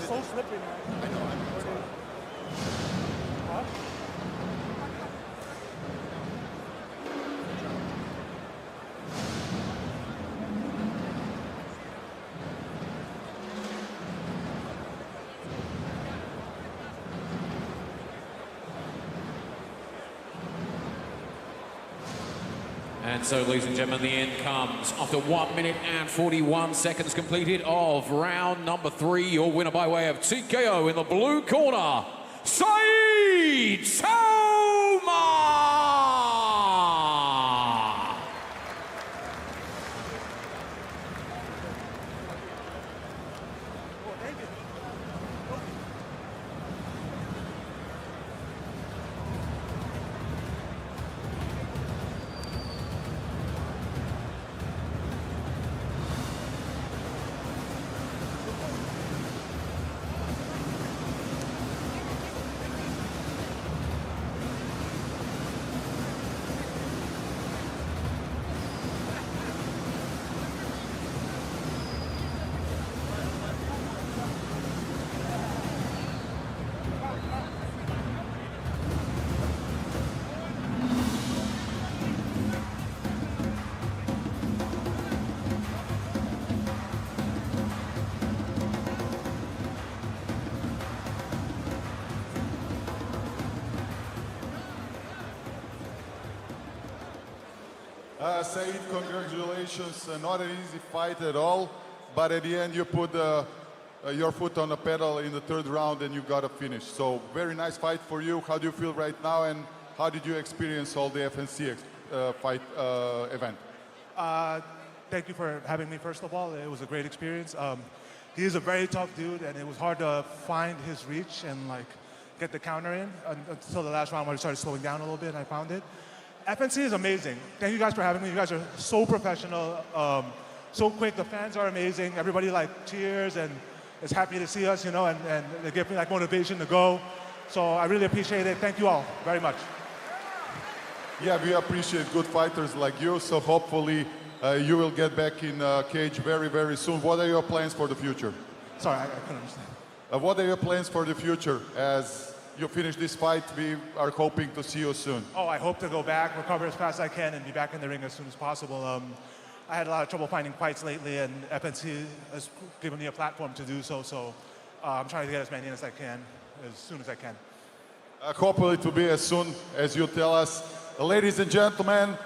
so slippery, man. I know. And so, ladies and gentlemen, the end comes after 1 minute and 41 seconds completed of round number 3. Your winner by way of TKO in the blue corner, Saeed Soma! Saeed, congratulations. Not an easy fight at all, but at the end you put your foot on the pedal in the third round and you got a finish. So very nice fight for you. How do you feel right now, and how did you experience all the FNC fight event? Thank you for having me, first of all. It was a great experience. He is a very tough dude, and it was hard to find his reach and like get the counter in until the last round when I started slowing down a little bit and I found it. FNC is amazing. Thank you guys for having me. You guys are so professional, so quick. The fans are amazing. Everybody like cheers and is happy to see us, you know, and they give me like motivation to go. So I really appreciate it. Thank you all very much. Yeah, we appreciate good fighters like you, so hopefully you will get back in cage very, very soon. What are your plans for the future? Sorry, I couldn't understand. What are your plans for the future? As you finish this fight, we are hoping to see you soon. Oh, I hope to go back, recover as fast as I can, and be back in the ring as soon as possible. I had a lot of trouble finding fights lately, and FNC has given me a platform to do so. So I'm trying to get as many in as I can, as soon as I can. Hopefully to be as soon as you tell us. Ladies and gentlemen,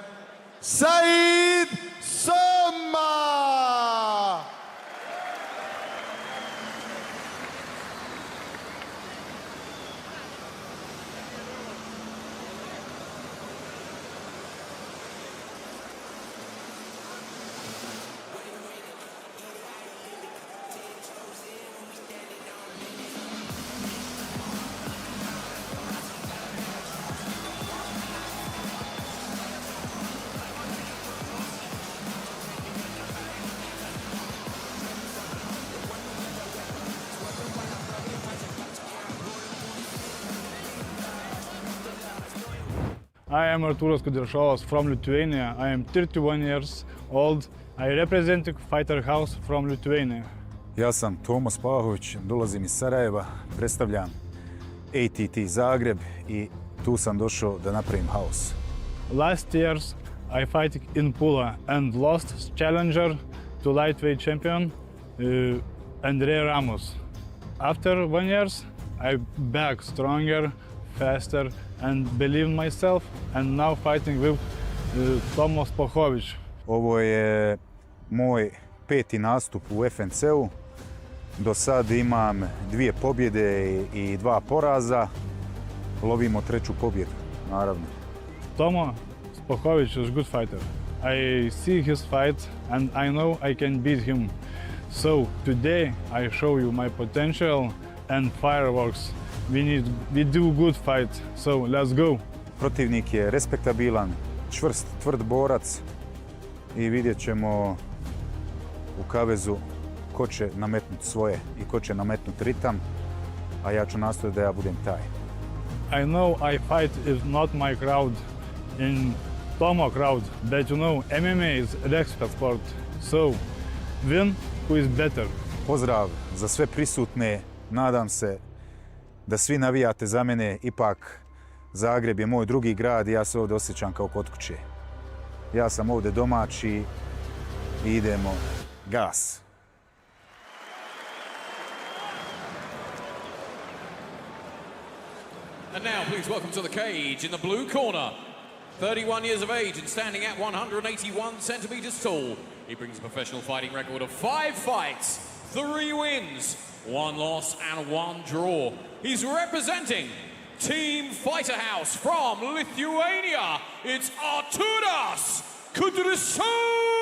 Saeed Soma! I am Arturas Kudryšovas from Lithuania. I am 31 years old. I represent Fighter House from Lithuania. Ja sam Tomas Pahović, dolazim iz Sarajeva, predstavljam ATT Zagreb i tu sam došao da napravim haos. Last years I fight in Pula and lost challenger to lightweight champion Andrei Ramos. After 1 year I back stronger, faster and believe in myself, and now fighting with Tomas Pahović. Ovo je moj 5. nastup u FNC-u. Do sad imam 2 pobjede i 2 poraza. Lovimo 3. pobjedu, naravno. Tomas Pahović is a good fighter. I see his fight and I know I can beat him. So today I show you my potential and fireworks. We do good fight, so let's go. Protivnik je respektabilan, čvrst, tvrd borac i vidjet ćemo u kavezu ko će nametnuti svoje i ko će nametnuti ritam, a ja ću nastojati da ja budem taj. I know I fight is not my crowd in Tomo crowd, but you know MMA is respect sport, so win who is better. Pozdrav za sve prisutne Nadam se da svi navijate za mene, ipak Zagreb je moj drugi grad i ja se ovdje osjećam kao kod kuće. Ja sam ovdje domaći i idemo gas. And now, please welcome to the cage in the blue corner. 31 years of age and standing at 181 centimeters tall. He brings a professional fighting record of 5 fights, 3 wins, 1 loss and 1 draw. He's representing Team Fighter House from Lithuania. It's Arturas Kudrysovas.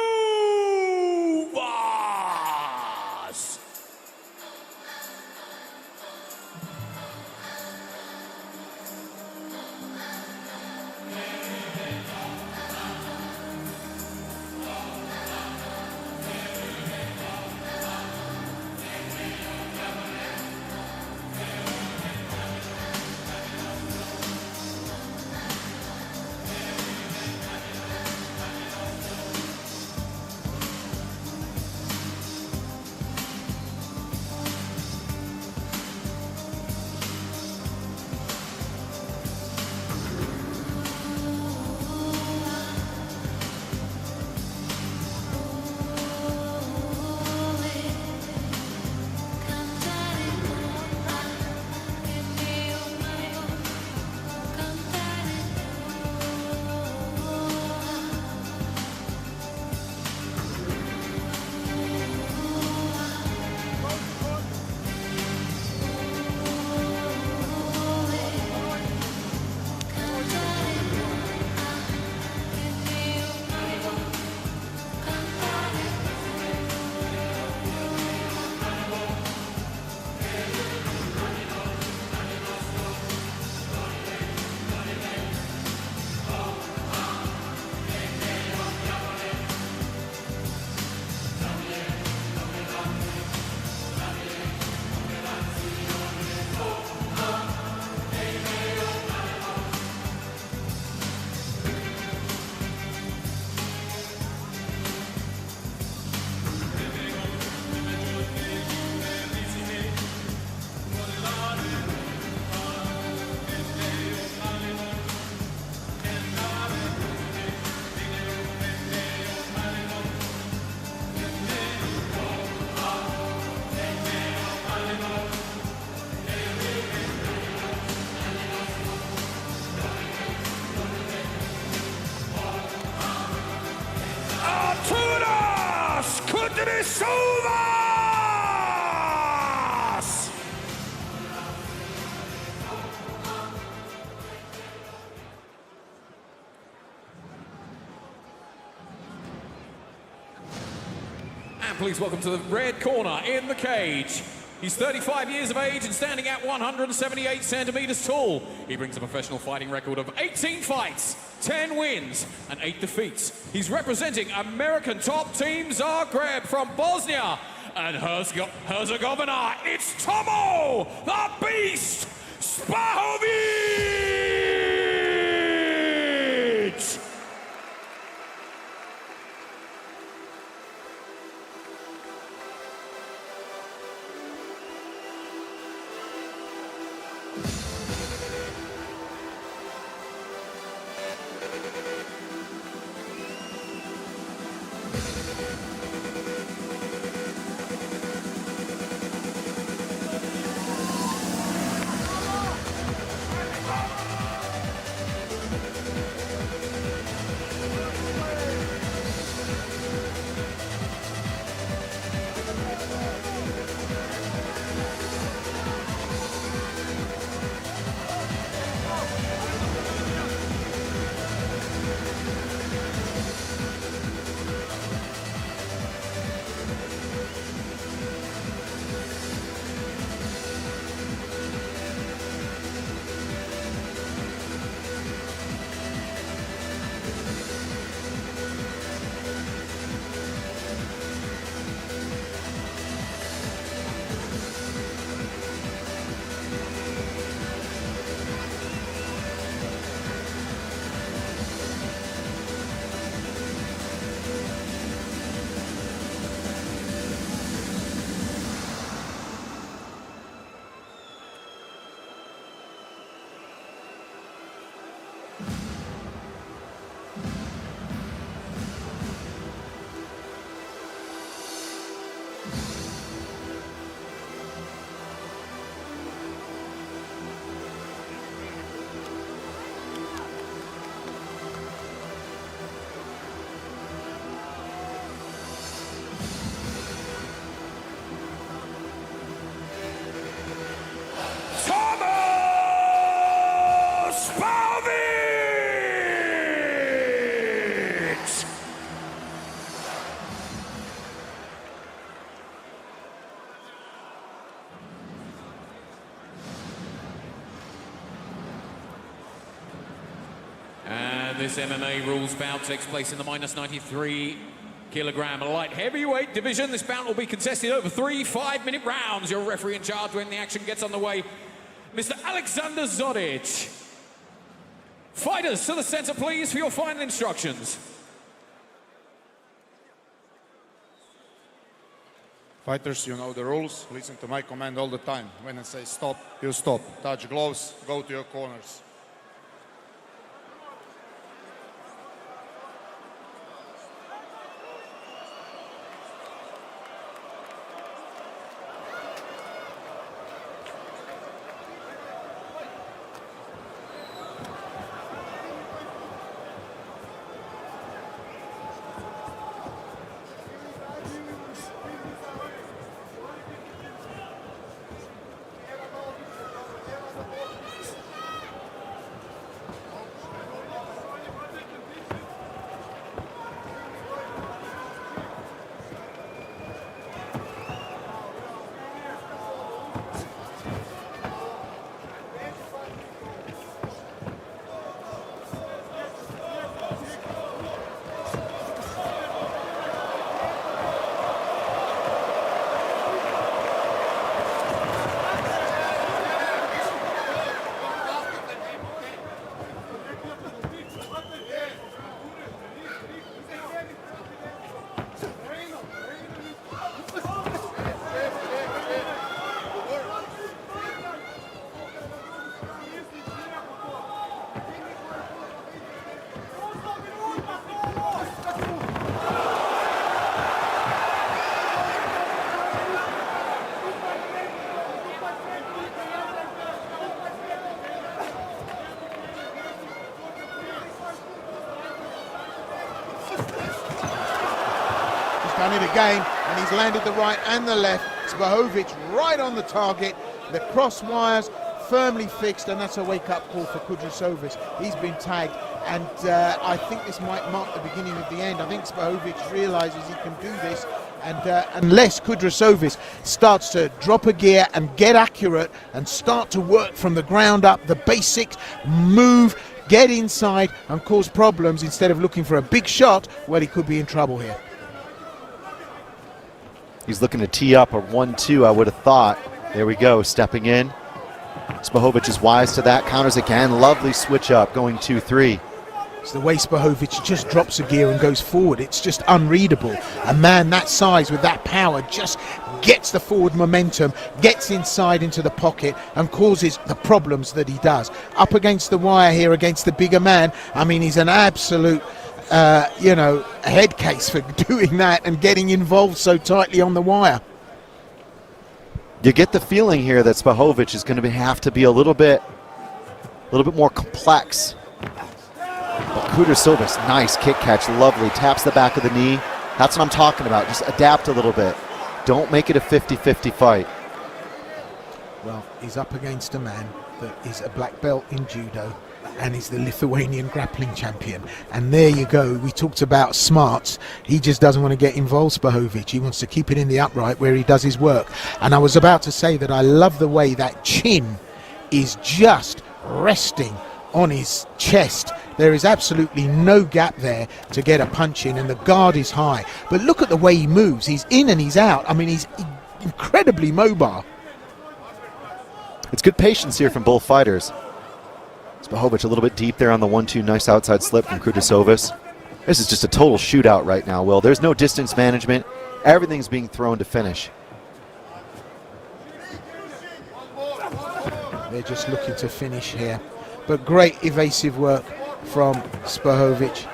Kudrysovas! And please welcome to the red corner in the cage. He's 35 years of age and standing at 178 centimeters tall. He brings a professional fighting record of 18 fights, 10 wins and 8 defeats. He's representing American top team Zagreb from Bosnia and Herzegovina. It's Tomo, the Beast, Spahovic! this MMA rules bout takes place in the minus 93 kilogram light heavyweight division. This bout will be contested over 3 5-minute rounds. Your referee in charge when the action gets underway, Mr. Alexander Zodic. Fighters to the center, please, for your final instructions. Fighters, you know the rules. Listen to my command all the time. When I say stop, you stop. Touch gloves, go to your corners. Done it again, and he's landed the right and the left. Spahovic right on the target. The cross wires firmly fixed, and that's a wake-up call for Kudryasovas. He's been tagged, and I think this might mark the beginning of the end. I think Spahovic realizes he can do this, and unless Kudryasovas starts to drop a gear and get accurate and start to work from the ground up, the basics, move, get inside and cause problems instead of looking for a big shot, well, he could be in trouble here. He's looking to tee up a 1-2, I would have thought. There we go, stepping in. Spahovic is wise to that, counters again. Lovely switch up, going 2-3. It's the way Spahovic just drops a gear and goes forward. It's just unreadable. A man that size with that power just gets the forward momentum, gets inside into the pocket and causes the problems that he does. Up against the wire here against the bigger man, I mean, he's an absolute head case for doing that and getting involved so tightly on the wire. You get the feeling here that Spahovic is going to have to be a little bit more complex. But Kudryasovas, nice kick catch, lovely, taps the back of the knee. That's what I'm talking about, just adapt a little bit. Don't make it a 50-50 fight. Well, he's up against a man that is a black belt in judo and is the Lithuanian grappling champion. And there you go, we talked about smarts. He just doesn't want to get involved, Spahovic. He wants to keep it in the upright where he does his work. And I was about to say that I love the way that chin is just resting on his chest. There is absolutely no gap there to get a punch in, and the guard is high. But look at the way he moves. He's in and he's out. I mean, he's incredibly mobile. It's good patience here from both fighters. Spahovic a little bit deep there on the 1-2. Nice outside slip from Kudryasovas. This is just a total shootout right now, Will. There's no distance management. Everything's being thrown to finish. They're just looking to finish here. But great evasive work from Spahovic.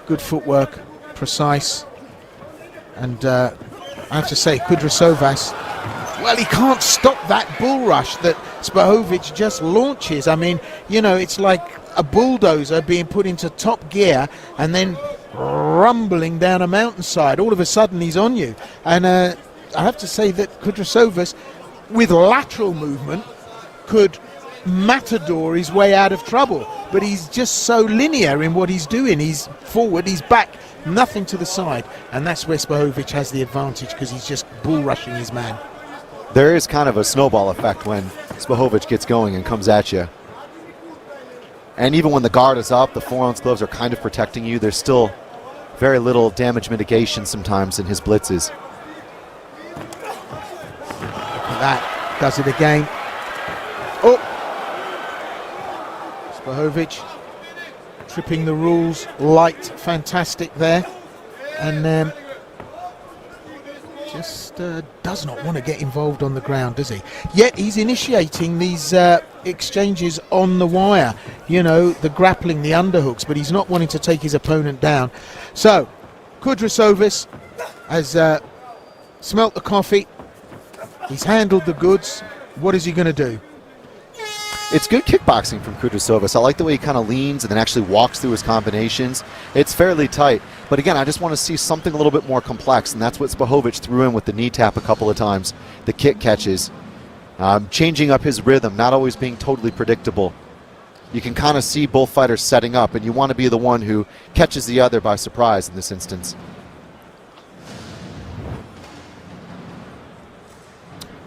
Good footwork, precise. And I have to say, Kudryasovas, well, he can't stop that bull rush that Spahovic just launches. I mean, you know, it's like a bulldozer being put into top gear and then rumbling down a mountainside. All of a sudden, he's on you. And I have to say that Kudryasovas, with lateral movement, could matador his way out of trouble. But he's just so linear in what he's doing. He's forward, he's back, nothing to the side. And that's where Spahovic has the advantage, because he's just bull rushing his man. There is kind of a snowball effect when Spahovic gets going and comes at you. And even when the guard is up, the 4-ounce gloves are kind of protecting you. There's still very little damage mitigation sometimes in his blitzes. Look at that. Does it again. Oh! Spahovic tripping the rules. Light, fantastic there. And just does not want to get involved on the ground, does he? Yet he's initiating these exchanges on the wire. You know, the grappling, the underhooks, but he's not wanting to take his opponent down. So, Kudryashovas has smelt the coffee. He's handled the goods. What is he going to do? It's good kickboxing from Kudryashovas. I like the way he kind of leans and then actually walks through his combinations. It's fairly tight. But again, I just want to see something a little bit more complex, and that's what Spahovic threw in with the knee tap a couple of times, the kick catches. Changing up his rhythm, not always being totally predictable. You can kind of see both fighters setting up, and you want to be the one who catches the other by surprise in this instance.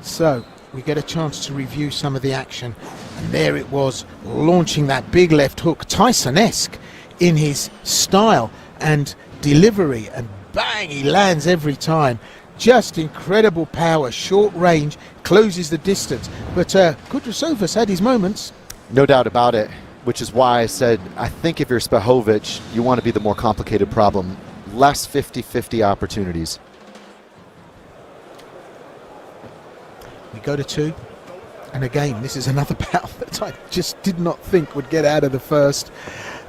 So, we get a chance to review some of the action. And there it was, launching that big left hook, Tyson-esque in his style and delivery, and bang, he lands every time. Just incredible power, short range, closes the distance. But Kudryashovas had his moments. No doubt about it, which is why I said, I think if you're Spahovic, you want to be the more complicated problem. Less 50-50 opportunities. We go to 2. And again, this is another bout that I just did not think would get out of the first.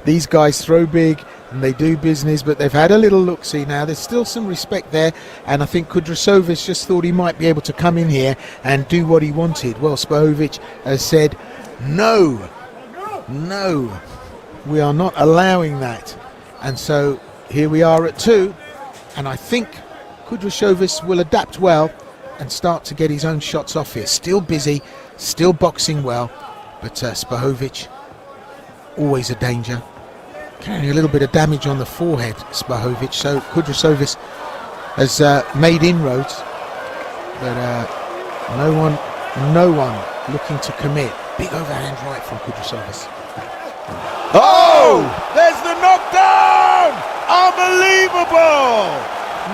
These guys throw big and they do business, but they've had a little look-see now. There's still some respect there, and I think Kudryashovas just thought he might be able to come in here and do what he wanted. Well, Spahovic has said, no, we are not allowing that. And so here we are at 2, and I think Kudryashovas will adapt well and start to get his own shots off here. Still busy, still boxing well, but Spahovic, always a danger. Carrying a little bit of damage on the forehead, Spahovic, so Kudryashovas has made inroads, but no one looking to commit. Big overhand right from Kudryashovas. Oh! There's the knockdown! Unbelievable!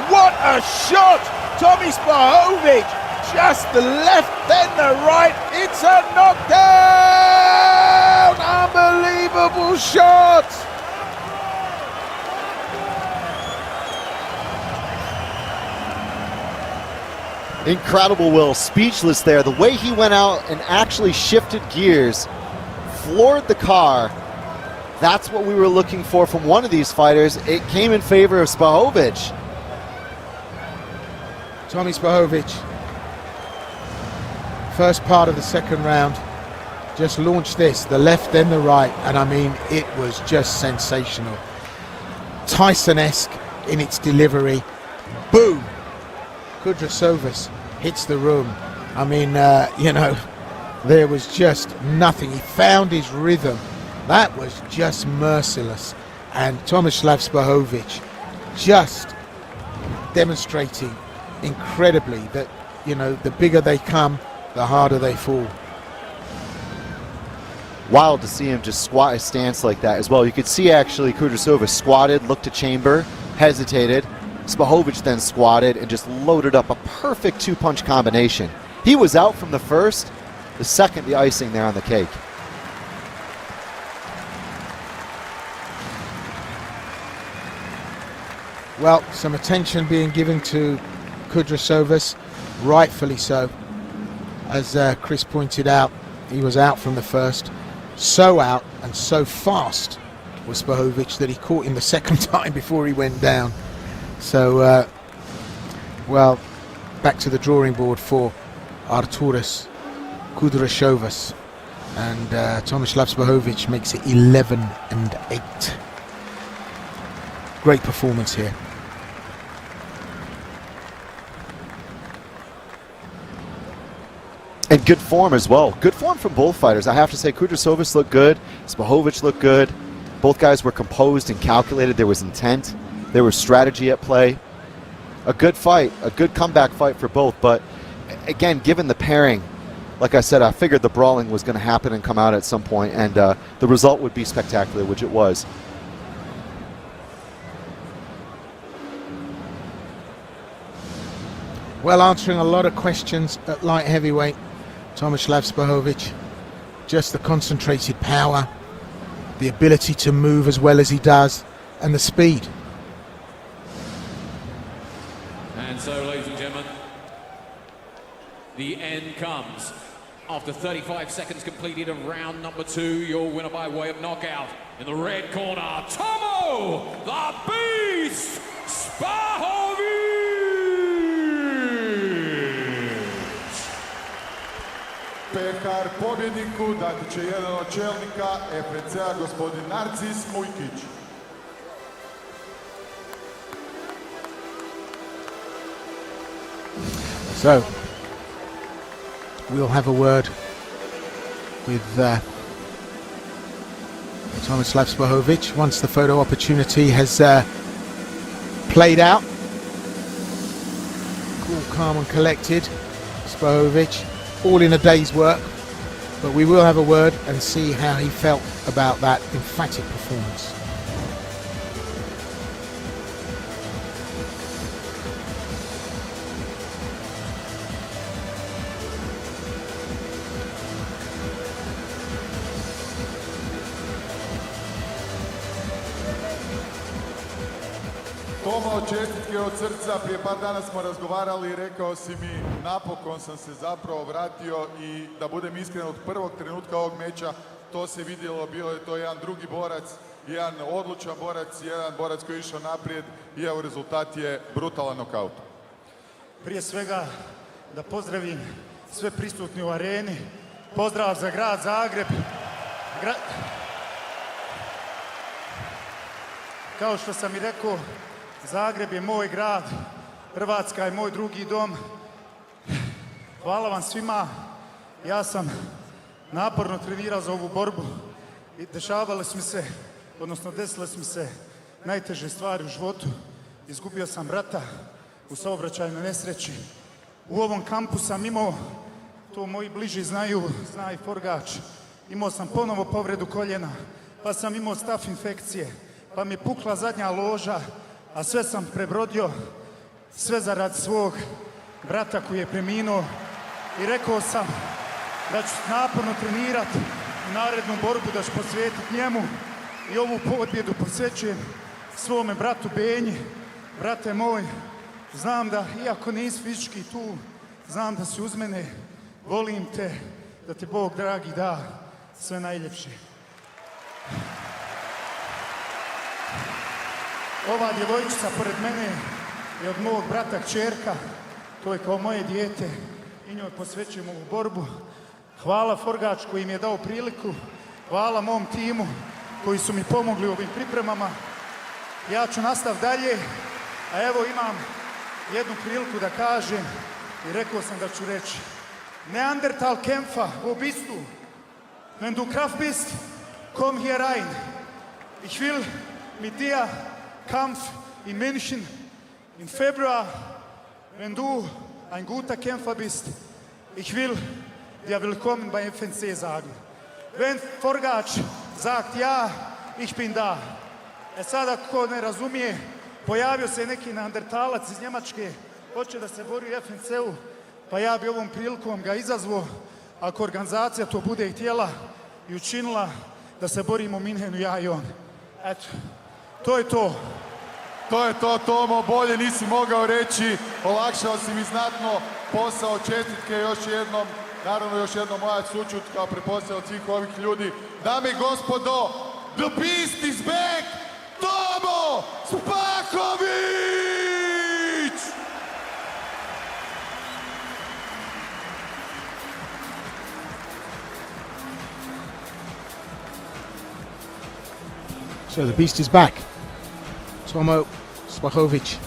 What a shot! Tommy Spahovic, just the left, then the right. It's a knockdown! Unbelievable shot! Incredible, Will. Speechless there. The way he went out and actually shifted gears, floored the car. That's what we were looking for from one of these fighters. It came in favor of Spahovic. Tommy Spahovic, first part of the second round, just launched this, the left then the right, and I mean, it was just sensational. Tyson-esque in its delivery. Boom! Kudryashovas hits the room. I mean, you know, there was just nothing. He found his rhythm. That was just merciless. And Tomislav Spahovic just demonstrating incredibly that, you know, the bigger they come, the harder they fall. Wild to see him just squat his stance like that as well. You could see actually Kudryashovas squatted, looked to chamber, hesitated. Spahovic then squatted and just loaded up a perfect two-punch combination. He was out from the first, the second the icing there on the cake. Well, some attention being given to Kudryashovas, rightfully so. As Chris pointed out, he was out from the first. So out and so fast was Spahovic that he caught him the second time before he went down. So, well, back to the drawing board for Arturas Kudryashovas. And Tomislav Spahovic makes it 11-8. Great performance here. And good form as well. Good form from both fighters. I have to say, Kudryashovas looked good. Spahovic looked good. Both guys were composed and calculated. There was intent. There was strategy at play. A good fight, a good comeback fight for both. But again, given the pairing, like I said, I figured the brawling was going to happen and come out at some point, and the result would be spectacular, which it was. Well, answering a lot of questions at light heavyweight, Tomislav Spahovic. Just the concentrated power, the ability to move as well as he does, and the speed. And so, ladies and gentlemen, the end comes. After 35 seconds completed of round number 2, your winner by way of knockout. In the red corner, Tomo the Beast Spahovic! Pehar pobjedniku dati će jedan od čelnika FNC-a, gospodin Narcis Mujkić. So, we'll have a word with Tomislav Spahovic once the photo opportunity has played out. Cool, calm and collected, Spahovic, all in a day's work, but we will have a word and see how he felt about that emphatic performance. Tomo, čestitke od srca. Prije par dana smo razgovarali i rekao si mi napokon sam se zapravo vratio i da budem iskren od prvog trenutka ovog meča to se vidjelo, bio je to jedan drugi borac, jedan odlučan borac, jedan borac koji je išao naprijed i evo rezultat je brutalan nokaut. Prije svega da pozdravim sve prisutni u areni, pozdrav za grad Zagreb. Kao što sam i rekao, Zagreb je moj grad, Hrvatska je moj drugi dom. Hvala vam svima. Ja sam naporno trenirao za ovu borbu i dešavale su mi se, odnosno desile su mi se najteže stvari u životu. Izgubio sam brata u saobraćajnoj nesreći. U ovom kampu sam imao, to moji bliži znaju, zna i Forgač, imao sam ponovo povredu koljena, pa sam imao staf infekcije, pa mi je pukla zadnja loža, a sve sam prebrodio, sve zarad svog brata koji je preminuo i rekao sam da ću naporno trenirati u narednu borbu, da ću posvetiti njemu i ovu pobjedu posvećujem svome bratu Benji. Brate moj, znam da, iako nisi fizički tu, znam da si uz mene, volim te, da te Bog dragi da sve najljepše. Ova djevojčica pored mene je od mog brata kćerka, to je kao moje dijete i njoj posvećujem ovu borbu. Hvala Forgač koji mi je dao priliku, hvala mom timu koji su mi pomogli u ovim pripremama. Ja ću nastaviti dalje, a evo imam jednu priliku da kažem i rekao sam da ću reći. Neandertal kämpfer, wo bist du? Wenn du Kraft bist, komm hier rein. Ich will mit dir Kampf in München im Februar. Wenn du ein guter Kämpfer bist, ich will dir willkommen bei FNC sagen. Wenn Forgač sagt ja, ich bin da. E sada, ko ne razumije, pojavio se neki neandertalac iz Njemačke, hoće da se bori u FNC-u, pa ja bi ovom prilikom ga izazvao, ako organizacija to bude htjela i učinila, da se borimo u Minhenu, ja i on. Eto, to je to. To je to, Tomo, bolje nisi mogao reći, olakšao si mi znatno posao, čestitke još jednom, naravno još jednom moja sućut kao pretpostavljam od svih ovih ljudi. Dame i gospodo, the beast is back, Tomo Spahovic! So the beast is back. Tomo Spahovic.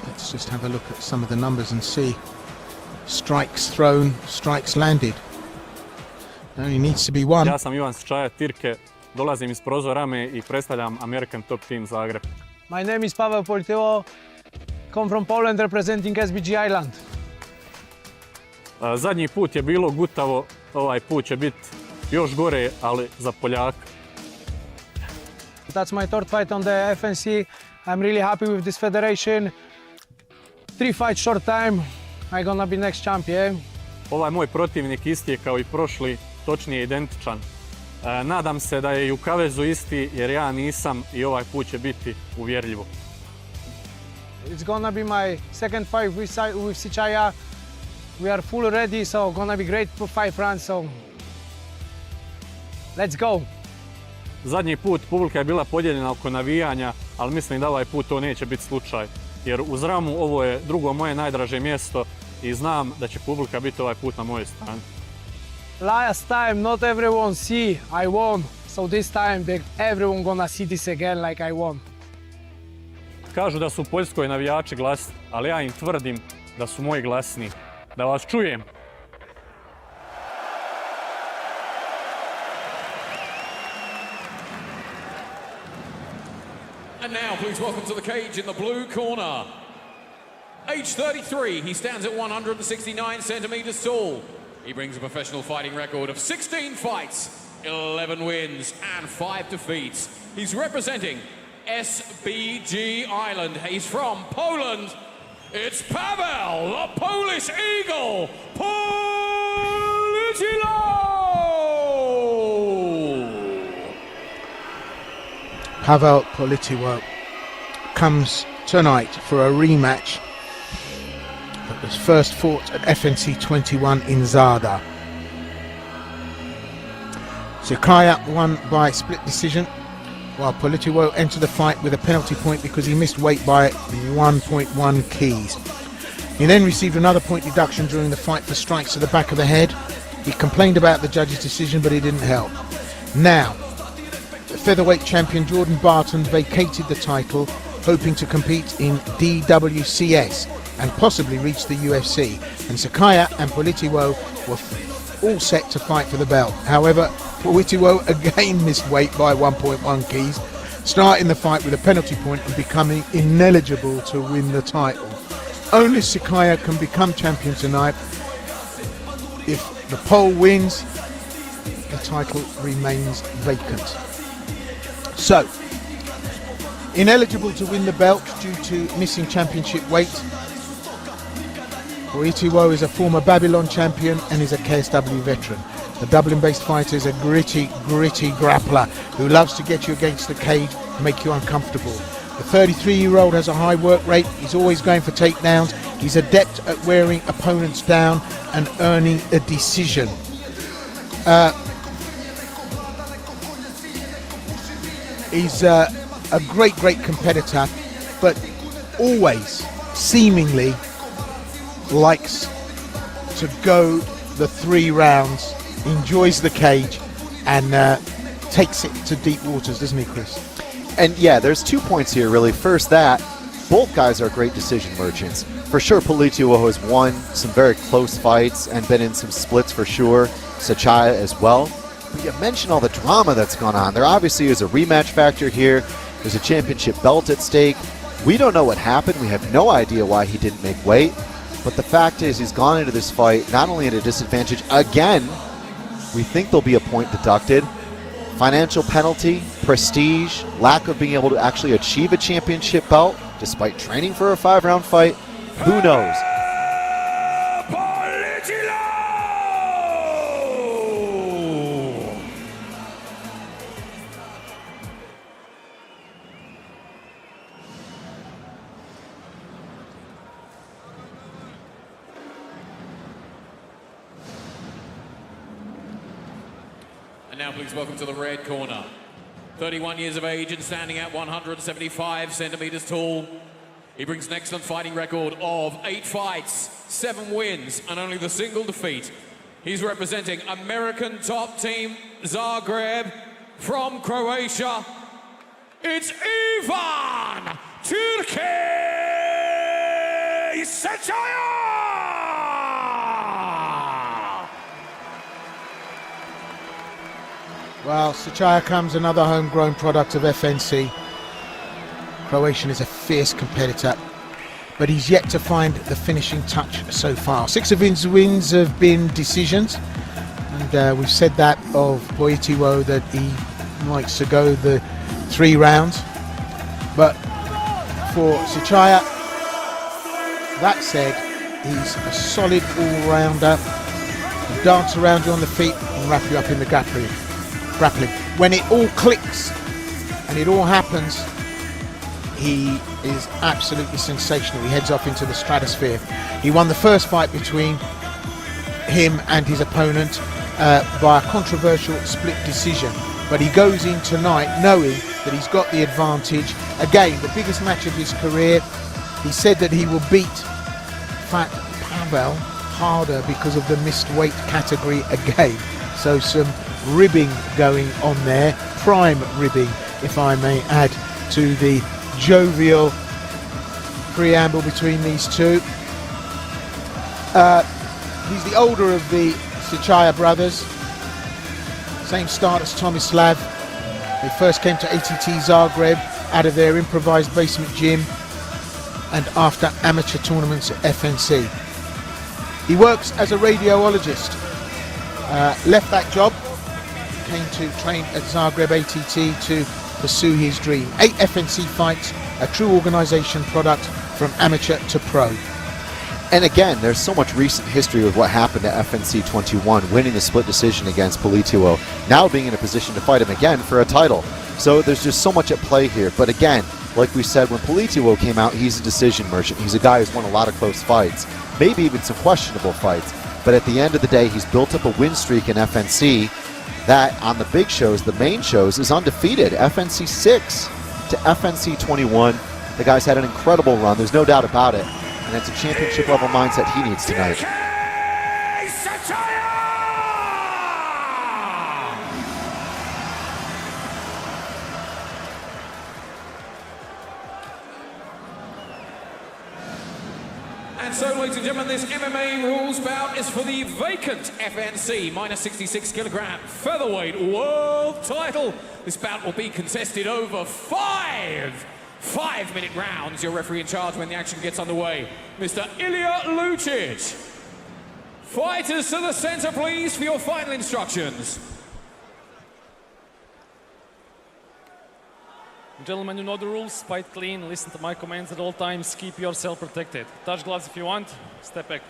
Let's just have a look at some of the numbers and see. Strikes thrown, strikes landed. Only needs to be one. Ja sam Ivan Sčaja Tirke, dolazim iz Prozorame i predstavljam American Top Team Zagreb. My name is Paweł Poltyło, come from Poland representing SBG Island. Zadnji put je bilo gutavo, ovaj put će biti još gore, ali za Poljaka. That's my third fight on the FNC. I'm really happy with this federation. 3 fights short time. I'm gonna be next champion. Ovaj moj protivnik isti je kao i prošli, točnije identičan. Nadam se da je i u kavezu isti jer ja nisam i ovaj put će biti uvjerljivo. It's gonna be my second fight with Sichaya. We are full ready, so gonna be great for 5 rounds. So let's go. Zadnji put publika je bila podijeljena oko navijanja, ali mislim da ovaj put to neće biti slučaj. Jer uz Ramu ovo je drugo moje najdraže mjesto i znam da će publika biti ovaj put na mojoj strani. Last time not everyone see I won, so this time everyone gonna see this again like I won. Kažu da su u Poljskoj navijači glasni, ali ja im tvrdim da su moji glasni. Da vas čujem. And now, please welcome to the cage in the blue corner. Age 33, he stands at 169 centimeters tall. He brings a professional fighting record of 16 fights, 11 wins, and 5 defeats. He's representing SBG Island. He's from Poland. It's Paweł, the Polish Eagle, Politylo! Paweł Polityło comes tonight for a rematch that was first fought at FNC 21 in Zadar. Sichaya won by split decision, while Polityło entered the fight with a penalty point because he missed weight by 1.1 keys. He then received another point deduction during the fight for strikes to the back of the head. He complained about the judge's decision, but it didn't help. Now, the featherweight champion Jordan Barton vacated the title, hoping to compete in DWCS and possibly reach the UFC. And Sichaya and Polityło were all set to fight for the belt. However, Polityło again missed weight by 1.1 keys, starting the fight with a penalty point and becoming ineligible to win the title. Only Sichaya can become champion tonight. If the Pole wins, the title remains vacant. So, ineligible to win the belt due to missing championship weight. Polityło is a former Babylon champion and is a KSW veteran. The Dublin-based fighter is a gritty grappler who loves to get you against the cage and make you uncomfortable. The 33-year-old has a high work rate. He's always going for takedowns. He's adept at wearing opponents down and earning a decision. He's a great competitor, but always seemingly likes to go the 3 rounds, enjoys the cage, and takes it to deep waters, doesn't he, Chris? And yeah, there's 2 points here, really. First, that both guys are great decision merchants. For sure, Polityło has won some very close fights and been in some splits for sure. Sichaya as well. But you mentioned all the drama that's gone on. There obviously is a rematch factor here. There's a championship belt at stake. We don't know what happened. We have no idea why he didn't make weight. But the fact is, he's gone into this fight not only at a disadvantage. Again, we think there'll be a point deducted. Financial penalty, prestige, lack of being able to actually achieve a championship belt despite training for a 5-round fight. Who knows? And now please welcome to the red corner. 31 years of age and standing at 175 centimeters tall. He brings an excellent fighting record of 8 fights, 7 wins, and only the single defeat. He's representing American top team Zagreb from Croatia. It's Ivan Turkey Sichaya! Well, Sichaya comes another homegrown product of FNC. Croatian is a fierce competitor. but he's yet to find the finishing touch so far. 6 of his wins have been decisions, and we've said that of Poitiwo, that he likes to go the 3 rounds. But for Sichaya, that said, he's a solid all-rounder. He'll dance around you on the feet and wrap you up in the grappling. When it all clicks and it all happens, he is absolutely sensational. He heads off into the stratosphere. He won the first fight between him and his opponent by a controversial split decision. But he goes in tonight knowing that he's got the advantage. Again, the biggest match of his career. He said that he will beat Fat Pavel harder because of the missed weight category again. So some ribbing going on there. Prime ribbing, if I may add, to the jovial preamble between these two. He's the older of the Sichaya brothers. Same start as Tomislav. They first came to ATT Zagreb out of their improvised basement gym and after amateur tournaments at FNC. He works as a radiologist. Left that job, came to train at Zagreb ATT to pursue his dream. 8 FNC fights, a true organisation product from amateur to pro. And again, there's so much recent history with what happened at FNC 21, winning the split decision against Poitiwo, now being in a position to fight him again for a title. So there's just so much at play here. But again, like we said, when Poitiwo came out, he's a decision merchant. He's a guy who's won a lot of close fights, maybe even some questionable fights. But at the end of the day, he's built up a win streak in FNC that on the big shows, the main shows, is undefeated. FNC 6 to FNC 21. The guy's had an incredible run, there's no doubt about it. And it's a championship level mindset he needs tonight. And so, ladies and gentlemen, this MMA rules bout is for the vacant FNC minus 66 kilogram featherweight world title. This bout will be contested over 5-minute rounds. Your referee in charge when the action gets underway, Mr. Ilya Lucic. Fighters to the center, please, for your final instructions. Gentlemen, you know the rules. Fight clean, listen to my commands at all times, keep yourself protected. Touch gloves if you want, step back.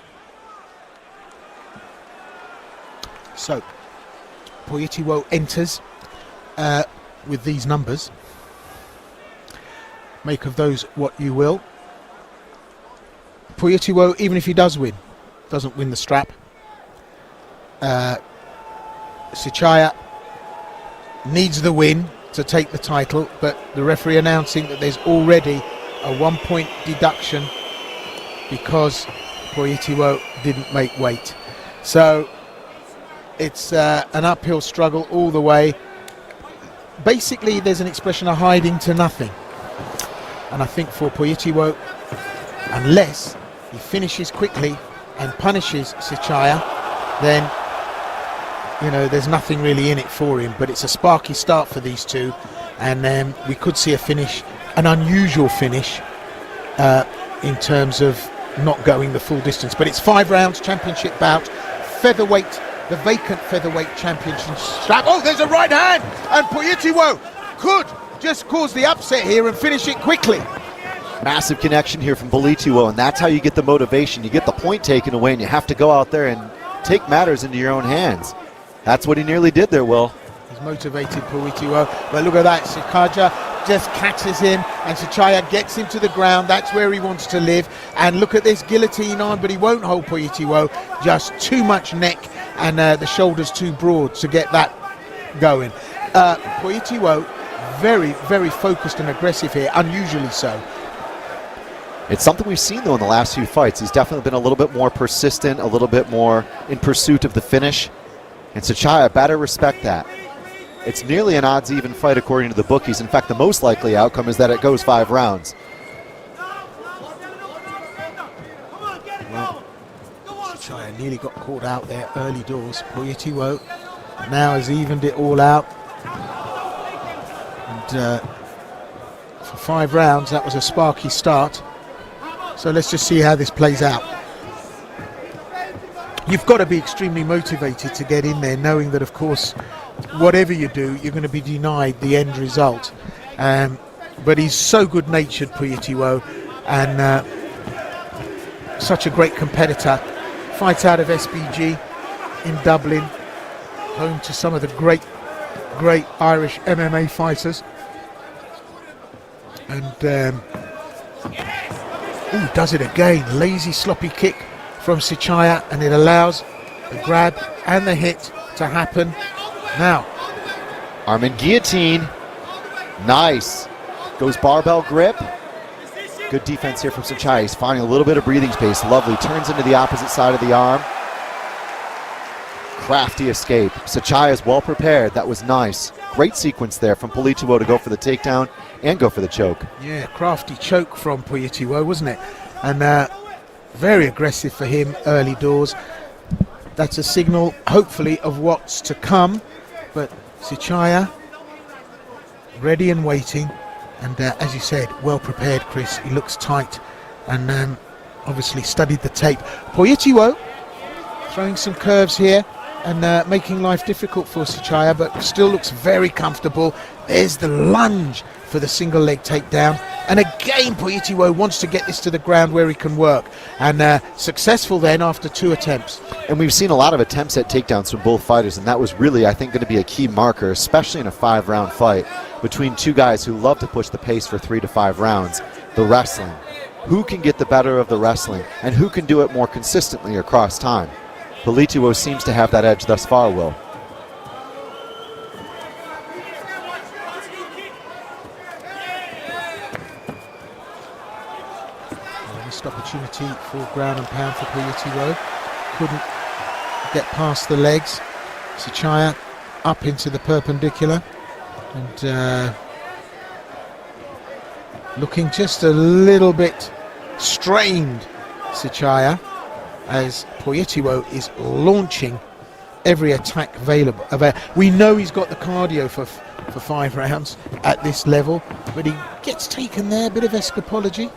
So, Poitiwo enters with these numbers. Make of those what you will. Poitiwo, even if he does win, doesn't win the strap. Sichaya needs the win to take the title, but the referee announcing that there's already a 1-point deduction because Poitiwo didn't make weight. So it's an uphill struggle all the way. Basically, there's an expression of hiding to nothing. And I think for Poitiwo, unless he finishes quickly and punishes Sichaya, then you know, there's nothing really in it for him. But it's a sparky start for these two, and we could see a finish, an unusual finish in terms of not going the full distance. But it's 5 rounds, championship bout, featherweight, the vacant featherweight championship strap. Oh, there's a right hand, and Poitiwo could just cause the upset here and finish it quickly. Massive connection here from Poitiwo, and that's how you get the motivation. You get the point taken away, and you have to go out there and take matters into your own hands. That's what he nearly did there, Will. He's motivated, Poitiwo, but look at that. Sichaya just catches him, and Sichaya gets him to the ground. That's where he wants to live. And look at this guillotine on, but he won't hold Poitiwo. Just too much neck, and the shoulders too broad to get that going. Poitiwo, very, very focused and aggressive here, unusually so. It's something we've seen, though, in the last few fights. He's definitely been a little bit more persistent, a little bit more in pursuit of the finish. And Sichaya better respect that. It's nearly an odds-even fight according to the bookies. In fact, the most likely outcome is that it goes 5 rounds. Well, Sichaya nearly got caught out there early doors. Poitiwo now has evened it all out. And for 5 rounds, that was a sparky start. So let's just see how this plays out. You've got to be extremely motivated to get in there, knowing that, of course, whatever you do, you're going to be denied the end result. But he's so good-natured, Poyetiwo, and such a great competitor. Fights out of SBG in Dublin, home to some of the great Irish MMA fighters. And does it again. Lazy, sloppy kick from Sichaya, and it allows the grab and the hit to happen. Now, Armen guillotine. Nice. Goes barbell grip. Good defense here from Sichaya. He's finding a little bit of breathing space. Lovely. Turns into the opposite side of the arm. Crafty escape. Sichaya is well prepared. That was nice. Great sequence there from Poyetiwo to go for the takedown and go for the choke. Yeah, crafty choke from Poyetiwo, wasn't it? And very aggressive for him early doors. That's a signal, hopefully, of what's to come. But Sichaya, ready and waiting. And as you said, well prepared, Chris. He looks tight and obviously studied the tape. Poyetiwo throwing some curves here and making life difficult for Sichaya, but still looks very comfortable. There's the lunge for the single leg takedown. And again, Poyetiwo wants to get this to the ground where he can work. And successful then after 2 attempts. And we've seen a lot of attempts at takedowns from both fighters, and that was really, I think, going to be a key marker, especially in a 5-round fight between two guys who love to push the pace for 3 to 5 rounds. The wrestling. Who can get the better of the wrestling, and who can do it more consistently across time? Poyetiwo seems to have that edge thus far, Will. Missed opportunity for ground and pound for Poyetiwo. Couldn't get past the legs. Sichaya up into the perpendicular and looking just a little bit strained, Sichaya, as Poyetiwo is launching every attack available. We know he's got the cardio for 5 rounds at this level, but he gets taken there, a bit of escapology.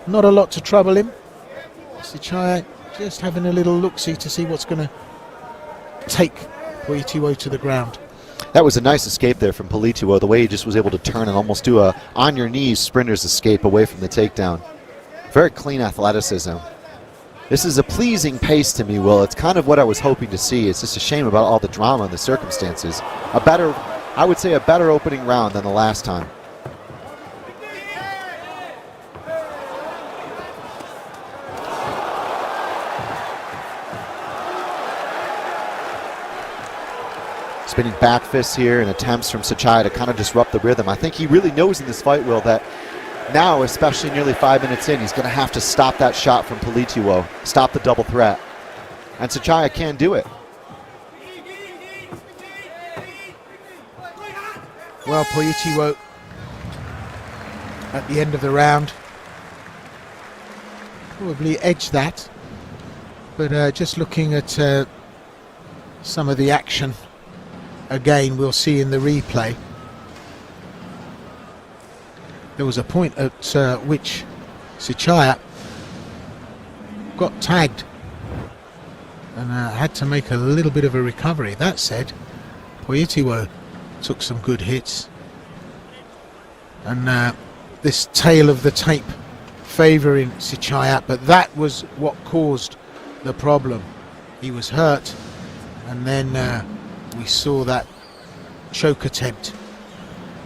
Not a lot to trouble him. Sichaya just having a little look-see to see what's going to take Poyetiwo to the ground. That was a nice escape there from Poyetiwo, the way he just was able to turn and almost do a on-your-knees sprinter's escape away from the takedown. Very clean athleticism. This is a pleasing pace to me, Will. It's kind of what I was hoping to see. It's just a shame about all the drama and the circumstances. I would say a better opening round than the last time. Spinning back fists here and attempts from Sichaya to kind of disrupt the rhythm. I think he really knows in this fight, Will, that now, especially nearly 5 minutes in, he's going to have to stop that shot from Poyetiwo, stop the double threat. And Sichaya can do it. Well, Poyetiwo at the end of the round probably edged that, but just looking at some of the action again, we'll see in the replay. There was a point at which Sichaya got tagged and had to make a little bit of a recovery. That said, Poyetiwo took some good hits, and this tail of the tape favouring Sichaya, but that was what caused the problem. He was hurt, and then we saw that choke attempt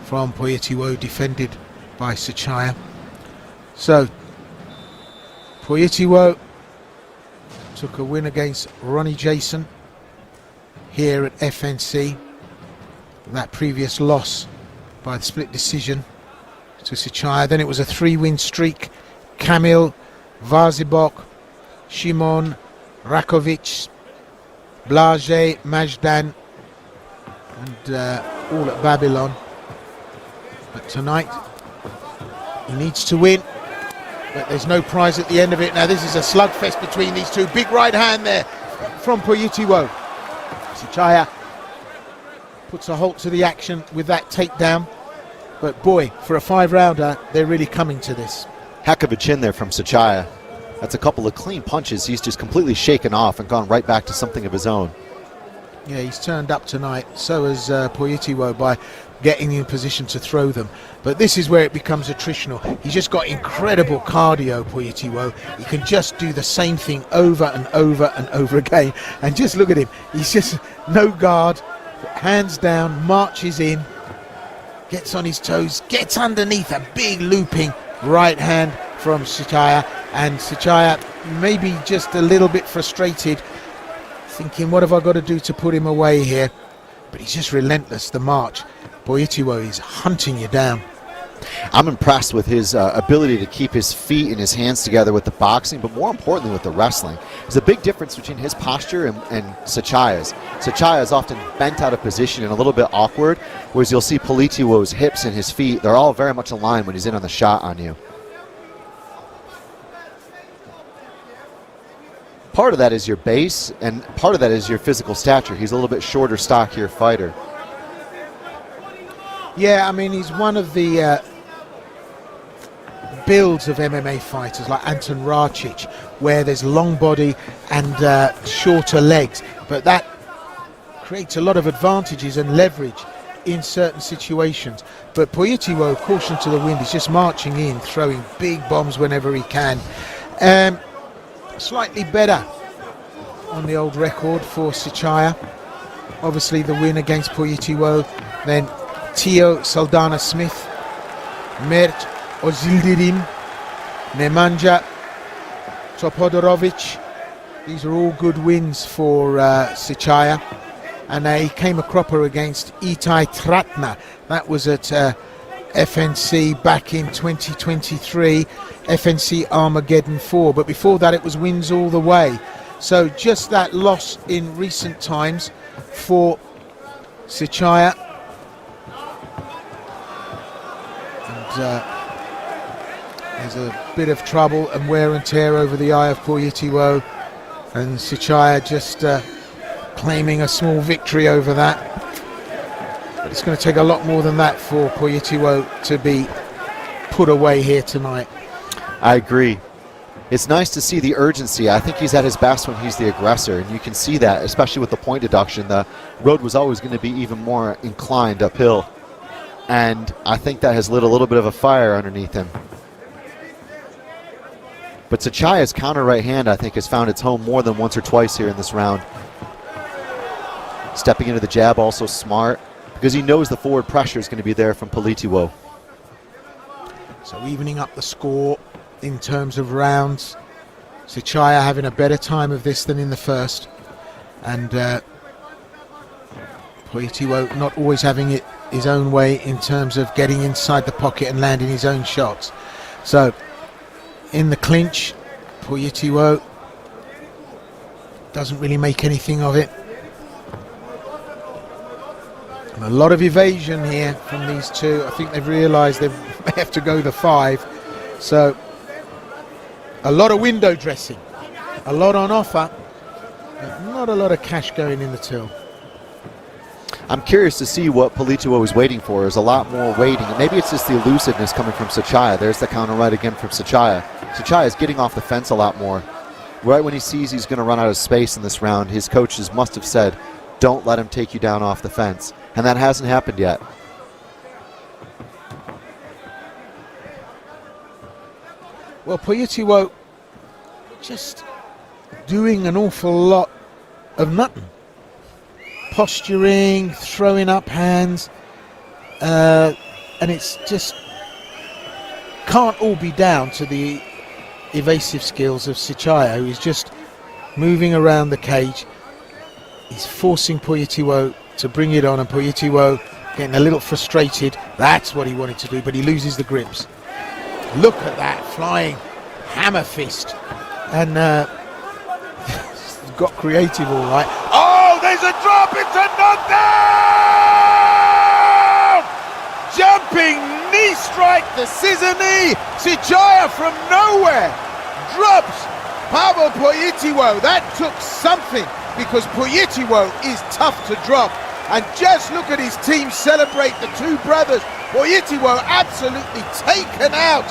from Poyetiwo defended by Sichaya. So Poyetiwo took a win against Ronnie Jason here at FNC. That previous loss by the split decision to Sichaya. Then it was a 3-win streak. Kamil, Varzybok, Shimon, Rakovic, Blage, Majdan, and all at Babylon. But tonight he needs to win, but there's no prize at the end of it. Now this is a slugfest between these two. Big right hand there from Poyetiwo. Sichaya puts a halt to the action with that takedown, but boy, for a 5-rounder they're really coming to this. Heck of a chin there from Sechaya. That's a couple of clean punches. He's just completely shaken off and gone right back to something of his own. Yeah, he's turned up tonight. So has Poyetiwo by getting in position to throw them. But this is where it becomes attritional. He's just got incredible cardio, Poyetiwo. He can just do the same thing over and over and over again. And just look at him. He's just no guard, hands down, marches in, gets on his toes, gets underneath a big looping right hand from Sechaya. And Sechaya maybe just a little bit frustrated, thinking, what have I got to do to put him away here? But he's just relentless, the march. Poyetiwo is hunting you down. I'm impressed with his ability to keep his feet and his hands together with the boxing, but more importantly with the wrestling. There's a big difference between his posture and Sechaya's. Sechaya is often bent out of position and a little bit awkward, whereas you'll see Poyetiwo's hips and his feet, they're all very much aligned when he's in on the shot on you. Part of that is your base, and part of that is your physical stature. He's a little bit shorter, stockier fighter. Yeah, I mean, he's one of the builds of MMA fighters like Anton Racic, where there's long body and shorter legs. But that creates a lot of advantages and leverage in certain situations. But Poyetiwo, caution to the wind, is just marching in, throwing big bombs whenever he can. Slightly better on the old record for Sechaya. Obviously the win against Poyetiwo, then Tio Saldana Smith, Mert Ozildirim, Nemanja Topodorovic. These are all good wins for Sechaya. And he came a cropper against Itai Tratna. That was at FNC back in 2023, FNC Armageddon 4, but before that it was wins all the way. So just that loss in recent times for Sechaya. And there's a bit of trouble and wear and tear over the eye of Poyetiwo, and Sechaya just claiming a small victory over that. But it's going to take a lot more than that for Poyetiwo to be put away here tonight. I agree. It's nice to see the urgency. I think he's at his best when he's the aggressor, and you can see that, especially with the point deduction. The road was always going to be even more inclined uphill, and I think that has lit a little bit of a fire underneath him. But Sechaya's counter right hand, I think, has found its home more than once or twice here in this round. Stepping into the jab, also smart, because he knows the forward pressure is going to be there from Poyetiwo. So evening up the score in terms of rounds. Sechaya having a better time of this than in the first, and Poyetiwo not always having it his own way in terms of getting inside the pocket and landing his own shots. So in the clinch, Poyetiwo doesn't really make anything of it. And a lot of evasion here from these two. I think they've realised they may have to go the 5. So a lot of window dressing, a lot on offer, but not a lot of cash going in the till. I'm curious to see what Poyetiwo is waiting for. There's a lot more waiting, and maybe it's just the elusiveness coming from Sechaya. There's the counter right again from Sechaya. Sechaya is getting off the fence a lot more. Right when he sees he's going to run out of space in this round, his coaches must have said, don't let him take you down off the fence. And that hasn't happened yet. Well, Poyetiwo just doing an awful lot of nothing. Posturing, throwing up hands, and it's just can't all be down to the evasive skills of Sechaya, who is just moving around the cage. He's forcing Poyetiwo to bring it on, and Poyetiwo getting a little frustrated. That's what he wanted to do, but he loses the grips. Look at that flying hammer fist, and got creative all right. Oh, there's a drop, it's a knockdown! Jumping knee strike, the scissor knee. Sechaya from nowhere drops Pavel Poyetiwo. That took something, because Poyetiwo is tough to drop. And just look at his team celebrate the two brothers. Poyetiwo absolutely taken out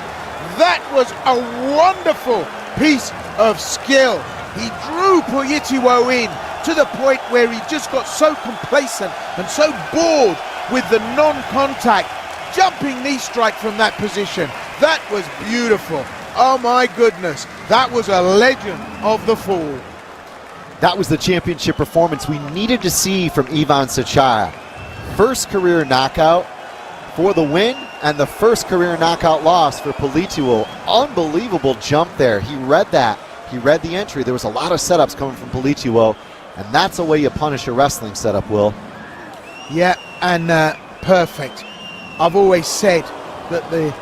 That was a wonderful piece of skill. He drew Poyetiwo in to the point where he just got so complacent and so bored with the non-contact jumping knee strike from that position. That was beautiful. Oh my goodness, that was a legend of the fall. That was the championship performance we needed to see from Ivan Sichaia. First career knockout for the win, and the first career knockout loss for Politeuo. Unbelievable jump there. He read that. He read the entry. There was a lot of setups coming from Politeuo, and that's the way you punish a wrestling setup, Will. Yeah, and perfect. I've always said that the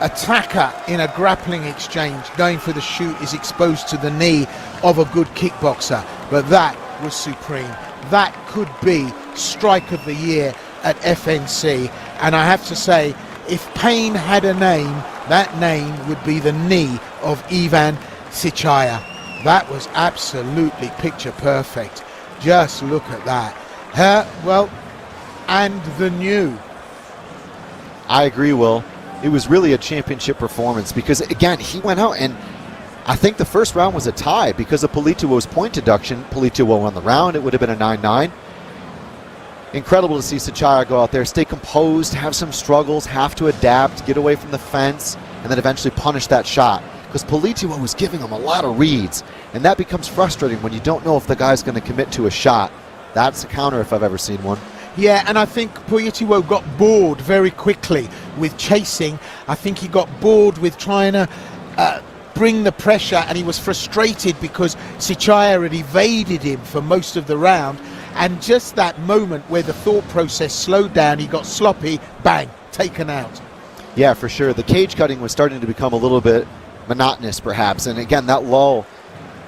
attacker in a grappling exchange going for the shoot is exposed to the knee of a good kickboxer, but that was supreme. That could be strike of the year at FNC, and I have to say, if pain had a name, that name would be the knee of Ivan Sichaia. That was absolutely picture perfect. Just look at that. Well, and the new. I agree, Will. It was really a championship performance because, again, he went out and I think the first round was a tie because of Politeuo's point deduction. Politeuo won the round. It would have been a 9-9. Incredible to see Sichaia go out there, stay composed, have some struggles, have to adapt, get away from the fence, and then eventually punish that shot. Because Politeuo was giving him a lot of reads, and that becomes frustrating when you don't know if the guy's going to commit to a shot. That's a counter if I've ever seen one. Yeah, and I think Politeuo got bored very quickly with chasing. I think he got bored with trying to bring the pressure, and he was frustrated because Sichaia had evaded him for most of the round. And just that moment where the thought process slowed down, he got sloppy, bang, taken out. Yeah, for sure. The cage cutting was starting to become a little bit monotonous, perhaps. And again, that lull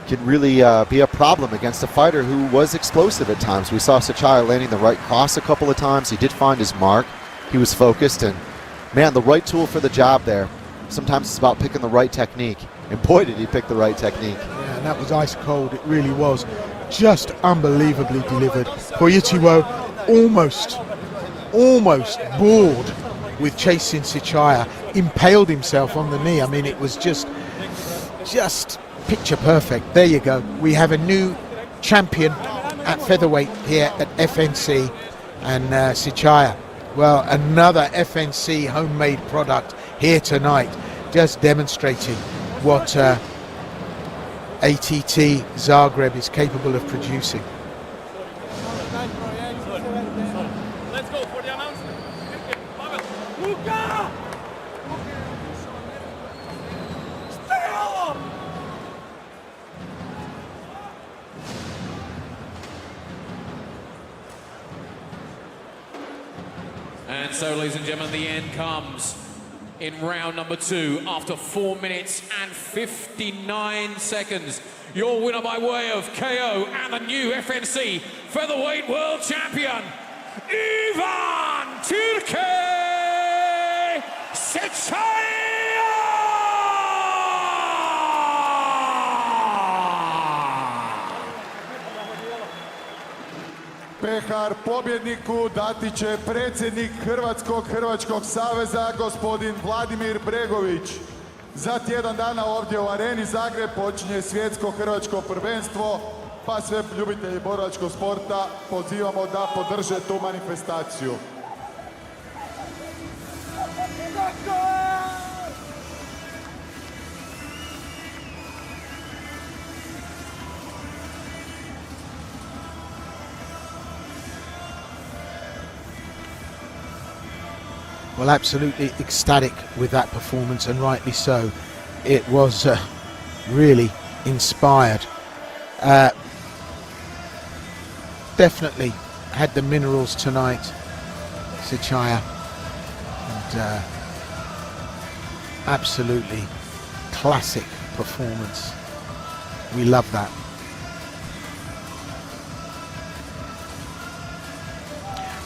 can really be a problem against a fighter who was explosive at times. We saw Sichaia landing the right cross a couple of times. He did find his mark. He was focused, and man, the right tool for the job there. Sometimes it's about picking the right technique, and boy, did he pick the right technique. Yeah, and that was ice cold. It really was. Just unbelievably delivered. Politeuo almost bored with chasing Sichaia, impaled himself on the knee. I mean, it was just picture perfect. There you go. We have a new champion at featherweight here at FNC, and Sichaia, well, another FNC homemade product here tonight, just demonstrating what ATT Zagreb is capable of producing. Let's go for the announcement. And so, ladies and gentlemen, the end comes in round number 2 after 4 minutes and 59 seconds. Your winner by way of KO and the new FNC Featherweight World Champion, Ivan Turkey Sichaia! Pehar pobjedniku dati će predsjednik Hrvačkog saveza, gospodin Vladimir Bregović. Za tjedan dana ovdje u Areni Zagreb počinje svjetsko hrvačko prvenstvo, pa sve ljubitelji borilačkog sporta pozivamo da podrže tu manifestaciju. Well, absolutely ecstatic with that performance, and rightly so. It was really inspired. Definitely had the minerals tonight, Sichaia, and absolutely classic performance. We love that.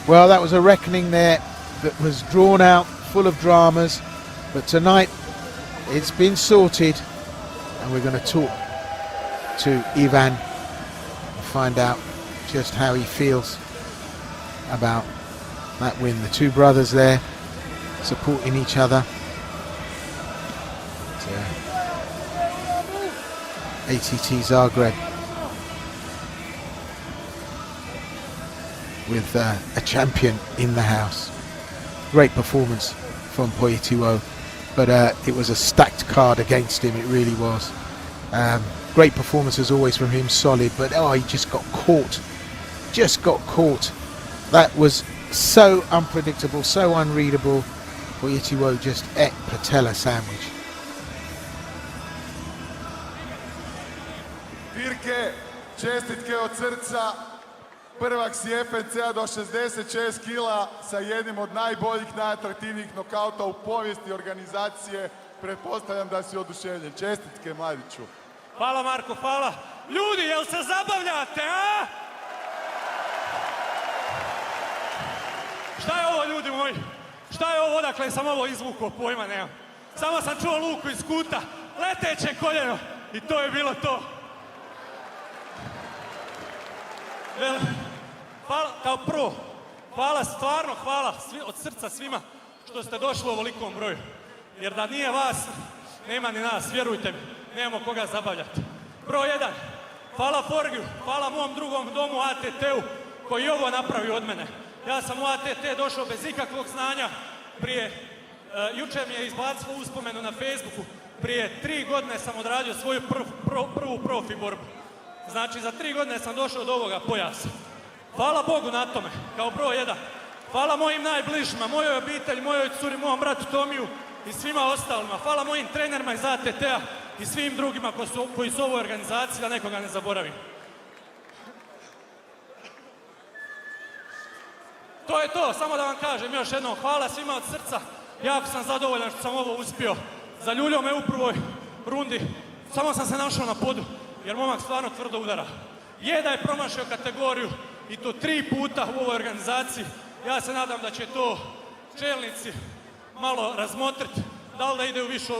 Well, that was a reckoning there that was drawn out, full of dramas, but tonight it's been sorted, and we're going to talk to Ivan and find out just how he feels about that win. The two brothers there supporting each other, ATT Zagreb with a champion in the house. Great performance from Poitiwo, but it was a stacked card against him, it really was. Great performance as always from him, solid, but he just got caught. That was so unpredictable, so unreadable. Poitiwo just ate patella sandwich. Tirke, čestitke od srca. Prvak si FNC-a do 66 kila sa jednim od najboljih, najatraktivnijih nokauta u povijesti organizacije. Pretpostavljam da si oduševljen. Čestitke, mladiću. Hvala Marko, hvala. Ljudi, jel se zabavljate, a? Šta je ovo, ljudi moji? Šta je ovo, odakle sam ovo izvukao, pojma nemam. Samo sam čuo luku iz kuta, leteće koljeno i to je bilo to. Hvala, kao prvo, hvala, stvarno hvala od srca svima što ste došli u ovolikom broju. Jer da nije vas, nema ni nas, vjerujte mi, nemamo koga zabavljati. Broj 1, hvala Forgiju, hvala mom drugom domu ATT-u koji je ovo napravio od mene. Ja sam u ATT došao bez ikakvog znanja jučer mi je izbacilo uspomenu na Facebooku, prije 3 godine sam odradio svoju prvu profi borbu. Znači za 3 godine sam došao do ovoga pojasa. Hvala Bogu na tome, kao broj 1. Hvala mojim najbližima, mojoj obitelji, mojoj curi, mojom bratu Tomiju i svima ostalima. Hvala mojim trenerima iz ATT-a i svim drugima koji su u ovoj organizaciji, da nekoga ne zaboravim. To je to, samo da vam kažem još jednom, hvala svima od srca. Jako sam zadovoljan što sam ovo uspio. Zaljuljao me u prvoj rundi, samo sam se našao na podu, jer momak stvarno tvrdo udara. Je da je promašio kategoriju i to 3 puta u ovoj organizaciji. Ja se nadam da će to čelnici malo razmotriti, da li da ide u višu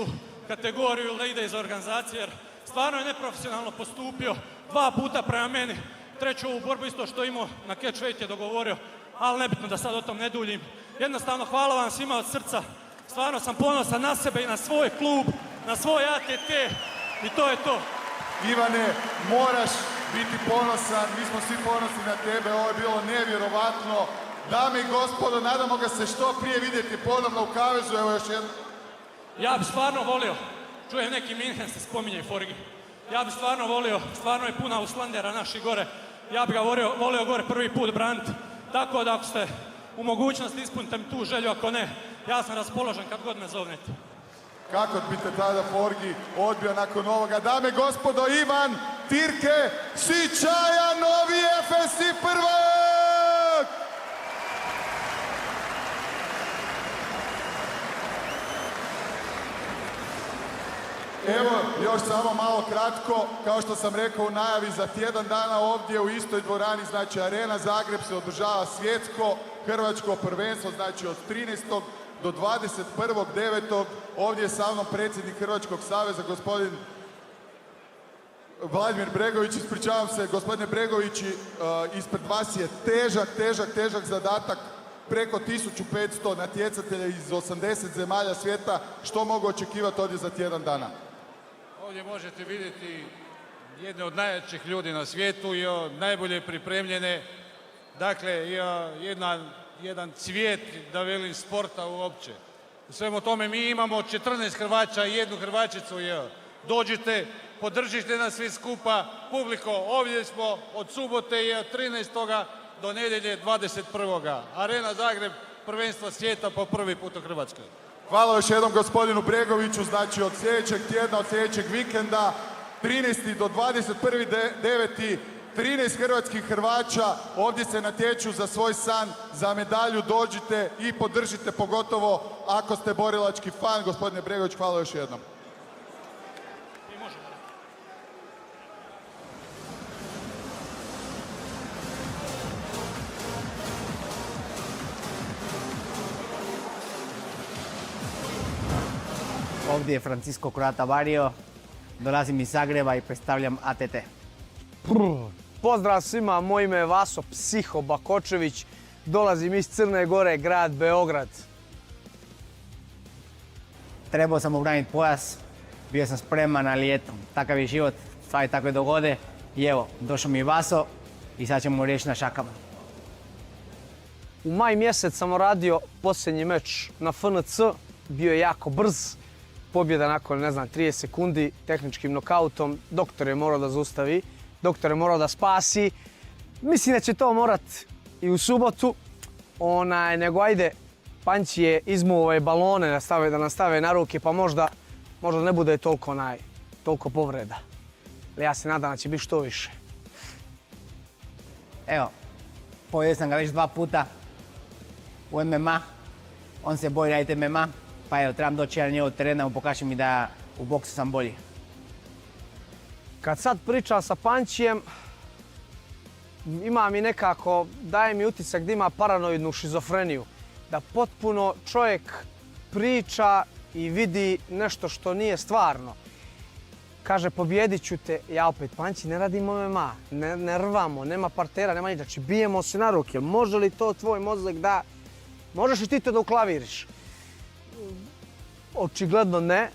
kategoriju ili da ide iz organizacije, jer stvarno je neprofesionalno postupio 2 puta prema meni. Treću ovu borbu isto što imao na catch weight je dogovorio, ali nebitno da sad o tom ne duljim. Jednostavno hvala vam svima od srca. Stvarno sam ponosan na sebe i na svoj klub, na svoj ATT i to je to. Ivane, moraš biti ponosan, mi smo svi ponosni na tebe, ovo je bilo nevjerovatno. Dame i gospodo, nadamo ga se što prije vidjeti ponovno u kavezu, evo još jedno. Ja bi stvarno volio, čujem neki Minhen se spominje Forgi, ja bi stvarno volio, stvarno je puna Uslandera naših gore, ja bi ga volio gore prvi put braniti. Tako da ako ste u mogućnosti ispunite mi tu želju, ako ne, ja sam raspoložen kad god me zovnete. Kako bi te tada Forgi odbio nakon ovoga? Dame i gospodo, Ivan Tirke Sičaja, novi FNC prvak! Evo, još samo malo kratko, kao što sam rekao u najavi, za tjedan dana ovdje u istoj dvorani, znači Arena Zagreb, se održava svjetsko hrvačko prvenstvo, znači od 13. do 21.9. Ovdje je sa mnom predsjednik Hrvačkog saveza, gospodin Vladimir Bregović, ispričavam se, gospodine Bregović, ispred vas je težak zadatak, preko 1500 natjecatelja iz 80 zemalja svijeta. Što mogu očekivati ovdje za tjedan dana? Ovdje možete vidjeti jedne od najjačih ljudi na svijetu i najbolje pripremljene, dakle jedan cvijet, da velim, sporta uopće. U svemu tome mi imamo 14 Hrvaća i 1 Hrvačicu. Dođite, podržite nas svi skupa, publiko, ovdje smo od subote 13. do nedjelje 21. Arena Zagreb, prvenstvo svijeta po prvi put u Hrvatskoj. Hvala još jednom gospodinu Bregoviću, znači od sljedećeg tjedna, od sljedećeg vikenda, 13. do 21.9. 13 hrvatskih Hrvaća ovdje se natječu za svoj san, za medalju. Dođite i podržite, pogotovo ako ste borilački fan. Gospodine Bregović, hvala još jednom. Ovdje je Francisco Croata Barrio, dolazim iz Zagreba i predstavljam ATT. Pozdrav svima, moje ime je Vaso Psiho Bakočević, dolazim iz Crne Gore, grad Beograd. Trebao sam obraniti pojas, bio sam spreman, ali eto, takav je život. stvari tako i dogode. I evo, došao mi je Vaso i sad ćemo riješiti na šakama. U maj mjesec sam radio posljednji meč na FNC, bio je jako brz, pobjeda nakon, 30 sekundi, tehničkim nokautom, doktor je morao da zaustavi, doktor je morao da spasi. Mislim da će to morat i u subotu, nego ajde, Panči je izmuo ove balone da nas stave na ruke, pa možda ne bude toliko povreda. Ali ja se nadam da će biti što više. Evo, pobjedio sam ga već 2 puta u MMA. On se boji raditi MMA, pa evo, trebam doći na njegov teren da mu pokažem mi da u boksu sam bolji. Kad sad pričam sa Pančijem, ima mi nekako, daje mi utisak da ima paranoidnu šizofreniju. Da potpuno čovjek priča i vidi nešto što nije stvarno. Kaže, pobjedit ću te. Ja opet, Panči, ne radimo MMA, ne rvamo, nema partera, nema ničega. Znači, bijemo se na ruke. Može li to tvoj mozak da... Možeš li ti to da uklaviriš? Očigledno ne.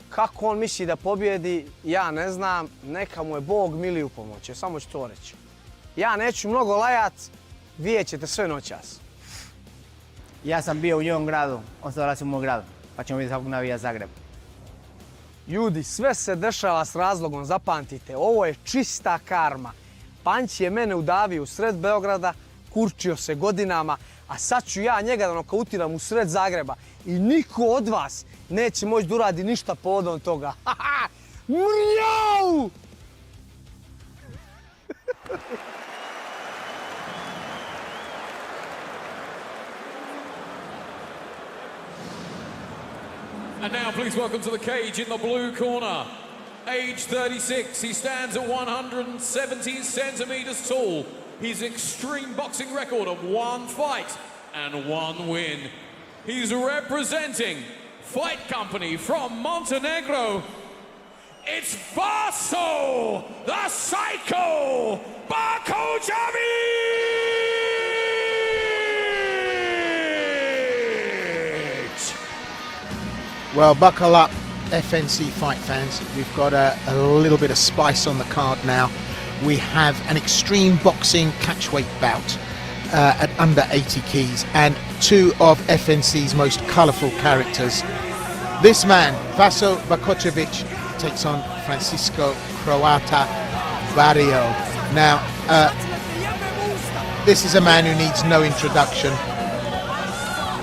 Kako on misli da pobjedi, ja ne znam. Neka mu je Bog mili u pomoći, samo ću to reći. Ja neću mnogo lajat, vidjet ćete sve noćas. Ja sam bio u njegovom gradu, on se dolazi u moj gradu, pa ćemo vidjeti kako navija Zagreb. Ljudi, sve se dešava s razlogom, zapamtite, ovo je čista karma. Panči je mene udavio u sred Beograda, kurčio se godinama, a sad ću ja njega da nokautiram u sred Zagreba i niko od vas neće moći da uradi ništa povodom toga. Mrjau! And now please welcome to the cage in the blue corner. Age 36, he stands at 170 centimeters tall. His extreme boxing record of 1 fight and 1 win. He's representing Fight Company from Montenegro. It's Vaso, the Psycho Bakojevic! Well, buckle up, FNC fight fans. We've got a little bit of spice on the card now. We have an extreme boxing catchweight bout at under 80 keys and 2 of FNC's most colourful characters. This man, Vaso Bakojevic, takes on Francisco Croata Barrio. Now, this is a man who needs no introduction,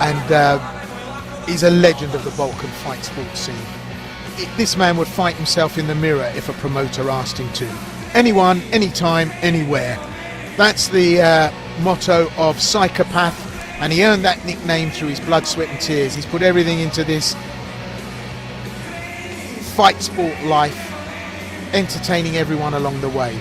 and he's a legend of the Balkan fight sport scene. This man would fight himself in the mirror if a promoter asked him to. Anyone, anytime, anywhere. That's the motto of Psychopath, and he earned that nickname through his blood, sweat and tears. He's put everything into this fight sport life, entertaining everyone along the way.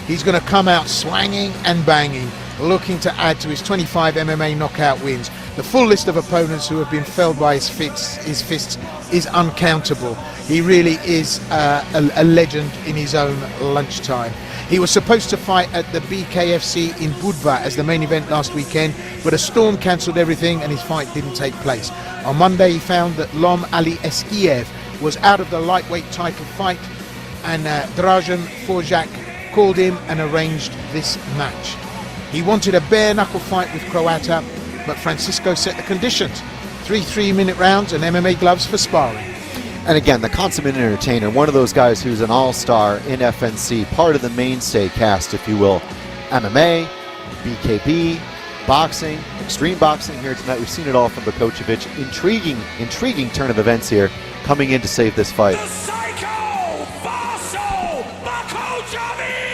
He's going to come out swanging and banging, looking to add to his 25 MMA knockout wins. The full list of opponents who have been felled by his fists is uncountable. He really is a legend in his own lunchtime. He was supposed to fight at the BKFC in Budva as the main event last weekend, but a storm cancelled everything and his fight didn't take place. On Monday he found that Lom Ali Eskiev was out of the lightweight title fight, and Dražen Forjak called him and arranged this match. He wanted a bare knuckle fight with Croata, but Francisco set the conditions. 3 3-minute rounds and MMA gloves for sparring. And again, the consummate entertainer, one of those guys who's an all-star in FNC, part of the mainstay cast, if you will. MMA, BKB, boxing, extreme boxing here tonight. We've seen it all from Bakojevic. Intriguing turn of events here, coming in to save this fight. The Psycho Vaso Bakojevic!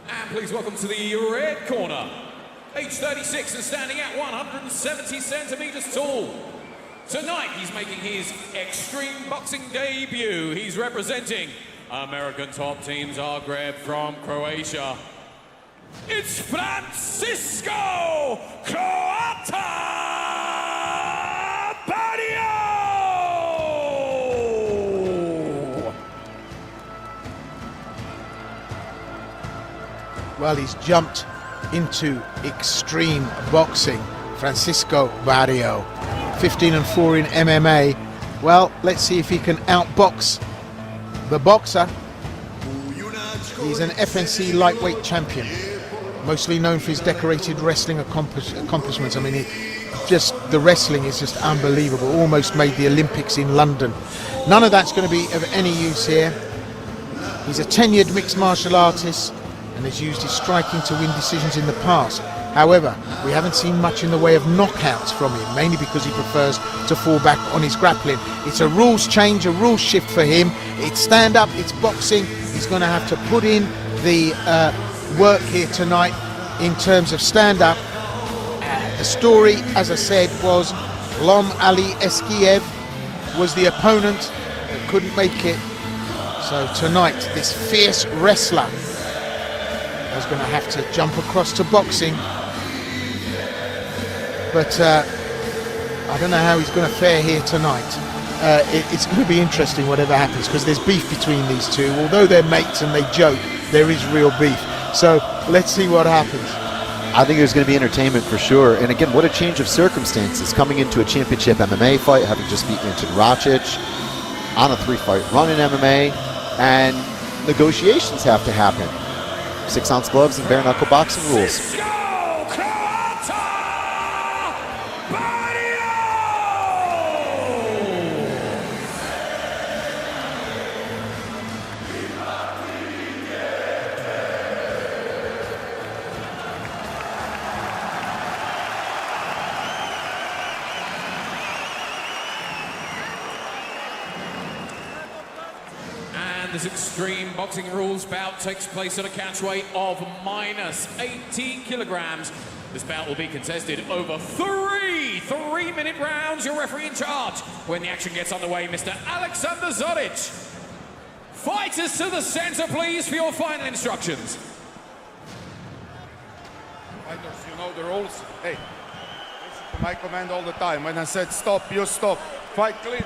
And please welcome to the red corner, age 36 and standing at 170 centimeters tall. Tonight he's making his extreme boxing debut. He's representing American top team Zagreb from Croatia. It's Francisco Croata Barrio! Well, he's jumped into extreme boxing. Francisco Barrio, 15-4 in MMA. Well, let's see if he can outbox the boxer. He's an FNC lightweight champion, mostly known for his decorated wrestling accomplishments. I mean, the wrestling is just unbelievable. Almost made the Olympics in London. None of that's going to be of any use here. He's a tenured mixed martial artist and has used his striking to win decisions in the past. However, we haven't seen much in the way of knockouts from him, mainly because he prefers to fall back on his grappling. It's a rules change, a rules shift for him. It's stand-up, it's boxing. He's going to have to put in the work here tonight in terms of stand-up. The story, as I said, was Lom Ali Eskiev was the opponent that couldn't make it. So tonight, this fierce wrestler is going to have to jump across to boxing. But I don't know how he's going to fare here tonight. It's going to be interesting whatever happens, because there's beef between these two. Although they're mates and they joke, there is real beef. So let's see what happens. I think there's going to be entertainment for sure. And again, what a change of circumstances. Coming into a championship MMA fight, having just beaten Anton Racic, on a 3-fight run in MMA, and negotiations have to happen. 6-ounce gloves and bare knuckle boxing rules. This Extreme Boxing Rules bout takes place at a catch weight of minus 18 kilograms. This bout will be contested over three-minute rounds. Your referee in charge when the action gets underway, Mr. Alexander Zodic. Fighters to the center, please, for your final instructions. Fighters, you know the rules. Hey, listen to my command all the time. When I said stop, you stop. Fight clean.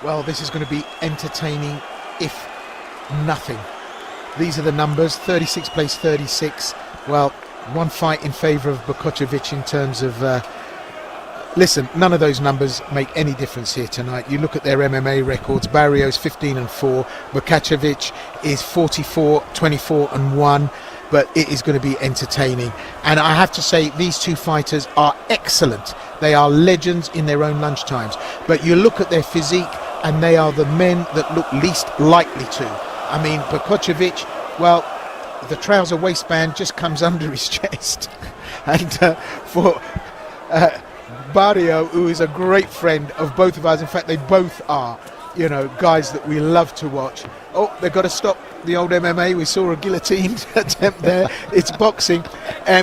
Well, this is going to be entertaining, if nothing. These are the numbers, 36 plays 36. Well, one fight in favour of Bokocevic in terms of... listen, none of those numbers make any difference here tonight. You look at their MMA records. Barrios 15-4. Bokocevic is 44-24-1. But it is going to be entertaining. And I have to say, these two fighters are excellent. They are legends in their own lunchtimes. But you look at their physique, and they are the men that look least likely to. I mean, Bokocevic, well, the trouser waistband just comes under his chest. And for Barrio, who is a great friend of both of us, in fact, they both are, you know, guys that we love to watch. Oh, they've got to stop the old MMA. We saw a guillotine attempt there. It's boxing.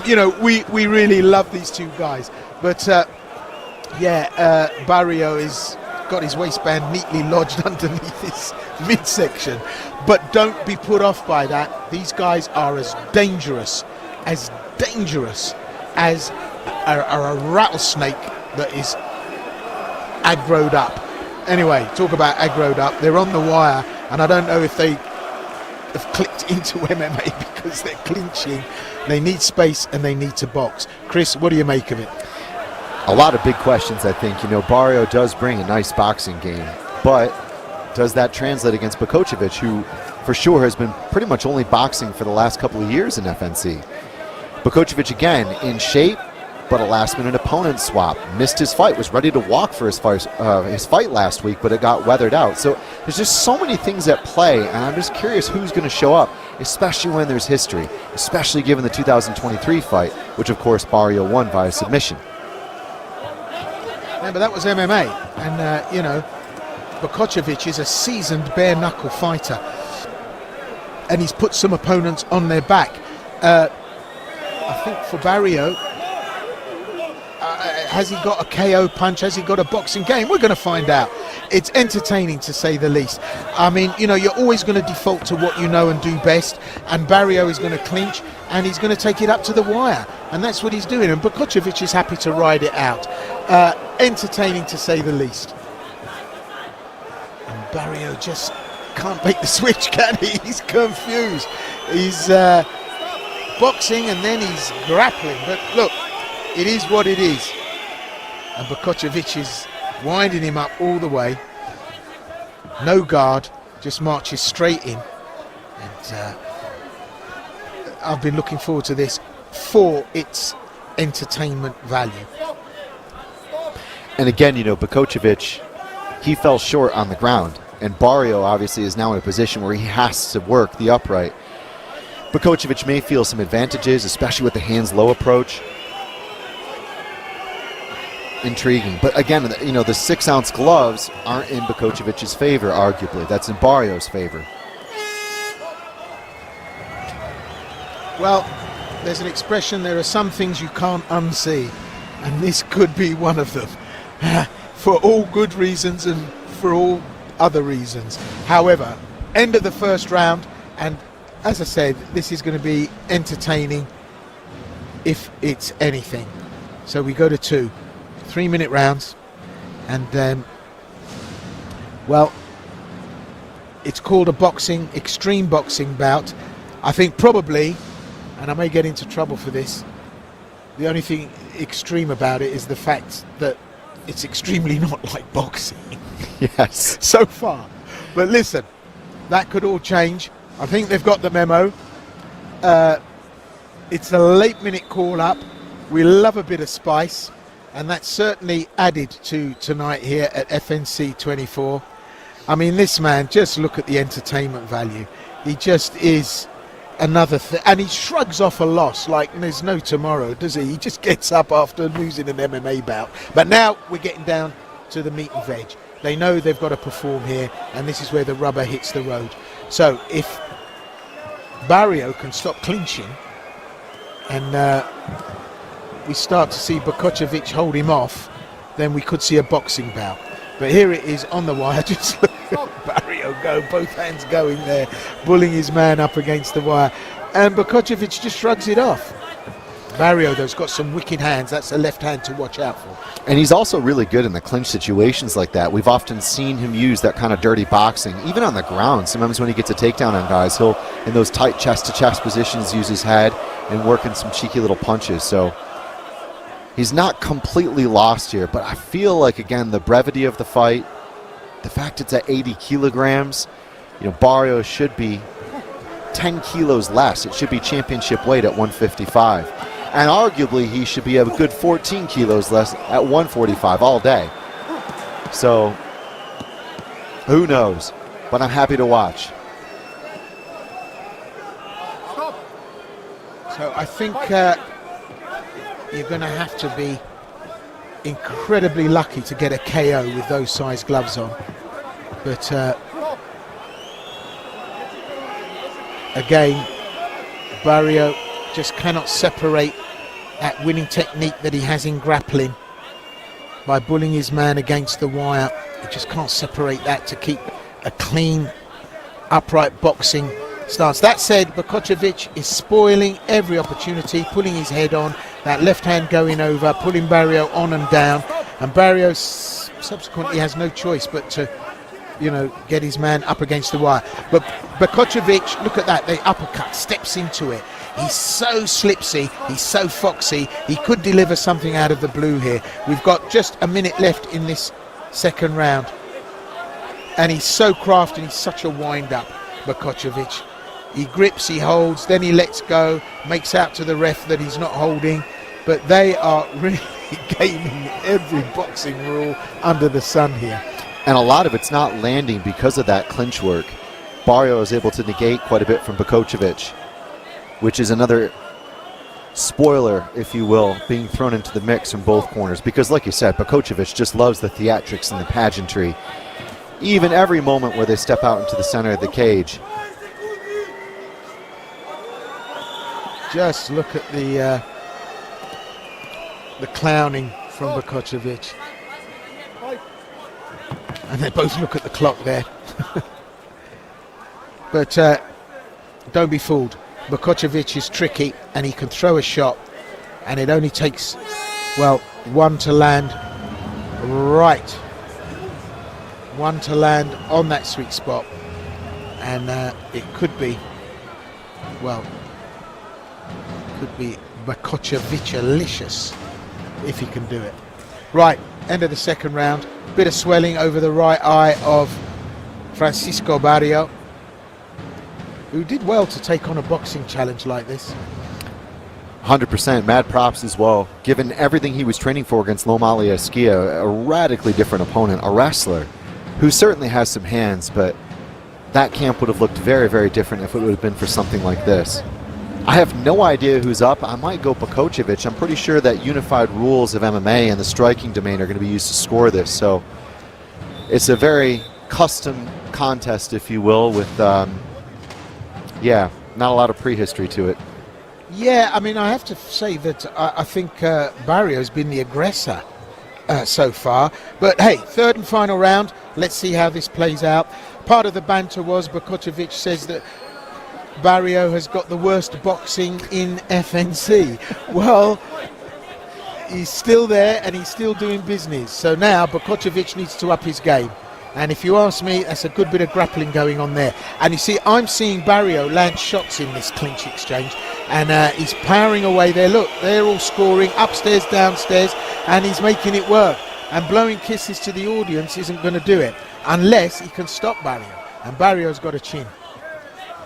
You know, we really love these two guys. But, Barrio is... got his waistband neatly lodged underneath his midsection. But don't be put off by that. These guys are as dangerous as a rattlesnake that is aggroed up. Anyway, talk about aggroed up. They're on the wire, and I don't know if they have clicked into MMA because they're clinching. They need space and they need to box. Chris, what do you make of it? A lot of big questions, I think. You know, Barrio does bring a nice boxing game, but does that translate against Bokocevic, who for sure has been pretty much only boxing for the last couple of years in FNC? Bokocevic, again, in shape, but a last-minute opponent swap. Missed his fight, was ready to walk for his fight last week, but it got weathered out. So there's just so many things at play, and I'm just curious who's going to show up, especially when there's history, especially given the 2023 fight, which, of course, Barrio won via submission. Yeah, but that was MMA, and you know, Bokocevic is a seasoned bare-knuckle fighter, and he's put some opponents on their back. I think for Barrio, has he got a KO punch? Has he got a boxing game? We're going to find out. It's entertaining, to say the least. I mean, you know, you're always going to default to what you know and do best, and Barrio is going to clinch, and he's going to take it up to the wire, and that's what he's doing, and Bokocevic is happy to ride it out. Entertaining, to say the least. And Barrio just can't make the switch, can he? He's confused. He's boxing and then he's grappling. But look, it is what it is. And Bokocevic is winding him up all the way. No guard, just marches straight in. And I've been looking forward to this for its entertainment value. And again, you know, Bokocevic, he fell short on the ground. And Barrio obviously is now in a position where he has to work the upright. Bokocevic may feel some advantages, especially with the hands low approach. Intriguing. But again, you know, the 6-ounce gloves aren't in Bokocevic's favor, arguably. That's in Barrio's favor. Well, there's an expression, there are some things you can't unsee, and this could be one of them. For all good reasons and for all other reasons. However, end of the first round, and as I said, this is going to be entertaining if it's anything. So we go to 2 3-minute rounds, and well, it's called a extreme boxing bout. I think probably, and I may get into trouble for this, the only thing extreme about it is the fact that it's extremely not like boxing. Yes. So far. But listen, that could all change. I think they've got the memo. It's a late-minute call-up. We love a bit of spice, and that's certainly added to tonight here at FNC 24. I mean, this man, just look at the entertainment value. He just is another thing, and he shrugs off a loss like there's no tomorrow, does he? He just gets up after losing an MMA bout. But now we're getting down to the meat and veg. They know they've got to perform here, and this is where the rubber hits the road. So if Barrio can stop clinching, and we start to see Bokocevic hold him off, then we could see a boxing bout. But here it is on the wire. Just look at Barrio go, both hands going there, bullying his man up against the wire. And Bokocevic just shrugs it off. Barrio, though, has got some wicked hands. That's a left hand to watch out for. And he's also really good in the clinch situations like that. We've often seen him use that kind of dirty boxing, even on the ground. Sometimes when he gets a takedown on guys, he'll, in those tight chest-to-chest positions, use his head and work in some cheeky little punches. So he's not completely lost here, but I feel like, again, the brevity of the fight, the fact it's at 80 kilograms, you know, Barrio should be 10 kilos less. It should be championship weight at 155. And arguably, he should be a good 14 kilos less at 145 all day. So, who knows? But I'm happy to watch. So I think you're going to have to be incredibly lucky to get a KO with those size gloves on. But again, Barrio just cannot separate that winning technique that he has in grappling by bullying his man against the wire. He just can't separate that to keep a clean, upright boxing stance. That said, Bokocevic is spoiling every opportunity, pulling his head on, that left hand going over, pulling Barrio on and down, and Barrio subsequently has no choice but to, you know, get his man up against the wire. But Bokocevic, look at that, the uppercut, steps into it. He's so slipsy, he's so foxy, he could deliver something out of the blue here. We've got just a minute left in this second round. And he's so crafty, he's such a wind-up, Bokocevic. He grips, he holds, then he lets go, makes out to the ref that he's not holding. But they are really gaming every boxing rule under the sun here. And a lot of it's not landing because of that clinch work. Barrio is able to negate quite a bit from Bokocevic, which is another spoiler, if you will, being thrown into the mix from both corners. Because like you said, Bokocevic just loves the theatrics and the pageantry. Even every moment where they step out into the center of the cage. Just look at the clowning from Bokocevic. And they both look at the clock there. But don't be fooled. Bokocevic is tricky and he can throw a shot, and it only takes, well, one to land right. One to land on that sweet spot. and it could be, well, could be Bakocevic-alicious if he can do it. Right, end of the second round. Bit of swelling over the right eye of Francisco Barrio, who did well to take on a boxing challenge like this. 100%, mad props as well. Given everything he was training for against Loma Esquia, a radically different opponent, a wrestler who certainly has some hands, but that camp would have looked very, very different if it would have been for something like this. I have no idea who's up. I might go Bakocevic. I'm pretty sure that unified rules of MMA and the striking domain are going to be used to score this. So it's a very custom contest, if you will, with, yeah, not a lot of prehistory to it. Yeah, I mean, I have to say that I think Barrio's been the aggressor so far. But hey, third and final round. Let's see how this plays out. Part of the banter was Bakocevic says that Barrio has got the worst boxing in FNC. Well, he's still there and he's still doing business. So now Bakocevic needs to up his game. And if you ask me, that's a good bit of grappling going on there. And you see, I'm seeing Barrio land shots in this clinch exchange. And he's powering away there. Look, they're all scoring upstairs, downstairs, and he's making it work. And blowing kisses to the audience isn't going to do it unless he can stop Barrio. And Barrio's got a chin.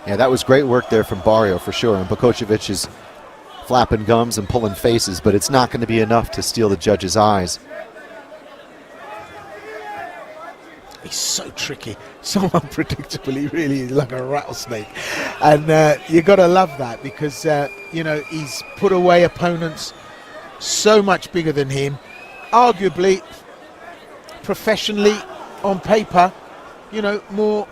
Yeah, that was great work there from Barrio for sure. And Bakocevic is flapping gums and pulling faces, but it's not going to be enough to steal the judge's eyes. He's so tricky, so unpredictable. He really is like a rattlesnake. And you got to love that because, you know, he's put away opponents so much bigger than him. Arguably, professionally, on paper, you know, more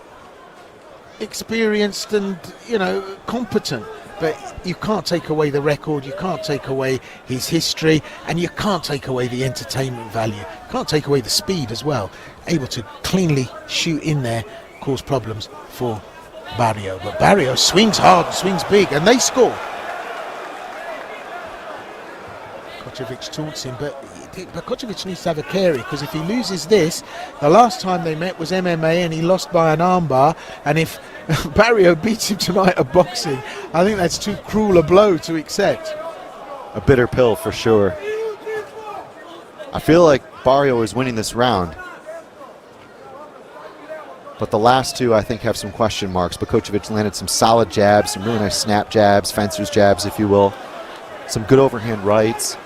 experienced and, you know, competent. But you can't take away the record, you can't take away his history, and you can't take away the entertainment value. You can't take away the speed as well. Able to cleanly shoot in there, cause problems for Barrio. But Barrio swings hard, swings big, and they score. Bakocevic taunts him, but Bakocevic needs to have a carry, because if he loses this, the last time they met was MMA and he lost by an armbar, and if Barrio beats him tonight at boxing, I think that's too cruel a blow to accept. A bitter pill for sure. I feel like Barrio is winning this round. But the last two, I think, have some question marks. Bakocevic landed some solid jabs, some really nice snap jabs, fencer's jabs, if you will. Some good overhand rights.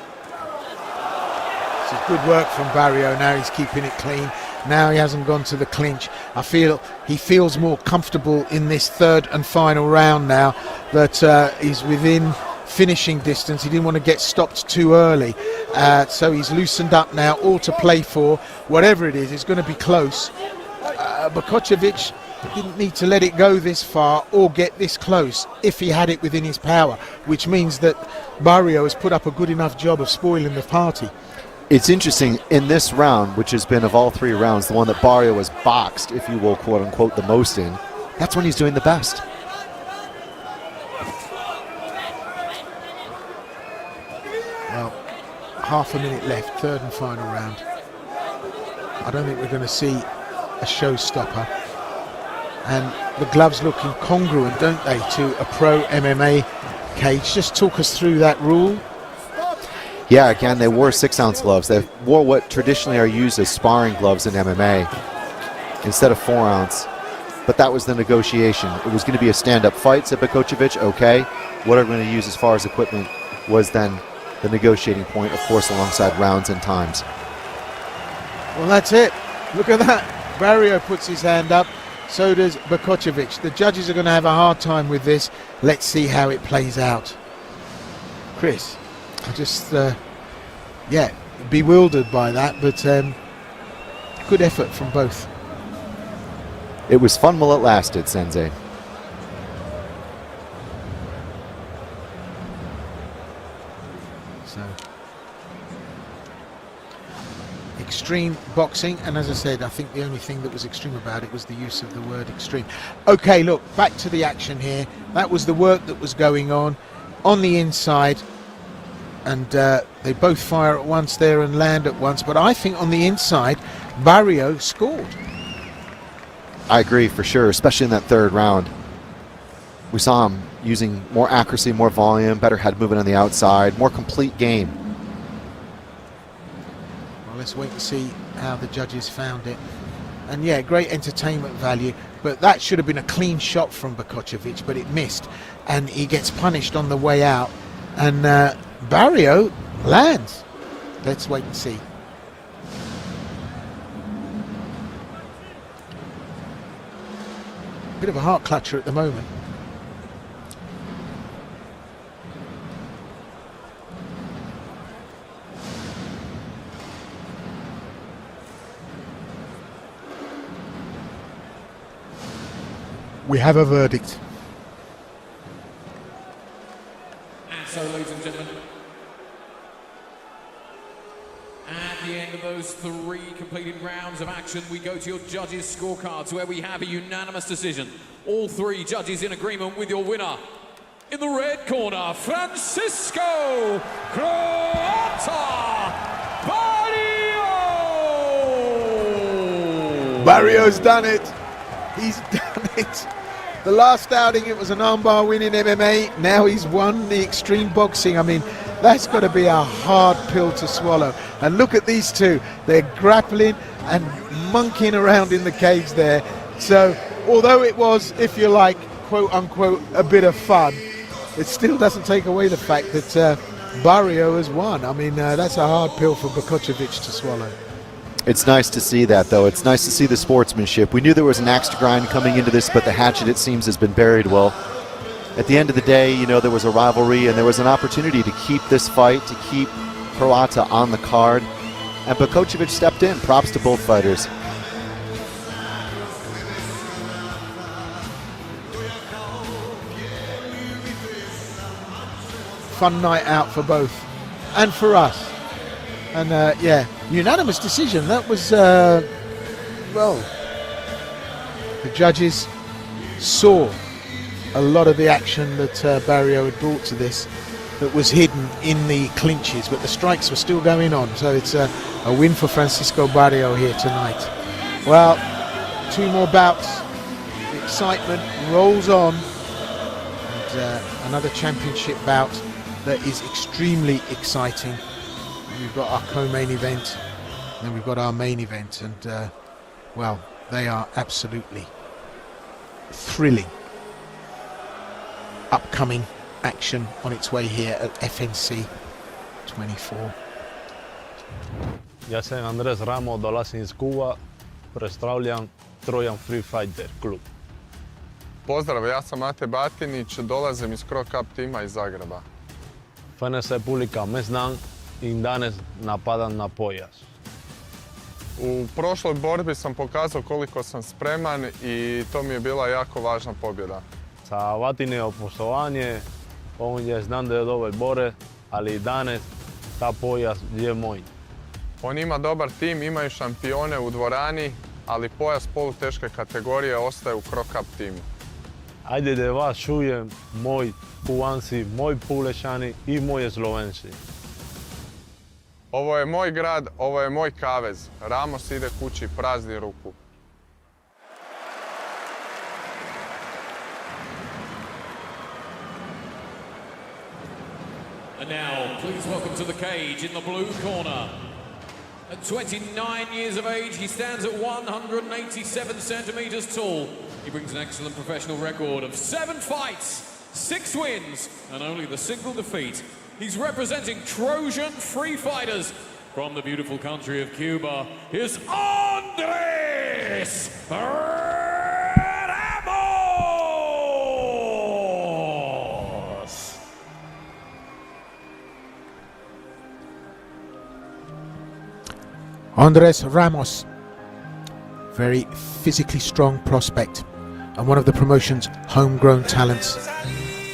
This is good work from Barrio. Now he's keeping it clean. Now he hasn't gone to the clinch. I feel he feels more comfortable in this third and final round now that he's within finishing distance. He didn't want to get stopped too early. So he's loosened up now, all to play for. Whatever it is, it's going to be close. Bakocevic didn't need to let it go this far or get this close if he had it within his power, which means that Barrio has put up a good enough job of spoiling the party. It's interesting, in this round, which has been of all three rounds, the one that Barrio has boxed, if you will, quote unquote, the most in, that's when he's doing the best. Well, half a minute left, third and final round. I don't think we're going to see a showstopper. And the gloves look incongruent, don't they, to a pro MMA cage. Just talk us through that rule. Yeah, again, they wore 6-ounce gloves. They wore what traditionally are used as sparring gloves in MMA instead of 4-ounce. But that was the negotiation. It was going to be a stand-up fight, said Bakocevic. Okay, what are we going to use as far as equipment was then the negotiating point, of course, alongside rounds and times. Well, that's it. Look at that. Barrio puts his hand up. So does Bakocevic. The judges are going to have a hard time with this. Let's see how it plays out. Chris, I just, yeah, bewildered by that, but good effort from both. It was fun while it lasted, Sensei. So, extreme boxing, and as I said, I think the only thing that was extreme about it was the use of the word extreme. Okay, look, back to the action here. That was the work that was going on the inside, and they both fire at once there and land at once, but I think on the inside, Barrio scored. I agree for sure, especially in that third round. We saw him using more accuracy, more volume, better head movement on the outside, more complete game. Well, let's wait and see how the judges found it. And yeah, great entertainment value, but that should have been a clean shot from Bokocevic, but it missed. And he gets punished on the way out. And Barrio lands. Let's wait and see. Bit of a heart clutcher at the moment. We have a verdict. And so, ladies and gentlemen, at the end of those 3 completed rounds of action, we go to your judges' scorecards, where we have a unanimous decision. All 3 judges in agreement with your winner. In the red corner, Francisco Croata Barrio! Barrio's done it. He's done it. The last outing, it was an armbar win in MMA. Now he's won the extreme boxing. I mean, that's got to be a hard pill to swallow. And look at these two. They're grappling and monkeying around in the cage there. So, although it was, if you like, quote unquote, a bit of fun, it still doesn't take away the fact that Barrio has won. I mean, that's a hard pill for Bokocevic to swallow. It's nice to see that, though. It's nice to see the sportsmanship. We knew there was an axe to grind coming into this, but the hatchet, it seems, has been buried well. At the end of the day, you know, there was a rivalry and there was an opportunity to keep this fight, to keep Croata on the card. And Bokocevic stepped in. Props to both fighters. Fun night out for both and for us. And yeah, unanimous decision. That was, well, the judges saw a lot of the action that Barrio had brought to this that was hidden in the clinches, but the strikes were still going on. So it's a win for Francisco Barrio here tonight. Well, 2 more bouts. The excitement rolls on. And another championship bout that is extremely exciting. We've got our co-main event, and then we've got our main event, and well, they are absolutely thrilling. Upcoming action on its way here at FNC 24. Ja sam Andres Ramo, dolazim iz Kuba, predstavljam Trojan Free Fighter klub. Pozdrav, ja sam Mate Batinić, dolazim iz Cro Cup tima iz Zagreba. FNC publika Mesdan i danas napadam na pojas. U prošloj borbi sam pokazao koliko sam spreman i to mi je bila jako važna pobjeda. Sa Vatineo poštovanje, on je znam da je dobar bore, ali danas ta pojas je moj. On ima dobar tim, imaju šampione u dvorani, ali pojas poluteške kategorije ostaje u Cro Cup timu. Ajde da vas čujem, moj Kubanci, moj Pulešani i moji Slovenci. Ovo je moj grad, ovo je moj kavez. Ramos ide kući prazni ruku. And now, please welcome to the cage in the blue corner. At 29 years of age, he stands at 187 centimeters tall. He brings an excellent professional record of 7 fights, 6 wins, and only the single defeat. He's representing Trojan Free Fighters from the beautiful country of Cuba. Here's Andres Ramos! Andres Ramos, very physically strong prospect and one of the promotion's homegrown talents.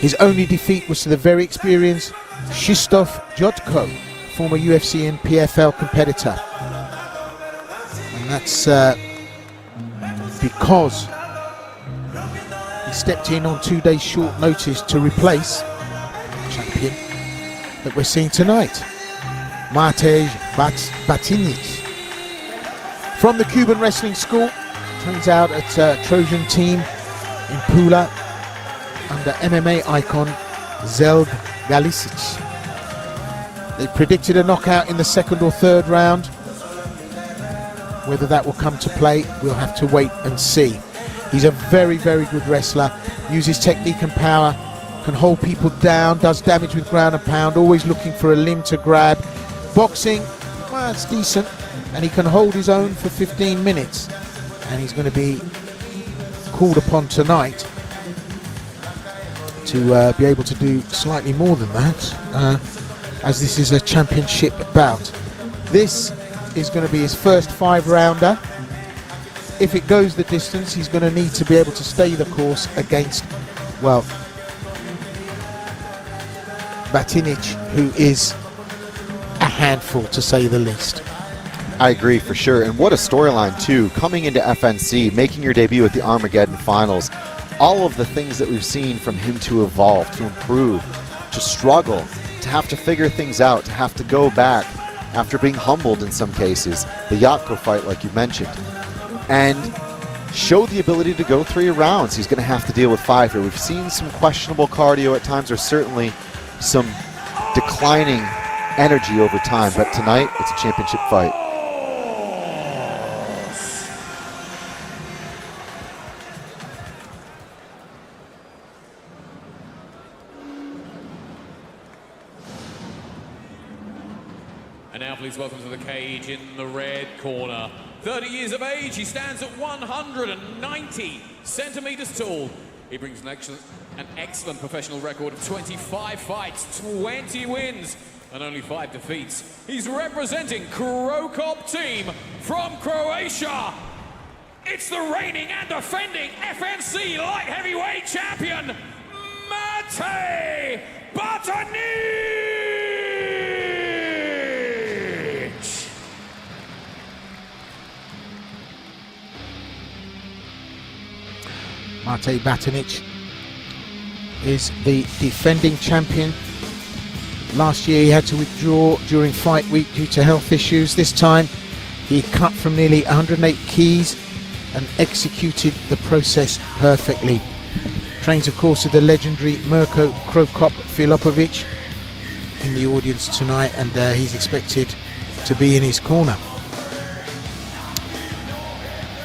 His only defeat was to the very experienced Krzysztof Jotko, former UFC and PFL competitor. And that's because he stepped in on 2 days short notice to replace the champion that we're seeing tonight, Matej Batinic. From the Cuban Wrestling School, trains out at Trojan Team in Pula under MMA icon Zelg Galicic. They predicted a knockout in the second or third round. Whether that will come to play, we'll have to wait and see. He's a very, very good wrestler, uses technique and power, can hold people down, does damage with ground and pound, always looking for a limb to grab. Boxing, well, it's decent, and he can hold his own for 15 minutes. And he's going to be called upon tonight to be able to do slightly more than that, as this is a championship bout. This is going to be his first 5-rounder. If it goes the distance, he's going to need to be able to stay the course against, well, Batinic, who is a handful to say the least. I agree for sure, and what a storyline too, coming into FNC, making your debut at the Armageddon Finals. All of the things that we've seen from him to evolve, to improve, to struggle, to have to figure things out, to have to go back after being humbled in some cases, the Yatko fight like you mentioned, and show the ability to go 3 rounds. He's going to have to deal with Pfeiffer. We've seen some questionable cardio at times, or certainly some declining energy over time, but tonight it's a championship fight. And now please welcome to the cage in the red corner. 30 years of age, he stands at 190 centimeters tall. He brings an excellent professional record of 25 fights, 20 wins, and only 5 defeats. He's representing Krokop Team from Croatia. It's the reigning and defending FNC light heavyweight champion, Mate Batinic! Mate Batinic is the defending champion. Last year he had to withdraw during fight week due to health issues. This time he cut from nearly 108 keys and executed the process perfectly. Trains of course with the legendary Mirko Krokop Filipovic in the audience tonight, and he's expected to be in his corner.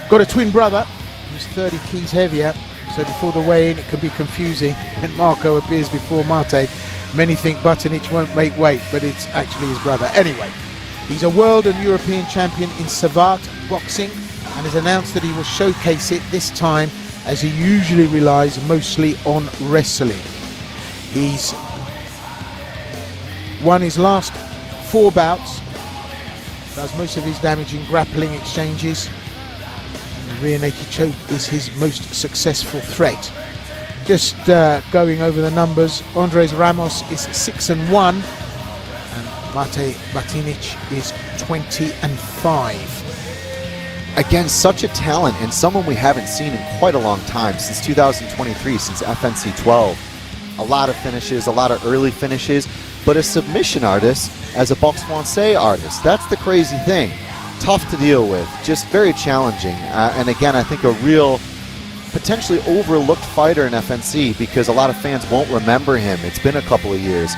Got a twin brother who's 30 keys heavier, so before the weigh-in it can be confusing when Marco appears before Mate. Many think Batinic won't make weight, but it's actually his brother. Anyway, he's a world and European champion in Savate boxing and has announced that he will showcase it this time, as he usually relies mostly on wrestling. He's won his last 4 bouts, does most of his damage in grappling exchanges. The rear naked choke is his most successful threat. Just going over the numbers, Andres Ramos is 6-1 and Mate Batinic is 20-5. Again, such a talent and someone we haven't seen in quite a long time, since 2023, since FNC 12. A lot of finishes, a lot of early finishes, but a submission artist as a boxe français artist. That's the crazy thing. Tough to deal with, just very challenging. And again, I think a real potentially overlooked fighter in FNC, because a lot of fans won't remember him. It's been a couple of years.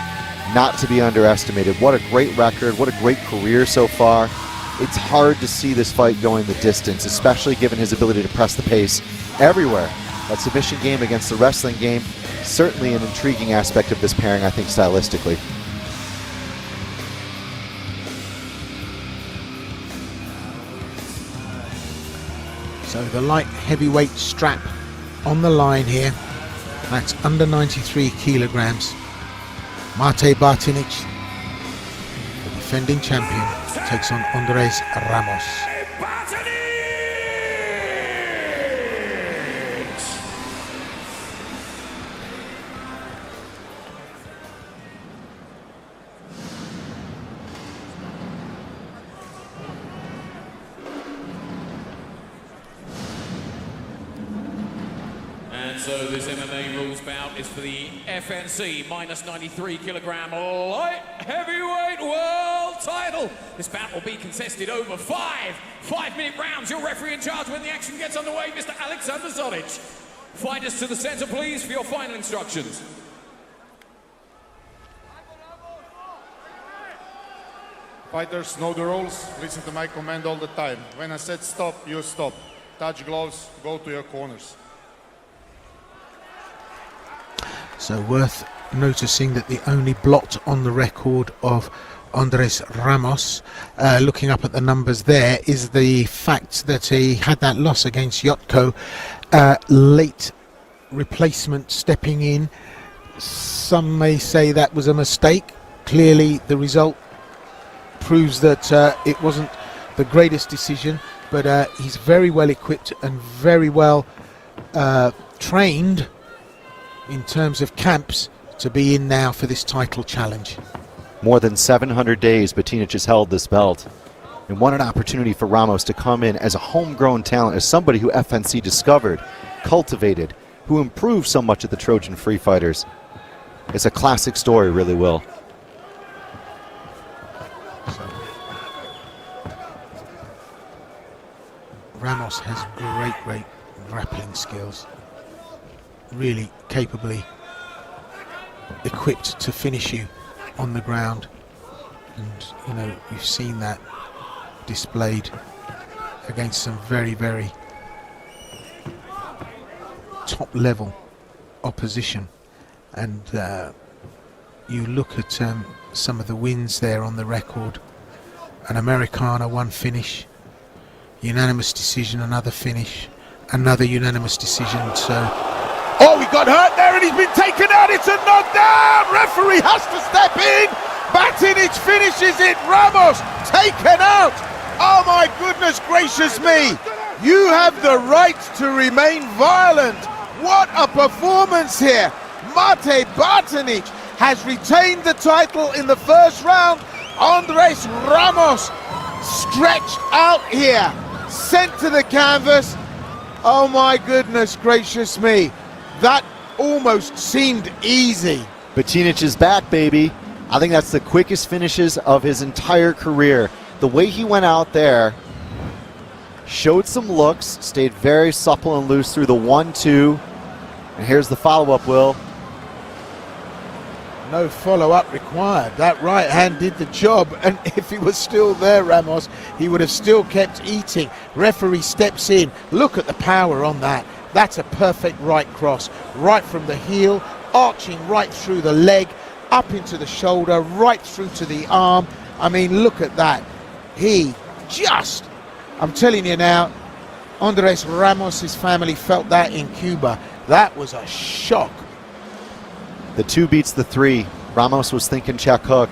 Not to be underestimated. What a great record, what a great career so far. It's hard to see this fight going the distance, especially given his ability to press the pace everywhere. That submission game against the wrestling game, certainly an intriguing aspect of this pairing, I think, stylistically. So the light heavyweight strap on the line here. That's under 93 kilograms. Mate Batinic, the defending champion, takes on Andres Ramos. So this MMA rules bout is for the FNC minus 93 kilogram light heavyweight world world title. This bout will be contested over 5-minute rounds. Your referee in charge when the action gets underway, Mr. Alexander Zoric. Fighters to the center, please, for your final instructions. Fighters know the rules, listen to my command all the time. When I said stop, you stop. Touch gloves, go to your corners. So worth noticing that the only blot on the record of Andres Ramos, looking up at the numbers there, is the fact that he had that loss against Yotko. Late replacement stepping in. Some may say that was a mistake. Clearly the result proves that it wasn't the greatest decision, but he's very well equipped and very well trained in terms of camps to be in now for this title challenge. More than 700 days Batinic has held this belt. And what an opportunity for Ramos to come in as a homegrown talent, as somebody who FNC discovered, cultivated, who improved so much at the Trojan Free Fighters. It's a classic story, really, Will. Ramos has great grappling skills. Really capably equipped to finish you on the ground, and you know, you've seen that displayed against some very top level opposition. And you look at some of the wins there on the record: an Americana, one finish, unanimous decision, another finish, another unanimous decision. So oh, he got hurt there and he's been taken out. It's a knockdown. Referee has to step in. Batinic finishes it. Ramos taken out. Oh my goodness gracious me. You have the right to remain violent. What a performance here. Mate Batinic has retained the title in the first round. Andres Ramos stretched out here, sent to the canvas. Oh my goodness gracious me. That almost seemed easy. Batinic is back, baby. I think that's the quickest finishes of his entire career. The way he went out there, showed some looks, stayed very supple and loose through the 1-2. And here's the follow-up, Will. no follow-up required. That right hand did the job, and if he was still there, Ramos, he would have still kept eating. Referee steps in. Look at the power on that. That's a perfect right cross, right from the heel, arching right through the leg, up into the shoulder, right through to the arm. I mean, look at that. He just, I'm telling you now, Andres Ramos' family felt that in Cuba. That was a shock. The 2 beats the 3. Ramos was thinking check hook.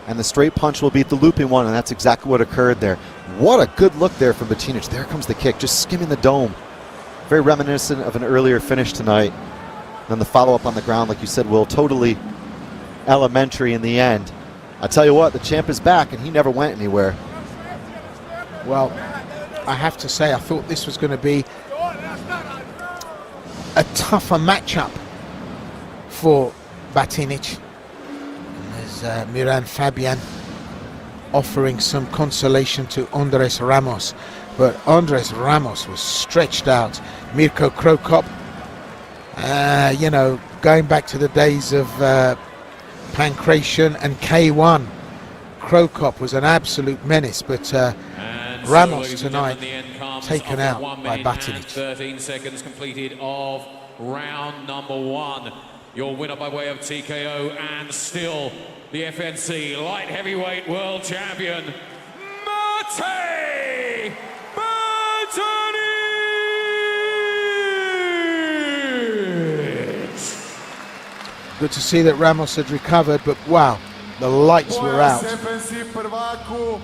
And the straight punch will beat the looping one, and that's exactly what occurred there. What a good look there from Batinic. There comes the kick, just skimming the dome. Very reminiscent of an earlier finish tonight. Then the follow-up on the ground, like you said, Will, totally elementary in the end. I tell you what, the champ is back, and he never went anywhere. Well, I have to say, I thought this was going to be a tougher matchup for Batinic. There's Miran Fabian offering some consolation to Andres Ramos, but Andres Ramos was stretched out. Mirko Cro Cop, you know, going back to the days of Pankration and K1, Cro Cop was an absolute menace, but Ramos tonight taken out by Batinic. 13 seconds completed of round number 1. Your winner by way of TKO and still the FNC light heavyweight world champion, Mate Batinic! Good to see that Ramos had recovered, but wow, the lights were out. FNC prvaku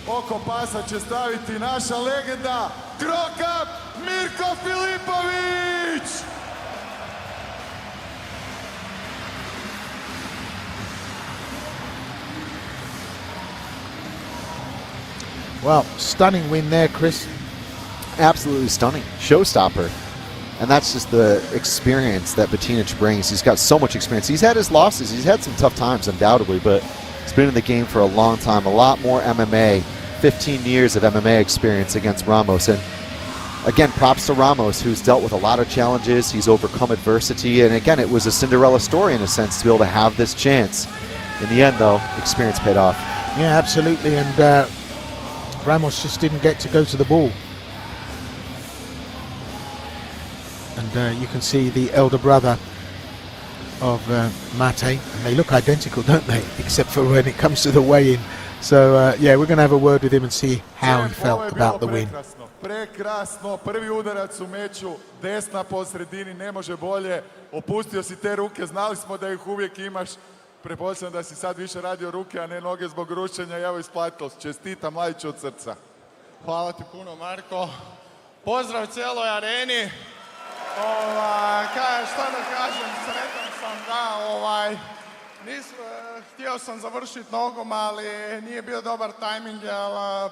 oko pasa će staviti naša legenda Cro Cop Mirko Filipović. Well, stunning win there, Chris. Absolutely stunning. Showstopper. And that's just the experience that Batinic brings. He's got so much experience. He's had his losses. He's had some tough times, undoubtedly, but He's been in the game for a long time, a lot more MMA, 15 years of MMA experience against Ramos. And again, props to Ramos, who's dealt with a lot of challenges. He's overcome adversity. And again, it was a Cinderella story in a sense to be able to have this chance. In the end, though, experience paid off. Yeah, absolutely. And Ramos just didn't get to go to the ball. And you can see the elder brother of Mate, and they look identical, don't they? Except for when it comes to the weigh-in. So yeah, we're going to have a word with him and see how he felt about the win. Prekrasno, prvi udarac u meću, desna po sredini, ne može bolje. Opustio si te ruke, znali smo da ih uvijek imaš. Pretpostavljam da si sad više radio ruke, a ne noge zbog rušenja. Evo, isplatilo se. Čestitam, mladiću od srca. Hvala ti puno, Marko. Pozdrav cijeloj areni. Šta da kažem, sretan sam da htio sam završiti nogom, ali nije bio dobar tajming, jer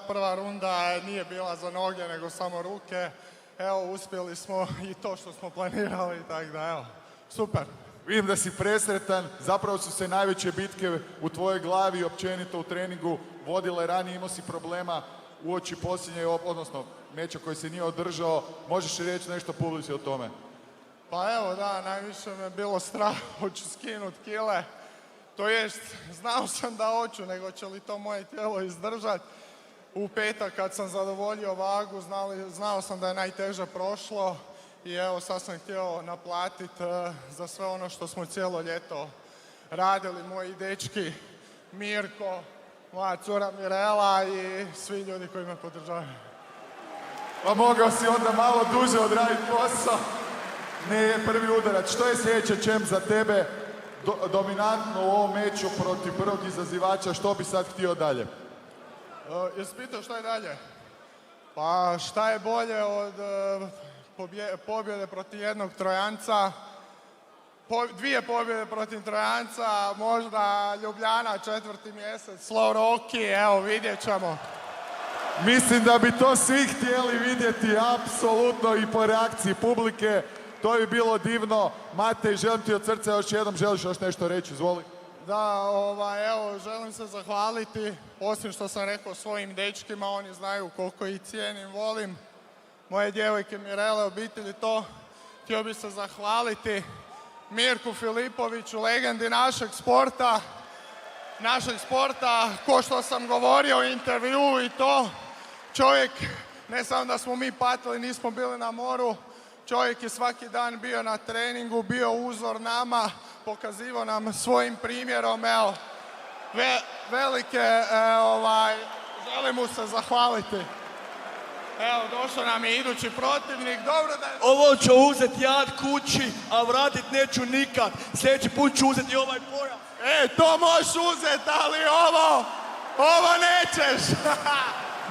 prva runda nije bila za noge, nego samo ruke. Evo, uspjeli smo i to što smo planirali, tako da evo, super. Vidim da si presretan, zapravo su se najveće bitke u tvojoj glavi i općenito u treningu vodile ranije, imao si problema uoči posljednje, odnosno meča koji se nije održao. Možeš li reći nešto publici o tome? Pa evo da, najviše me bilo strah, hoću skinut kile. To jest, znao sam da hoću, nego će li to moje tijelo izdržati. U petak kad sam zadovoljio vagu, znao sam da je najteže prošlo. I evo, sad sam htio naplatiti za sve ono što smo cijelo ljeto radili, moji dečki, Mirko, moja cura Mirela i svi ljudi koji me podržavaju. Pa mogao si onda malo duže odraditi posao. Ne je prvi udarac. Što je sljedeće, Čem, za tebe dominantno u ovom meču protiv prvog izazivača? Što bi sad htio dalje? Jesi pitao šta je dalje? Pa šta je bolje od pobjede protiv jednog Trojanca, dvije pobjede protiv Trojanca, možda Ljubljana 4. mjesec, Slow Rocky, evo vidjet ćemo. Mislim da bi to svi htjeli vidjeti, apsolutno, i po reakciji publike. To bi bilo divno. Matej, želim ti od srca još jednom, želiš još nešto reći, izvoli. Da, evo, želim se zahvaliti, osim što sam rekao svojim dečkima, oni znaju koliko ih cijenim, volim. Moje djevojke Mirele, obitelji to. Htio bih se zahvaliti Mirku Filipoviću, legendi našeg sporta, ko što sam govorio u intervjuu i to. Čovjek, ne samo da smo mi patili, nismo bili na moru, čovjek je svaki dan bio na treningu, bio uzor nama, pokazivao nam svojim primjerom, evo, velike, želim mu se zahvaliti. Evo, došao nam je idući protivnik, dobro da je... Ovo ću uzeti ja kući, a vratit neću nikad. Sljedeći put ću uzeti ovaj pojas. To možeš uzeti, ali ovo nećeš.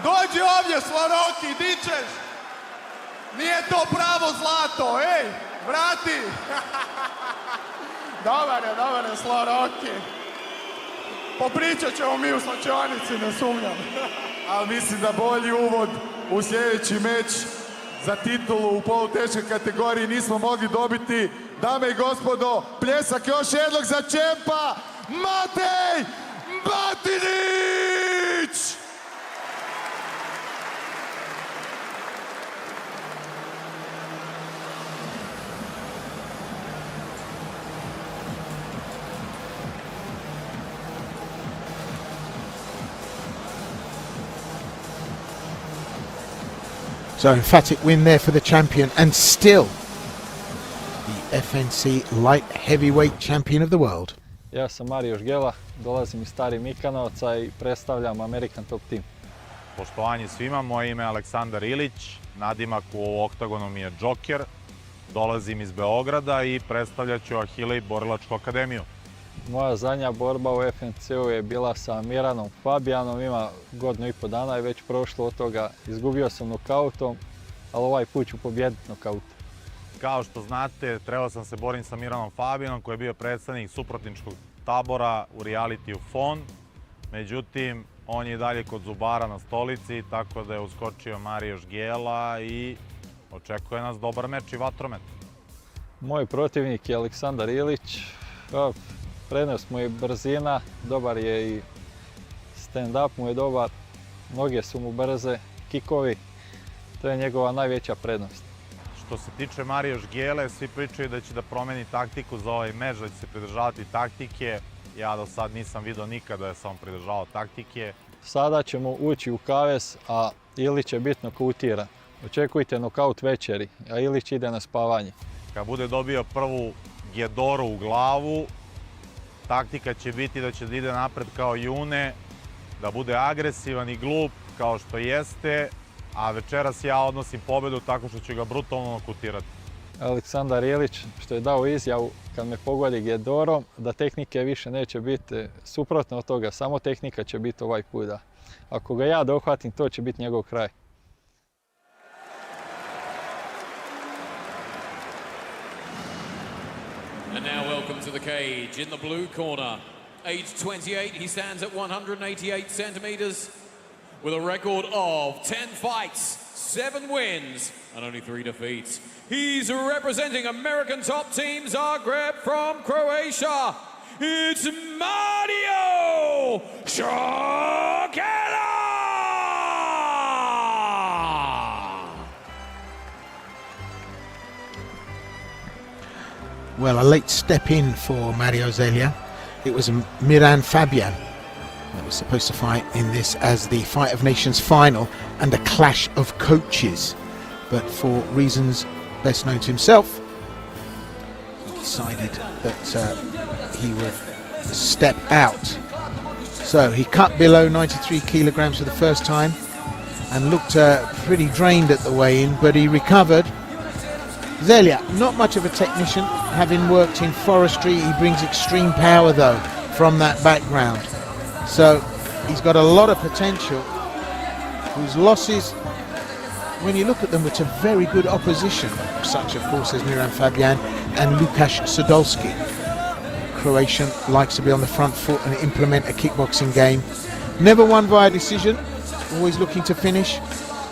Dođi ovdje, Sloroki, di ćeš? Nije to pravo zlato, vrati. Dobar je, Sloroki. Popričat ćemo mi u slačionici, ne sumnjam. Ali mislim da bolji uvod u sljedeći meč za titulu u poluteškoj kategoriji nismo mogli dobiti. Dame i gospodo, pljesak još jednog za Čempa, Matej Batinić! So emphatic win there for the champion, and still the FNC light heavyweight champion of the world. Ja sam Mario Žgela, dolazim iz Starih Mikanovca i predstavljam American Top Team. Poštovanje svima, moje ime je Aleksandar Ilić, nadimak u oktagonu mi je Joker, dolazim iz Beograda i predstavljat ću Ahile i Borilačku akademiju. Moja zadnja borba u FNC-u je bila sa Miranom Fabijanom, ima 1,5 godinu dana i već prošlo od toga. Izgubio sam nokautom, ali ovaj put ću pobijediti nokautom. Kao što znate, trebao sam se borim sa Miranom Fabijanom koji je bio predstavnik suprotničkog tabora u realitiju FON. Međutim, on je i dalje kod zubara na stolici, tako da je uskočio Mario Žgela i očekuje nas dobar meč i vatromet. Moj protivnik je Aleksandar Ilić. Prednost mu je brzina, dobar je i stand-up mu je dobar, noge su mu brze, kikovi, to je njegova najveća prednost. Što se tiče Mario Žgele, svi pričaju da će da promeni taktiku za ovaj meč, da će se pridržavati taktike. Ja do sad nisam vidio nikada da se on pridržavao taktike. Sada ćemo ući u kavez, a Ilić je bitno kautira. Očekujte nokaut večeri, a Ilić ide na spavanje. Kad bude dobio prvu Gedoru u glavu, taktika će biti da će da ide napred kao june, da bude agresivan i glup kao što jeste, a večeras ja odnosim pobedu tako što ću ga brutalno nokautirati. Aleksandar Ilić što je dao izjavu kad me pogodi Gedorom da tehnike više neće biti suprotno od toga, samo tehnika će biti ovaj put. Ako ga ja dohvatim, to će biti njegov kraj. And now welcome to the cage in the blue corner. Age 28, he stands at 188 centimeters with a record of 10 fights, 7 wins, and only 3 defeats. He's representing American top team Zagreb from Croatia. It's Mario Žgele! Well, a late step in for Mario Zelia. It was Miran Fabian that was supposed to fight in this as the Fight of Nations final and a clash of coaches. But for reasons best known to himself, he decided that he would step out. So he cut below 93 kilograms for the first time and looked pretty drained at the weigh-in, but he recovered. Zelia, not much of a technician, having worked in forestry. He brings extreme power though from that background. So he's got a lot of potential. Whose losses, when you look at them, were to very good opposition, such of course as Miran Fabian and Lukasz Sadolski. Croatian likes to be on the front foot and implement a kickboxing game. Never won via decision, always looking to finish.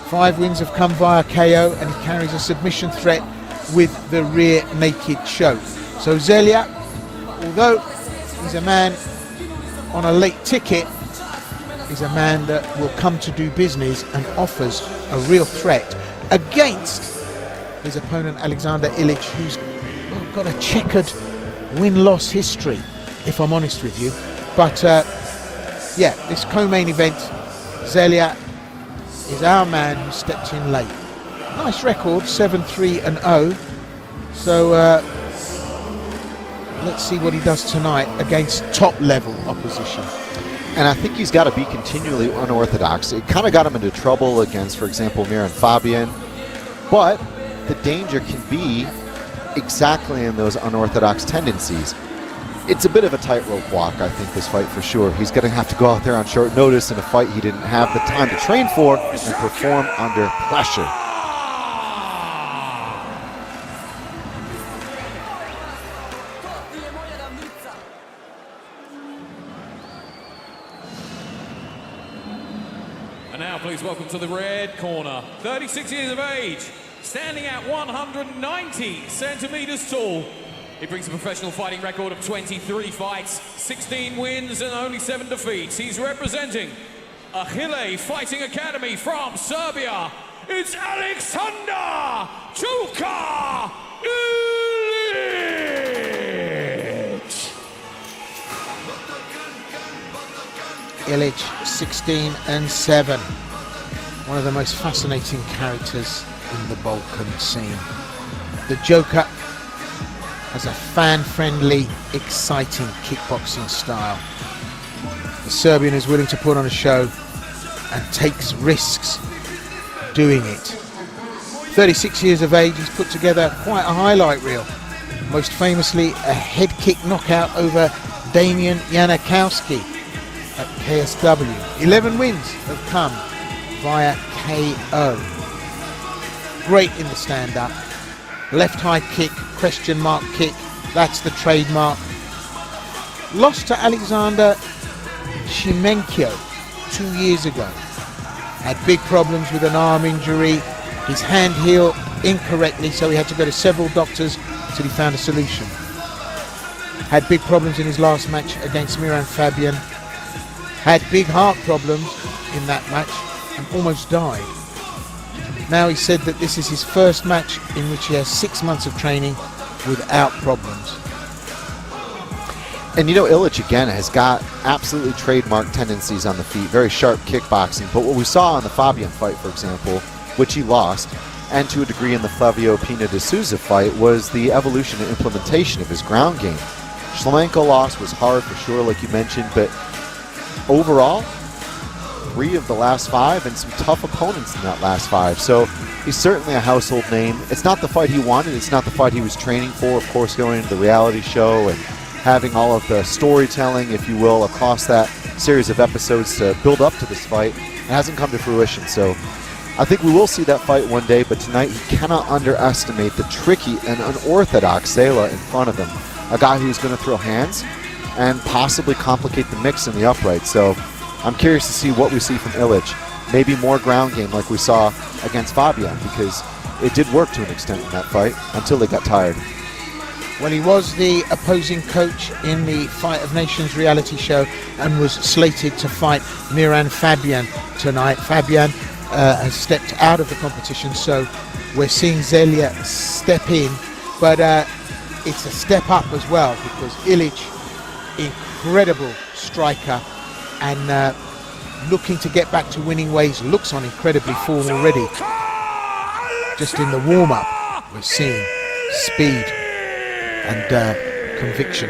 5 wins have come via KO, and he carries a submission threat with the rear naked choke. So Zelia, although he's a man on a late ticket, is a man that will come to do business and offers a real threat against his opponent Alexander Ilić, who's got a checkered win-loss history, if I'm honest with you. But yeah, this co-main event, Zelia is our man who stepped in late. Nice record, 7-3-0. So let's see what he does tonight against top-level opposition. And I think he's got to be continually unorthodox. It kind of got him into trouble against, for example, Miran Fabian. But the danger can be exactly in those unorthodox tendencies. It's a bit of a tightrope walk, I think, this fight for sure. He's going to have to go out there on short notice in a fight he didn't have the time to train for and perform under pressure. And now please welcome to the red corner, 36 years of age, standing at 190 centimeters tall. He brings a professional fighting record of 23 fights, 16 wins and only 7 defeats. He's representing Achille Fighting Academy from Serbia. It's Aleksandar Čuka Ilić. Ilić 16-7. One of the most fascinating characters in the Balkan scene. The Joker has a fan-friendly, exciting kickboxing style. The Serbian is willing to put on a show and takes risks doing it. 36 years of age, he's put together quite a highlight reel. Most famously, a head kick knockout over Damian Janikowski at KSW. 11 wins have come via KO. Great in the stand-up. Left high kick, question mark kick, that's the trademark. Lost to Alexander Shimenkyo 2 years ago. Had big problems with an arm injury. His hand healed incorrectly, so he had to go to several doctors until he found a solution. had big problems in his last match against Miran Fabian, had big heart problems in that match and almost died. Now he said that this is his first match in which he has 6 months of training without problems. And you know, Ilić again has got absolutely trademark tendencies on the feet, very sharp kickboxing. But what we saw in the Fabian fight, for example, which he lost, and to a degree in the Flavio Pina de Souza fight, was the evolution and implementation of his ground game. Shlemenko loss was hard for sure, like you mentioned, but overall, 3 of the last 5 and some tough opponents in that last 5. So he's certainly a household name. It's not the fight he wanted. It's not the fight he was training for, of course, going into the reality show and having all of the storytelling, if you will, across that series of episodes to build up to this fight. It hasn't come to fruition. So I think we will see that fight one day, but tonight he cannot underestimate the tricky and unorthodox Zella in front of him. A guy who's going to throw hands and possibly complicate the mix in the upright. So I'm curious to see what we see from Ilić. Maybe more ground game like we saw against Fabian, because it did work to an extent in that fight until they got tired. Well, he was the opposing coach in the Fight of Nations reality show and was slated to fight Miran Fabian tonight. Fabian has stepped out of the competition, so we're seeing Zella step in, but it's a step up as well, because Ilić, incredible striker, and looking to get back to winning ways, looks on incredibly form already. Just in the warm-up, we're seeing speed and conviction.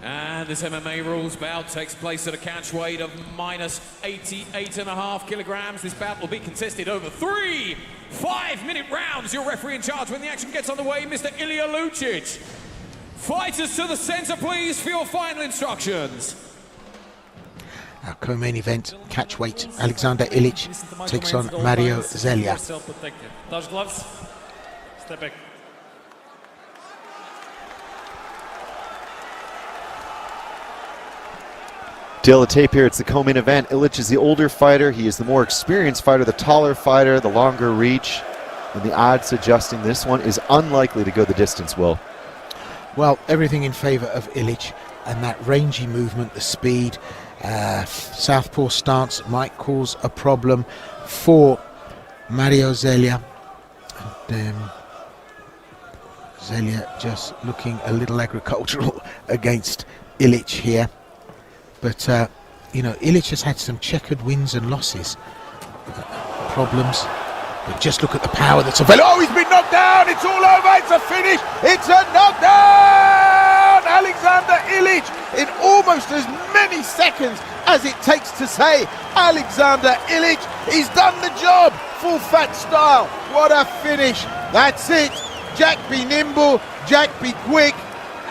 And this MMA rules bout takes place at a catch weight of minus 88.5 kilograms. This bout will be contested over 3 5-minute rounds. Your referee in charge when the action gets underway, Mr. Ilija Lučić. Fighters to the center, please, for your final instructions. Our co-main event, catchweight, Alexander Ilić takes on Mario Zella. Touch gloves. Step back. Deal of tape here, it's the co-main event. Ilić is the older fighter. He is the more experienced fighter, the taller fighter, the longer reach. And the odds suggesting this one is unlikely to go the distance, Will. Well, everything in favor of Ilić, and that rangy movement, the speed, southpaw stance might cause a problem for Mario Zella. And Zella just looking a little agricultural against Ilić here. But, you know, Ilić has had some checkered wins and losses. Problems. But just look at the power that's available. Oh, he's been knocked down! It's all over! It's a finish! It's a knockdown! Alexander Ilić, in almost as many seconds as it takes to say Alexander Ilić, he's done the job! Full fat style. What a finish! That's it! Jack be nimble, Jack be quick.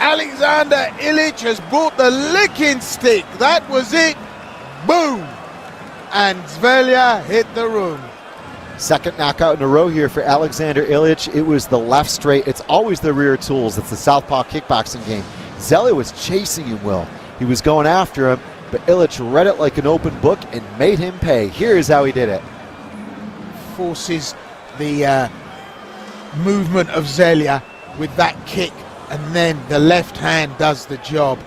Alexander Ilić has brought the licking stick. That was it. Boom! And Zvelia hit the room. Second knockout in a row here for Alexander Ilić. It was the left straight. It's always the rear tools. It's the southpaw kickboxing game. Zella was chasing him, Will. He was going after him, but Ilić read it like an open book and made him pay. Here's how he did it. Forces the movement of Zella with that kick, and then the left hand does the job.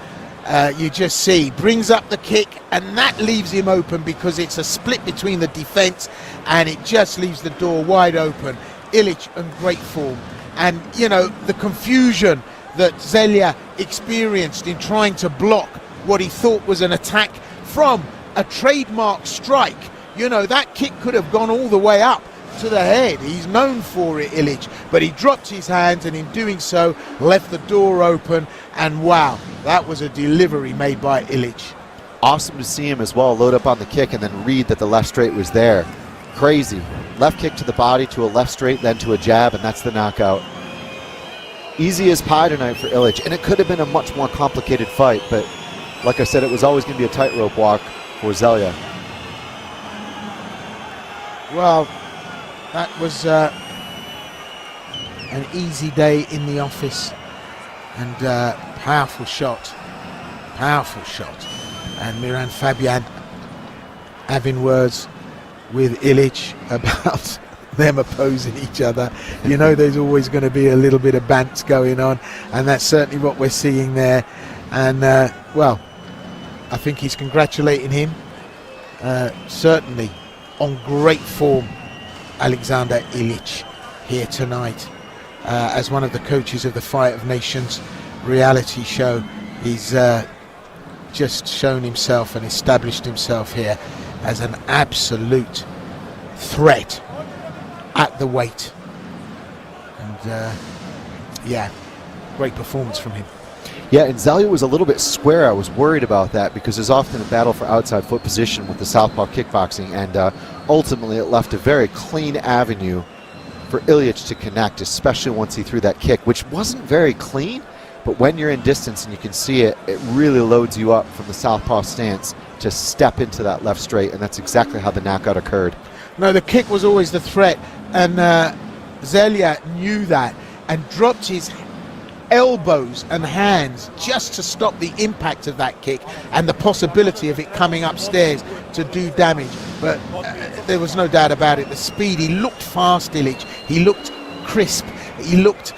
You just see, brings up the kick, and that leaves him open because it's a split between the defense, and it just leaves the door wide open. Ilić in great form. And, you know, the confusion that Zella experienced in trying to block what he thought was an attack from a trademark strike. You know, that kick could have gone all the way up to the head. He's known for it, Ilić, but he dropped his hands, and in doing so left the door open, and wow, that was a delivery made by Ilić. Awesome to see him as well load up on the kick and then read that the left straight was there. Crazy. Left kick to the body, to a left straight, then to a jab, and that's the knockout. Easy as pie tonight for Ilić, and it could have been a much more complicated fight, but like I said, it was always going to be a tightrope walk for Zella. Well, that was an easy day in the office, and powerful shot, and Miran Fabian having words with Ilic about them opposing each other. You know there's always going to be a little bit of bants going on, and that's certainly what we're seeing there. And well, I think he's congratulating him. Certainly on great form, Alexander Ilic here tonight as one of the coaches of the Fight of Nations reality show. He's just shown himself and established himself here as an absolute threat at the weight. And yeah, great performance from him. Yeah, and Zelya was a little bit square. I was worried about that because there's often a battle for outside foot position with the southpaw kickboxing, and ultimately it left a very clean avenue for Ilic to connect, especially once he threw that kick, which wasn't very clean, but when you're in distance and you can see it, it really loads you up from the southpaw stance to step into that left straight, and that's exactly how the knockout occurred. No, the kick was always the threat, and Zelya knew that and dropped his elbows and hands just to stop the impact of that kick and the possibility of it coming upstairs to do damage. But there was no doubt about it. The speed, he looked fast, Ilic. He looked crisp. He looked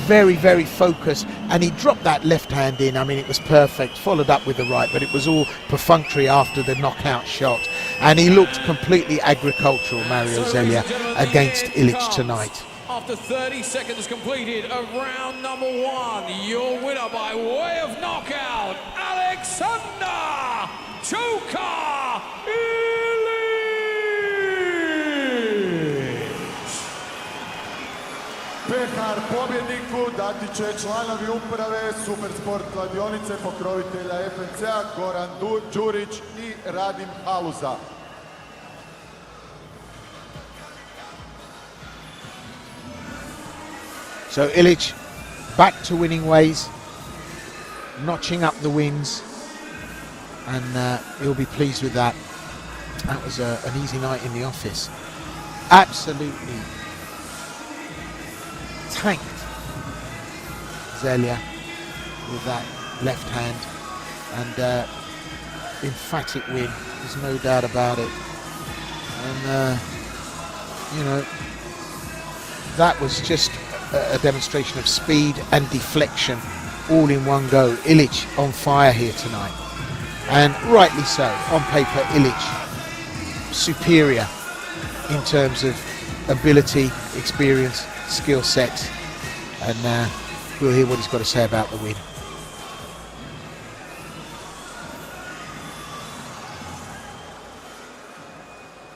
very, very focused, and he dropped that left hand in. I mean, it was perfect, followed up with the right, but it was all perfunctory after the knockout shot. And he looked completely agricultural, Mario Zelya, against Ilic tonight. After 30 seconds completed of round number 1, your winner by way of knockout, Alexander Joker Ilic! Pehar pobjedniku dati će članovi uprave Supersport kladionice pokrovitelja FNC-a Goran Đurić i Radim Haluza. So Ilic back to winning ways, notching up the wins, and he'll be pleased with that. That was an easy night in the office. Absolutely tanked Zelya with that left hand, and emphatic win, there's no doubt about it. And you know, that was just a demonstration of speed and deflection all in one go. Ilic on fire here tonight, and rightly so. On paper, Ilic superior in terms of ability, experience, skill set, and we'll hear what he's got to say about the win.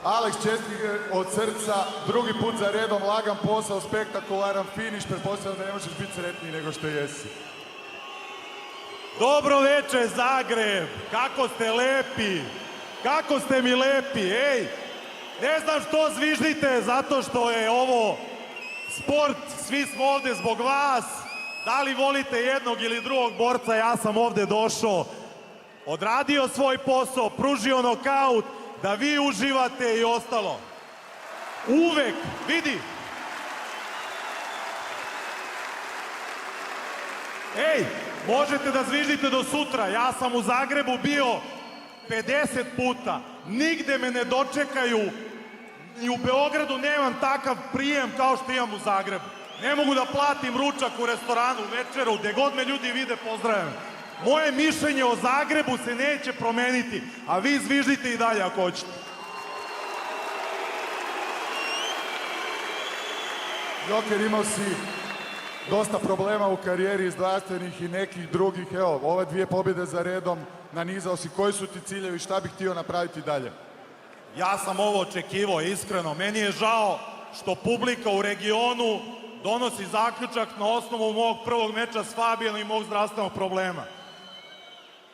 Alex, čestitke od srca, drugi put za redom, lagan posao, spektakularan finiš, pretpostavljam da ne možeš biti sretniji nego što jesi. Dobro večer Zagreb, kako ste lepi, kako ste mi lepi, ej! Ne znam što zviždite, zato što je ovo sport, svi smo ovdje zbog vas. Da li volite jednog ili drugog borca, ja sam ovdje došao, odradio svoj posao, pružio nokaut, da vi uživate i ostalo. Uvek, vidi. Ej, možete da zviždite do sutra. Ja sam u Zagrebu bio 50 puta. Nigde me ne dočekaju. I u Beogradu nemam takav prijem kao što imam u Zagrebu. Ne mogu da platim ručak u restoranu, večeru, gde god me ljudi vide, pozdravljam. Moje mišljenje o Zagrebu se neće promeniti, a vi zviždite i dalje ako hoćete. Joker, imao si dosta problema u karijeri zdravstvenih i nekih drugih. Evo, ove dvije pobjede za redom nanizao si. Koji su ti ciljevi, šta bih htio napraviti dalje? Ja sam ovo očekivao, iskreno. Meni je žao što publika u regionu donosi zaključak na osnovu mog prvog meča s Fabijanom i mog zdravstvenog problema.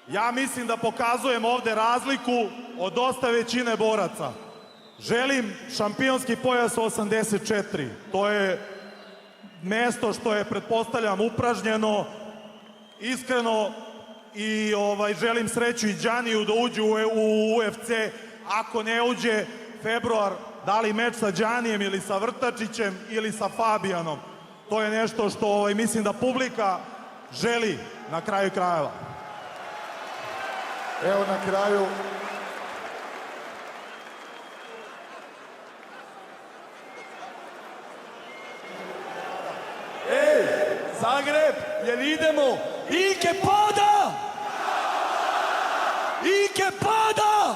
Ja mislim da pokazujem ovdje razliku od dosta većine boraca. Želim šampionski pojas 84. To je mesto što je, pretpostavljam, upražnjeno. Iskreno i želim sreću i Đaniju da uđu u UFC. Ako ne uđe, februar, da li meč sa Đanijem ili sa Vrtačićem ili sa Fabijanom. To je nešto što mislim da publika želi na kraju krajeva. Evo na kraju, Zagreb, jer idemo. Ilke pada! Ilke pada!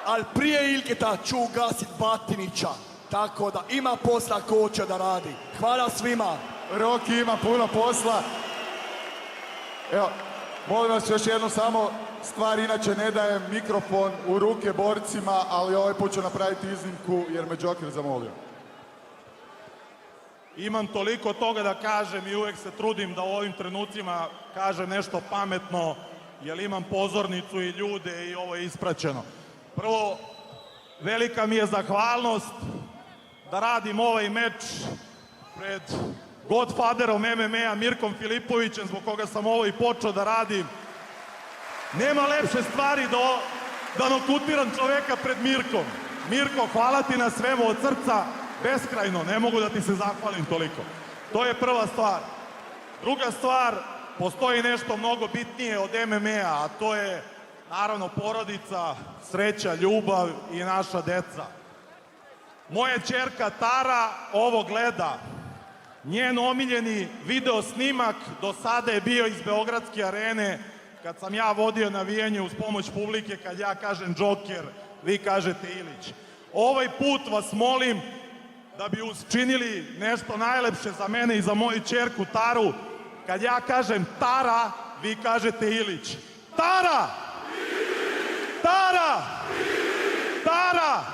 Ali prije Ilketa ću ugasit Batinića. Tako da ima posla ko hoće da radi. Hvala svima. Roki ima puno posla. Evo, molim vas još jednu samo stvar, inače ne dajem mikrofon u ruke borcima, ali ovaj put ću napraviti iznimku jer me Joker zamolio. Imam toliko toga da kažem i uvek se trudim da u ovim trenucima kažem nešto pametno, jer imam pozornicu i ljude i ovo je ispraćeno. Prvo, velika mi je zahvalnost da radim ovaj meč pred Godfatherom MMA-a Mirkom Filipovićem, zbog koga sam ovo i počeo da radim. Nema lepše stvari da nokutiram čoveka pred Mirkom. Mirko, hvala ti na svemu od srca, beskrajno, ne mogu da ti se zahvalim toliko. To je prva stvar. Druga stvar, postoji nešto mnogo bitnije od MMA-a, a to je naravno porodica, sreća, ljubav i naša deca. Moja ćerka Tara ovo gleda. Njen omiljeni video snimak do sada je bio iz Beogradske arene, kad sam ja vodio navijanje uz pomoć publike, kad ja kažem Joker, vi kažete Ilić. Ovaj put vas molim da bi učinili nešto najlepše za mene i za moju ćerku Taru. Kad ja kažem Tara, vi kažete Ilić. Tara! Tara! Tara!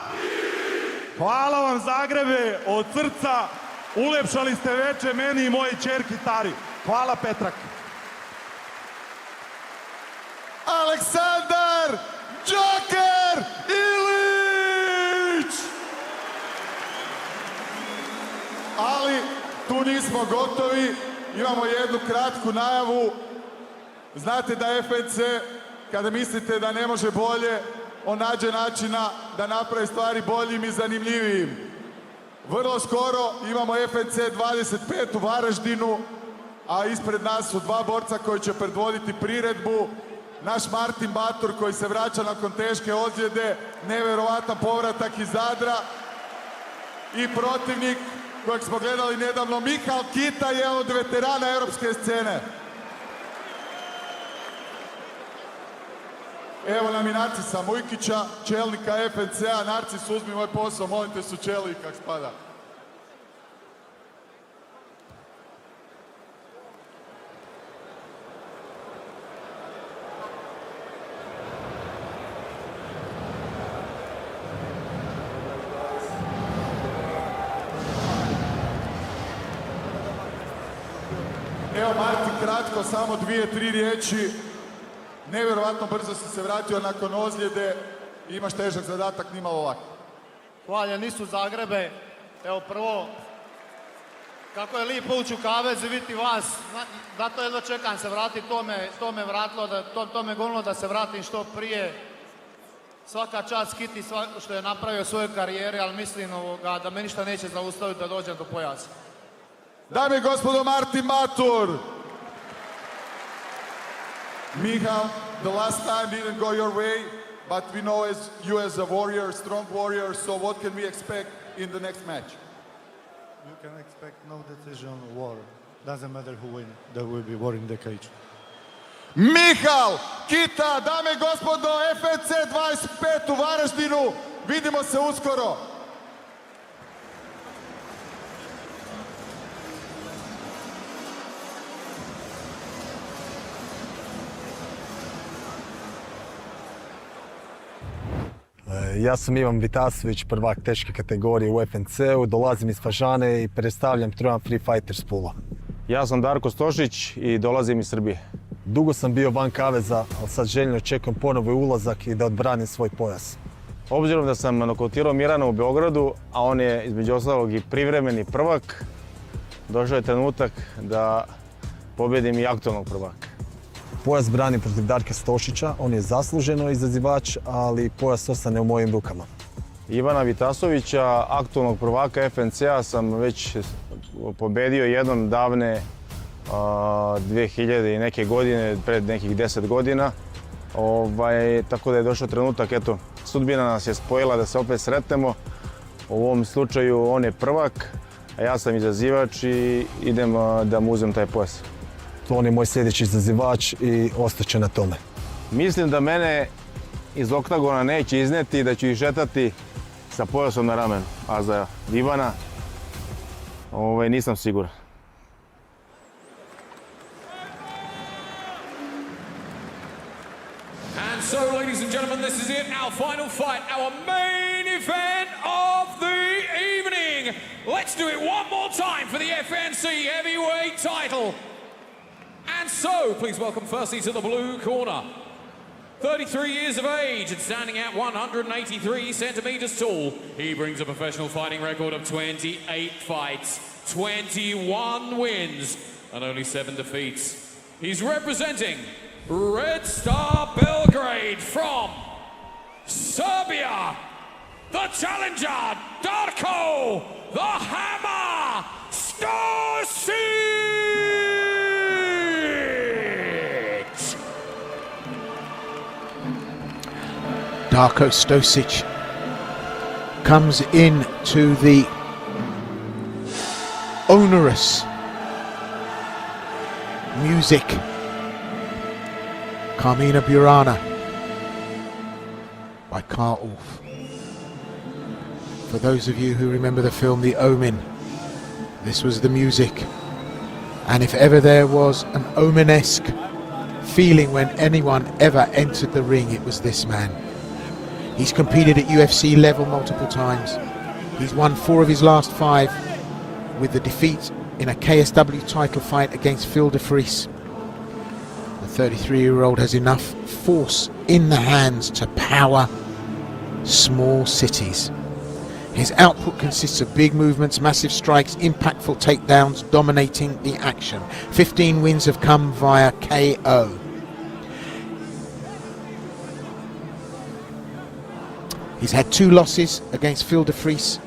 Hvala vam Zagrebe, od srca. Ulepšali ste veče meni i moje ćerki Tari. Hvala Petrak. Aleksandar Joker Ilić! Ali tu nismo gotovi, imamo jednu kratku najavu. Znate da FNC, kada mislite da ne može bolje, on nađe načina da napravi stvari boljim i zanimljivijim. Vrlo skoro imamo FNC 25 u Varaždinu, a ispred nas su dva borca koji će predvoditi priredbu. Naš Martin Batur koji se vraća nakon teške ozljede, neverovatan povratak iz Zadra. I protivnik kojeg smo gledali nedavno, Michal Kita, je od veterana europske scene. Evo nam i Narcisa Mujkića, čelnika FNC-a. Narcis, uzmi moj posao, molim te, sučeli kak spada. Evo Martin, kratko, samo 2-3 riječi. Nevjerovatno brzo si se vratio nakon ozljede i imaš težak zadatak, nimalo lako. Hvala, nisu Zagrebe. Evo prvo, kako je lijepo ući u kavez i vidjeti vas. Zato jedva čekam se vratiti, to me vratilo, to me gonilo da se vratim što prije. Svaka čast Kiti što je napravio svoje karijere, ali mislim da me ništa neće zaustaviti da dođem do pojasa. Dame i gospodo, Martin Batur. Michal, the last time didn't go your way, but we know you as a warrior, strong warrior, so what can we expect in the next match? You can expect no decision war. Doesn't matter who wins, there will be war in the cage. Michal Kita, dame i gospodo, FNC 25 u Varaždinu, vidimo se uskoro. Ja sam Ivan Vitasović, prvak teške kategorije u FNC-u, dolazim iz Fažane i predstavljam Trojan Free Fighters Pula. Ja sam Darko Stošić i dolazim iz Srbije. Dugo sam bio van kaveza, ali sad željno očekujem ponovo ulazak i da odbranim svoj pojas. Obzirom da sam nokautirao Mirana u Beogradu, a on je između ostalog i privremeni prvak, došao je trenutak da pobjedim i aktualnog prvaka. Pojas branim protiv Darka Stošića, on je zasluženo izazivač, ali pojas ostane u mojim rukama. Ivana Vitasovića, aktualnog prvaka FNC-a, sam već pobedio jednom davne 2000 i neke godine, pred nekih 10 godina. Tako da je došao trenutak, eto, sudbina nas je spojila da se opet sretnemo. U ovom slučaju on je prvak, a ja sam izazivač i idem da mu uzem taj pojas. On je moj sljedeći izazivač i ostaće na tome. Mislim da mene iz oktagona neće izneti i da ću išetati sa pojasom na ramenu. A za Ivana nisam siguran. And so, ladies and gentlemen, this is it, our final fight, our main event of the evening. Let's do it one more time for the FNC Heavyweight title. And so, please welcome firstly to the blue corner, 33 years of age and standing at 183 centimeters tall. He brings a professional fighting record of 28 fights, 21 wins, and only 7 defeats. He's representing Red Star Belgrade from Serbia, the challenger, Darko the Hammer Stosic! Darko Stosic comes in to the onerous music. Carmina Burana by Carl Orff. For those of you who remember the film The Omen, this was the music. And if ever there was an omen-esque feeling when anyone ever entered the ring, it was this man. He's competed at UFC level multiple times. He's won 4 of his last 5 with the defeat in a KSW title fight against Phil de Vries. The 33-year-old has enough force in the hands to power small cities. His output consists of big movements, massive strikes, impactful takedowns, dominating the action. 15 wins have come via KO. He's had 2 losses against Phil de Vries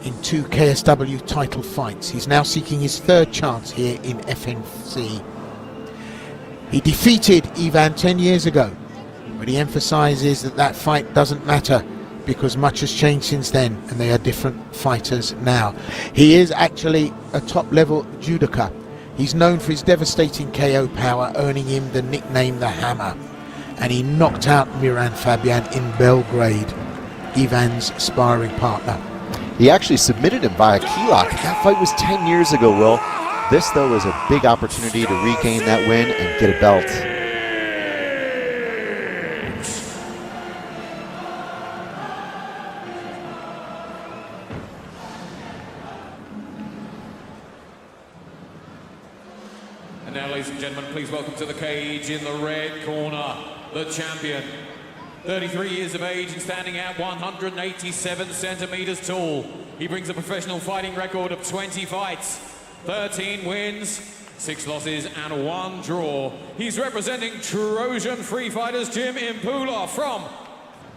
in 2 KSW title fights. He's now seeking his 3rd chance here in FNC. He defeated Ivan 10 years ago, but he emphasizes that that fight doesn't matter because much has changed since then and they are different fighters now. He is actually a top-level judoka. He's known for his devastating KO power, earning him the nickname The Hammer. And he knocked out Miran Fabian in Belgrade, Ivan's sparring partner. He actually submitted him via key lock. That fight was 10 years ago, Will. This, though, is a big opportunity to regain that win and get a belt. And now, ladies and gentlemen, please welcome to the cage in the red corner, the champion. 33 years of age and standing at 187 centimeters tall. He brings a professional fighting record of 20 fights, 13 wins, 6 losses and 1 draw. He's representing Trojan Free Fighters Jim Impula from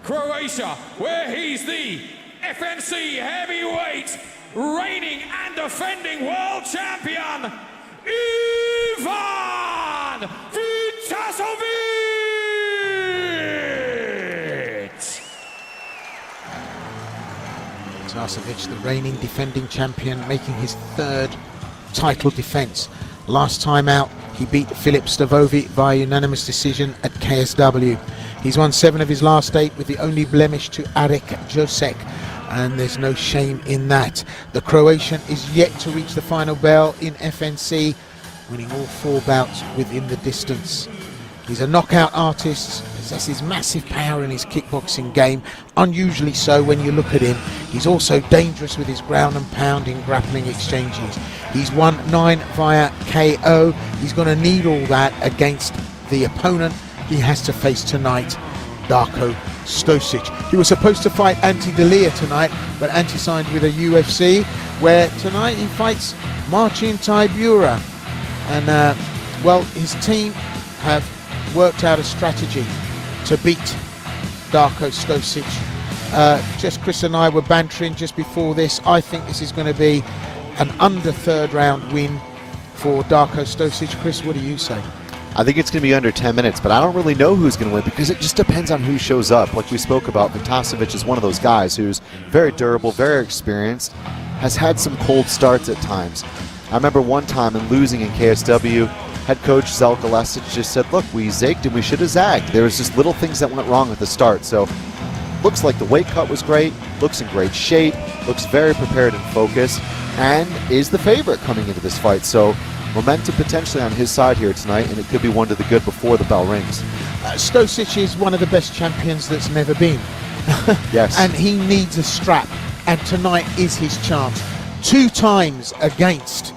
Croatia, where he's the FNC heavyweight reigning and defending world champion, Ivan Vitasovic! Vitasovic, the reigning defending champion, making his 3rd title defense. Last time out, he beat Filip Stavovi via unanimous decision at KSW. He's won 7 of his last 8 with the only blemish to Arik Josek, and there's no shame in that. The Croatian is yet to reach the final bell in FNC, winning all 4 bouts within the distance. He's a knockout artist, possesses massive power in his kickboxing game, unusually so when you look at him. He's also dangerous with his ground and pound in grappling exchanges. He's won 9 via KO. He's going to need all that against the opponent he has to face tonight, Darko Stosic. He was supposed to fight Ante Delia tonight, but Ante signed with a UFC, where tonight he fights Marcin Tybura. And, well, his team have worked out a strategy to beat Darko Stosic. Just Chris and I were bantering just before this. I think this is going to be an under 3rd round win for Darko Stosic. Chris, what do you say? I think it's going to be under 10 minutes, but I don't really know who's going to win because it just depends on who shows up. Like we spoke about, Vitasovic is one of those guys who's very durable, very experienced, has had some cold starts at times. I remember one time in losing in KSW, head coach Zeljko Lesic just said, look, we zigged and we should have zagged. There was just little things that went wrong at the start. So looks like the weight cut was great, looks in great shape, looks very prepared and focused, and is the favorite coming into this fight. So momentum potentially on his side here tonight, and it could be one to the good before the bell rings. Stosic is one of the best champions that's never been. Yes. And he needs a strap, and tonight is his chance. 2 times against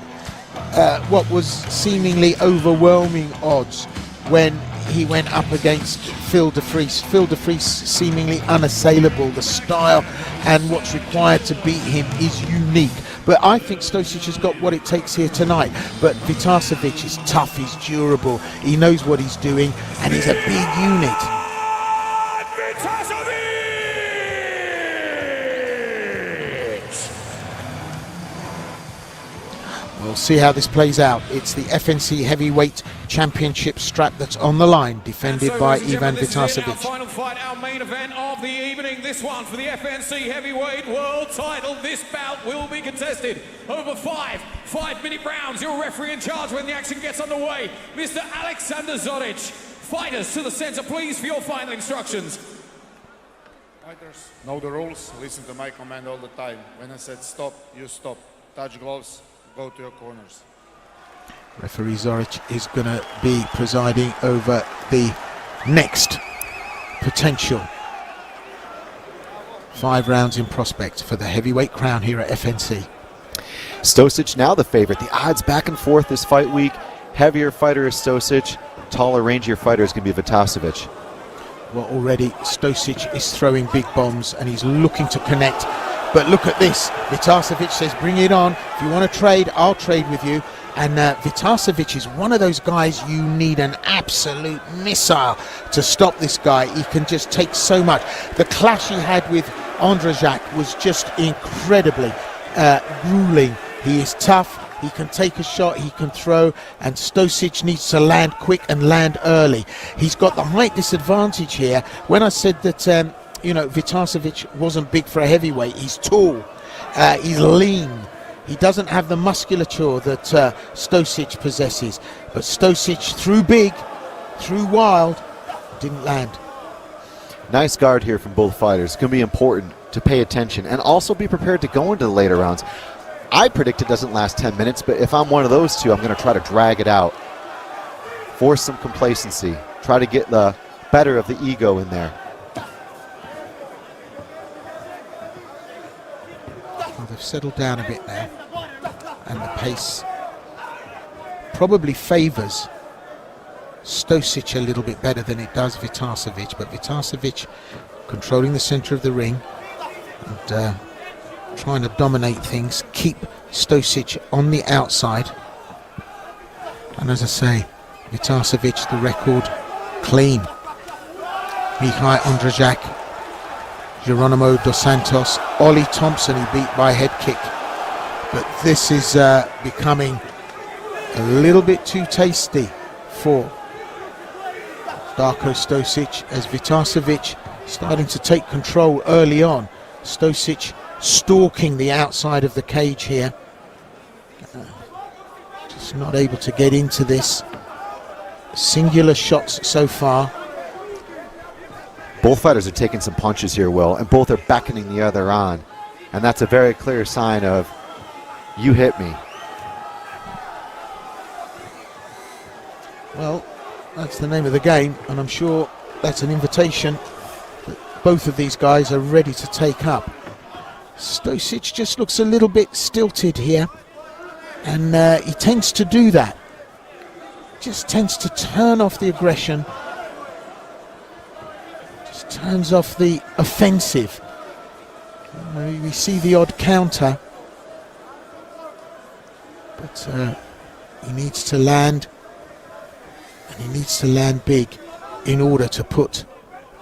what was seemingly overwhelming odds when he went up against Phil de Vries. Phil de Vries seemingly unassailable. The style and what's required to beat him is unique. But I think Stosic has got what it takes here tonight. But Vitasevic is tough, he's durable, he knows what he's doing, and he's a big unit. We'll see how this plays out. It's the FNC Heavyweight Championship strap that's on the line, defended by Ivan Vitasevic. Our final fight, our main event of the evening. This one for the FNC Heavyweight World Title. This bout will be contested over 5 5-minute rounds. Your referee in charge when the action gets underway, Mr. Alexander Zoric. Fighters to the center, please, for your final instructions. Fighters know the rules. Listen to my command all the time. When I said stop, you stop. Touch gloves. Go to your corners. Referee Zoric is going to be presiding over the next potential 5 rounds in prospect for the heavyweight crown here at FNC. Stosic now the favorite. The odds back and forth this fight week. Heavier fighter is Stosic. Taller, rangier fighter is going to be Vitasevic. Well, already Stosic is throwing big bombs and he's looking to connect. But look at this. Vitasevic says, bring it on. If you want to trade, I'll trade with you. And Vitasevic is one of those guys you need an absolute missile to stop this guy. He can just take so much. The clash he had with Ondrzejczak was just incredibly grueling. He is tough. He can take a shot, he can throw, and Stosic needs to land quick and land early. He's got the height disadvantage here. When I said that Vitasevic wasn't big for a heavyweight, he's tall, he's lean, he doesn't have the musculature that Stosic possesses. But Stosic threw big, threw wild, didn't land. Nice guard here from both fighters. It's going to be important to pay attention and also be prepared to go into the later rounds. I predict it doesn't last 10 minutes, but if I'm one of those two, I'm going to try to drag it out, force some complacency, try to get the better of the ego in there. Well, they've settled down a bit now, and the pace probably favours Stosic a little bit better than it does Vitasevic, but Vitasevic controlling the centre of the ring and trying to dominate things, keep Stosic on the outside. And as I say, Vitasevic, the record clean. Michał Ondrzejczak, Geronimo Dos Santos, Ollie Thompson, he beat by head kick. But this is becoming a little bit too tasty for Darko Stosic, as Vitasevic starting to take control early on. Stosic stalking the outside of the cage here. Just not able to get into this. Singular shots so far. Both fighters are taking some punches here, Will, and both are beckoning the other on. And that's a very clear sign of, you hit me. Well, that's the name of the game, and I'm sure that's an invitation that both of these guys are ready to take up. Stosic just looks a little bit stilted here, and he tends to do that. Just tends to turn off the aggression, just turns off the offensive. We see the odd counter, but he needs to land, and he needs to land big in order to put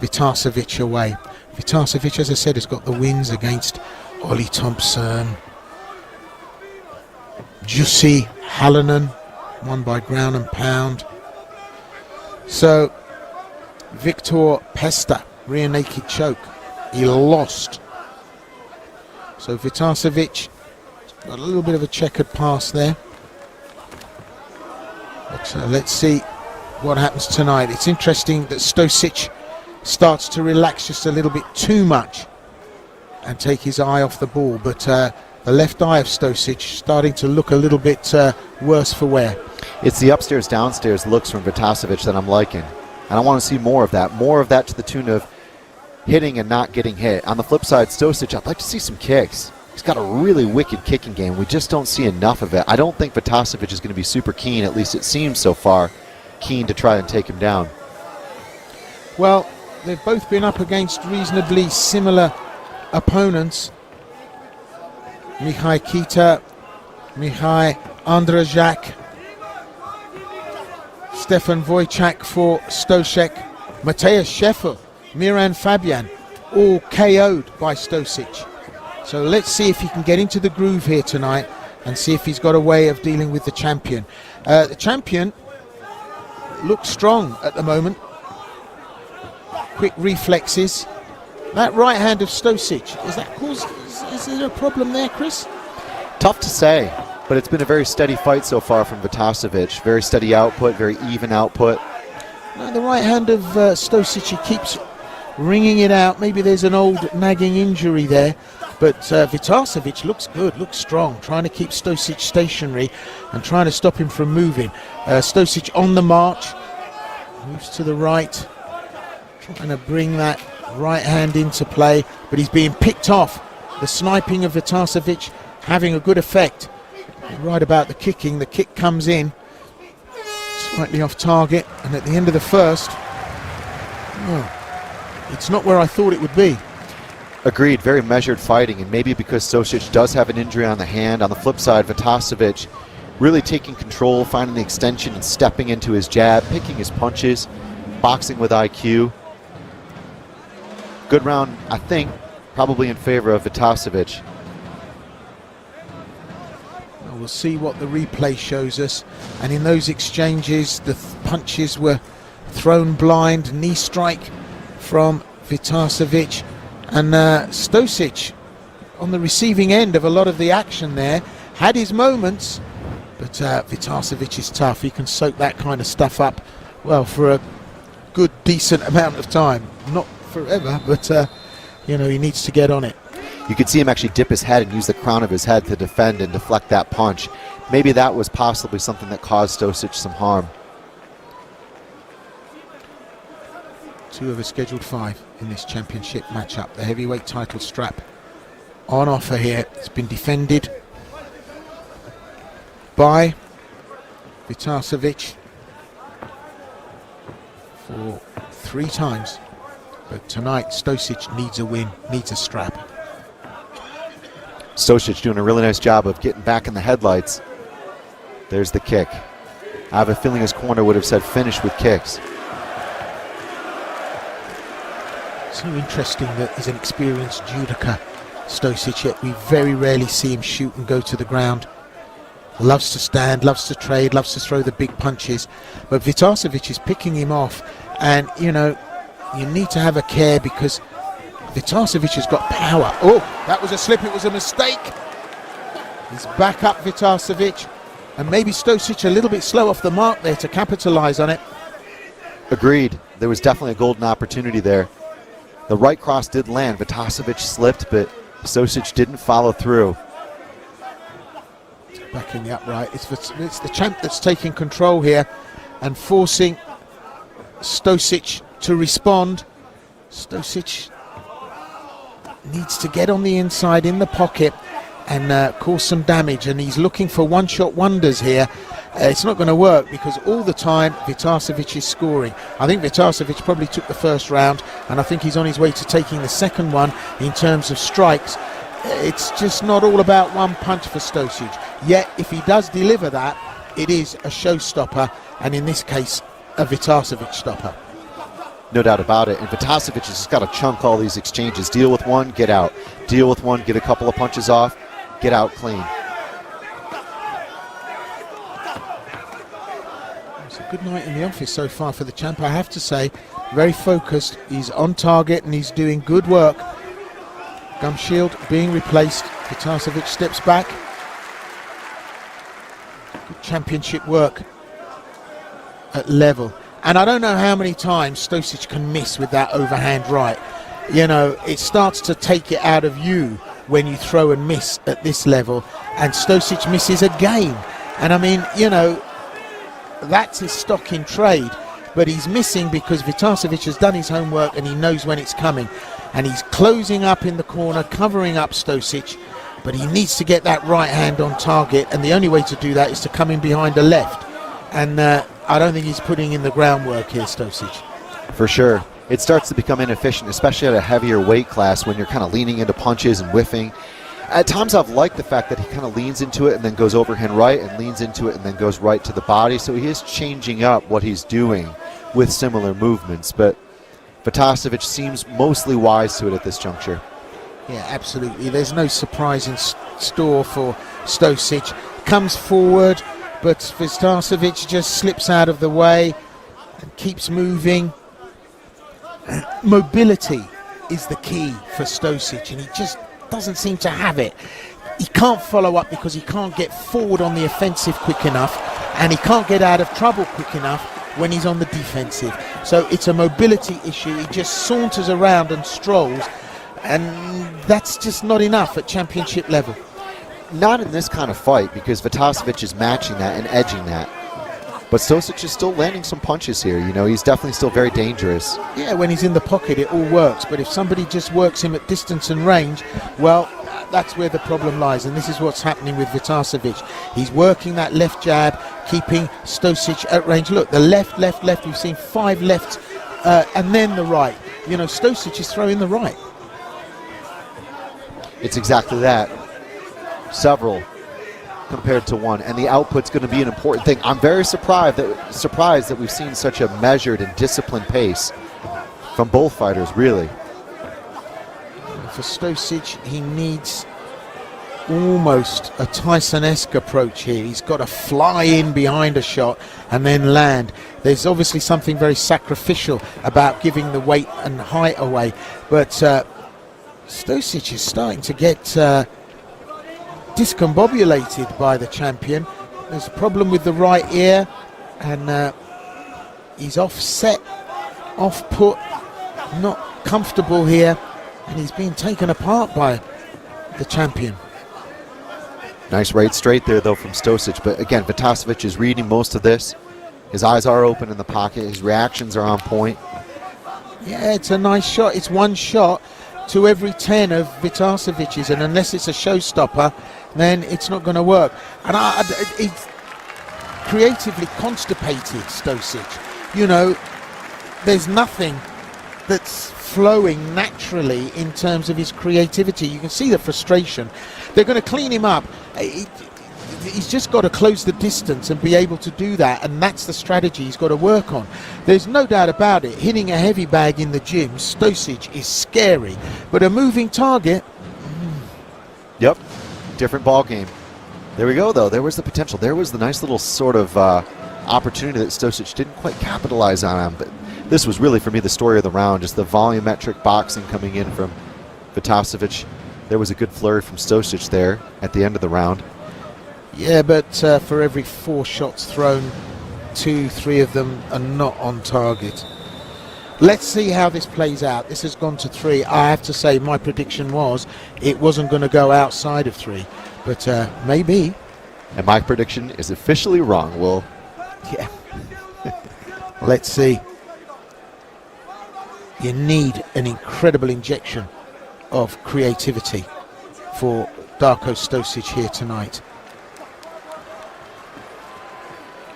Vitasevic away. Vitasevic, as I said, has got the wins against Ollie Thompson, Jussi Halonen, won by ground and pound. So Victor Pesta, rear naked choke, he lost. So Vitasevic Got a little bit of a checkered pass there. But let's see what happens tonight. It's interesting that Stosic starts to relax just a little bit too much and take his eye off the ball. But the left eye of Stosic starting to look a little bit worse for wear. It's the upstairs downstairs looks from Vitasevic that I'm liking, and I want to see more of that to the tune of hitting and not getting hit. On the flip side, Stosic, I'd like to see some kicks. He's got a really wicked kicking game. We just don't see enough of it. I don't think Vitasevic is going to be super keen, at least it seems so far, keen to try and take him down. Well, they've both been up against reasonably similar opponents. Mihai Kita, Mihai Andrzejak, Stefan Wojciak for Stosic, Mateusz Scheffel, Miran Fabian, all KO'd by Stosic. So let's see if he can get into the groove here tonight and see if he's got a way of dealing with the champion. The champion looks strong at the moment. Quick reflexes. That right hand of Stosic, is there a problem there, Chris? Tough to say, but it's been a very steady fight so far from Vitasevic. Very steady output, very even output. No, the right hand of Stosic, he keeps ringing it out. Maybe there's an old nagging injury there. But Vitasevic looks good, looks strong, trying to keep Stosic stationary and trying to stop him from moving. Stosic on the march, moves to the right, trying to bring that right hand into play, but he's being picked off. The sniping of Vitasevic having a good effect. Right about the kicking, the kick comes in, slightly off target, and at the end of the first, it's not where I thought it would be. Agreed, very measured fighting, and maybe because Stosic does have an injury on the hand. On the flip side, Vitasevic really taking control, finding the extension and stepping into his jab, picking his punches, boxing with IQ. Good round, I think, probably in favor of Vitasevic. We'll see what the replay shows us. And in those exchanges, the punches were thrown blind, knee strike from Vitasevic. And Stosic on the receiving end of a lot of the action there, had his moments, but Vitasevic is tough. He can soak that kind of stuff up, well, for a good, decent amount of time. Not forever, but, you know, he needs to get on it. You could see him actually dip his head and use the crown of his head to defend and deflect that punch. Maybe that was possibly something that caused Stosic some harm. 2 of a scheduled 5 in this championship matchup. The heavyweight title strap on offer here. It's been defended by Vitasevic for 3 times. But tonight, Stosic needs a win, needs a strap. Stosic doing a really nice job of getting back in the headlights. There's the kick. I have a feeling his corner would have said finish with kicks. So interesting that he's an experienced judoka, Stosic, yet we very rarely see him shoot and go to the ground. Loves to stand, loves to trade, loves to throw the big punches. But Vitasevic is picking him off, and, you know, you need to have a care because Vitasevic has got power. Oh, that was a slip, it was a mistake. He's back up, Vitasevic, and maybe Stosic a little bit slow off the mark there to capitalize on it. Agreed. There was definitely a golden opportunity there. The right cross did land. Vitasevic slipped, but Stosic didn't follow through. Back in the upright. It's the champ that's taking control here and forcing Stosic to respond. Stosic needs to get on the inside in the pocket and cause some damage, and he's looking for one-shot wonders here. It's not going to work because all the time Vitasevic is scoring. I think Vitasevic probably took the first round, and I think he's on his way to taking the second one in terms of strikes. It's just not all about one punch for Stosic. Yet if he does deliver that, it is a showstopper, and in this case a Vitasevic stopper. No doubt about it. And Vitasevic has just got to chunk all these exchanges. Deal with one, get out. Deal with one, get a couple of punches off, get out clean. It's a good night in the office so far for the champ, I have to say. Very focused, he's on target and he's doing good work. Gum shield being replaced. Vitasevic steps back. championship work at level. And I don't know how many times Stosic can miss with that overhand right. You know, it starts to take it out of you when you throw and miss at this level, and Stosic misses again. And I mean, you know, that's his stock in trade, but he's missing because Vitasevic has done his homework and he knows when it's coming. And he's closing up in the corner, covering up Stosic, but he needs to get that right hand on target, and the only way to do that is to come in behind the left. And I don't think he's putting in the groundwork here, Stosic. For sure. It starts to become inefficient, especially at a heavier weight class when you're kind of leaning into punches and whiffing. At times I've liked the fact that he kind of leans into it and then goes overhand right, and leans into it and then goes right to the body. So he is changing up what he's doing with similar movements. But Vitasevic seems mostly wise to it at this juncture. Yeah, absolutely. There's no surprise in store for Stosic. Comes forward, but Vitasevic just slips out of the way and keeps moving. Mobility is the key for Stosic, and he just doesn't seem to have it. He can't follow up because he can't get forward on the offensive quick enough, and he can't get out of trouble quick enough when he's on the defensive. So it's a mobility issue. He just saunters around and strolls, and that's just not enough at championship level. Not in this kind of fight, because Vitasevic is matching that and edging that. But Stosic is still landing some punches here. You know, he's definitely still very dangerous. Yeah, when he's in the pocket, it all works. But if somebody just works him at distance and range, well, that's where the problem lies. And this is what's happening with Vitasevic. He's working that left jab, keeping Stosic at range. Look, the left. We've seen 5 lefts, and then the right. You know, Stosic is throwing the right. It's exactly that. Several compared to one, and the output's going to be an important thing. I'm very surprised that we've seen such a measured and disciplined pace from both fighters, really. For Stosic, he needs almost a Tyson-esque approach here. He's got to fly in behind a shot and then land. There's obviously something very sacrificial about giving the weight and height away, but Stosic is starting to get discombobulated by the champion. There's a problem with the right ear, and he's offset, off put, not comfortable here, and he's being taken apart by the champion. Nice right straight there, though, from Stosic. But again, Vitasevic is reading most of this. His eyes are open in the pocket. His reactions are on point. Yeah, it's a nice shot. It's one shot to every 10 of Vitasevic's, and unless it's a showstopper, then it's not going to work. And it's creatively constipated, Stosic. You know, there's nothing that's flowing naturally in terms of his creativity. You can see the frustration. They're going to clean him up. He's just got to close the distance and be able to do that, and that's the strategy he's got to work on. There's no doubt about it. Hitting a heavy bag in the gym, Stosic is scary, but a moving target. Yep, different ball game. There we go, though. There was the potential. There was the nice little sort of opportunity that Stosic didn't quite capitalize on. But this was really, for me, the story of the round, just the volumetric boxing coming in from Vitasevic. There was a good flurry from Stosic there at the end of the round. Yeah, but for every 4 shots thrown, 2-3 of them are not on target. Let's see how this plays out. This has gone to 3. I have to say my prediction was it wasn't going to go outside of 3, but maybe. And my prediction is officially wrong, Will. Yeah. Let's see. You need an incredible injection of creativity for Darko Stosic here tonight.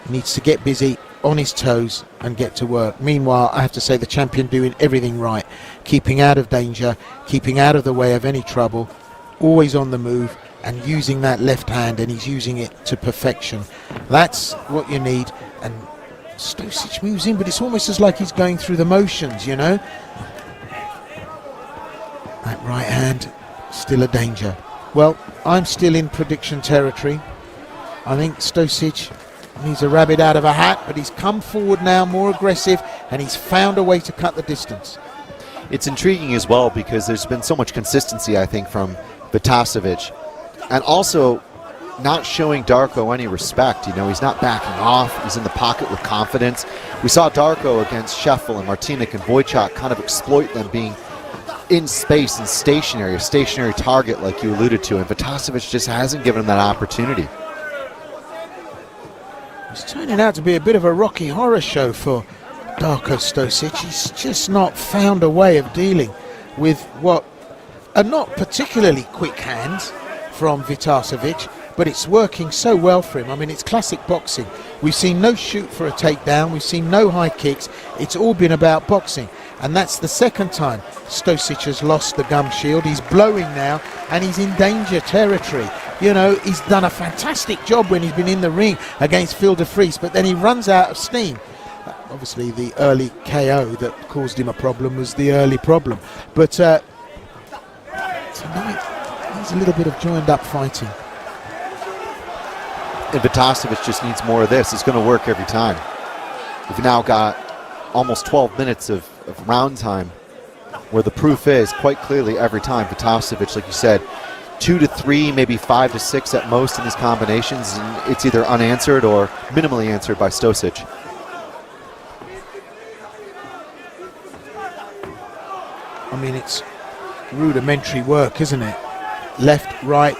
He needs to get busy, on his toes, and get to work. Meanwhile, I have to say the champion doing everything right, keeping out of danger, keeping out of the way of any trouble, always on the move, and using that left hand, and he's using it to perfection. That's what you need. And Stosic moves in, but it's almost as like he's going through the motions, you know. That right hand, still a danger. Well, I'm still in prediction territory. I think Stosic needs a rabbit out of a hat, but he's come forward now, more aggressive, and he's found a way to cut the distance. It's intriguing as well because there's been so much consistency, I think, from Vitasevic. And also, not showing Darko any respect. You know, he's not backing off. He's in the pocket with confidence. We saw Darko against Scheffel and Martinic and Wojciech kind of exploit them being in space and stationary, a stationary target like you alluded to, and Vitasevic just hasn't given him that opportunity. It's turning out to be a bit of a Rocky Horror show for Darko Stosic. He's just not found a way of dealing with what are not particularly quick hands from Vitasevic, but it's working so well for him. I mean, it's classic boxing. We've seen no shoot for a takedown, we've seen no high kicks. It's all been about boxing, and that's the second time Stosic has lost the gum shield. He's blowing now, and he's in danger territory. You know, he's done a fantastic job when he's been in the ring against Phil de Vries, but then he runs out of steam. Obviously, the early KO that caused him a problem was the early problem. But tonight, there's a little bit of joined-up fighting. And Vitasevic just needs more of this. It's going to work every time. We've now got almost 12 minutes of round time, where the proof is quite clearly every time Vitasevic, like you said, 2 to 3, maybe 5 to 6 at most in his combinations, and it's either unanswered or minimally answered by Stosic. I mean, it's rudimentary work, isn't it? Left, right,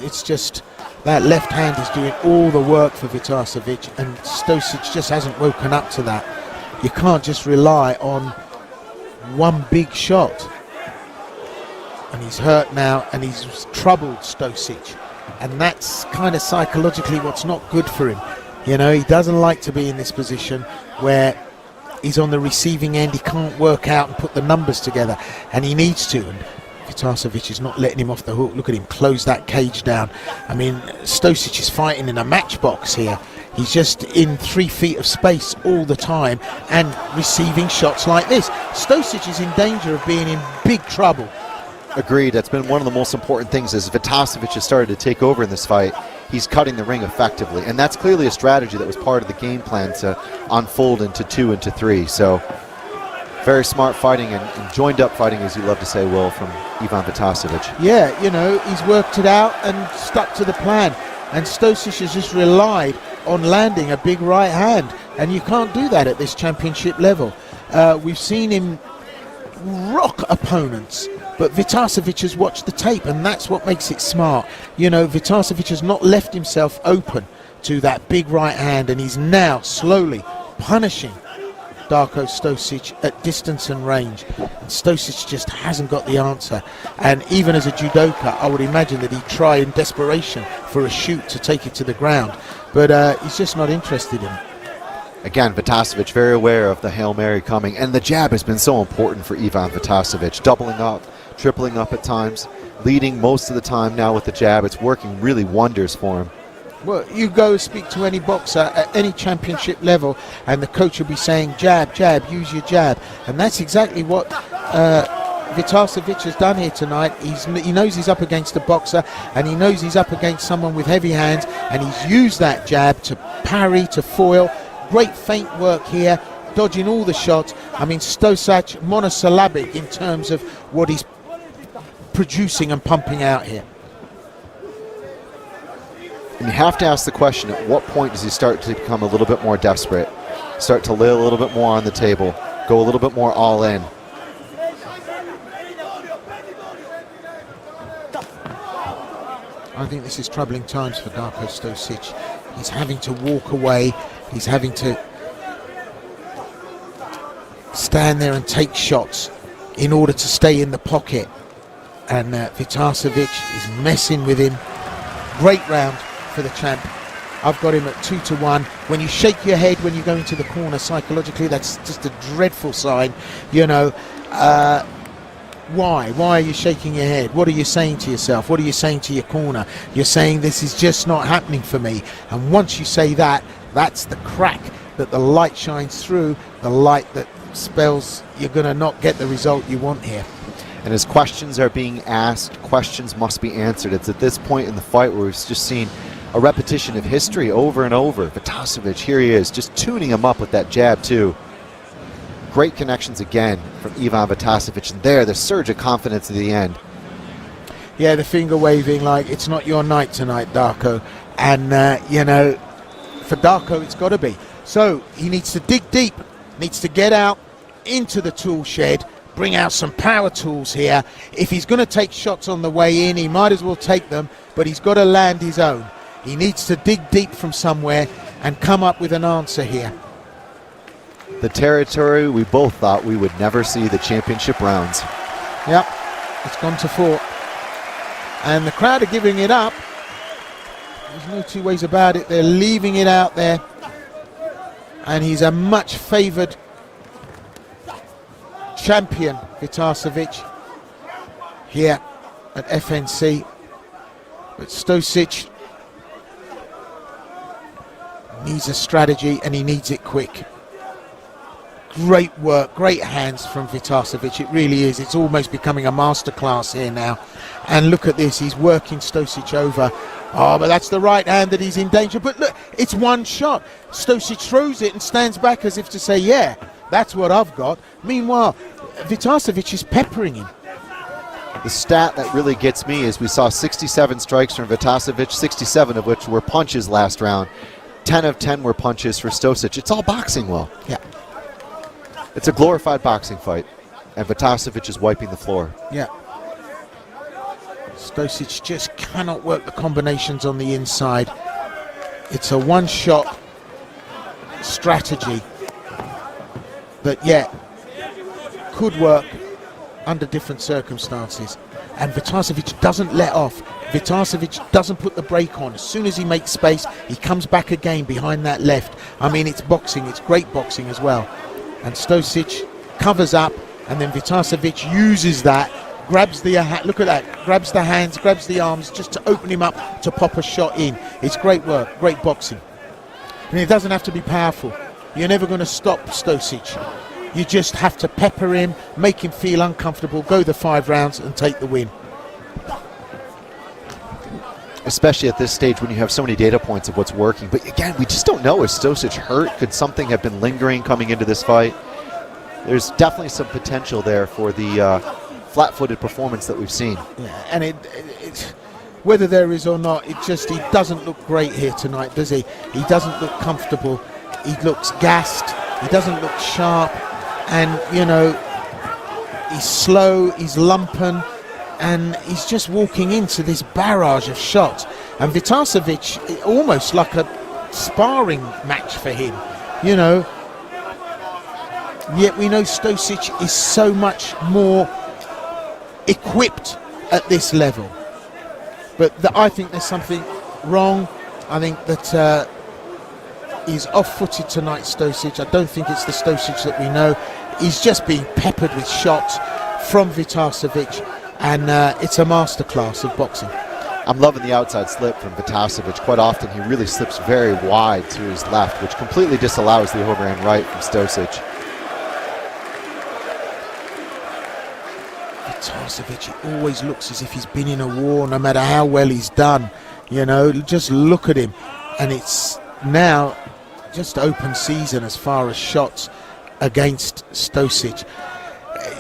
it's just that left hand is doing all the work for Vitasevic, and Stosic just hasn't woken up to that. You can't just rely on one big shot. And he's hurt now, and he's troubled Stosic, and that's kind of psychologically what's not good for him. You know, he doesn't like to be in this position where he's on the receiving end. He can't work out and put the numbers together, and he needs to. And Vitasevic is not letting him off the hook. Look at him close that cage down. I mean, Stosic is fighting in a matchbox here. He's just in 3 feet of space all the time and receiving shots like this. Stosic is in danger of being in big trouble. Agreed. That's been one of the most important things as Vitasevic has started to take over in this fight. He's cutting the ring effectively, and that's clearly a strategy that was part of the game plan to unfold into 2 and 3. So very smart fighting and joined up fighting, as you love to say, Will, from Ivan Vitasevic. Yeah, you know, he's worked it out and stuck to the plan, and Stosic has just relied on landing a big right hand, and you can't do that at this championship level. We've seen him rock opponents, but Vitasevic has watched the tape, and that's what makes it smart. You know, Vitasevic has not left himself open to that big right hand, and he's now slowly punishing Darko Stosic at distance and range. Stosic just hasn't got the answer, and even as a judoka, I would imagine that he'd try in desperation for a shoot to take it to the ground, but he's just not interested in it. Again, Vitasevic very aware of the Hail Mary coming, and the jab has been so important for Ivan Vitasevic, doubling up, tripling up at times, leading most of the time now with the jab. It's working really wonders for him. Well, you go speak to any boxer at any championship level, and the coach will be saying, jab, jab, use your jab. And that's exactly what Vitasevic has done here tonight. He knows he's up against a boxer, and he knows he's up against someone with heavy hands, and he's used that jab to parry, to foil. Great feint work here, dodging all the shots. I mean, Stosic monosyllabic in terms of what he's producing and pumping out here. And you have to ask the question, at what point does he start to become a little bit more desperate, start to lay a little bit more on the table, go a little bit more all in? I think this is troubling times for Darko Stosic. He's having to walk away. He's having to stand there and take shots in order to stay in the pocket. And Vitasevic is messing with him. Great round for the champ. I've got him at 2-1. When you shake your head when you go into the corner, psychologically, that's just a dreadful sign. You know, why? Why are you shaking your head? What are you saying to yourself? What are you saying to your corner? You're saying this is just not happening for me. And once you say that, that's the crack that the light shines through, the light that spells you're going to not get the result you want here. And as questions are being asked, questions must be answered. It's at this point in the fight where we've just seen a repetition of history over and over. Vitasevic, here he is, just tuning him up with that jab too. Great connections again from Ivan Vitasevic, and there, the surge of confidence at the end. Yeah, the finger waving like it's not your night tonight, Darko. And, for Darko, it's got to be. So he needs to dig deep, needs to get out into the tool shed, bring out some power tools here. If he's going to take shots on the way in, he might as well take them, but he's got to land his own. He needs to dig deep from somewhere and come up with an answer here. The territory we both thought we would never see, the championship rounds. Yep, it's gone to 4. And the crowd are giving it up. There's no two ways about it. They're leaving it out there. And he's a much favoured champion, Vitasevic, here at FNC. But Stosic needs a strategy, and he needs it quick. Great work, great hands from Vitasevic. It really is. It's almost becoming a masterclass here now. And look at this, he's working Stosic over. Oh, but that's the right hand that he's in danger. But look, it's one shot. Stosic throws it and stands back as if to say, yeah, that's what I've got. Meanwhile, Vitasevic is peppering him. The stat that really gets me is we saw 67 strikes from Vitasevic, 67 of which were punches last round. 10 of 10 were punches for Stosic. It's all boxing well. Yeah. It's a glorified boxing fight, and Vitasevic is wiping the floor. Yeah. Stosic just cannot work the combinations on the inside. It's a one-shot strategy that, yeah, could work under different circumstances. And Vitasevic doesn't let off. Vitasevic doesn't put the brake on. As soon as he makes space, he comes back again behind that left. I mean, it's boxing. It's great boxing as well. And Stosic covers up, and then Vitasevic uses that, grabs the look at that, grabs the hands, grabs the arms, just to open him up to pop a shot in. It's great work, great boxing. And it doesn't have to be powerful. You're never going to stop Stosic. You just have to pepper him, make him feel uncomfortable, go the 5 rounds and take the win. Especially at this stage when you have so many data points of what's working. But again, we just don't know. Is Stosic hurt? Could something have been lingering coming into this fight? There's definitely some potential there for the flat-footed performance that we've seen. Yeah, and it whether there is or not, he doesn't look great here tonight, does he? He doesn't look comfortable. He looks gassed. He doesn't look sharp. And, he's slow, he's lumping, and he's just walking into this barrage of shots. And Vitasevic, almost like a sparring match for him, Yet we know Stosic is so much more equipped at this level. But I think there's something wrong. I think that he's off-footed tonight, Stosic. I don't think it's the Stosic that we know. He's just being peppered with shots from Vitasevic, and it's a masterclass of boxing. I'm loving the outside slip from Vitasevic. Quite often he really slips very wide to his left, which completely disallows the overhand right from Stosic. Vitasevic, it always looks as if he's been in a war, no matter how well he's done. Just look at him. And it's now just open season as far as shots against Stosic.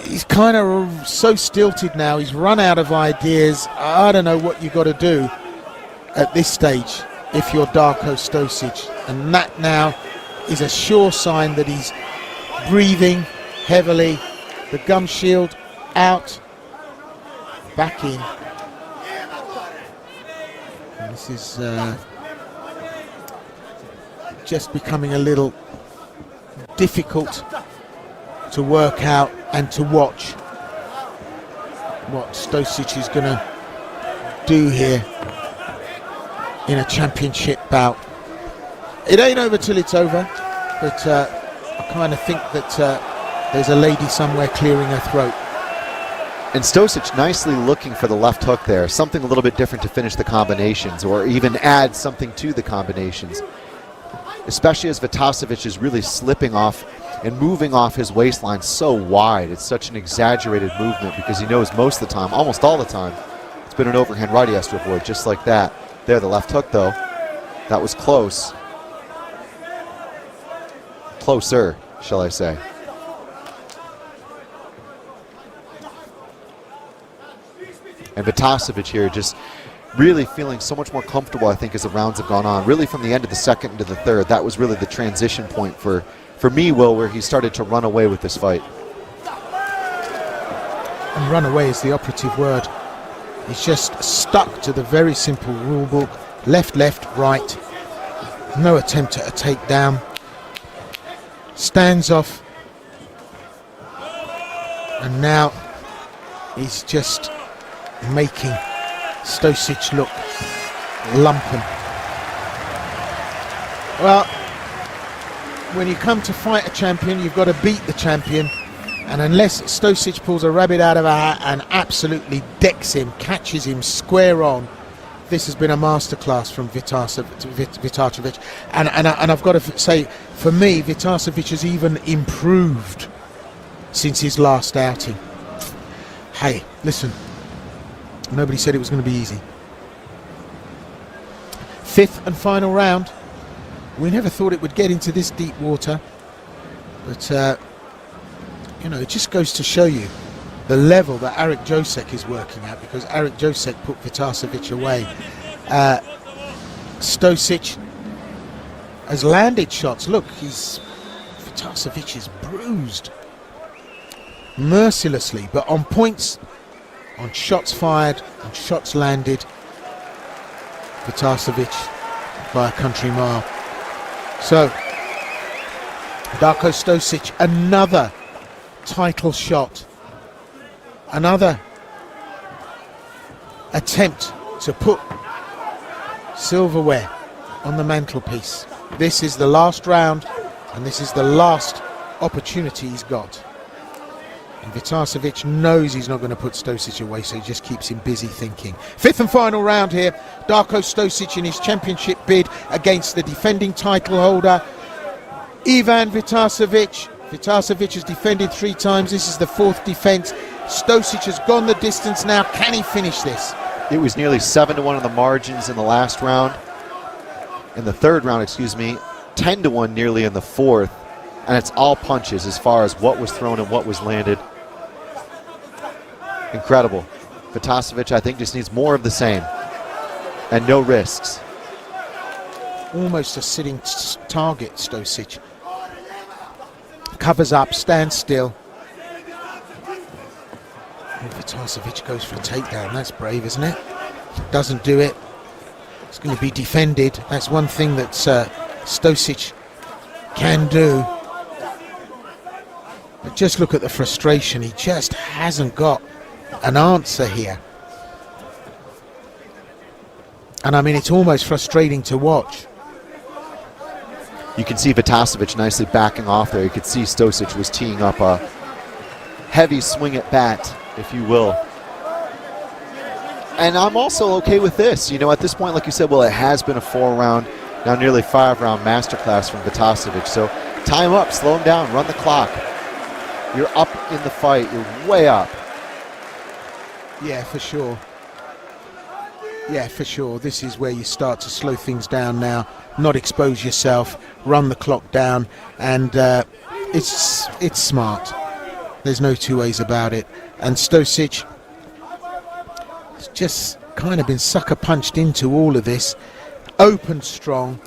He's kind of so stilted now. He's run out of ideas. I don't know what you got to do at this stage if you're Darko Stosic. And that now is a sure sign that he's breathing heavily. The gum shield out, back in. And this is just becoming a little difficult to work out and to watch what Stosic is going to do here in a championship bout. It ain't over till it's over, but I kind of think that there's a lady somewhere clearing her throat. And Stosic nicely looking for the left hook there, something a little bit different to finish the combinations or even add something to the combinations. Especially as Vitasevic is really slipping off and moving off his waistline so wide. It's such an exaggerated movement because he knows most of the time, almost all the time, it's been an overhand right he has to avoid, just like that. There, the left hook though, that was close. Closer, shall I say. And Vitasevic here just really feeling so much more comfortable, I think, as the rounds have gone on. Really from the end of the second into the third, that was really the transition point for me, Will, where he started to run away with this fight. And run away is the operative word. He's just stuck to the very simple rule book. Left, right. No attempt at a takedown. Stands off. And now he's just making Stosic look lumpen. Well, when you come to fight a champion, you've got to beat the champion. And unless Stosic pulls a rabbit out of a hat and absolutely decks him, catches him square on, this has been a masterclass from Vitasevic. And I've got to say, for me, Vitasevic has even improved since his last outing. Hey, listen, nobody said it was going to be easy. Fifth and final round. We never thought it would get into this deep water, but you know, it just goes to show you the level that Arek Josek is working at, because Arek Josek put Vitasevic away. Stosic has landed shots. Look, Vitasevic is bruised mercilessly, but on points, on shots fired, on shots landed, Vitasevic by a country mile. So, Darko Stosic, another title shot, another attempt to put silverware on the mantelpiece. This is the last round, and this is the last opportunity he's got. And Vitasevic knows he's not going to put Stosic away, so he just keeps him busy thinking. Fifth and final round here. Darko Stosic in his championship bid against the defending title holder, Ivan Vitasevic. Vitasevic has defended 3 times. This is the 4th defense. Stosic has gone the distance now. Can he finish this? It was nearly 7-1 on the margins in the last round. In the third round, 10-1 nearly in the 4th. And it's all punches as far as what was thrown and what was landed. Incredible. Vitasevic, I think, just needs more of the same. And no risks. Almost a sitting target, Stosic. Covers up, stands still. And Vitasevic goes for a takedown. That's brave, isn't it? Doesn't do it. It's going to be defended. That's one thing that Stosic can do. But just look at the frustration. He just hasn't got an answer here. And I mean, it's almost frustrating to watch. You can see Vitasevic nicely backing off there. You could see Stosic was teeing up a heavy swing at bat, if you will. And I'm also okay with this. You know, at this point, like you said, well, it has been a 4-round, now nearly 5-round masterclass from Vitasevic. So time up, slow him down, run the clock. You're up in the fight. You're way up. Yeah, for sure. Yeah, for sure. This is where you start to slow things down now, not expose yourself, run the clock down, and it's smart. There's no two ways about it. And Stosic has just kind of been sucker punched into all of this. Opened strong,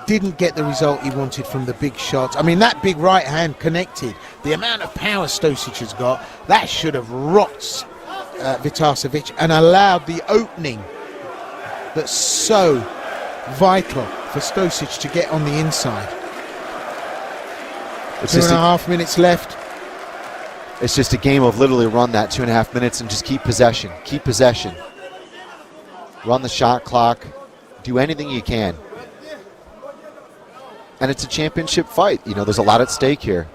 didn't get the result he wanted from the big shots. I mean, that big right hand connected. The amount of power Stosic has got, that should have rocked Vitasevic and allowed the opening that's so vital for Stosic to get on the inside. 2.5 minutes left. It's just a game of literally run that 2.5 minutes and just keep possession. Keep possession. Run the shot clock. Do anything you can. And it's a championship fight. You know, there's a lot at stake here.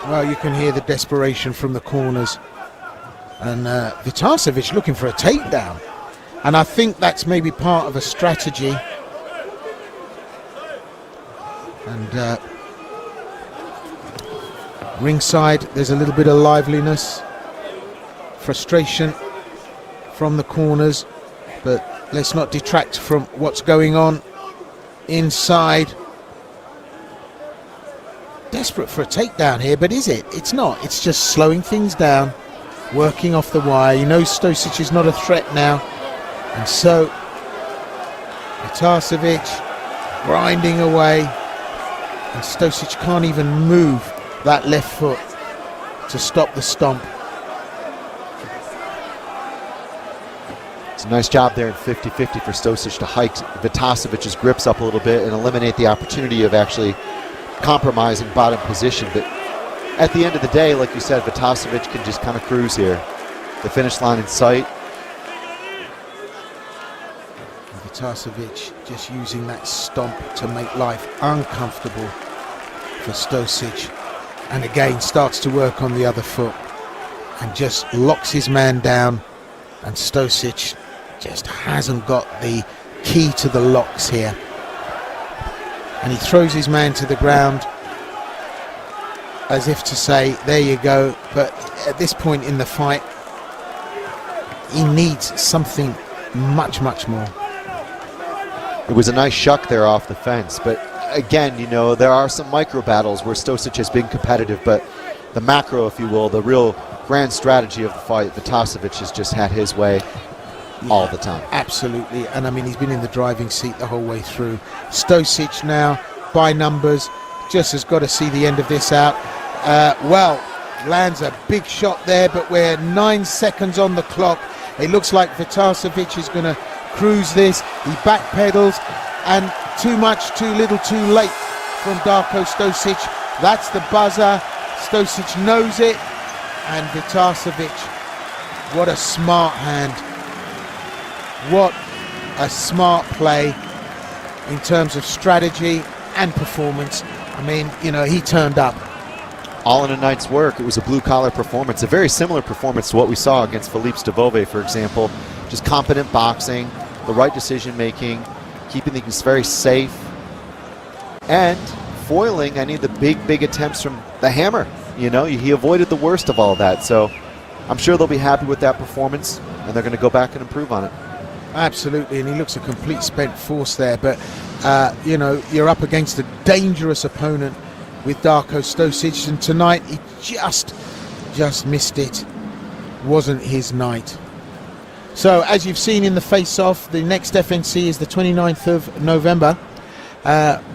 Well, you can hear the desperation from the corners. And Vitasevic looking for a takedown. And I think that's maybe part of a strategy. And ringside, there's a little bit of liveliness, frustration from the corners. But let's not detract from what's going on inside. desperate for a takedown here, but is it? It's not. It's just slowing things down, working off the wire. He knows Stosic is not a threat now. And so, Vitasevic grinding away. And Stosic can't even move that left foot to stop the stomp. It's a nice job there in 50-50 for Stosic to hike Vitasevic's grips up a little bit and eliminate the opportunity of actually compromising bottom position. But at the end of the day, like you said, Vitasevic can just kind of cruise here. The finish line in sight. Vitasevic just using that stomp to make life uncomfortable for Stosic. And again starts to work on the other foot and just locks his man down. And Stosic just hasn't got the key to the locks here. And he throws his man to the ground as if to say, there you go. But at this point in the fight, he needs something much, much more. It was a nice shuck there off the fence, but again, you know, there are some micro battles where Stosic has been competitive, but the macro, if you will, the real grand strategy of the fight, Vitasevic has just had his way all the time. Absolutely, and I mean, he's been in the driving seat the whole way through. Stosic now, by numbers, just has got to see the end of this out. Well, lands a big shot there, but we're 9 seconds on the clock. It looks like Vitasevic is going to cruise this. He backpedals, and too much, too little, too late from Darko Stosic. That's the buzzer. Stosic knows it, and Vitasevic, what a smart hand. What a smart play in terms of strategy and performance. I mean, you know, he turned up. All in a night's work. It was a blue-collar performance, a very similar performance to what we saw against Philippe Stivove, for example. Just competent boxing, the right decision-making, keeping things very safe, and foiling any of the big attempts from the hammer. You know, he avoided the worst of all of that. So I'm sure they'll be happy with that performance, and they're going to go back and improve on it. Absolutely, and he looks a complete spent force there. But, you know, you're up against a dangerous opponent with Darko Stosic, and tonight he just missed it. Wasn't his night. So, as you've seen in the face-off, the next FNC is the 29th of November.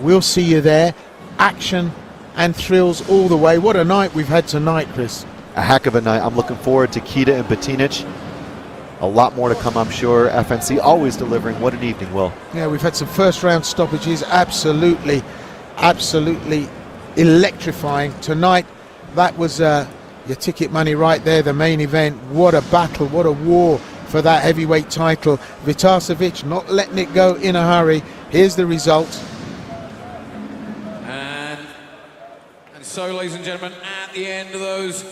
We'll see you there. Action and thrills all the way. What a night we've had tonight, Chris. A heck of a night. I'm looking forward to Kita and Batinic. A lot more to come, I'm sure. FNC always delivering. What an evening, Will. Yeah, we've had some first-round stoppages. Absolutely electrifying. Tonight, that was your ticket money right there, the main event. What a battle, what a war for that heavyweight title. Vitasevic not letting it go in a hurry. Here's the result. And so, ladies and gentlemen, at the end of those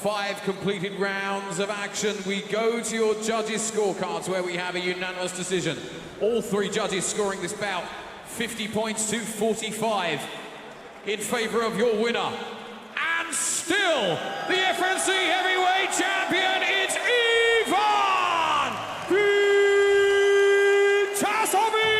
5 completed rounds of action, we go to your judges' scorecards, where we have a unanimous decision. All 3 judges scoring this bout 50 points to 45 in favor of your winner. And still, the FNC heavyweight champion, it's Ivan Vitasevic!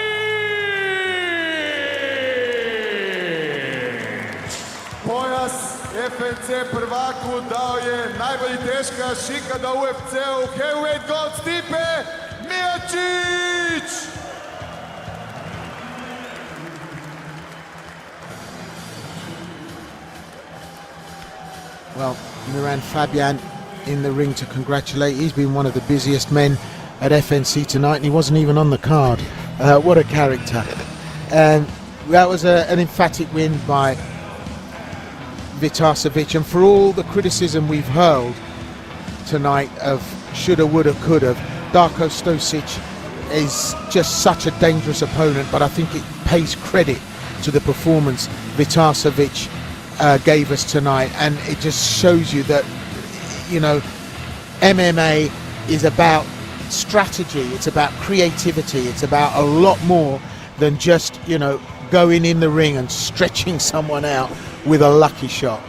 Pojas FNC prvaku dao je najbolji teškaš ikada u UFC-u, heavyweight gold Stipe Miocic! Well, Miran Fabian in the ring to congratulate. He's been one of the busiest men at FNC tonight, and he wasn't even on the card. What a character. And that was an emphatic win by Vitasevic. And for all the criticism we've hurled tonight of shoulda, woulda, coulda, Darko Stosic is just such a dangerous opponent, but I think it pays credit to the performance Vitasevic gave us tonight, and it just shows you that, you know, MMA is about strategy, it's about creativity, it's about a lot more than just, you know, going in the ring and stretching someone out with a lucky shot.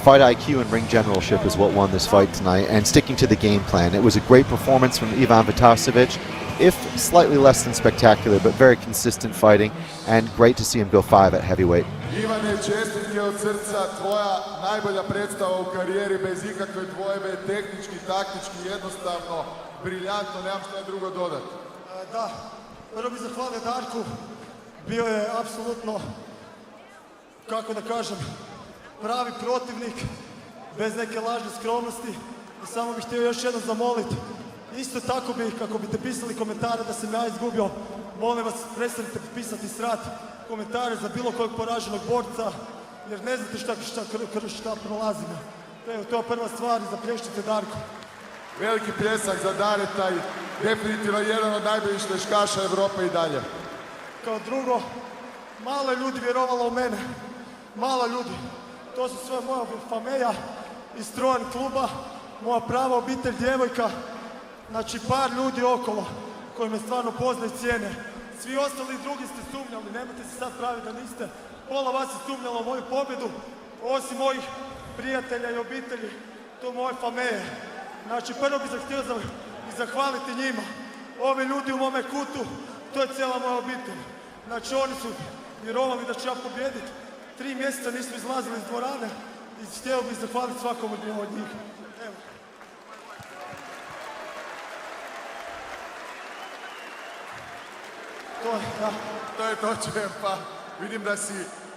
Fight IQ and ring generalship is what won this fight tonight, and sticking to the game plan. It was a great performance from Ivan Vitasevic. if slightly less than spectacular, but very consistent fighting, and great to see him go 5 at heavyweight. Ivane, čestitke od srca, tvoja najbolja predstava u karijeri bez ikakve dvojbe, tehnički, taktički, jednostavno, briljantno, nemam šta drugo dodati. Da, prvo bih zahvalio Darku, bio je apsolutno, kako da kažem, pravi protivnik, bez neke lažne skromnosti. I samo bih htio još jednom zamoliti, isto tako bi, kako biste pisali komentare da sam ja izgubio, molim vas, prestanite pisati srat komentare za bilo kojeg poraženog borca, jer ne znate šta prolazimo. Evo, to je prva stvar i zaplješćite Darko. Veliki pljesak za Dareta i definitivno jedan od najboljih teškaša Evrope i dalje. Kao drugo, malo je ljudi vjerovalo u mene. Malo ljudi. To su sve moja familija iz Trojan kluba, moja prava obitelj, djevojka. Znači par ljudi okolo koji me stvarno poznaju i cijene. Svi ostali drugi ste sumnjali, nemojte se sad praviti da niste. Pola vas je sumnjalo u moju pobjedu, osim mojih prijatelja i obitelji, to moje familije. Znači prvo bih htio zahvaliti njima. Ovi ljudi u mome kutu, to je cijela moja obitelj. Znači oni su vjerovali da ću ja pobijediti. 3 mjeseca nisu izlazili iz dvorane i htio bih zahvaliti svakom od njih. Evo. To je točno, pa vidim da si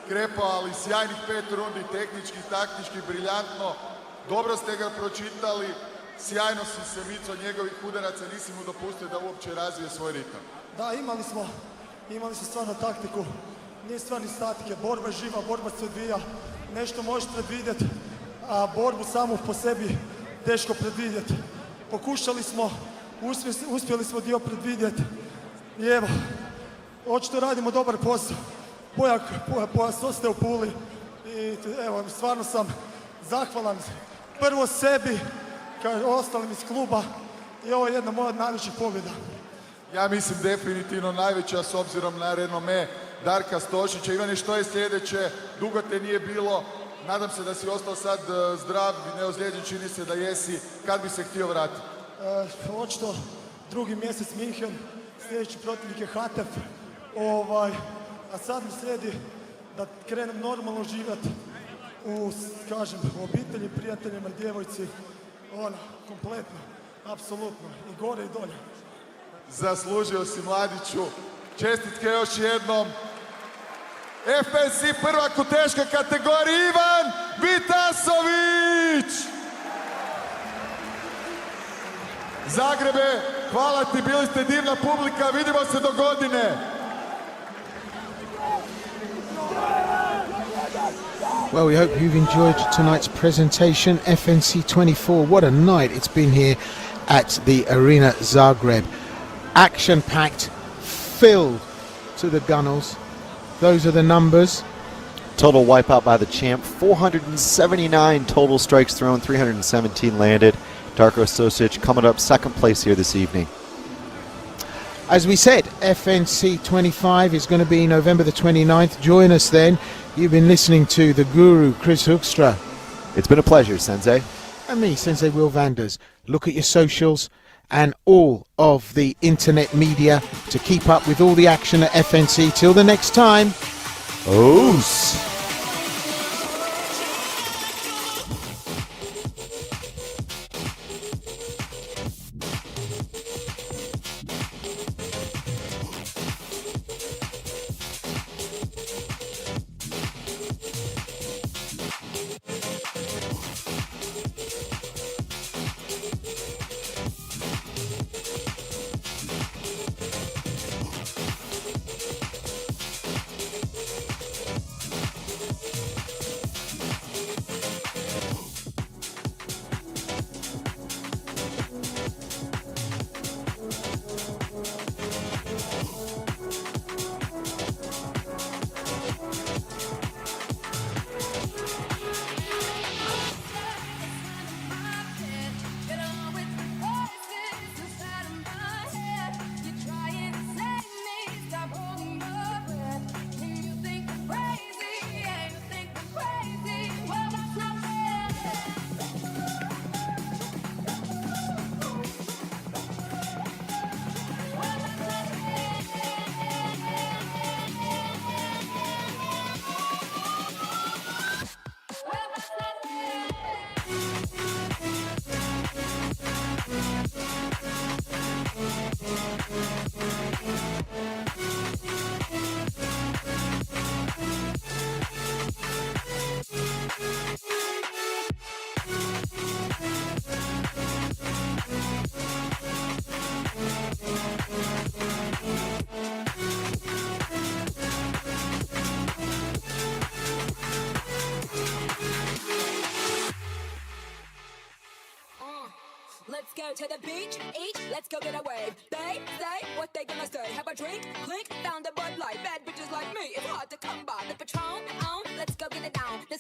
krepao, ali sjajnih 5 rundi, tehnički, taktički, briljantno. Dobro ste ga pročitali, sjajno si se micao njegovih udaraca, nisi mu dopustio da uopće razvije svoj ritam. Da, imali smo stvarno taktiku, nije stvar ni statike, borba je živa, borba se odvija, nešto možeš predvidjeti, a borbu samu po sebi teško predvidjeti. Pokušali smo, uspjeli smo dio predvidjeti i evo, očito radimo dobar posao. Pojas ostaje u Puli i evo, stvarno sam zahvalan prvo sebi, kao ostalim iz kluba i ovo je jedna moja od najvećih pobjeda. Ja mislim definitivno najveća s obzirom na renome Darka Stošića. Ivane, što je sljedeće? Dugo te nije bilo. Nadam se da si ostao sad zdrav i neozlijeđen, čini se da jesi. Kad bi se htio vratiti? Očito 2. mjesec Minhen, sljedeći protivnik je Hatef. A sad mi slijedi da krenem normalno živjeti u obitelji, prijateljima, djevojci. Kompletno, apsolutno, i gore i dolje. Zaslužio si, mladiću. Čestitke još jednom. FNC prvak u teškoj kategoriji Ivan Vitasović! Zagrebe, hvala ti, bili ste divna publika, vidimo se do godine. Well, we hope you've enjoyed tonight's presentation. FNC 24, what a night it's been here at the Arena Zagreb. Action-packed, filled to the gunnels. Those are the numbers. Total wipeout by the champ. 479 total strikes thrown, 317 landed. Darko Stosic coming up second place here this evening. As we said, FNC 25 is going to be November the 29th. Join us then. You've been listening to the guru, Chris Hoekstra. It's been a pleasure, Sensei. And me, Sensei Will Vanders. Look at your socials and all of the internet media to keep up with all the action at FNC. Till the next time. Oos. Let's go to the beach, eat, let's go get a wave. They say what they gonna say. Have a drink, clink, found a Bud Light. Bad bitches like me, it's hard to come by. The Patron, let's go get it down. The